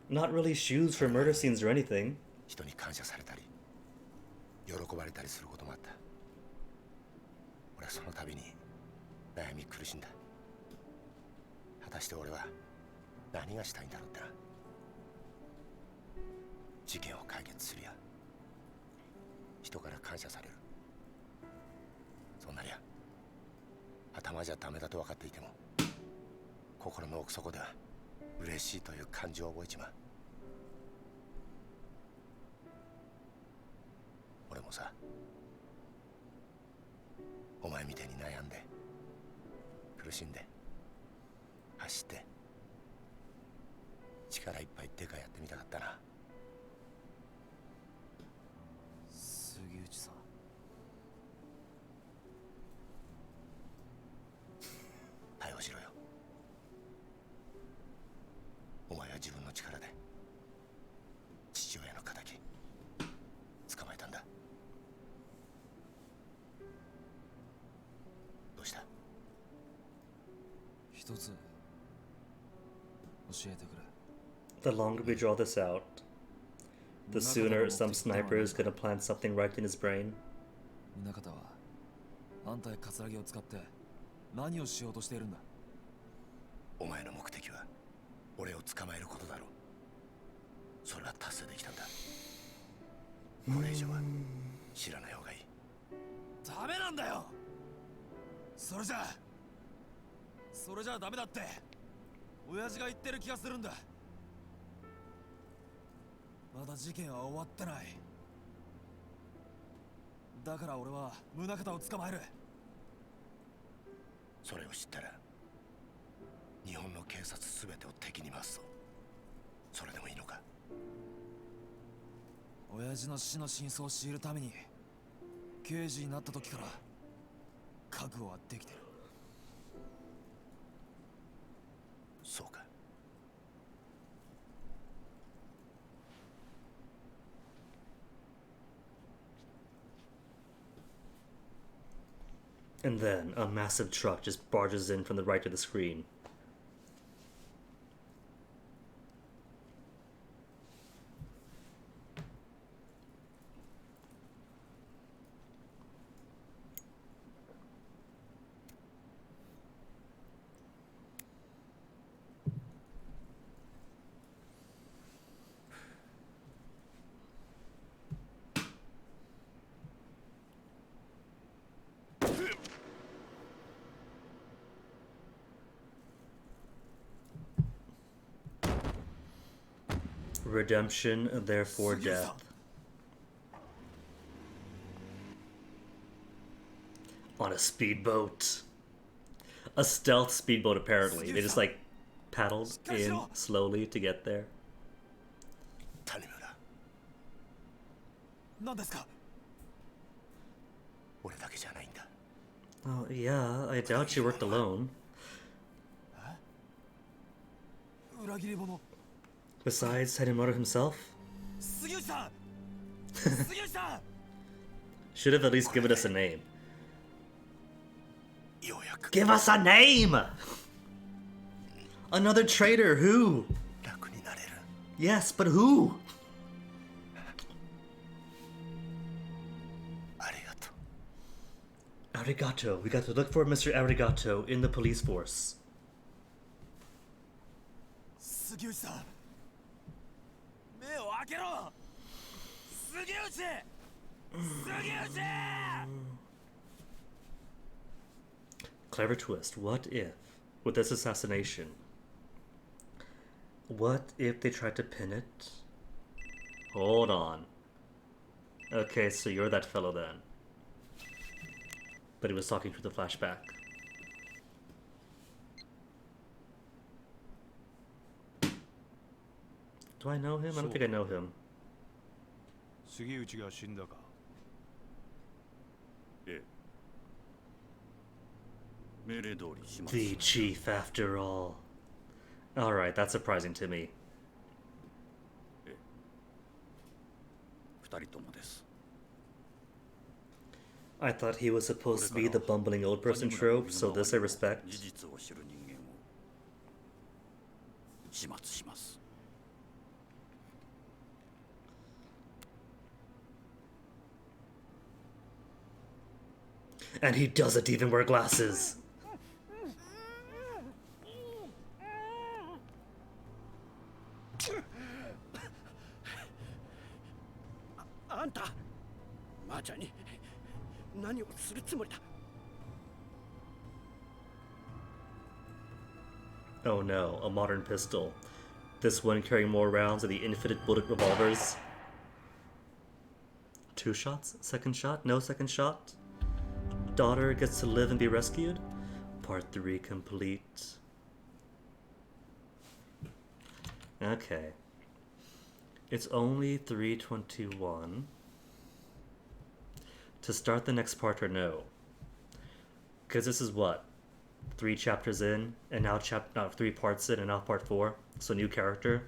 Not really shoes for murder scenes or anything. 人に感謝されたり喜ばれたりすることもあった。俺はその度に悩み苦しんだ。果たして俺は何がしたいんだろうってな。事件を解決するや人から感謝される、そんなりゃ頭じゃダメだと分かっていても心の奥底では嬉しいという感情を覚えちまう。俺もさ、お前みたいに悩んで苦しんで走って力いっぱいデカやってみたかったな。杉内さん。対応しろよ。お前は自分の力で父親の仇捕まえたんだ。どうした？一つ教えてくれ。 The longer we draw this out, the sooner some sniper is gonna plant something right in his brain. 宗像はあんたや葛城を使って何をしようとしているんだ。お前の目的は俺を捕まえることだろう。それは達成できたんだ。これ以上は知らない方がいい。ダメなんだよ。それじゃダメだって親父が言ってる気がするんだ。まだ事件は終わってない。だから俺は宗像を捕まえる。それを知ったら日本の警察すべてを敵に回すぞ。それでもいいのか？親父の死の真相を知るために刑事になった時から覚悟はできてる。そうか。And then a massive truck just barges in from the right of the screen. Redemption, therefore death. On a speedboat. A stealth speedboat, apparently. They just like paddled in slowly to get there. Oh, yeah, I doubt she worked alone. Besides, Tanimura himself? Should have at least given us a name. Give us a name! Another traitor, who? Yes, but who? Arigato. We got to look for Mr. Arigato in the police force. Clever twist. What if, with this assassination, what if they tried to pin it? Hold on. Okay, so you're that fellow then. But he was talking through the flashback. Do I know him? I don't think I know him. The chief, after all. Alright, that's surprising to me. I thought he was supposed to be the bumbling old person trope, so this I respect. And he doesn't even wear glasses. Oh no, a modern pistol. This one carrying more rounds than the infinite bullet revolvers. 2 shots? Second shot? No second shot? Daughter gets to live and be rescued? Part 3 complete. Okay. It's only 3:21. To start the next part or no? Because this is what? 3 chapters in, and now 3 parts in, and now part 4. So new character.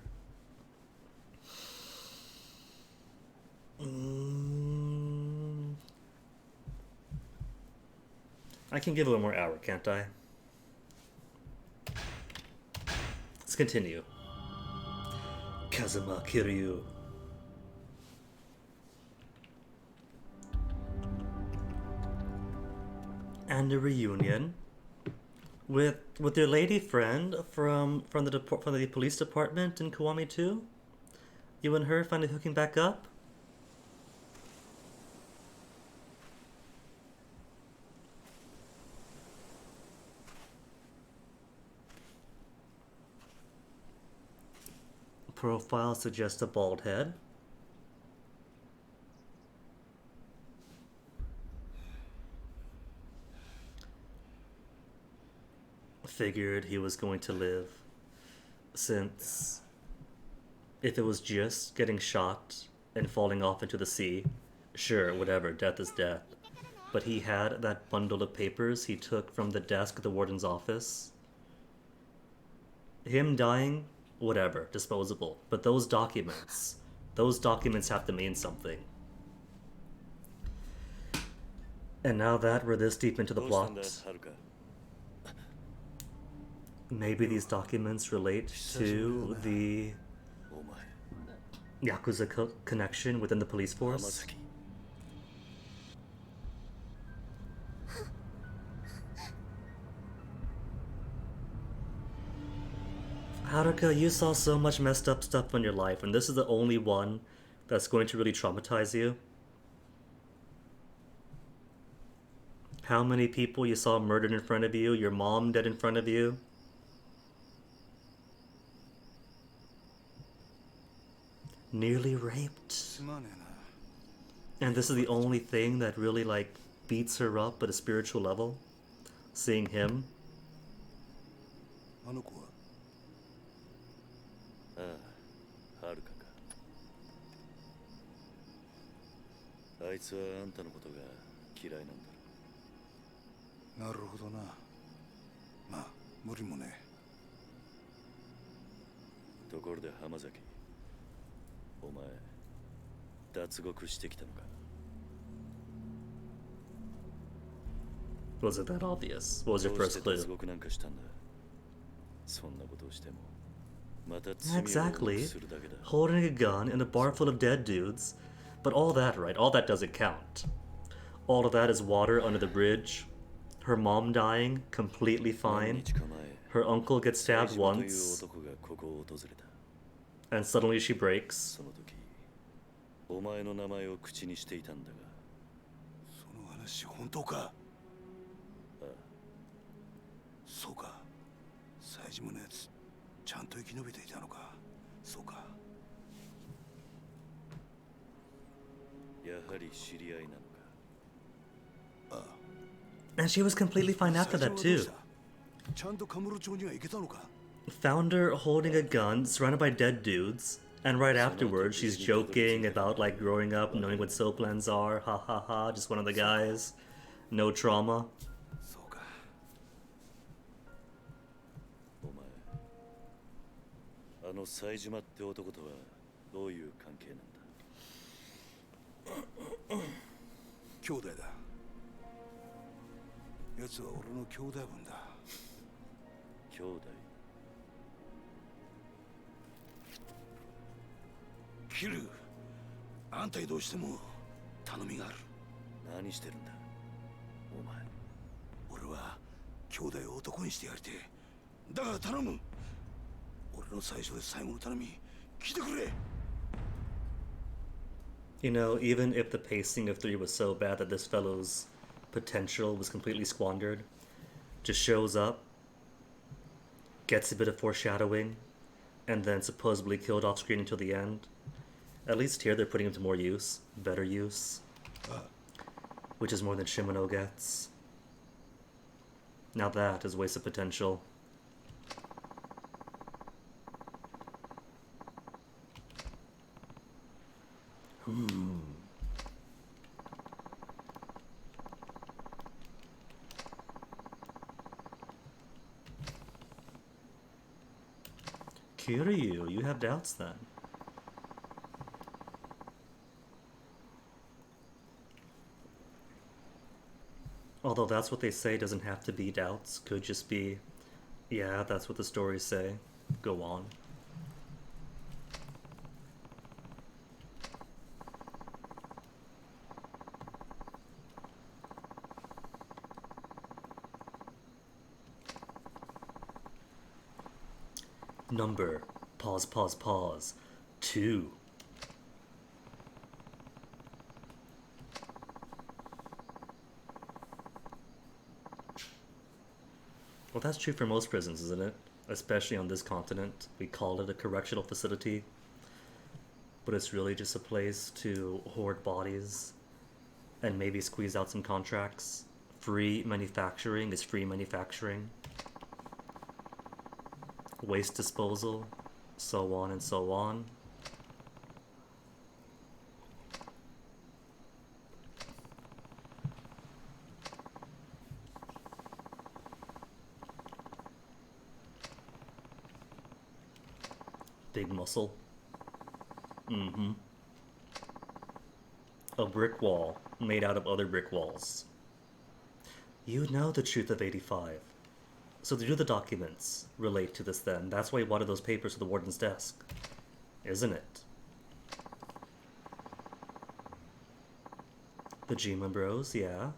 I can give it 1 more hour, can't I? Let's continue. Kazuma Kiryu. And a reunion with your lady friend from the police department in Kiwami 2. You and her finally hooking back up. Profile suggests a bald head. Figured he was going to live, since if it was just getting shot and falling off into the sea, sure, whatever, death is death. But he had that bundle of papers he took from the desk at the warden's office. Him dying, whatever, disposable. But those documents have to mean something. And now that we're this deep into the plot, maybe these documents relate to the Yakuza connection within the police force. Haruka, you saw so much messed up stuff in your life, and this is the only one that's going to really traumatize you. How many people you saw murdered in front of you, your mom dead in front of you. Nearly raped. すまねえな。 And this is the only thing that really, like, beats her up at a spiritual level? Seeing him? あの子はああ、はるかか。あいつはあんたのことが嫌いなんだろ。なるほどな。まあ無理もねところで浜崎、お前脱獄してきたのか。 Was it that obvious? What was your どうして first clue? 脱獄なんかしたんだ。そんなことをしてもまた罪を重 Exactly. くするだけだ。 Holding a gun in a bar full of dead dudes. But all that, right? All that doesn't count. All of that is water under the bridge. Her mom dying, completely 何 fine. 日か前、 Her uncle gets 冴 stabbed 島という once, 男がここを訪れた。 and suddenly she breaks. その時、お前の名前を口にしていたんだが。その話本当か。ああ、そうか。冴島のやつちゃんと生き延びていたのか。そうか。やはり知り合いなのか。ああ。 And she was completely fine after that 冴島はどう too. した。ちゃんとカムロ町には行けたのか。 Found her holding a gun, surrounded by dead dudes, and right afterwards she's joking about like growing up, knowing what soaplands are, ha ha ha, just one of the guys. No trauma. そうか。お前、あの冴島って男とはどういう関係なんだ。兄弟だ。奴は俺の兄弟分だ。兄弟。キル、あんたにどうしても頼みがある。何してるんだお前。俺は兄弟を男にしてやりてえ。だから頼む。俺の最初で最後の頼み聞いてくれ。 You know, even if the pacing of 3 was so bad that this fellow's potential was completely squandered, just shows up, gets a bit of foreshadowing, and then supposedly killed off screen until the end. At least here they're putting him to more use, better use, which is more than Shimano gets. Now that is wasted potential. Kiryu, you have doubts then. Although that's what they say, doesn't have to be doubts, could just be, yeah, that's what the stories say. Go on. Number, pause, pause, pause, 2. Well, that's true for most prisons, isn't it? Especially on this continent. We call it a correctional facility, but it's really just a place to hoard bodies and maybe squeeze out some contracts. Free manufacturing is free manufacturing. Waste disposal, so on and so on. Big muscle. Mm-hmm. A brick wall made out of other brick walls. You know the truth of 85. So do the documents relate to this then? That's why you wanted those papers to the warden's desk, isn't it? The Jima Bros, yeah.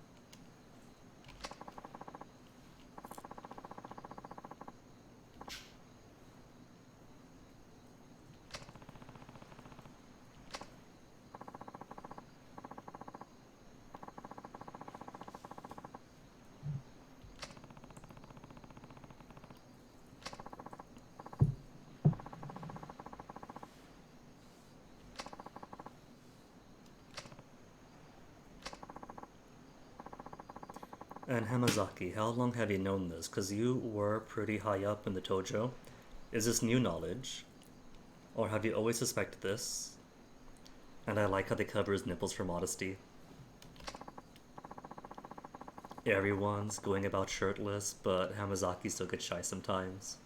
And Hamazaki, how long have you known this? Because you were pretty high up in the Tojo. Is this new knowledge? Or have you always suspected this? And I like how they cover his nipples for modesty. Everyone's going about shirtless, but Hamazaki still gets shy sometimes.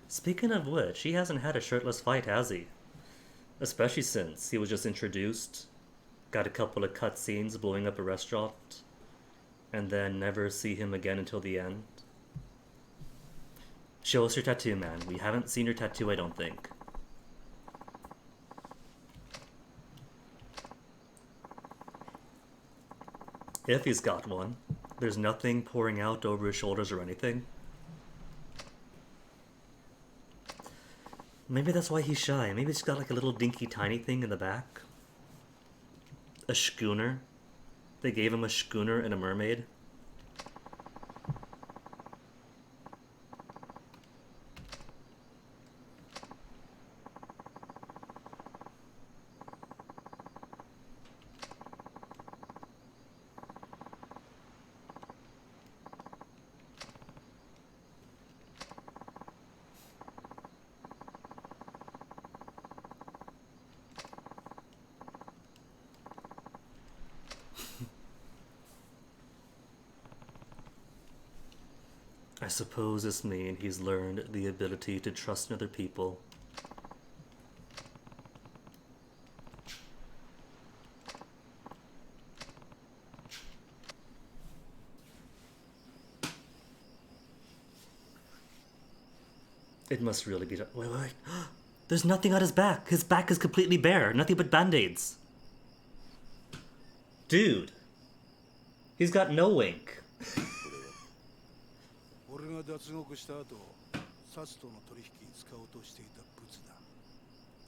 Speaking of which, he hasn't had a shirtless fight, has he? Especially since he was just introduced, got a couple of cutscenes blowing up a restaurant, and then never see him again until the end. Show us your tattoo, man. We haven't seen your tattoo, I don't think. If he's got one. There's nothing pouring out over his shoulders or anything. Maybe that's why he's shy. Maybe he's got like a little dinky tiny thing in the back. A schooner. They gave him a schooner and a mermaid. I suppose this means he's learned the ability to trust in other people. It must really be... Wait. There's nothing on his back. His back is completely bare. Nothing but band-aids. Dude. He's got no wink.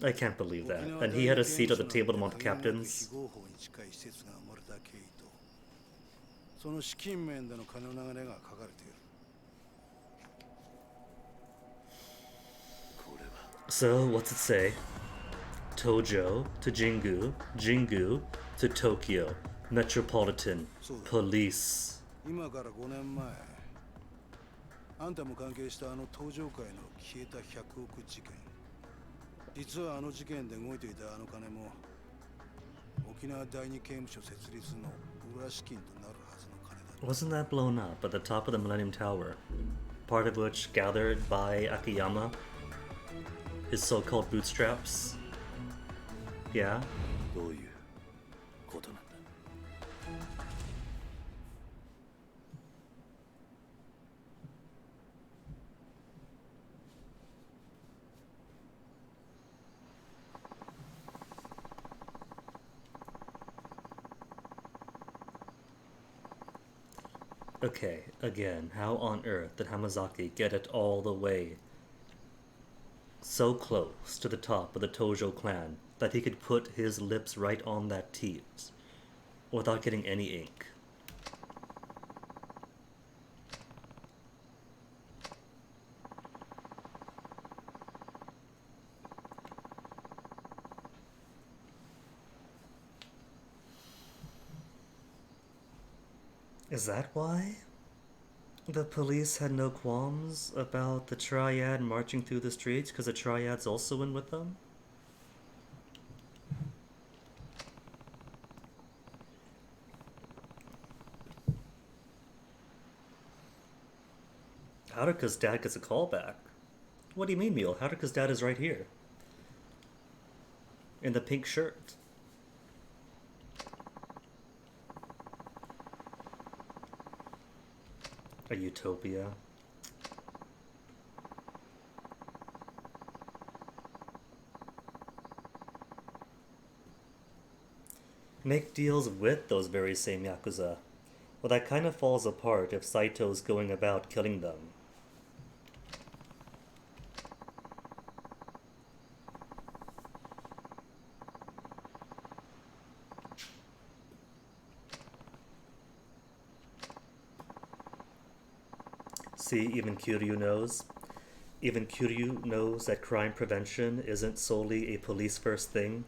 I can't believe that. And he had a seat at the table among the captains. So, what's it say? Tojo to Jingu, Jingu to Tokyo, Metropolitan Police. あんたも関係したあの東上界の消えた100億事件。実はあの事件で動いていたあの金も沖縄第二刑務所設立の裏資金となるはずの金だ。 Wasn't that blown up at the top of the Millennium Tower? Part of which gathered by Akiyama? His so-called bootstraps? Yeah? どういうことなんだ? Okay, again, how on earth did Hamazaki get it all the way so close to the top of the Tojo clan that he could put his lips right on that teat without getting any ink? Is that why the police had no qualms about the Triad marching through the streets? Because the Triad's also in with them? Haruka's dad gets a call back. What do you mean, Mule? Haruka's dad is right here. In the pink shirt. A utopia. Make deals with those very same Yakuza. Well, that kind of falls apart if Saito's going about killing them. See, even Kiryu knows. Even Kiryu knows that crime prevention isn't solely a police first thing.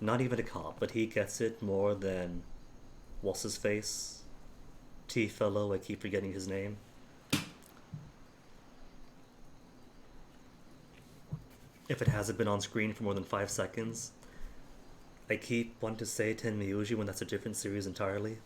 Not even a cop, but he gets it more than what's his face? T fellow, I keep forgetting his name. If it hasn't been on screen for more than 5 seconds. I keep wanting to say Tenmyuji when that's a different series entirely.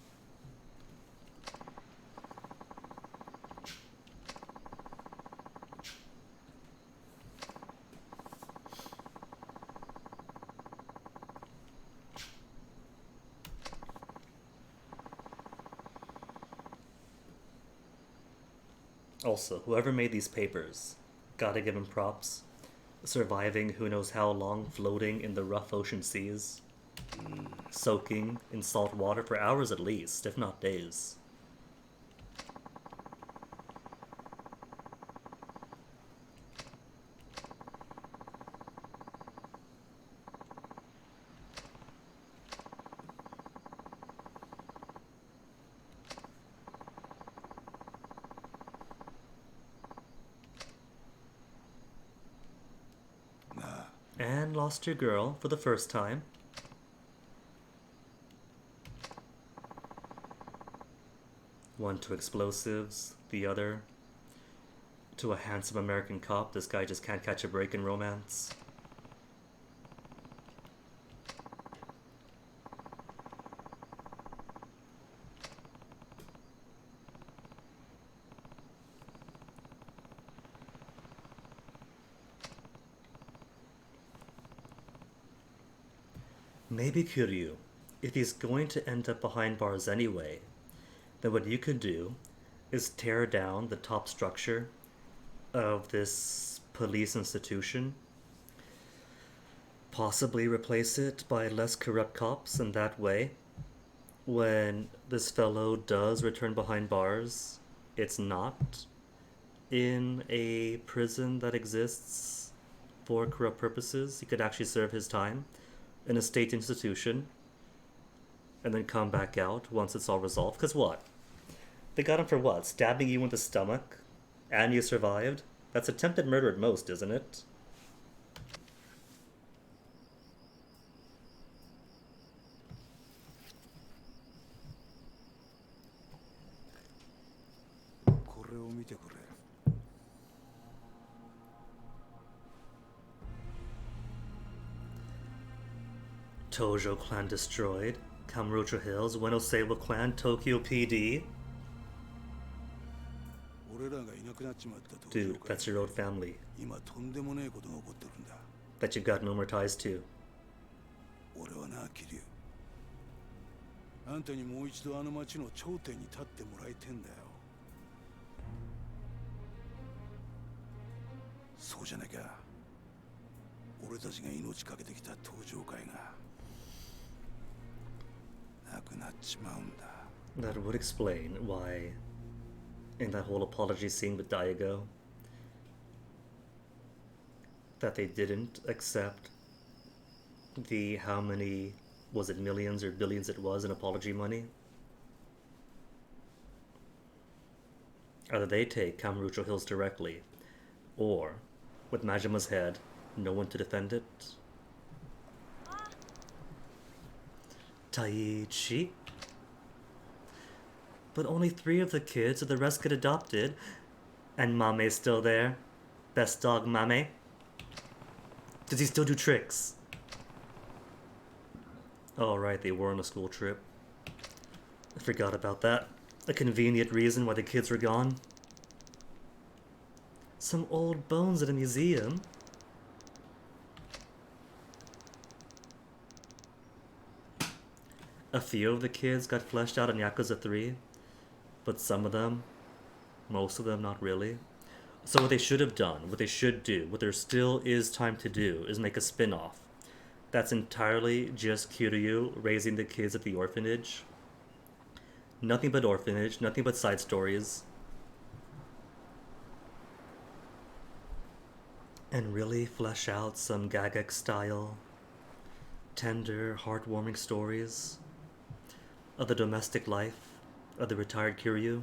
Also, whoever made these papers, gotta give him props. Surviving who knows how long floating in the rough ocean seas. Soaking in salt water for hours at least, if not days. And lost your girl for the first time. One to explosives, the other to a handsome American cop. This guy just can't catch a break in romance. Maybe Kiryu, if he's going to end up behind bars anyway, then what you could do is tear down the top structure of this police institution, possibly replace it by less corrupt cops, and that way, when this fellow does return behind bars, it's not in a prison that exists for corrupt purposes. He could actually serve his time in a state institution and then come back out once it's all resolved. Because what? They got him for what? Stabbing you in the stomach? And you survived? That's attempted murder at most, isn't it? Tojo clan destroyed. Kamurocho Hills, Uenosewa clan, Tokyo PD. Dude, that's your old family that you've got no more ties to. あんたにもう一度あの町の頂点に立ってもらいてんだよ。そうじゃなきゃ俺たちが命かけてきた登場会がなくなっちまうんだ。 That would explain why, in that whole apology scene with Daigo, that they didn't accept the how many, was it millions or billions it was in apology money? Either they take Kamurocho Hills directly, or, with Majima's head, no one to defend it. Taichi? But only 3 of the kids, so the rest get adopted. And Mame's still there. Best dog Mame. Does he still do tricks? Oh right, they were on a school trip. I forgot about that. A convenient reason why the kids were gone. Some old bones at a museum. A few of the kids got fleshed out in Yakuza 3, but some of them, most of them, not really. So what they should have done, what they should do, what there still is time to do, is make a spin-off. That's entirely just Kiryu raising the kids at the orphanage. Nothing but orphanage, nothing but side stories. And really flesh out some Gagek-style, tender, heartwarming stories of the domestic life of the retired Kiryu.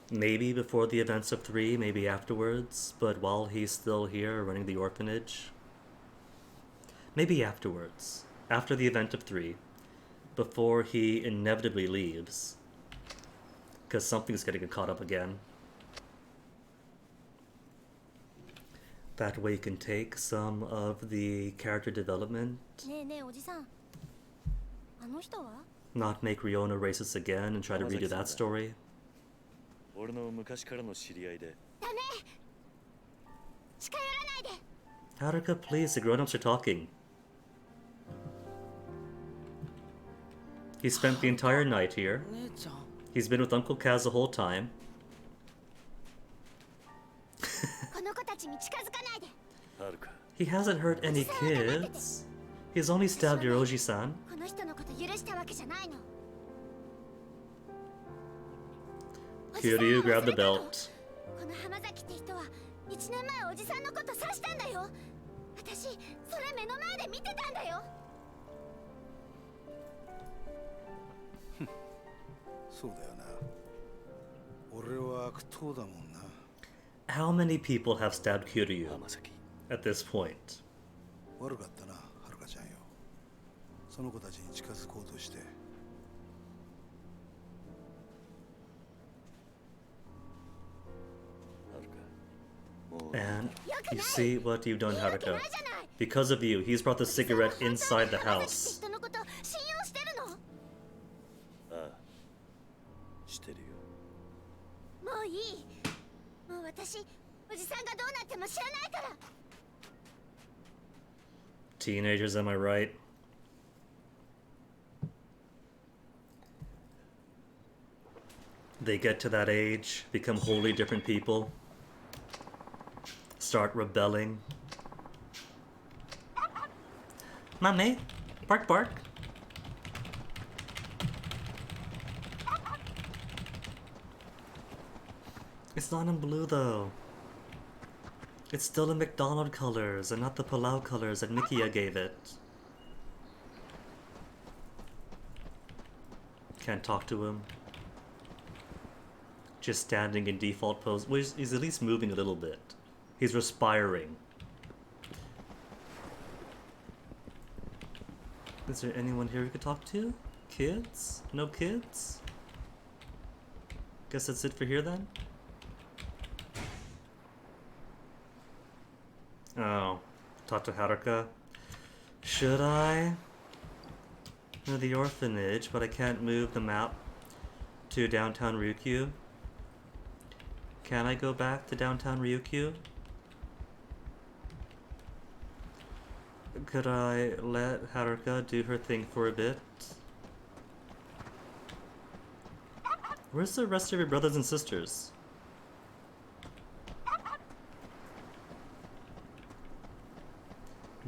Maybe before the events of 3, maybe afterwards, but while he's still here running the orphanage. Maybe afterwards, after the event of 3, before he inevitably leaves, because something's gonna get caught up again. That way you can take some of the character development, ねえねえおじさん、あの人は？ not make Riona racist again and try to redo that story. 俺の昔からの知り合いで。ダメ。近寄らないで。 Haruka, please, the grown-ups are talking. He spent the entire night here. 姉ちゃん。 He's been with Uncle Kaz the whole time. この子たちに近づかないで。はるか。 He hasn't hurt any kids. He's only stabbed your Oji-san. この人のこと許したわけじゃないの。 Kiryu grabbed the belt. この浜崎って人は1年前おじさんのこと刺したんだよ。私それ目の前で見てたんだよ。そうだよな。俺は悪党だもんな。 How many people have stabbed Kiryu 浜崎。 at this point? 悪かったな、はるかちゃんよ。その子たちに近づこうとして。 And you see what you've done, Haruka. Because of you, he's brought the cigarette inside the house. 人のこと信用してるの？ああ。してるよ。もういい。もう私おじさんがどうなっても知らないから。 Teenagers, am I right? They get to that age, become wholly different people, start rebelling. Mommy, bark bark. It's not in blue though. It's still in McDonald colors and not the Palau colors that Mikia gave it. Can't talk to him. Just standing in default pose. Well, he's at least moving a little bit. He's respiring. Is there anyone here we could talk to? Kids? No kids? Guess that's it for here then? Oh, talk to Haruka. Should I? No, the orphanage, but I can't move the map to downtown Ryukyu. Can I go back to downtown Ryukyu? Could I let Haruka do her thing for a bit? Where's the rest of your brothers and sisters?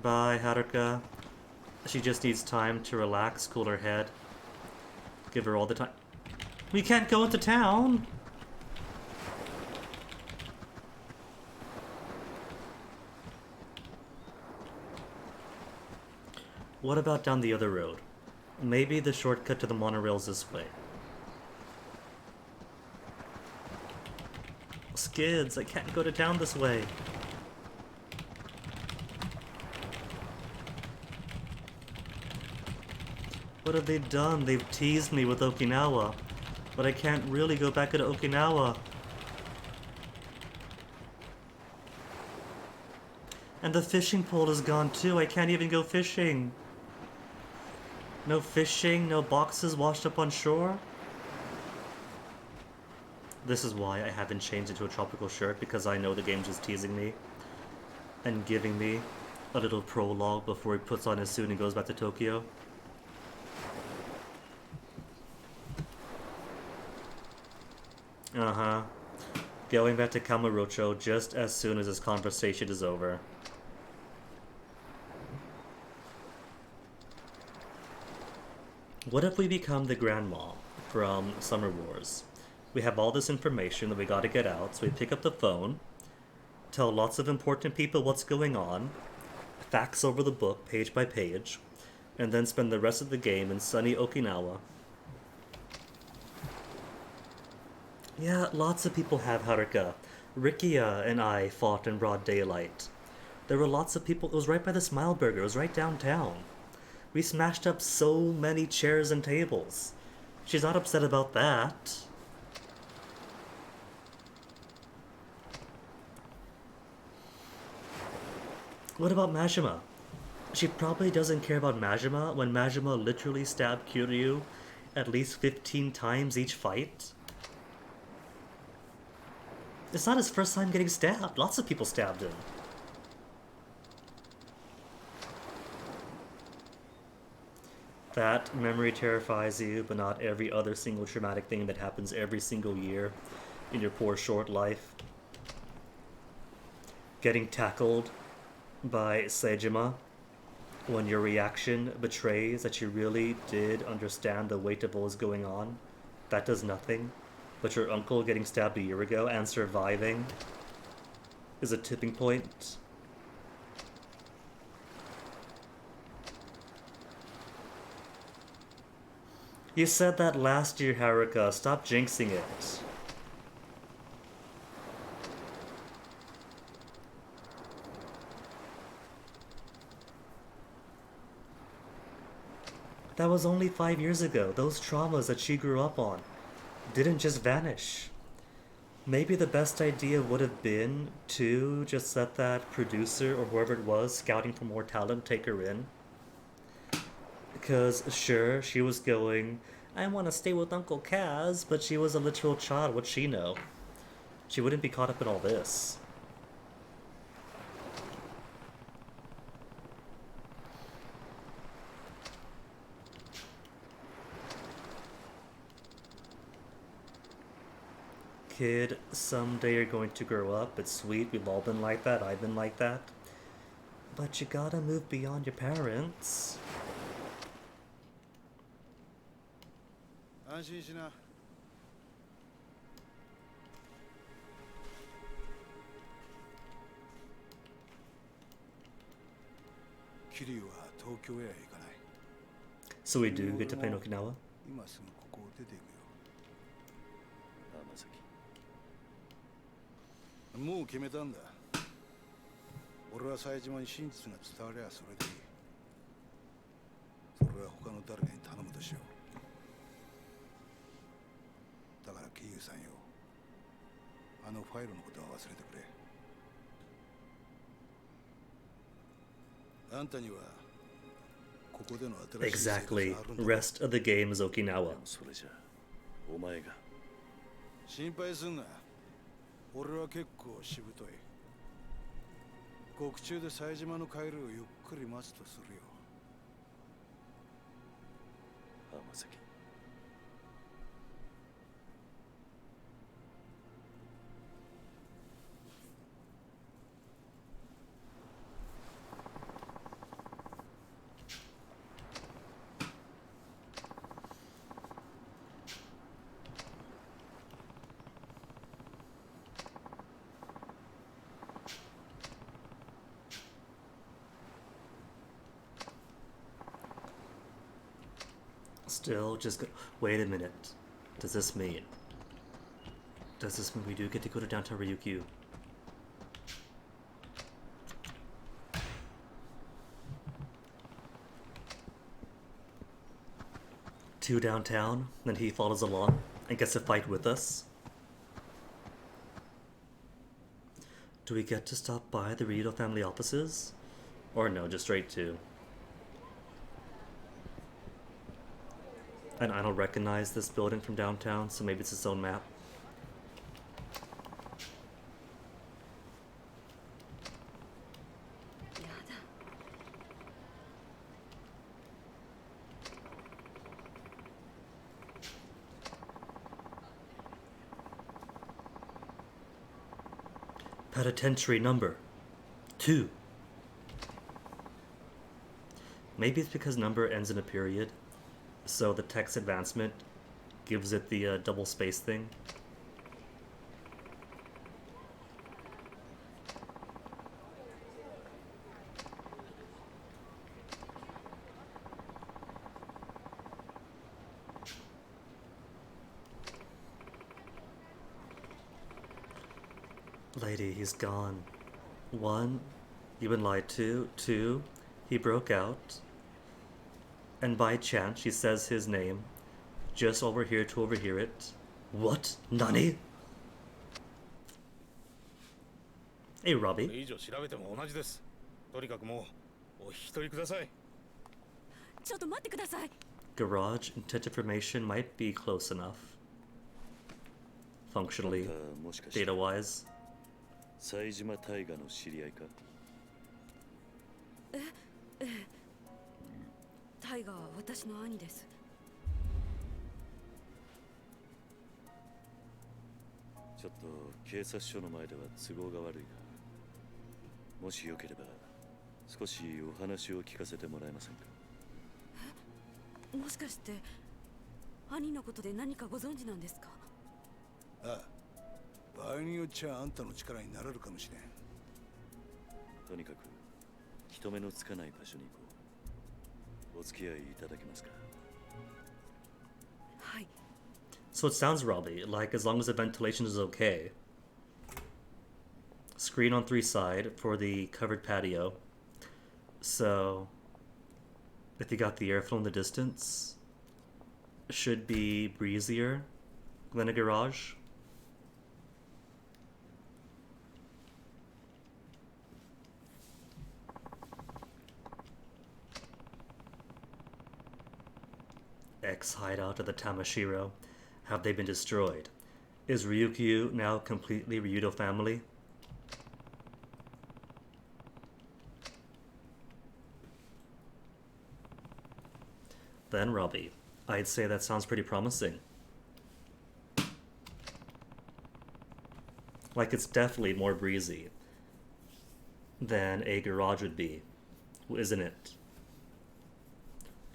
Bye, Haruka. She just needs time to relax, cool her head. Give her all the time. We can't go into town! What about down the other road? Maybe the shortcut to the monorail's this way. Skids, I can't go to town this way. What have they done? They've teased me with Okinawa, but I can't really go back into Okinawa. And the fishing pole is gone too. I can't even go fishing. No fishing, no boxes washed up on shore. This is why I haven't changed into a tropical shirt, because I know the game's just teasing me and giving me a little prologue before he puts on his suit and goes back to Tokyo. Uh-huh. Going back to Kamurocho just as soon as this conversation is over. What if we become the grandma from Summer Wars? We have all this information that we gotta get out, so we pick up the phone, tell lots of important people what's going on, fax over the book page by page, and then spend the rest of the game in sunny Okinawa. Yeah, lots of people have Haruka. Rikia and I fought in broad daylight. There were lots of people. It was right by the Smile Burger. It was right downtown. We smashed up so many chairs and tables. She's not upset about that. What about Majima? She probably doesn't care about Majima when Majima literally stabbed Kiryu at least 15 times each fight. It's not his first time getting stabbed. Lots of people stabbed him. That memory terrifies you, but not every other single traumatic thing that happens every single year in your poor short life. Getting tackled by Seijima when your reaction betrays that you really did understand the weight of what was going on. That does nothing. But your uncle getting stabbed a year ago and surviving is a tipping point. You said that last year, Haruka. Stop jinxing it. That was only 5 years ago. Those traumas that she grew up on didn't just vanish. Maybe the best idea would have been to just let that producer or whoever it was scouting for more talent take her in. Because, sure, she was going, I want to stay with Uncle Kaz, but she was a literal child. What'd she know? She wouldn't be caught up in all this. Kid, someday you're going to grow up. It's sweet. We've all been like that. I've been like that. But you gotta move beyond your parents. 安心しな。桐生は東京へは行かない。So we do get to play in Okinawa? 今すぐここを出ていくよ。浜崎。もう決めたんだ。俺は冴島に真実が伝わりゃそれでいい。それは他の誰かに頼むとしよう。だから桐生さんよ、あのファイルのことは忘れてくれ。あんたにはここでの新しい生活があ Exactly. るんだ。 Rest of the game is Okinawa. それじゃお前が心配すんな。俺は結構しぶとい。獄中で冴島の帰りをゆっくり待つとするよ。浜崎。Still, just go. Wait a minute. Does this mean we do get to go to downtown Ryukyu? To downtown, then he follows along and gets to fight with us? Do we get to stop by the Rito family offices? Or no, just straight to? And I don't recognize this building from downtown, so maybe it's its own map. Penitentiary number 2. Maybe it's because number ends in a period, so the text advancement gives it the double space thing. Lady, he's gone. 1, you've been lied to. 2, he broke out. And by chance, she says his name. Just over here to overhear it. What? Nani? Hey, Robbie. 以上調べても同じです。とにかくもうお引き取りください。ちょっと待ってください。 Garage intent information might be close enough. Functionally, もしかして data-wise. 冴島大河の知り合いか？タイガーは私の兄です。ちょっと警察署の前では都合が悪いが、もしよければ少しお話を聞かせてもらえませんか？もしかして兄のことで何かご存知なんですか？ああ、場合によっちゃあんたの力になれるかもしれん。とにかく人目のつかない場所に行こう。お付き合いいただけますか？はい。 So it sounds, Robbie, like as long as the ventilation is okay. Screen on 3 side for the covered patio. So if you got the airflow in the distance, it should be breezier than a garage. X hideout of the Tamashiro. Have they been destroyed? Is Ryukyu now completely Ryudo family? Then Robbie, I'd say that sounds pretty promising. Like it's definitely more breezy than a garage would be, isn't it?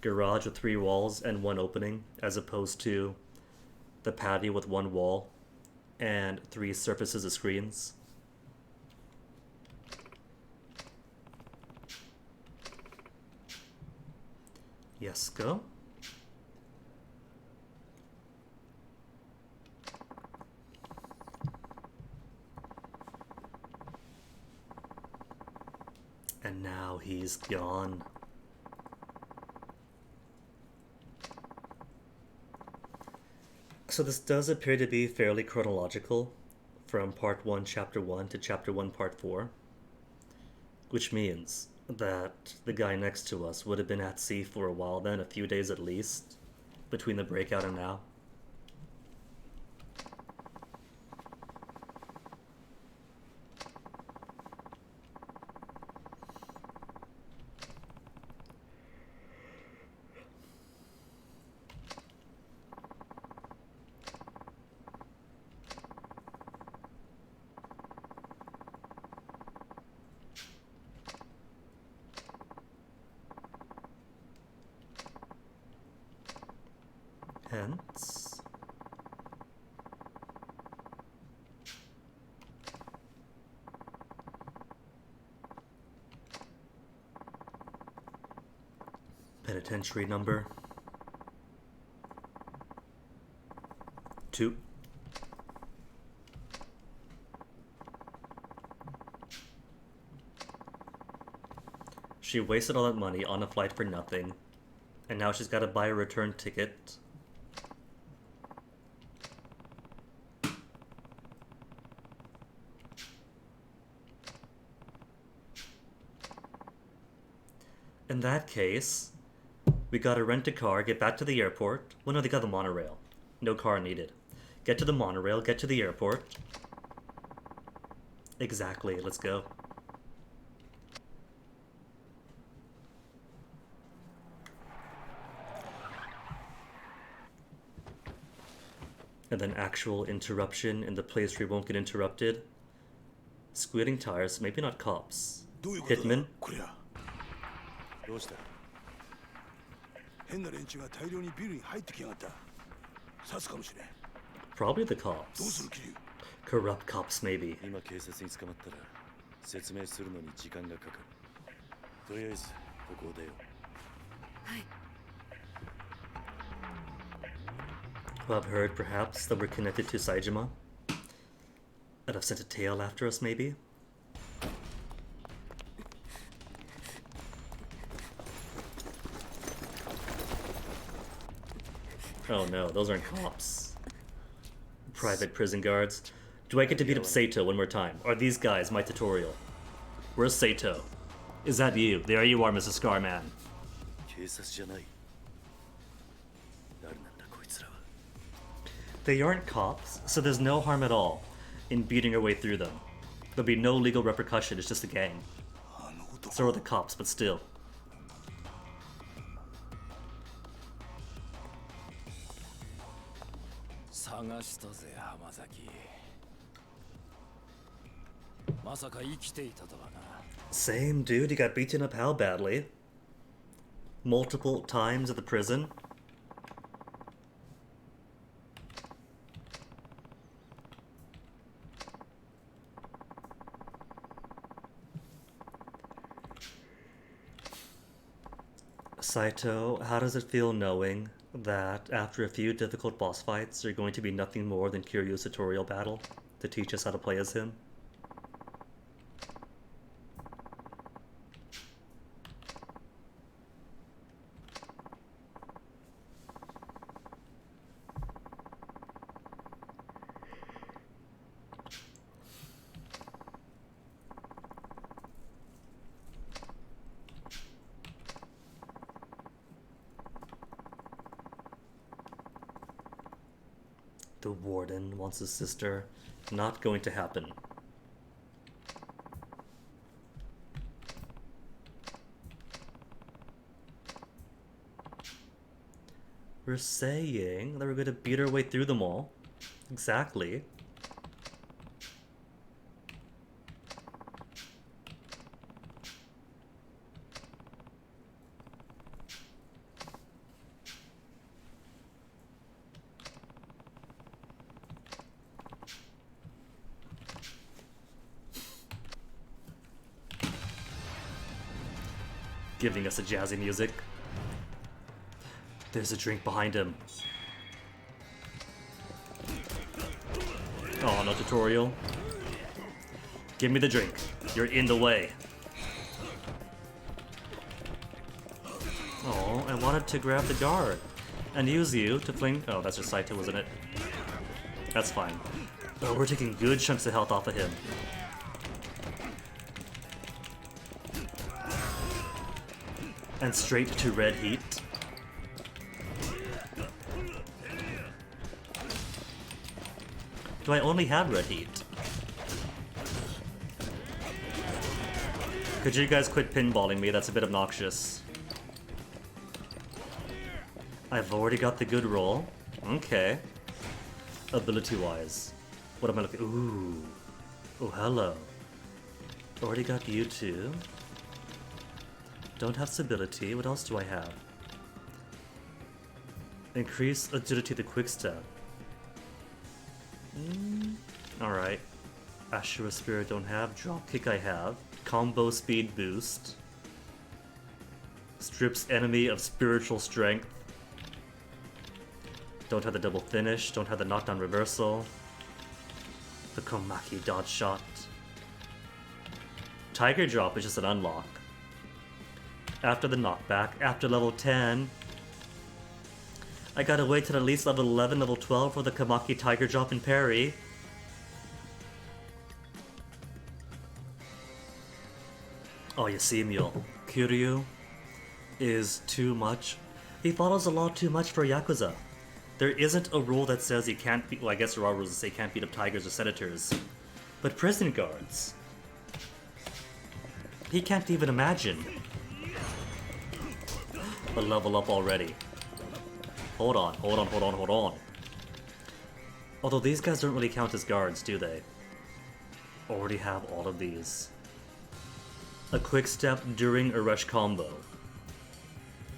Garage with 3 walls and 1 opening, as opposed to the patio with 1 wall and 3 surfaces of screens. Yes, go. And now he's gone. So this does appear to be fairly chronological, from part 1, chapter 1 to chapter 1, part 4. Which means that the guy next to us would have been at sea for a while then, a few days at least, between the breakout and now. Hence, penitentiary number 2. She wasted all that money on a flight for nothing, and now she's got to buy a return ticket. In that case, we gotta rent a car, get back to the airport. Well, no, they got the monorail. No car needed. Get to the monorail, get to the airport. Exactly, let's go. And then actual interruption in the place where you won't get interrupted. Squealing tires, maybe not cops. Hitman? どうした？変な連中が大量にビルに入ってきやがった。刺すかもしれん。 Probably the どう cops. する気流？ Corrupt cops, maybe. 今警察に捕まったら説明するのに時間がかかる。とりあえずここを出よう。Who have heard, perhaps, that we're connected to Saejima? I'd have sent a tail after us, maybe? Oh no, those aren't cops. Private prison guards. Do I get to beat up Sato one more time? Are these guys my tutorial? Where's Sato? Is that you? There you are, Mrs. Scarman. They aren't cops, so there's no harm at all in beating our way through them. There'll be no legal repercussion, it's just a gang. So are the cops, but still. Same dude, he got beaten up how badly? Multiple times at the prison? Saito, how does it feel knowing that after a few difficult boss fights, you're going to be nothing more than Kiryu's tutorial battle to teach us how to play as him? The warden wants his sister. Not going to happen. We're saying that we're going to beat our way through them all. Exactly. Giving us a jazzy music. There's a drink behind him. Oh, no tutorial. Give me the drink. You're in the way. Oh, I wanted to grab the guard and use you to fling. Oh, that's just Saito, wasn't it? That's fine. Oh, we're taking good chunks of health off of him. And straight to red heat. Do I only have red heat? Could you guys quit pinballing me? That's a bit obnoxious. I've already got the good roll. Okay. Ability-wise. What am I looking... Ooh. Oh, hello. Already got you two. Don't have stability. What else do I have? Increase agility to quick step. Alright. Ashura Spirit don't have. Drop kick I have. Combo speed boost. Strips enemy of spiritual strength. Don't have the double finish. Don't have the knockdown reversal. The Komaki dodge shot. Tiger drop is just an unlock. After the knockback, after level 10, I gotta wait till at least level 11, level 12 for the Kamaki Tiger Drop and parry. Oh, you see, Mule. Kiryu is too much. He follows the law too much for Yakuza. There isn't a rule that says he can't beat, well, I guess there are rules that say he can't beat up tigers or senators. But prison guards, he can't even imagine. A level up already. Hold on. Although these guys don't really count as guards, do they? Already have all of these. A quick step during a rush combo.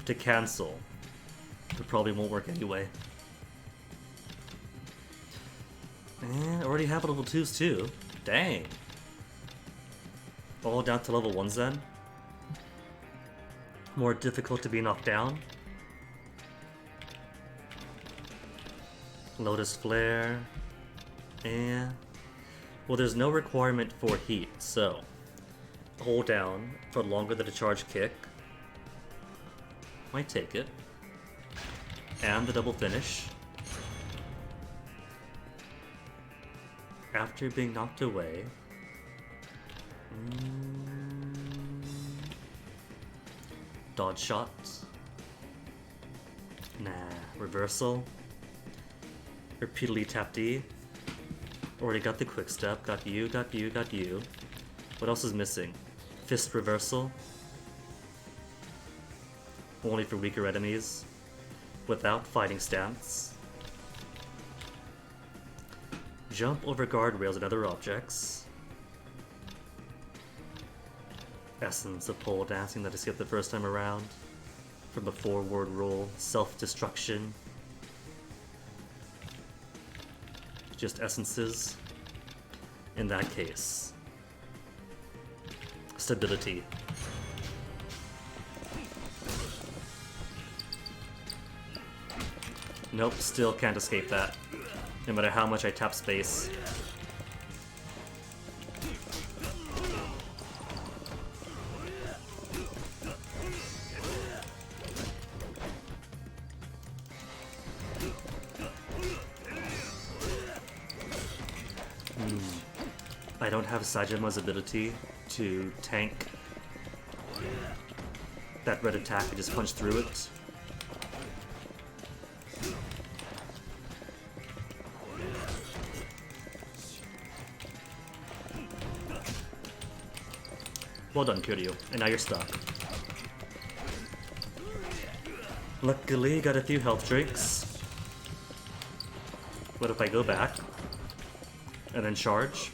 To cancel. It probably won't work anyway. And already have level 2s too. Dang. All down to level 1s then? More difficult to be knocked down. Lotus Flare. And Well, there's no requirement for heat, so hold down for longer than a charge kick. Might take it. And the double finish. After being knocked away. Dodge shot. Nah. Reversal. Repeatedly tap D. Already got the quick step. Got you, got you, got you. What else is missing? Fist reversal. Only for weaker enemies. Without fighting stance. Jump over guardrails and other objects. Essence of pole dancing that I skipped the first time around. From the forward roll. Self-destruction. Just essences. In that case. Stability. Nope, still can't escape that. No matter how much I tap space. I don't have Sajima's ability to tank that red attack and just punch through it. Well done, Kiryu. And now you're stuck. Luckily, got a few health drinks. What if I go back? And then charge?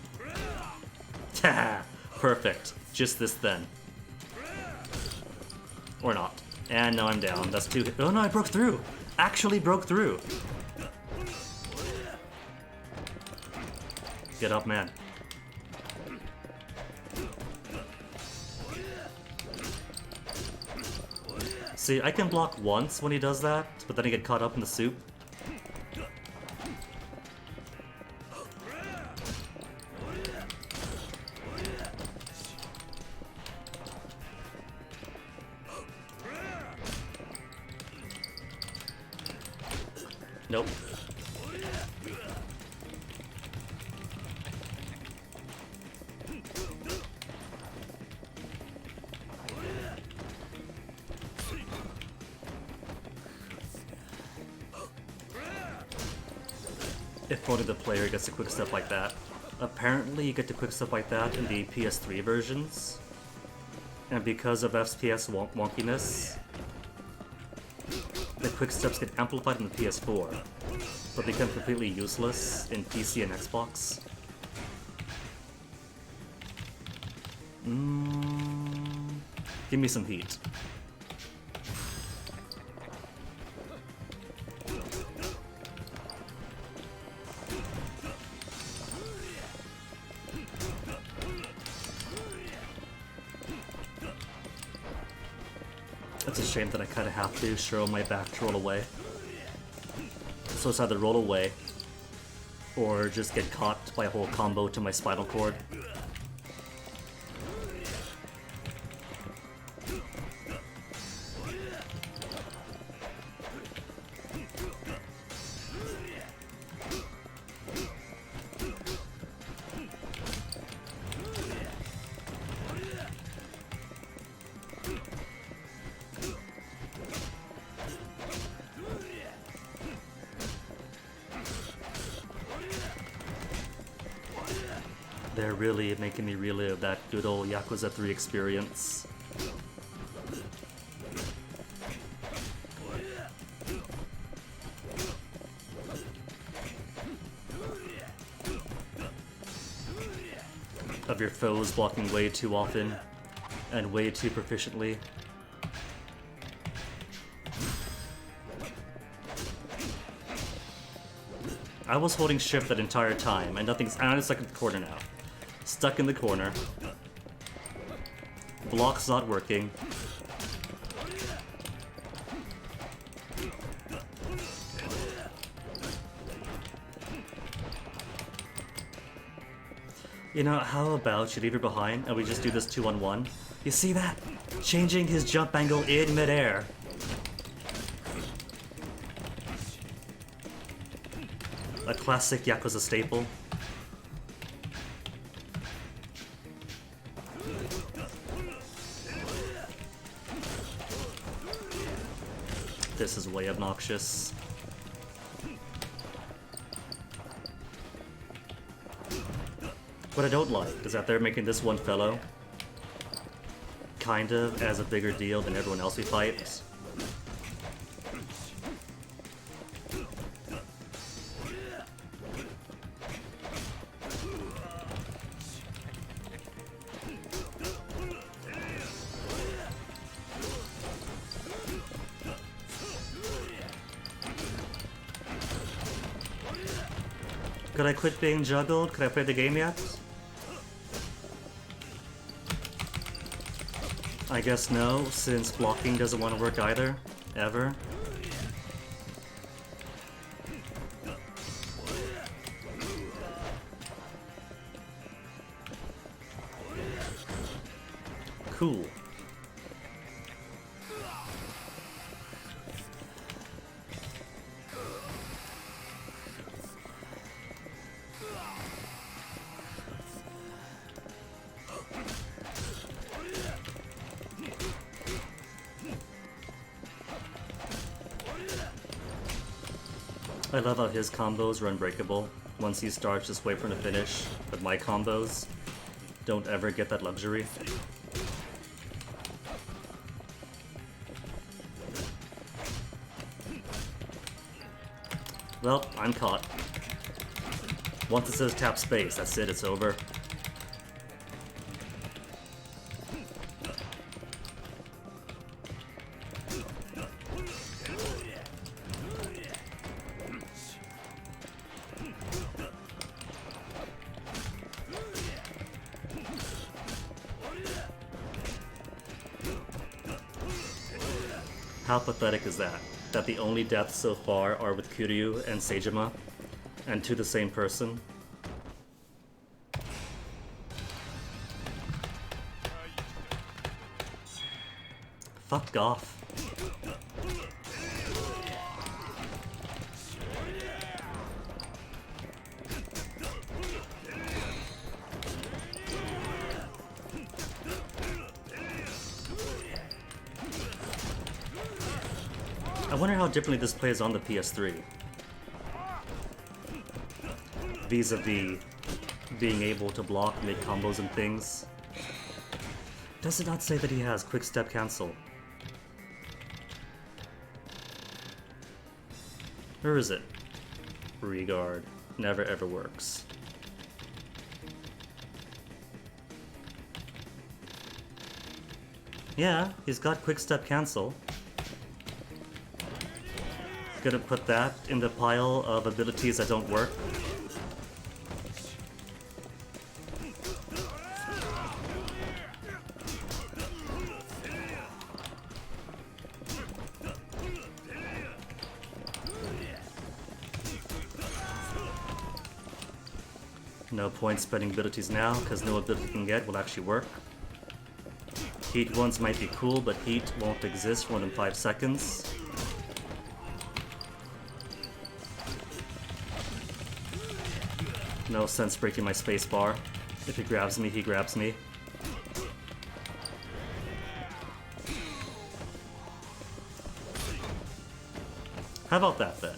Perfect. Just this then. Or not. And now I'm down. That's two. Oh no, I broke through! Actually broke through! Get up, man. See, I can block once when he does that, but then I get caught up in the soup. Nope. If only the player gets a quick step like that. Apparently you get to quick step like that in the PS3 versions. And because of FPS wonkiness, the quick steps get amplified in the PS4, but become completely useless in PC and Xbox. Give me some heat. It's a shame that I kind of have to show my back to roll away. So it's either roll away, or just get caught by a whole combo to my spinal cord. They're really making me relive that good old Yakuza 3 experience. Of your foes blocking way too often and way too proficiently. I was holding shift that entire time and nothing's. I'm stuck in the corner now. Stuck in the corner. Block's not working. You know, how about you leave her behind and we just do this 2-on-1? You see that? Changing his jump angle in midair. A classic Yakuza staple. This is way obnoxious. What I don't like is that they're making this one fellow kind of as a bigger deal than everyone else we fight. Could I quit being juggled? Could I play the game yet? I guess no, since blocking doesn't want to work either. Ever. Cool. I love how his combos are unbreakable. Once he starts, just wait for him to finish. But my combos don't ever get that luxury. Well, I'm caught. Once it says tap space, that's it, it's over. How pathetic is that? That the only deaths so far are with Kiryu and Seijima, and to the same person? Fuck off. I wonder how differently this plays on the PS3. Vis-a-vis being able to block, make combos and things. Does it not say that he has quick step cancel? Or is it? Regard. Never ever works. Yeah, he's got quick step cancel. Gonna put that in the pile of abilities that don't work. No point spending abilities now, because no ability you can get will actually work. Heat ones might be cool, but heat won't exist for more than 5 seconds. No sense breaking my spacebar. If he grabs me, he grabs me. How about that then?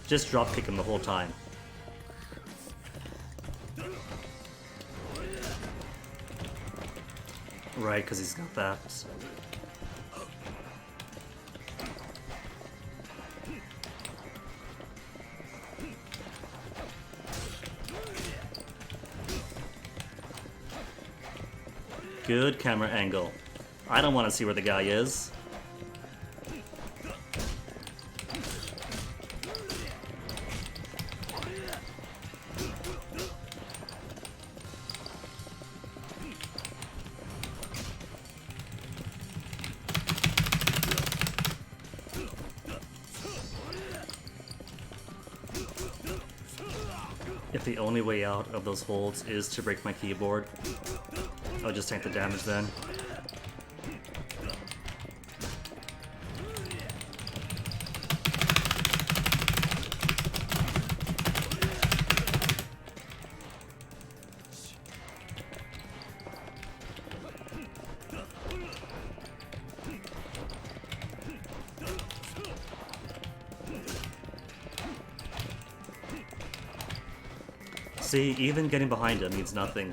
Just drop kick him the whole time. Right, because he's got that. Good camera angle. I don't want to see where the guy is. If the only way out of those holds is to break my keyboard, I'll just tank the damage then. See, even getting behind him means nothing.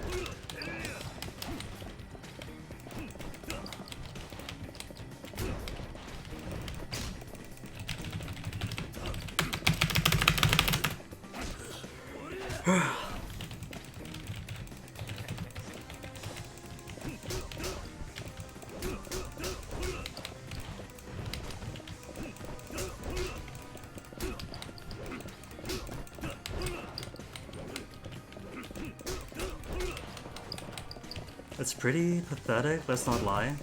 It's pretty pathetic, let's not lie,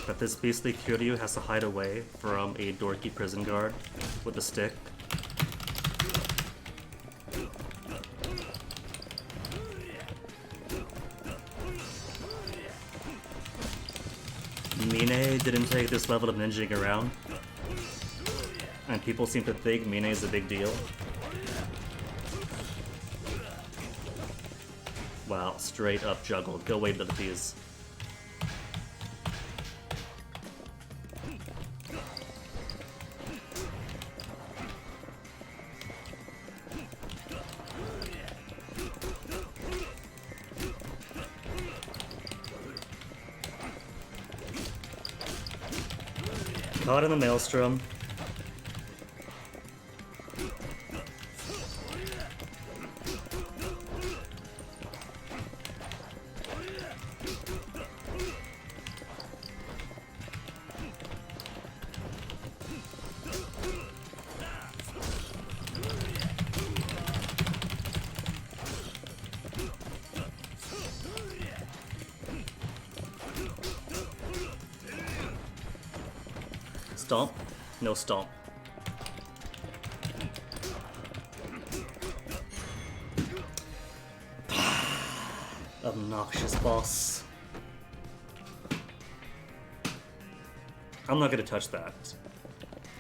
that this beastly Kiryu has to hide away from a dorky prison guard with a stick. Mine didn't take this level of ninjing around, and people seem to think Mine is a big deal. Wow, straight up juggled. Go away, abilities. Caught in the maelstrom. Stomp? No stomp. Obnoxious boss. I'm not gonna touch that.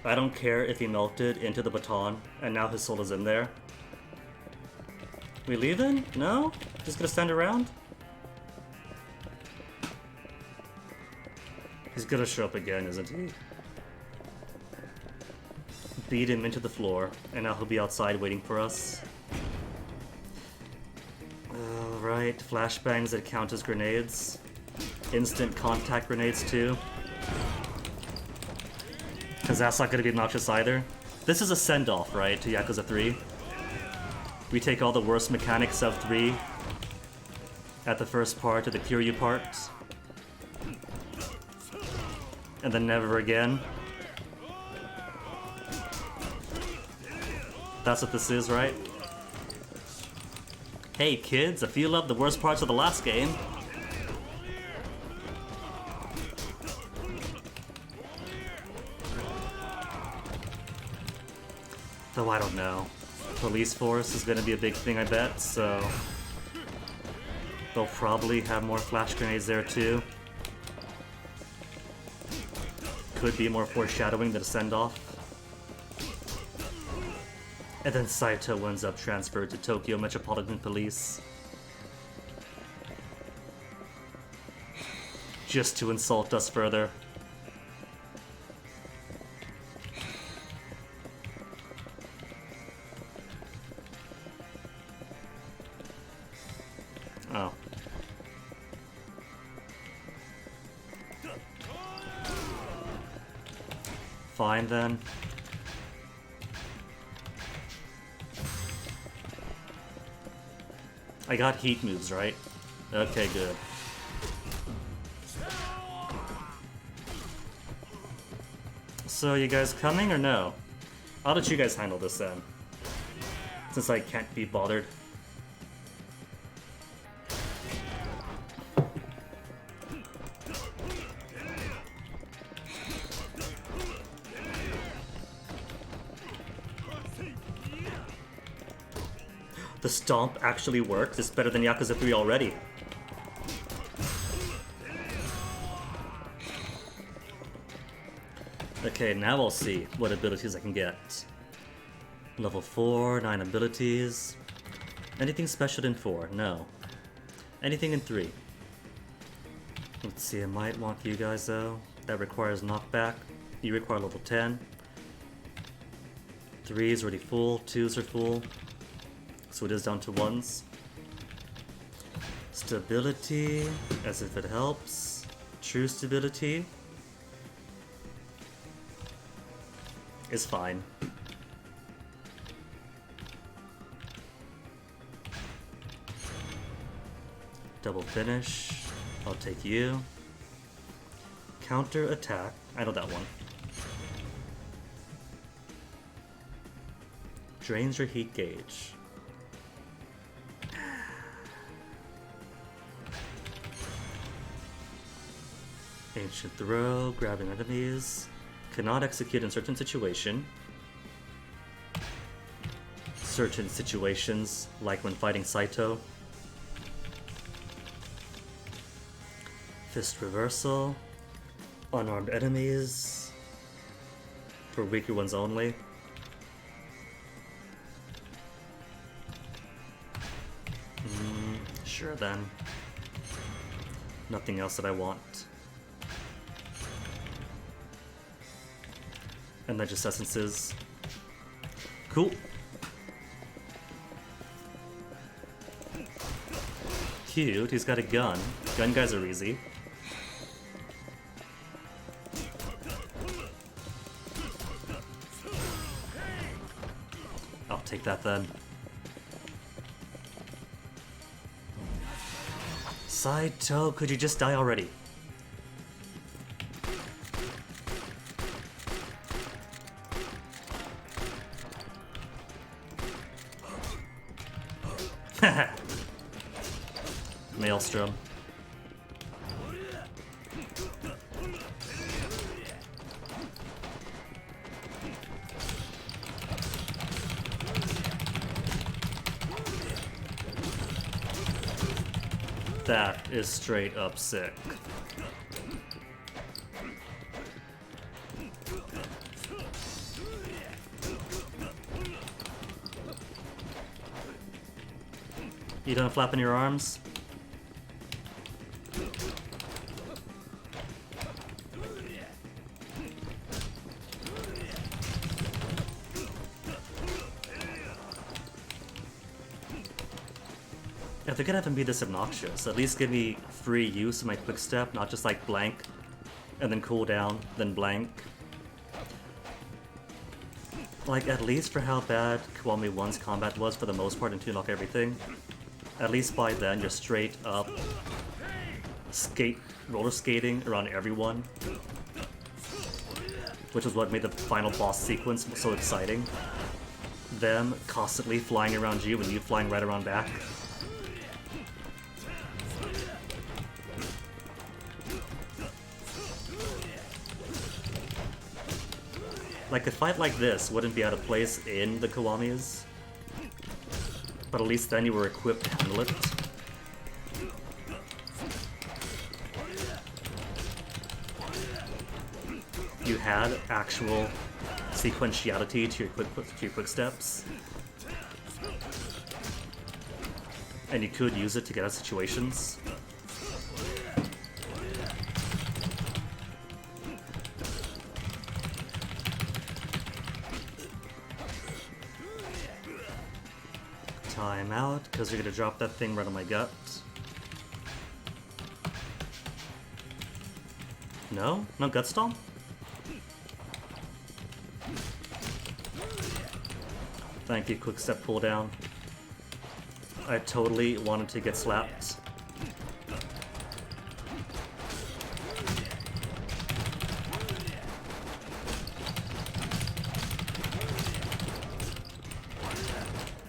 I don't care if he melted into the baton and now his soul is in there. We leaving? No? Just gonna stand around? He's gonna show up again, isn't he? Beat him into the floor, and now he'll be outside waiting for us. Right, flashbangs that count as grenades. Instant contact grenades too. Because that's not going to be obnoxious either. This is a send-off, right, to Yakuza 3. We take all the worst mechanics of 3 at the first part to the Kiryu part. And then never again. That's what this is, right? Hey kids, if you love the worst parts of the last game, though I don't know. Police force is gonna be a big thing, I bet, so they'll probably have more flash grenades there too. Could be more foreshadowing than a send-off. And then Saito ends up transferred to Tokyo Metropolitan Police. Just to insult us further. Oh. Fine then. I got heat moves, right? Okay, good. So, you guys coming or no? I'll let you guys handle this then. Since I can't be bothered. The stomp actually works. It's better than Yakuza 3 already. Okay, now we'll see what abilities I can get. Level 4, 9 abilities. Anything special in 4? No. Anything in 3? Let's see, I might want you guys though. That requires knockback. You require level 10. 3 is already full, 2s are full. So it is down to 1s. Stability, as if it helps. True stability is fine. Double finish, I'll take you. Counter attack, I know that one. Drains your heat gauge. Ancient throw, grabbing enemies. Cannot execute in certain situation. Certain situations, like when fighting Saito. Fist reversal. Unarmed enemies. For weaker ones only. Sure then. Nothing else that I want. And then just essences. Cool. Cute, he's got a gun. Gun guys are easy. I'll take that then. Saito, could you just die already? Maelstrom. That is straight up sick. You done flapping your arms? If they're gonna have him be this obnoxious, at least give me free use of my quick step, not just like blank, and then cool down, then blank. Like, at least for how bad Kiwami 1's combat was for the most part in Tune Lock Everything, at least by then you're straight up roller skating around everyone, which was what made the final boss sequence so exciting. Them constantly flying around you and you flying right around back. Like, a fight like this wouldn't be out of place in the Kiwamis, but at least then you were equipped to handle it. You had actual sequentiality to your quick steps, and you could use it to get out of situations. Time out, because you're gonna drop that thing right on my gut. No? No gut stomp? Thank you, quick step pull down. I totally wanted to get slapped.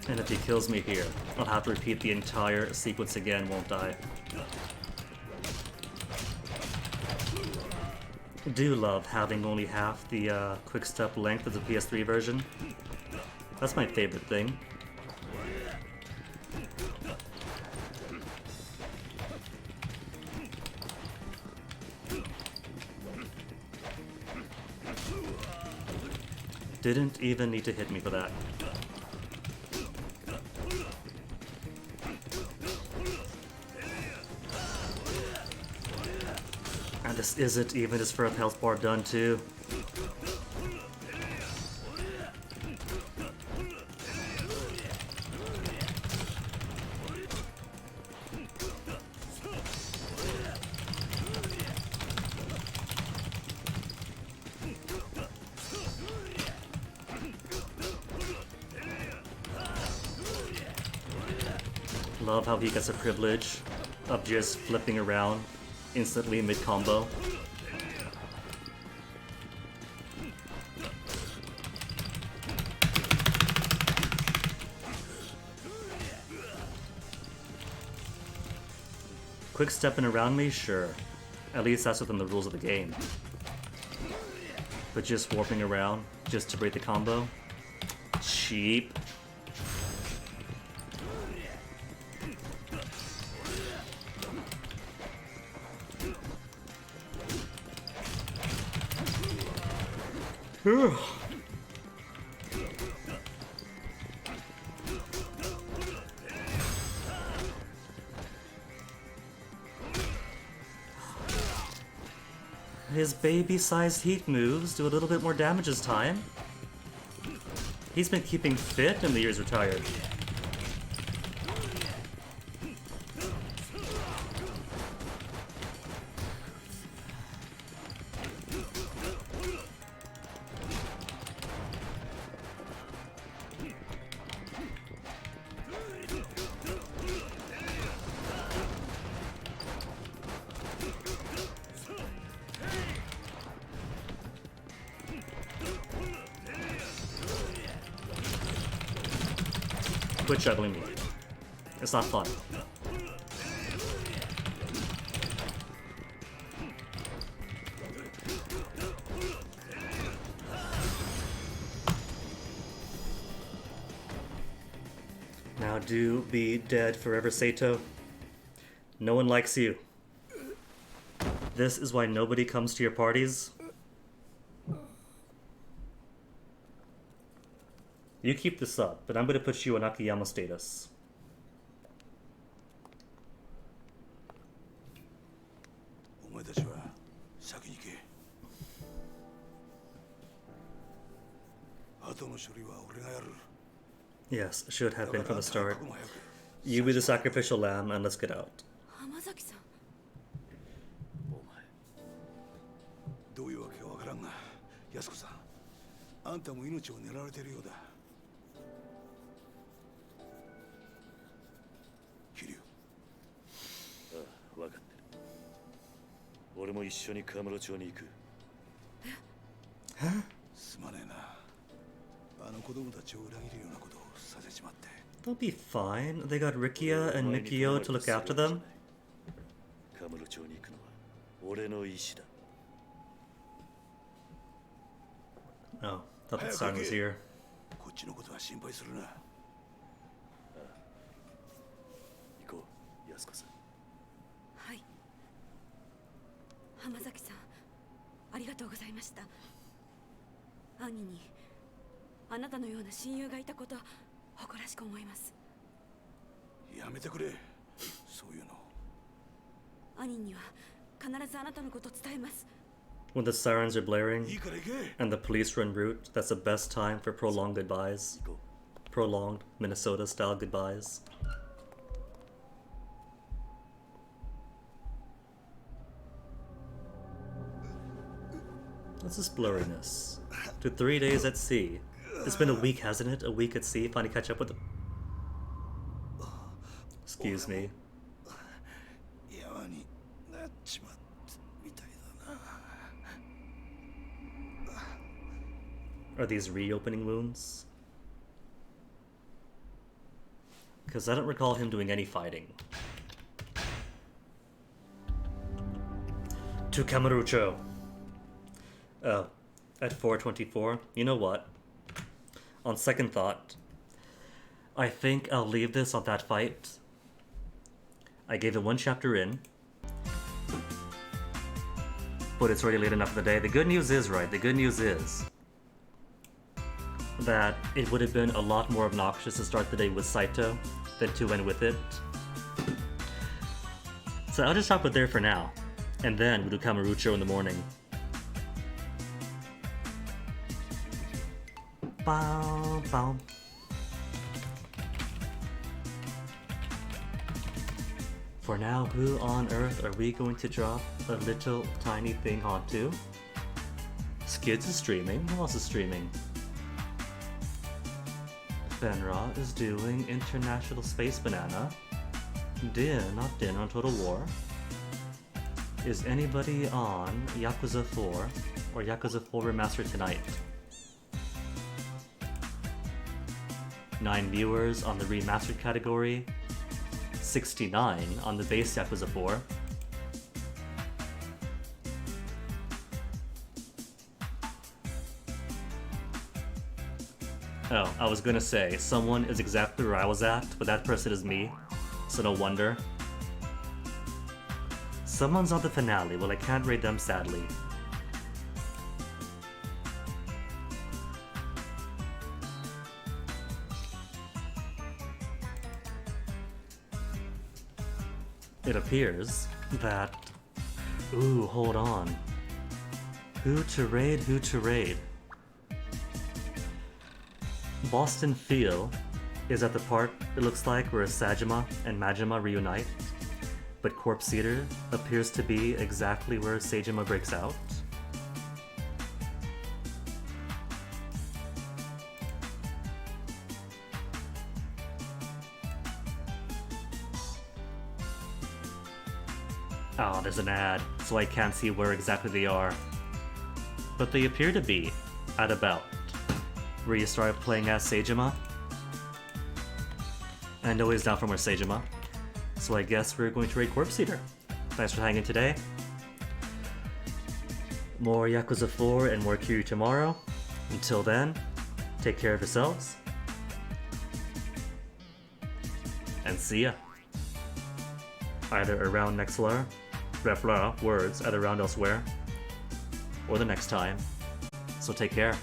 And if he kills me here, I'll have to repeat the entire sequence again, won't I? Do love having only half the quick step length of the PS3 version. That's my favorite thing. Didn't even need to hit me for that. And this isn't even his first health bar done too. Love how he gets a privilege of just flipping around instantly mid-combo. Quick stepping around me? Sure. At least that's within the rules of the game. But just warping around just to break the combo? Cheap. His baby-sized heat moves do a little bit more damage this time. He's been keeping fit in the years retired. Quit juggling me. It's not fun. Now do be dead forever, Sato. No one likes you. This is why nobody comes to your parties. You keep this up, but I'm going to put you on Akiyama status. Yes, should have been from the start. You be the sacrificial lamb and let's get out. どういうわけかわからんが、安子さん、あんたも命を狙われているようだ。桐生。ああ、わかってる。俺も一緒にカムロ町に行く。すまねえな。あの子供たちを裏切るようなことをさせちまって。They'll be fine. They got Rikia and Mikio to look after them. カムロ町に行くのは俺の意志だ。 Oh, thought the sun was here. こっちのことは心配するな。行こう、安子さん。はい。浜崎さん、ありがとうございました。兄にあなたのような親友がいたこと誇らしく思います。やめてくれ。そういうの。兄には必ずあなたのことを伝えます。 When the sirens are blaring and the police run route, that's the best time for prolonged goodbyes. Prolonged Minnesota-style goodbyes. What's this blurriness? To 3 days at sea. It's been a week, hasn't it? A week at sea, finally catch up with the... Excuse me. Are these reopening wounds? Because I don't recall him doing any fighting. To Kamurocho. Oh, at 4:24. You know what? On second thought, I think I'll leave this on that fight. I gave it 1 chapter in. But it's already late enough in the day. The good news is, right? The good news is that it would have been a lot more obnoxious to start the day with Saito than to end with it. So I'll just stop it there for now, and then we'll do Kamurocho in the morning. Bow, bow. For now, who on earth are we going to drop a little tiny thing onto? Skids is streaming. Who else is streaming? Fenra is doing International Space Banana. Not Din on Total War. Is anybody on Yakuza 4 or Yakuza 4 Remastered tonight? 9 viewers on the remastered category. 69 on the base Yakuza 4. Oh, I was gonna say, someone is exactly where I was at, but that person is me, so no wonder. Someone's on the finale, well I can't rate them sadly. It appears that... Ooh, hold on. Who to raid, who to raid? Boston Feel is at the part, it looks like, where Sajima and Majima reunite, but Corpse Eater appears to be exactly where Sajima breaks out. Oh, there's an ad, so I can't see where exactly they are. But they appear to be at about where you start playing as Sajima. And I know he's down for more Sajima, so I guess we're going to raid Corpse Eater. Thanks for hanging today. More Yakuza 4 and more Kiryu tomorrow. Until then, take care of yourselves. And see ya. Either around Nextlar, words, either around elsewhere, or the next time. So take care.